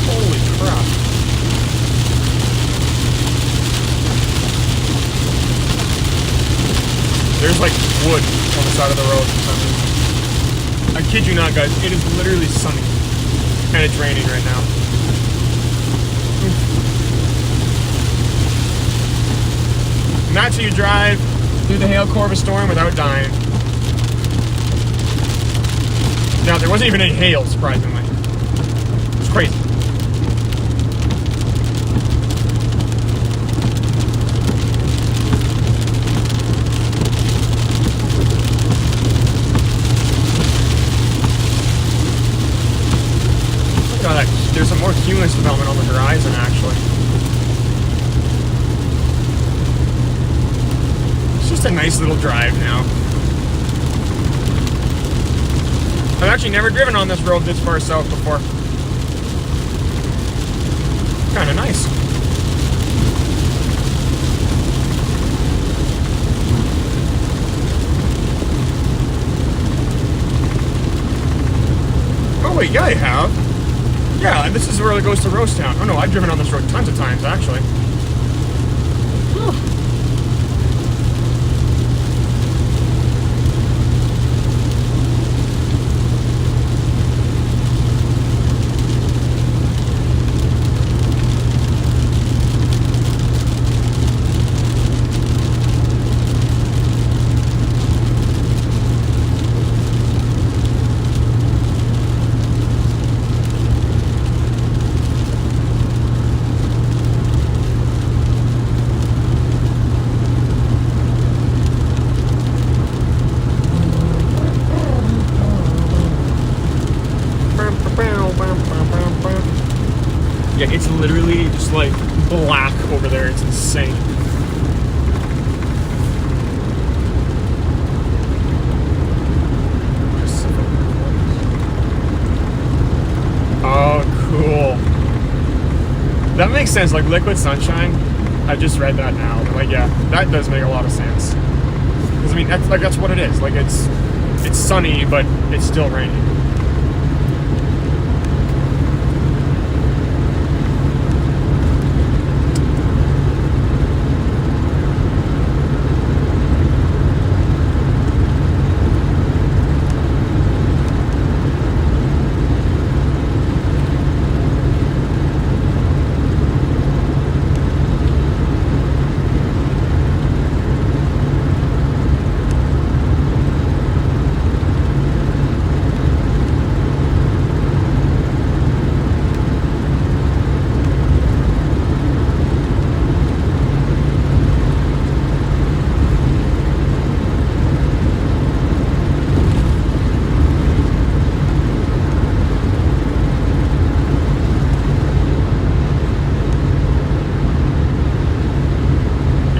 Holy crap. There's like wood on the side of the road for some reason. I kid you not, guys. It is literally sunny. And it's raining right now. And that's how you drive through the hail core of a storm without dying. Now, there wasn't even any hail, surprisingly. It's crazy. There's some more cumulus development on the horizon, actually. It's just a nice little drive now. I've actually never driven on this road this far south before. Kind of nice. Oh wait, yeah I have. Yeah, and this is where it goes to Roast Town. Oh no, I've driven on this road tons of times, actually. Whew. Yeah, it's literally just like black over there. It's insane. Oh, cool. That makes sense. Like liquid sunshine. I just read that now. But like, yeah, that does make a lot of sense. Because I mean, that's what it is. Like it's sunny, but it's still raining.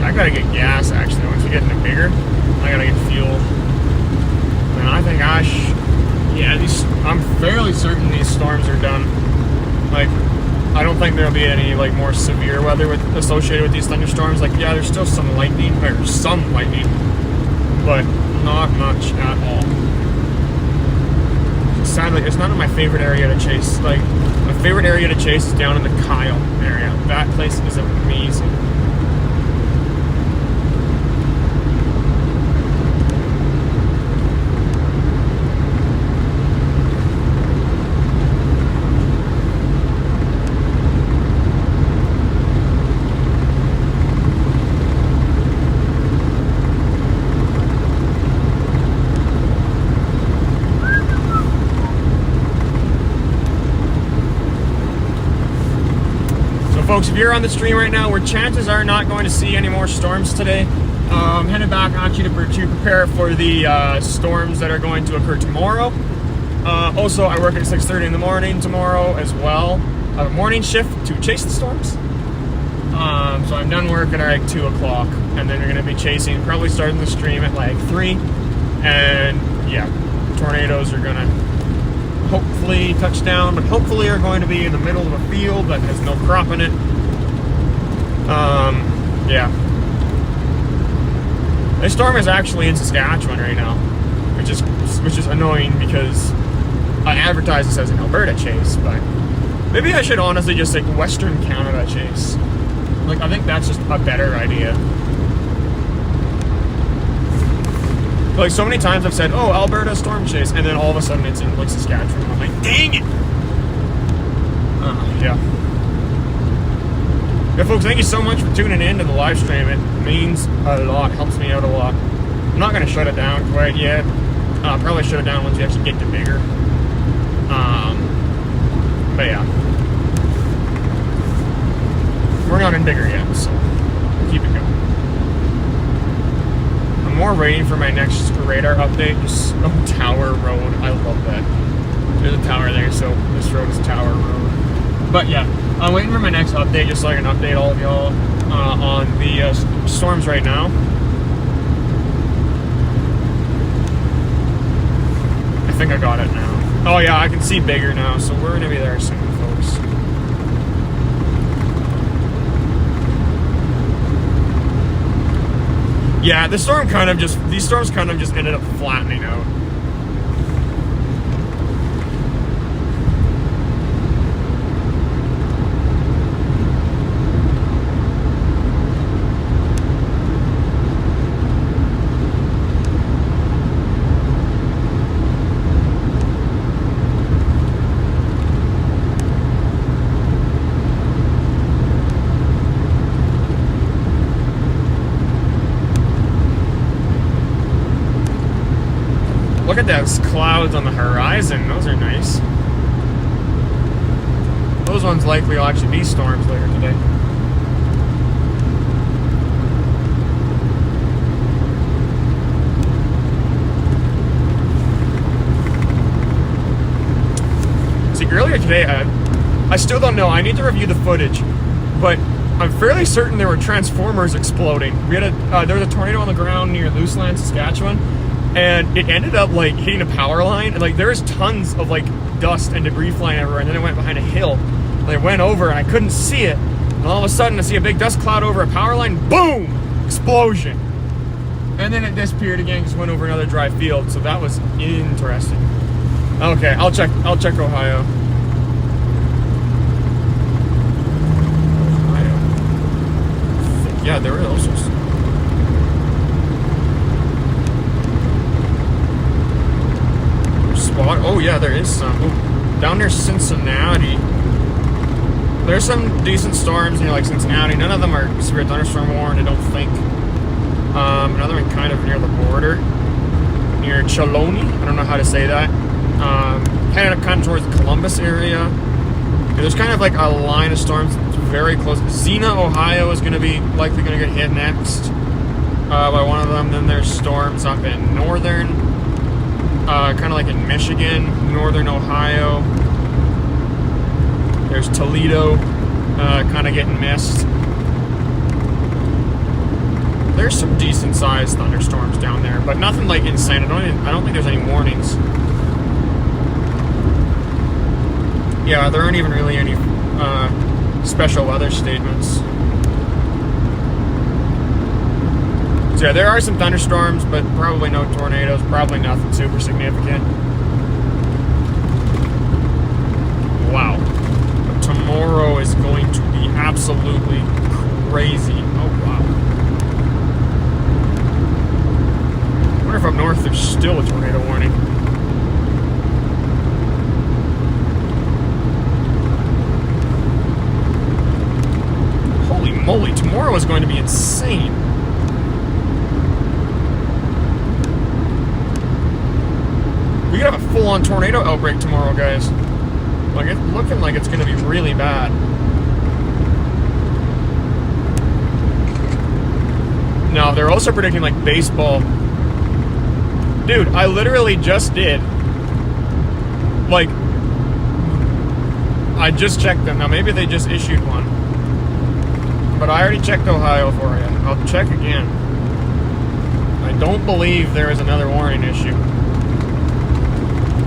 I gotta get gas actually. Once we get into bigger, I gotta get fuel. And I think yeah, I'm fairly certain these storms are done. Like, I don't think there'll be any like more severe weather associated with these thunderstorms. Like, yeah, there's still some lightning, but not much at all. Sadly, it's not in my favorite area to chase. Like, my favorite area to chase is down in the Kyle area. That place is amazing. Folks, if you're on the stream right now, where chances are not going to see any more storms today, I'm headed back actually to prepare for the storms that are going to occur tomorrow. Also, I work at 6:30 in the morning tomorrow as well. I have a morning shift to chase the storms. So I'm done work at like 2 o'clock, and then we're going to be chasing, probably starting the stream at like 3. And yeah, tornadoes are going to hopefully touch down, but hopefully are going to be in the middle of a field that has no crop in it. Yeah. This storm is actually in Saskatchewan right now, which is annoying because I advertise this as an Alberta chase, but maybe I should honestly just say Western Canada chase. Like, I think that's just a better idea. Like, so many times I've said, oh, Alberta storm chase, and then all of a sudden it's in, like, Saskatchewan. I'm like, dang it! Yeah. Yeah, folks, thank you so much for tuning in to the live stream. It means a lot, helps me out a lot. I'm not going to shut it down quite yet. I'll probably shut it down once we actually get to bigger. But yeah. We're not in bigger yet, so keep it going. I'm more waiting for my next radar update. Just Tower Road. I love that. There's a tower there, so this road is Tower Road. But yeah, I'm waiting for my next update just so I can update all of y'all on the storms right now. I think I got it now. Oh yeah, I can see bigger now, so we're gonna be there soon, folks. Yeah, these storms kind of just ended up flattening out. Look at those clouds on the horizon. Those are nice. Those ones likely will actually be storms later today. See, earlier today, I still don't know. I need to review the footage, but I'm fairly certain there were transformers exploding. We had there was a tornado on the ground near Luseland, Saskatchewan, and it ended up like hitting a power line, and like there's tons of like dust and debris flying everywhere. And then it went behind a hill, and I went over and I couldn't see it. And all of a sudden, I see a big dust cloud over a power line. Boom! Explosion. And then it disappeared again, just went over another dry field. So that was interesting. Okay, I'll check Ohio. Yeah, there were also. Spot. Oh yeah, there is some. Oh, down near Cincinnati. There's some decent storms near like Cincinnati. None of them are severe thunderstorm warned, I don't think. Another one kind of near the border, near Chaloni. I don't know how to say that. Headed up kind of towards the Columbus area. There's kind of like a line of storms very close. Xena, Ohio is going to be likely going to get hit next by one of them. Then there's storms up in northern, kind of like in Michigan, northern Ohio. There's Toledo, kind of getting missed. There's some decent sized thunderstorms down there, but nothing like insane. I don't think there's any warnings. Yeah, there aren't even really any special weather statements. So yeah, there are some thunderstorms, but probably no tornadoes, probably nothing super significant. Wow. But tomorrow is going to be absolutely crazy. Oh wow. I wonder if up north there's still a tornado warning. Holy, tomorrow is going to be insane. We could have a full-on tornado outbreak tomorrow, guys. Like, it's looking like it's going to be really bad. No, they're also predicting, like, baseball. Dude, I literally just did. Like, I just checked them. Now, maybe they just issued one. But I already checked Ohio for you. I'll check again. I don't believe there is another warning issue.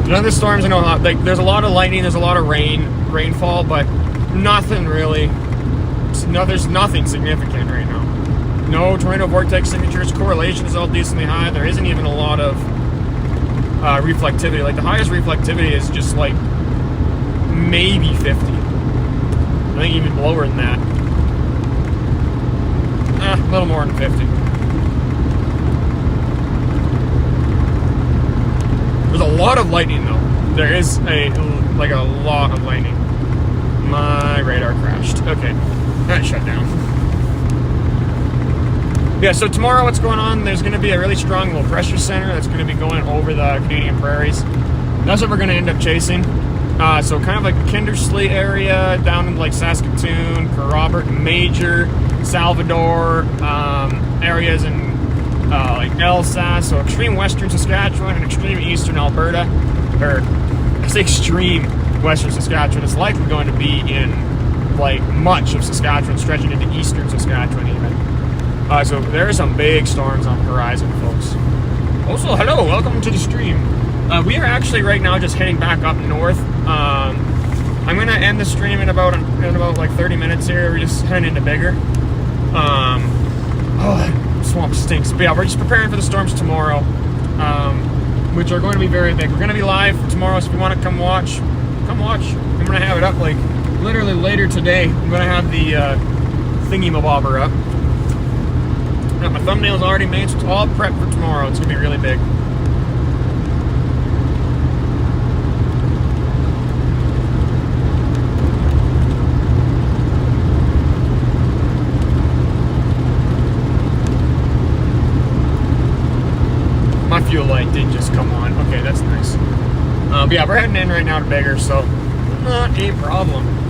None of the storms in Ohio, like, there's a lot of lightning, there's a lot of rainfall, but nothing really, there's nothing significant right now. No tornado vortex signatures, correlation is all decently high. There isn't even a lot of reflectivity. Like, the highest reflectivity is just like maybe 50. I think even lower than that. A little more than 50. There's a lot of lightning though. There is a lot of lightning. My radar crashed. Okay, that shut down. Yeah, so tomorrow what's going on, there's going to be a really strong low pressure center that's going to be going over the Canadian prairies. That's what we're going to end up chasing. So kind of like the Kindersley area, down in like Saskatoon, Robert, Major, Salvador, areas in like Elsas, so extreme western Saskatchewan and extreme eastern Alberta, or I say extreme western Saskatchewan. It's likely going to be in like much of Saskatchewan, stretching into eastern Saskatchewan even. So there are some big storms on the horizon, folks. Also, hello, welcome to the stream. We are actually right now just heading back up north. I'm gonna end the stream in about like 30 minutes here. We're just heading into bigger. Oh, that swamp stinks. But yeah, we're just preparing for the storms tomorrow, which are going to be very big. We're gonna be live tomorrow, so if you want to come watch, come watch. I'm gonna have it up like literally later today. I'm gonna have the thingy-mabobber up. Got my thumbnails already made, so it's all prepped for tomorrow. It's gonna be really big. My fuel light did just come on. Okay, that's nice. But yeah, we're heading in right now to Bigger, so not a problem.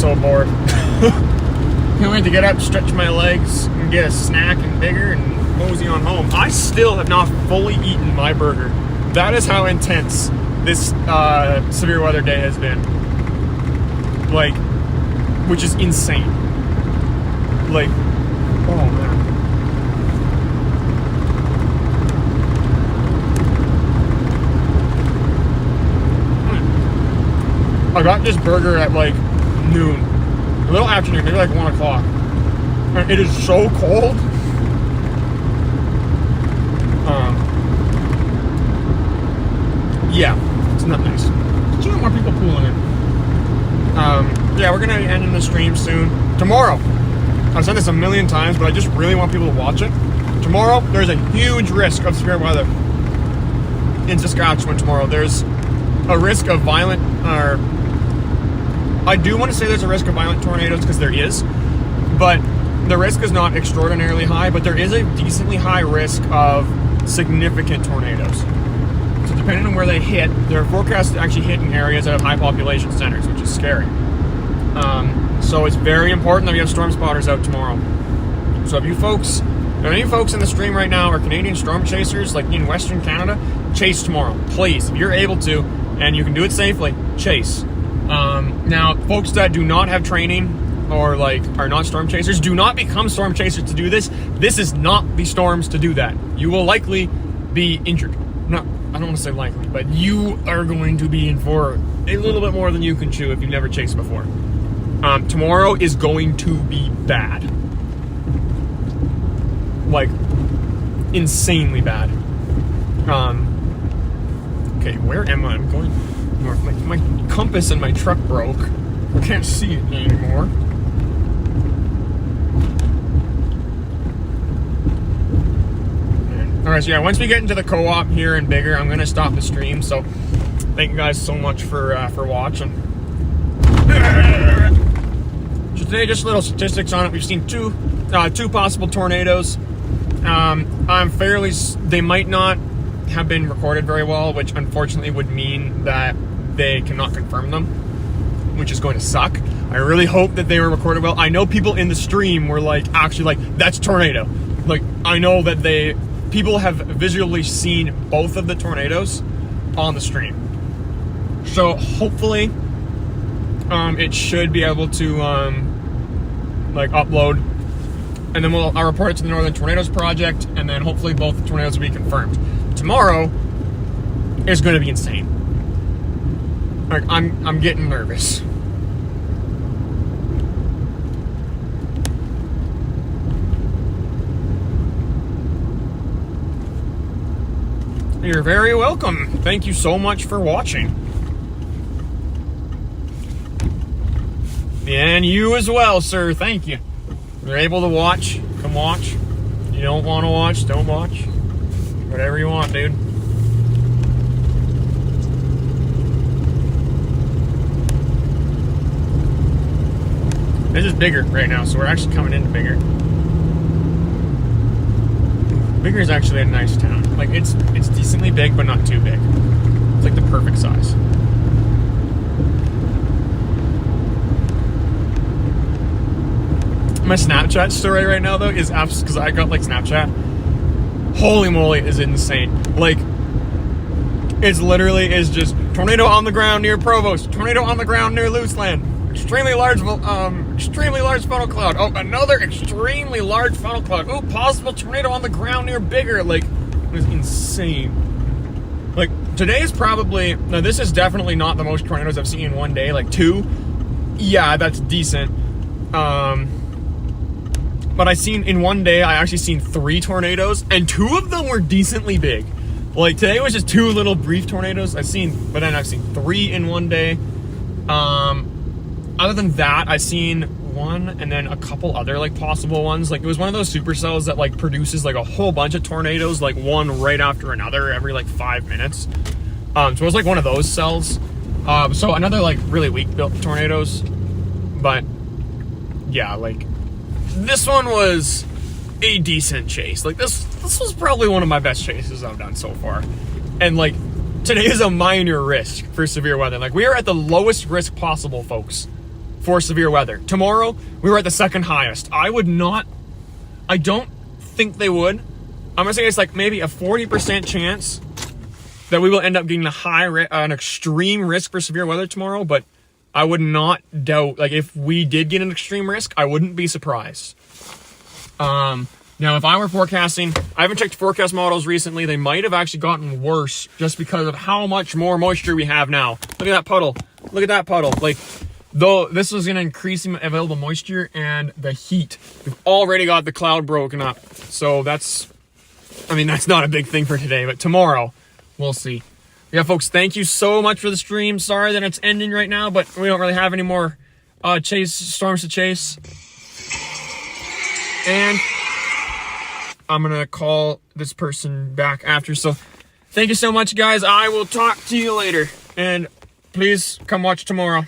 so bored. Can't wait to get up, stretch my legs, and get a snack and bigger and mosey on home. I still have not fully eaten my burger. That is how intense this severe weather day has been. Like, which is insane. Like, oh man. I got this burger at like noon, a little afternoon, maybe like 1 o'clock. And it is so cold. Yeah, it's not nice. There's more people pulling in. Yeah, we're gonna be ending the stream soon. Tomorrow, I've said this a million times, but I just really want people to watch it. Tomorrow, there's a huge risk of severe weather in Saskatchewan tomorrow. There's a risk of violent, or I do want to say there's a risk of violent tornadoes because there is, but the risk is not extraordinarily high, but there is a decently high risk of significant tornadoes. So depending on where they hit, they're forecast to actually hit in areas that have high population centers, which is scary. So it's very important that we have storm spotters out tomorrow. So if you folks, if any folks in the stream right now are Canadian storm chasers, like in Western Canada, chase tomorrow, please. If you're able to, and you can do it safely, chase. Now, folks that do not have training or like are not storm chasers, do not become storm chasers to do this. This is not the storms to do that. You will likely be injured. No, I don't want to say likely, but you are going to be in for a little bit more than you can chew if you've never chased before. Tomorrow is going to be bad. Like, insanely bad. Okay, where am I? I'm going north. My compass in my truck broke. I can't see it anymore. Alright, so yeah, once we get into the co-op here and bigger, I'm going to stop the stream. So, thank you guys so much for watching. So today, just little statistics on it. We've seen two possible tornadoes. They might not have been recorded very well, which unfortunately would mean that they cannot confirm them, which is going to suck. I really hope that they were recorded well. I know people in the stream were like, actually like, that's tornado. Like, I know that people have visually seen both of the tornadoes on the stream. So hopefully, it should be able to like upload, and then I'll report it to the Northern Tornadoes Project, and then hopefully both the tornadoes will be confirmed. Tomorrow is going to be insane. Like, I'm getting nervous. You're very welcome. Thank you so much for watching. And you as well, sir. Thank you. If you're able to watch, come watch. You don't want to watch, don't watch. Whatever you want, dude. This is bigger right now, so we're actually coming into bigger. Bigger is actually a nice town. Like, it's decently big, but not too big. It's like the perfect size. My Snapchat story right now, though, is because I got like Snapchat. Holy moly, is insane. Like, it's literally is just tornado on the ground near Provost, tornado on the ground near Luseland, extremely large funnel cloud. Oh, another extremely large funnel cloud. Oh, possible tornado on the ground near Bigger. Like, it was insane. Like, today is probably, now this is definitely not the most tornadoes I've seen in one day. Like 2, yeah, that's decent. But in one day, I actually seen 3 tornadoes, and 2 of them were decently big. Like, today was just 2 little brief tornadoes I've seen 3 in one day. Other than that, I've seen 1 and then a couple other, like, possible ones. Like, it was one of those supercells that, like, produces, like, a whole bunch of tornadoes, like, one right after another every, like, 5 minutes. So it was, like, one of those cells. So another, like, really weak-built tornadoes. But, yeah, like, this one was a decent chase. Like, this was probably one of my best chases I've done so far. And, like, today is a minor risk for severe weather. Like, we are at the lowest risk possible, folks, for severe weather. Tomorrow, we were at the second highest. I don't think they would. I'm gonna say it's like maybe a 40% chance that we will end up getting an extreme risk for severe weather tomorrow, but I would not doubt, like if we did get an extreme risk, I wouldn't be surprised. Now, if I were forecasting, I haven't checked forecast models recently. They might have actually gotten worse just because of how much more moisture we have now. Look at that puddle. Look at that puddle. Like, though this is going to increase the available moisture and the heat. We've already got the cloud broken up. So that's not a big thing for today, but tomorrow we'll see. Yeah, folks, thank you so much for the stream. Sorry that it's ending right now, but we don't really have any more storms to chase. And I'm going to call this person back after. So thank you so much, guys. I will talk to you later. And please come watch tomorrow.